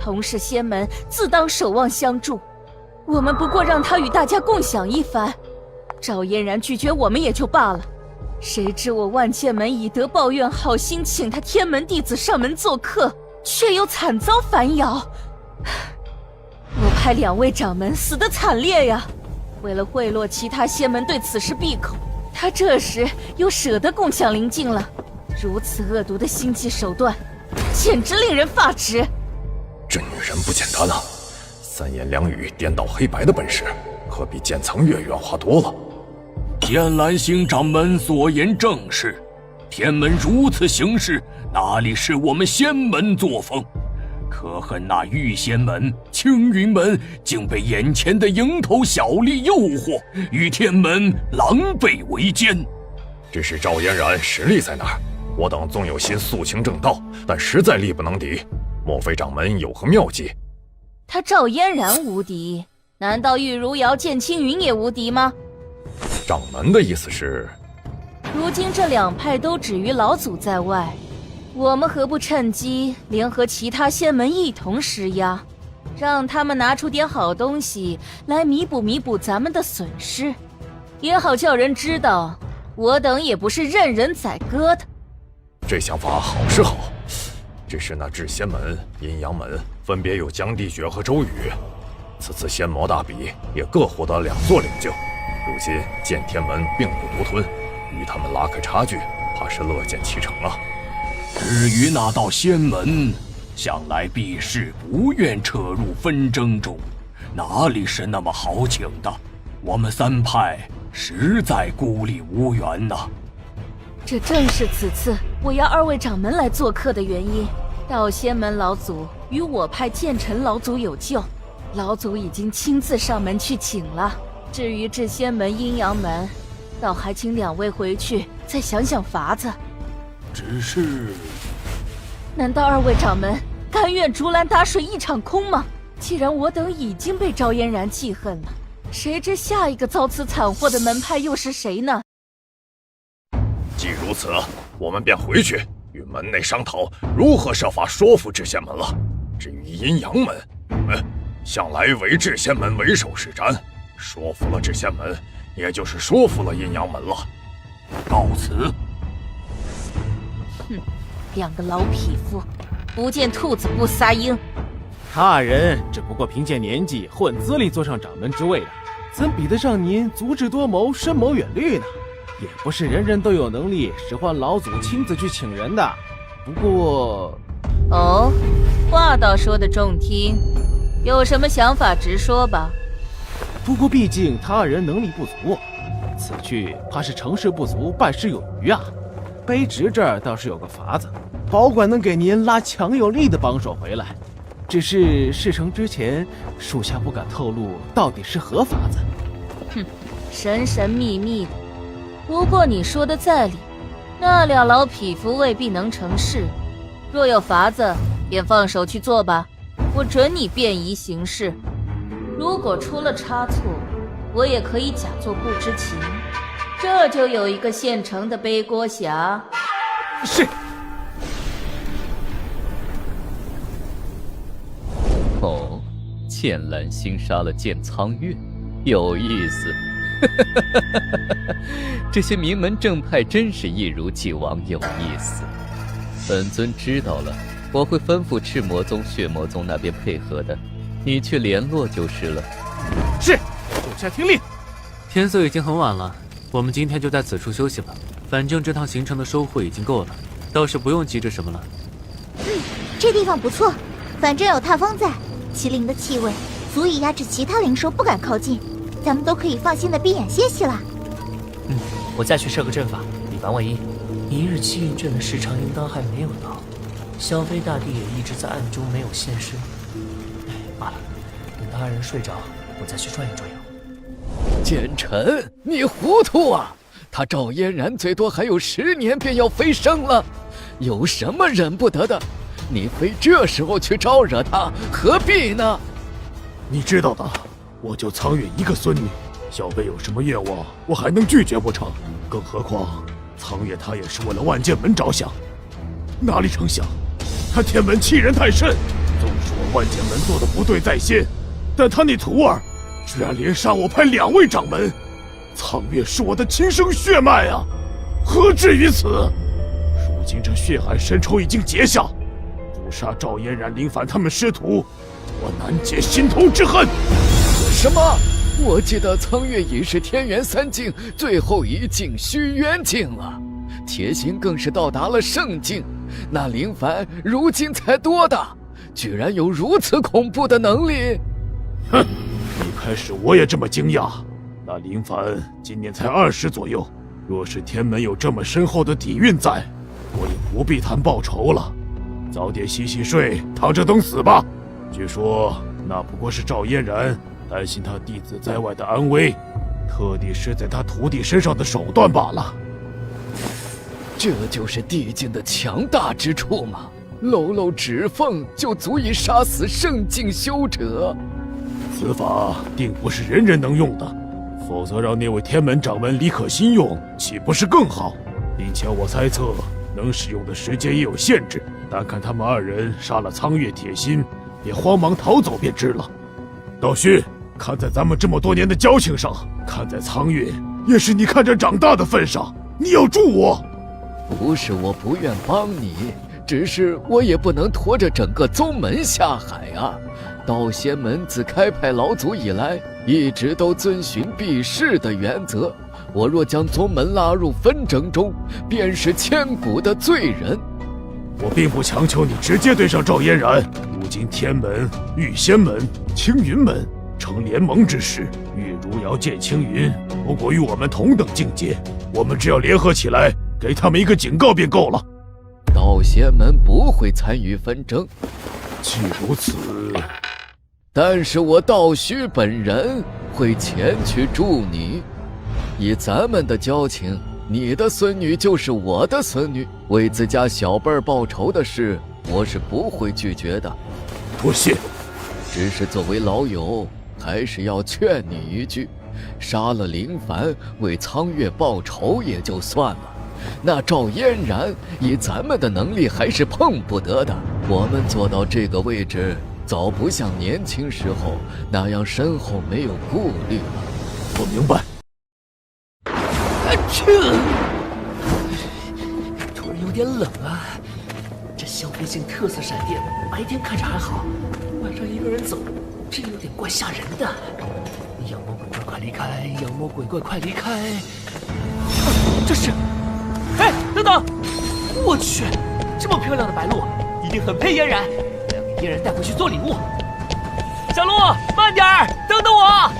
[SPEAKER 7] 同是仙门，自当守望相助。我们不过让他与大家共享一番，赵嫣然拒绝我们也就罢了，谁知我万剑门以德报怨，好心请他天门弟子上门做客，却又惨遭反咬。我派2位掌门死得惨烈呀！为了贿赂其他仙门对此事闭口，他这时又舍得共享灵境了。如此恶毒的心计手段，简直令人发指。
[SPEAKER 10] 这女人不简单啊，3言2语颠倒黑白的本事，可比剑苍月圆滑多了。
[SPEAKER 6] 天蓝星掌门所言正是，天门如此行事，哪里是我们仙门作风？可恨那玉仙门、青云门竟被眼前的蝇头小利诱惑，与天门狼狈为奸。
[SPEAKER 10] 只是赵嫣然实力在哪儿？我等纵有心肃清正道，但实在力不能敌。莫非掌门有何妙计？
[SPEAKER 7] 他赵嫣然无敌，难道玉如瑶、剑青云也无敌吗？
[SPEAKER 10] 掌门的意思是，
[SPEAKER 7] 如今这2派都止于老祖在外，我们何不趁机联合其他仙门一同施压，让他们拿出点好东西来弥补咱们的损失，也好叫人知道我等也不是任人宰割的。
[SPEAKER 10] 这想法好是好，只是那至仙门、阴阳门分别有江地诀和周瑜，此次仙魔大比也各获得2座领袖，如今见天门并不独吞，与他们拉开差距，怕是乐见其成啊。
[SPEAKER 13] 至于那道仙门，向来避世不愿扯入纷争中，哪里是那么好请的？我们3派实在孤立无援呐。
[SPEAKER 7] 这正是此次我要2位掌门来做客的原因。道仙门老祖与我派剑尘老祖有旧，老祖已经亲自上门去请了。至于至仙门、阴阳门，倒还请2位回去再想想法子。
[SPEAKER 13] 只是，
[SPEAKER 7] 难道2位掌门甘愿竹篮打水一场空吗？既然我等已经被赵嫣然记恨了，谁知下一个遭此惨祸的门派又是谁呢？
[SPEAKER 10] 既如此，我们便回去与门内商讨如何设法说服至仙门了。至于阴阳门，向来唯至仙门为首是瞻，说服了至仙门，也就是说服了阴阳门了。
[SPEAKER 13] 告辞。
[SPEAKER 7] 哼，2个老匹夫，不见兔子不撒鹰。
[SPEAKER 17] 他人只不过凭借年纪混资历坐上掌门之位的，怎比得上您足智多谋、深谋远虑呢？也不是人人都有能力使唤老祖亲自去请人的。不过，
[SPEAKER 7] 哦，话倒说得中听，有什么想法直说吧。
[SPEAKER 17] 不过毕竟他人能力不足，此去怕是成事不足，败事有余啊。卑职这儿倒是有个法子，保管能给您拉强有力的帮手回来。只是事成之前，属下不敢透露到底是何法子。
[SPEAKER 7] 哼，神神秘秘的。不过你说的在理，那2老匹夫未必能成事。若有法子，便放手去做吧，我准你便宜行事。如果出了差错，我也可以假作不知情，这就有一个现成的背锅侠。
[SPEAKER 17] 是。
[SPEAKER 19] 哦，剑兰心杀了剑苍月，有意思。这些名门正派真是一如既往有意思。本尊知道了，我会吩咐赤魔宗、血魔宗那边配合的，你去联络就是了。
[SPEAKER 17] 是，属下听令。
[SPEAKER 8] 天色已经很晚了，我们今天就在此处休息吧。反正这趟行程的收获已经够了，倒是不用急着什么了。
[SPEAKER 3] 这地方不错，反正有踏风在，麒麟的气味足以压制其他灵兽不敢靠近，咱们都可以放心的闭眼歇息了。
[SPEAKER 1] 我再去设个阵法，你帮我一日气运阵的时长应当还没有到，萧飞大帝也一直在暗中没有现身。罢了，等他人睡着，我再去转悠转悠。
[SPEAKER 19] 剑尘，你糊涂啊！他赵嫣然最多还有10年便要飞升了，有什么忍不得的？你非这时候去招惹他，何必呢？
[SPEAKER 14] 你知道的，我就苍月一个孙女，小辈有什么愿望，我还能拒绝不成？更何况苍月他也是为了万剑门着想，哪里成想，他天门欺人太甚。纵使我万剑门做的不对在先，但他那徒儿居然连杀我派2位掌门，苍月是我的亲生血脉啊，何至于此？如今这血海深仇已经结下，不杀赵嫣然、林凡他们师徒，我难解心头之恨。
[SPEAKER 19] 什么？我记得苍月已是天元3境最后一境虚渊境了，铁心更是到达了圣境。那林凡如今才多大，居然有如此恐怖的能力？
[SPEAKER 14] 哼，一开始我也这么惊讶。那林凡今年才20左右，若是天门有这么深厚的底蕴在，我也不必谈报仇了。早点洗洗睡，躺着等死吧。据说那不过是赵嫣然担心他弟子在外的安危，特地施在他徒弟身上的手段罢了。
[SPEAKER 19] 这就是地境的强大之处吗？漏漏指缝就足以杀死圣境修者？
[SPEAKER 14] 此法定不是人人能用的，否则让那位天门掌门李可心用，岂不是更好？并且我猜测，能使用的时间也有限制，单看他们2人杀了苍月、铁心，便慌忙逃走便知了。道虚，看在咱们这么多年的交情上，看在苍月也是你看着长大的份上，你要助我。
[SPEAKER 19] 不是我不愿帮你，只是我也不能拖着整个宗门下海啊！道仙门自开派老祖以来，一直都遵循避世的原则。我若将宗门拉入纷争中，便是千古的罪人。
[SPEAKER 14] 我并不强求你直接对上赵嫣然。如今天门、玉仙门、青云门成联盟之势，玉如瑶见青云不过与我们同等境界，我们只要联合起来，给他们一个警告便够了。
[SPEAKER 19] 道仙门不会参与纷争。
[SPEAKER 14] 既如此，
[SPEAKER 19] 但是我道虚本人会前去助你。以咱们的交情，你的孙女就是我的孙女，为自家小辈儿报仇的事，我是不会拒绝的。
[SPEAKER 14] 多谢。
[SPEAKER 19] 只是作为老友，还是要劝你一句：杀了林凡，为苍月报仇也就算了，那赵嫣然以咱们的能力还是碰不得的。我们做到这个位置，早不像年轻时候那样身后没有顾虑了。
[SPEAKER 14] 我明白。
[SPEAKER 1] 突然有点冷啊！这消费性特色闪电，白天看着还好，晚上一个人走，这有点怪吓人的。妖魔鬼怪快离开！妖魔鬼怪快离开！这是……哎，等等！我去，这么漂亮的白鹿，一定很配嫣然。我要给嫣然带回去做礼物。小鹿，慢点儿，等等我！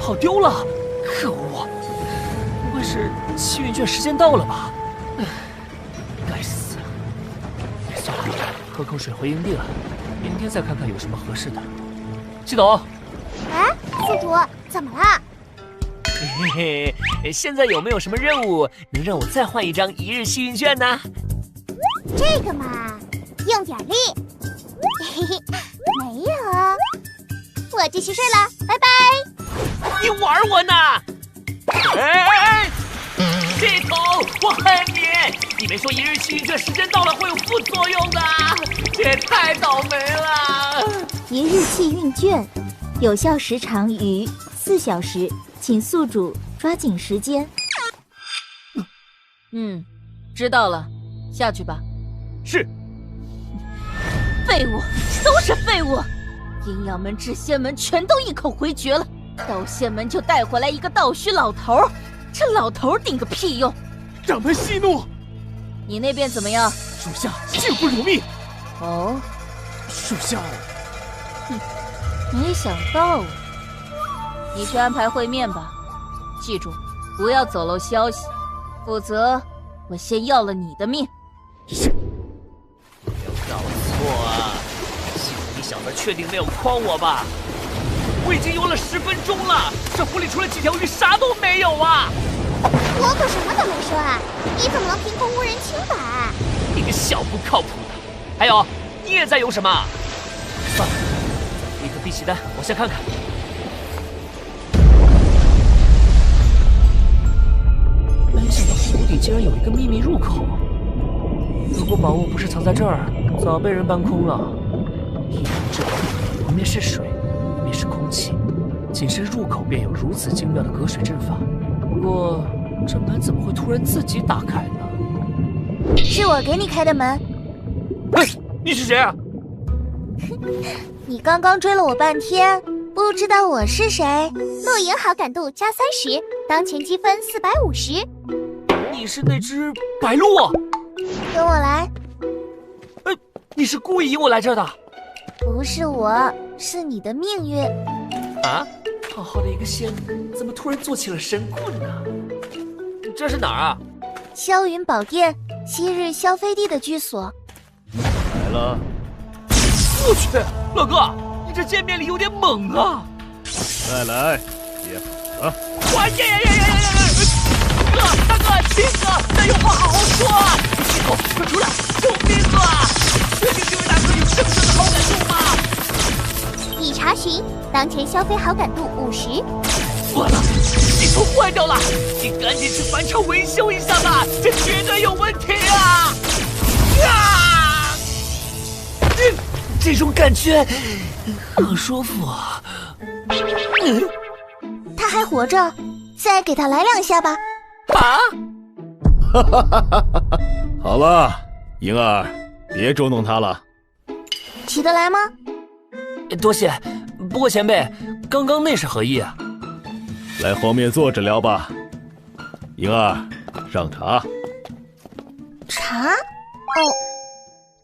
[SPEAKER 1] 跑丢了！可恶！不会是气运卷时间到了吧？该死了！算了，喝口水回营地了，明天再看看有什么合适的。季董，
[SPEAKER 2] 哎，宿主，怎么了？
[SPEAKER 1] 嘿嘿，现在有没有什么任务能让我再换一张一日幸运券呢？
[SPEAKER 2] 这个嘛，用点力。嘿嘿，没有，我继续睡了，拜拜。
[SPEAKER 1] 你玩我呢？哎，系统，我恨你！你没说一日幸运券时间到了会有副作用的，这也太倒霉了。
[SPEAKER 3] 一日幸运券，有效时长逾4小时，请宿主抓紧时间。
[SPEAKER 7] 知道了，下去吧。
[SPEAKER 1] 是。
[SPEAKER 7] 废物，都是废物！阴阳门、至仙门全都一口回绝了。道仙门就带回来一个道虚老头，这老头顶个屁用！
[SPEAKER 1] 让他息怒。
[SPEAKER 7] 你那边怎么样？
[SPEAKER 1] 属下竟不如命。
[SPEAKER 7] 哦，
[SPEAKER 1] 属下……
[SPEAKER 7] 没想到啊！你去安排会面吧，记住，不要走漏消息，否则我先要了你的命。
[SPEAKER 1] 搞错啊！你小子确定没有诓我吧？我已经游了10分钟了，这湖里除了几条鱼啥都没有啊！
[SPEAKER 2] 我可什么都没说啊！你怎么能凭空污人清白？
[SPEAKER 1] 你个小不靠谱的！还有，你也在游什么？算了，立刻闭起单，往下看看。没想到湖底竟然有一个秘密入口。如果宝物不是藏在这儿，早被人搬空了。一门之门，旁边是水，里面是空气，仅是入口便有如此精妙的隔水阵法。不过，这门怎么会突然自己打开呢？
[SPEAKER 2] 是我给你开的门。
[SPEAKER 1] 嘿，你是谁啊？
[SPEAKER 2] 你刚刚追了我半天，不知道我是谁？露营好感度加30，当前积分450。
[SPEAKER 1] 你是那只白鹿？
[SPEAKER 2] 跟我来。
[SPEAKER 1] 你是故意引我来这儿的？
[SPEAKER 2] 不是我，是你的命运。
[SPEAKER 1] 啊？好好的一个仙，怎么突然做起了神棍呢？这是哪儿啊？
[SPEAKER 2] 霄云宝殿，昔日萧飞帝的居所。
[SPEAKER 10] 来了。
[SPEAKER 1] 我去，老哥，你这见面礼有点猛啊！
[SPEAKER 10] 再来，别跑了！
[SPEAKER 1] 哇呀呀呀呀呀呀！哥，大哥，亲哥，咱有话好好说啊！系统，快出来！救命啊！确定这位大哥有真正的好感度吗？
[SPEAKER 2] 已查询，当前消费好感度50。
[SPEAKER 1] 完了，系统坏掉了！你赶紧去返厂维修一下吧，这绝对有问题啊！这种感觉好舒服啊！
[SPEAKER 2] 他还活着，再给他来2下吧。
[SPEAKER 1] 啊！
[SPEAKER 10] 好了，莹儿，别捉弄他了。
[SPEAKER 2] 起得来吗？
[SPEAKER 1] 多谢，不过前辈，刚刚那是何意啊？
[SPEAKER 10] 来后面坐着聊吧。莹儿，上茶。
[SPEAKER 2] 茶？哦。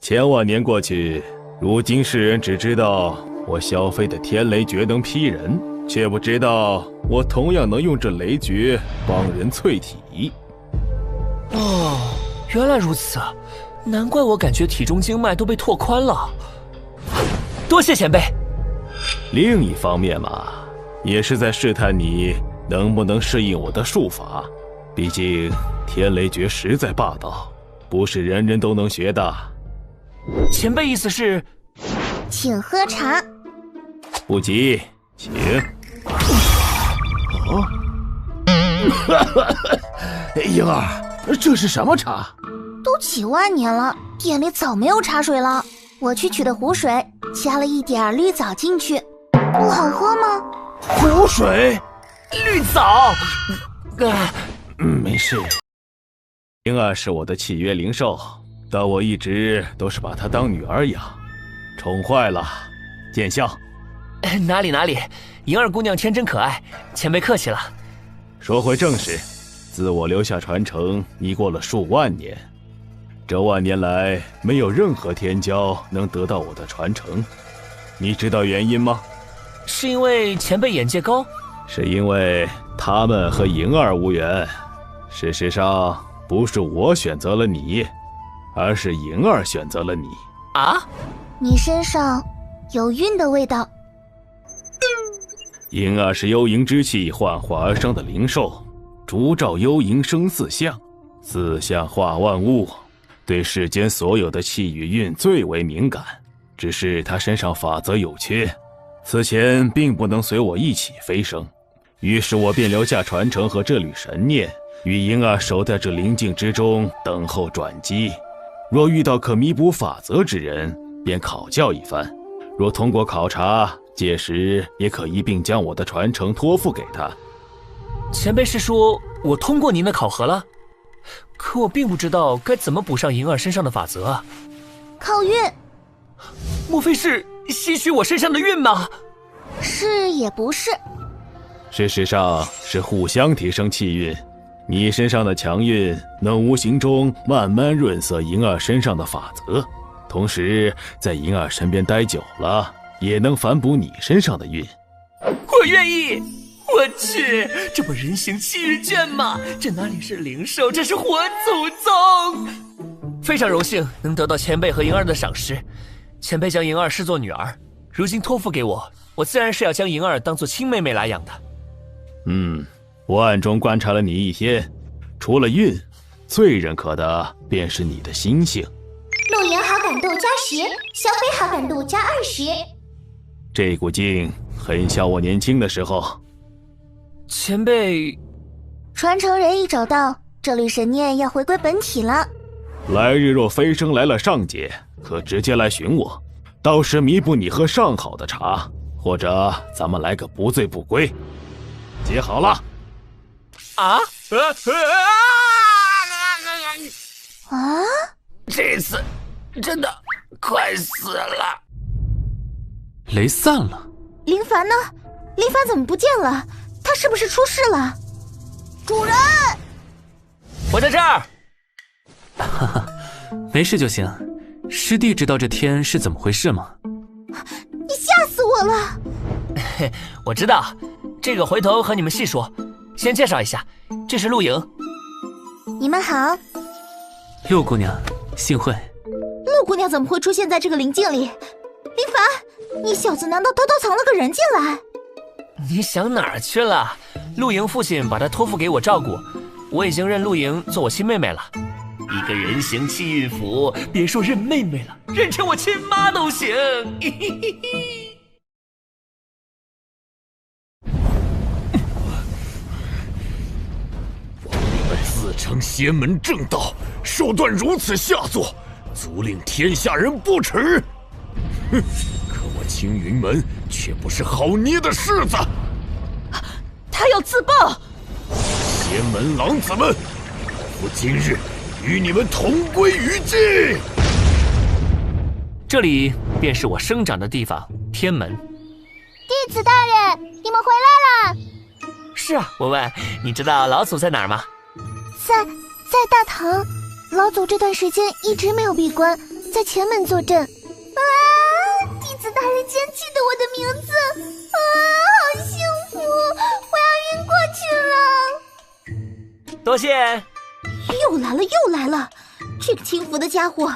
[SPEAKER 10] 千万年过去，如今世人只知道我萧飞的天雷诀能劈人，却不知道我同样能用这雷诀帮人淬体。
[SPEAKER 1] 哦，原来如此，难怪我感觉体中经脉都被拓宽了。多谢前辈。
[SPEAKER 10] 另一方面嘛，也是在试探你能不能适应我的术法。毕竟天雷诀实在霸道，不是人人都能学的。
[SPEAKER 1] 前辈意思是，
[SPEAKER 2] 请喝茶。
[SPEAKER 10] 不急，请。
[SPEAKER 14] 莹儿，这是什么茶？
[SPEAKER 2] 都几万年了，店里早没有茶水了。我去取的湖水，加了一点绿藻进去，不好喝吗？
[SPEAKER 14] 湖水？
[SPEAKER 1] 绿藻？
[SPEAKER 10] 没事。莹儿是我的契约灵兽，但我一直都是把她当女儿养，宠坏了，见笑。
[SPEAKER 1] 哪里，莹儿姑娘天真可爱，前辈客气了。
[SPEAKER 10] 说回正事，自我留下传承已过了数万年，这万年来没有任何天骄能得到我的传承，你知道原因吗？
[SPEAKER 1] 是因为前辈眼界高？
[SPEAKER 10] 是因为他们和莹儿无缘。事实上，不是我选择了你，而是莹儿选择了你。
[SPEAKER 1] 啊？
[SPEAKER 2] 你身上有晕的味道。
[SPEAKER 10] 莹儿是幽灵之气幻化而生的灵兽，烛照幽灵生四象，四象化万物，对世间所有的气与运最为敏感。只是他身上法则有缺，此前并不能随我一起飞升，于是我便留下传承和这缕神念，与莹儿守在这灵境之中，等候转机。若遇到可弥补法则之人，便考教一番；若通过考察，届时也可一并将我的传承托付给他。
[SPEAKER 1] 前辈是说我通过您的考核了？可我并不知道该怎么补上莹儿身上的法则啊。
[SPEAKER 2] 靠运？
[SPEAKER 1] 莫非是吸取我身上的运吗？
[SPEAKER 2] 是也不是。
[SPEAKER 10] 事实上是互相提升气运，你身上的强运能无形中慢慢润色莹儿身上的法则，同时在莹儿身边待久了，也能反哺你身上的运。
[SPEAKER 1] 我愿意。我去，这不人形气运卷吗？这哪里是灵兽，这是活祖宗！非常荣幸能得到前辈和莹儿的赏识。前辈将莹儿视作女儿，如今托付给我，我自然是要将莹儿当作亲妹妹来养的。
[SPEAKER 10] 我暗中观察了你一天，除了运，最认可的便是你的心性。
[SPEAKER 2] 陆莹好感度加10，萧飞好感度加20。
[SPEAKER 10] 这股劲很像我年轻的时候。
[SPEAKER 1] 前辈，
[SPEAKER 2] 传承人一找到，这缕神念要回归本体了。
[SPEAKER 10] 来日若飞升来了上界，可直接来寻我，到时弥补你喝上好的茶，或者咱们来个不醉不归。接好了。
[SPEAKER 1] 啊！
[SPEAKER 8] 这次真的快死了。
[SPEAKER 9] 雷散了。
[SPEAKER 2] 林凡呢？林凡怎么不见了？他是不是出事了？主人，
[SPEAKER 1] 我在这儿。
[SPEAKER 9] 哈哈，没事就行。师弟知道这天是怎么回事吗？
[SPEAKER 2] 你吓死我了！
[SPEAKER 1] 我知道，这个回头和你们细说。先介绍一下，这是陆莹。
[SPEAKER 2] 你们好。
[SPEAKER 9] 陆姑娘，幸会。
[SPEAKER 2] 陆姑娘怎么会出现在这个灵境里？林凡，你小子难道偷偷藏了个人进来？
[SPEAKER 1] 你想哪儿去了？陆莹父亲把她托付给我照顾，我已经认陆莹做我亲妹妹了。一个人形气运符，别说认妹妹了，认成我亲妈都行。
[SPEAKER 10] 你们自称仙门正道，手段如此下作，足令天下人不齿。哼！可我青云门却不是好捏的柿子。
[SPEAKER 4] 他要自爆！
[SPEAKER 10] 仙门狼子们，老夫今日
[SPEAKER 13] 与你们同归于尽。
[SPEAKER 1] 这里便是我生长的地方——天门。
[SPEAKER 2] 弟子大人，你们回来了。
[SPEAKER 1] 是啊，文文，你知道老祖在哪儿吗？
[SPEAKER 2] 在大堂。老祖这段时间一直没有闭关，在前门坐镇。啊！弟子大人竟然记得我的名字，啊，好幸福！我要晕过去了。
[SPEAKER 1] 多谢。
[SPEAKER 3] 又来了！这个轻浮的家伙。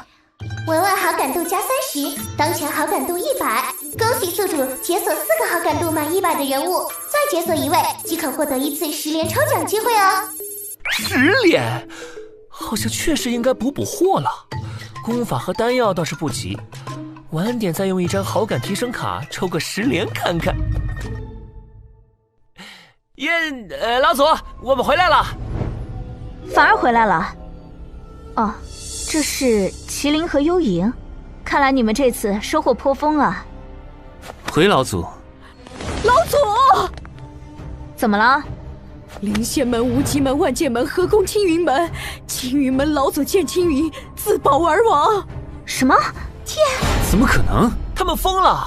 [SPEAKER 2] 文文好感度加30，当前好感度100。恭喜宿主解锁4个好感度满100的人物，再解锁1位即可获得1次10连抽奖机会哦。
[SPEAKER 1] 10连？好像确实应该补货了。功法和丹药倒是不急，晚点再用一张好感提升卡抽个10连看看。老祖，我们回来了。
[SPEAKER 5] 反而回来了。哦，这是麒麟和幽影，看来你们这次收获颇丰啊。
[SPEAKER 1] 回老祖。
[SPEAKER 4] 老祖，
[SPEAKER 5] 怎么了？
[SPEAKER 4] 灵仙门、无极门、万剑门合攻青云门，青云门老祖见青云自爆而亡。
[SPEAKER 5] 什么？
[SPEAKER 1] 怎么可能？他们疯了！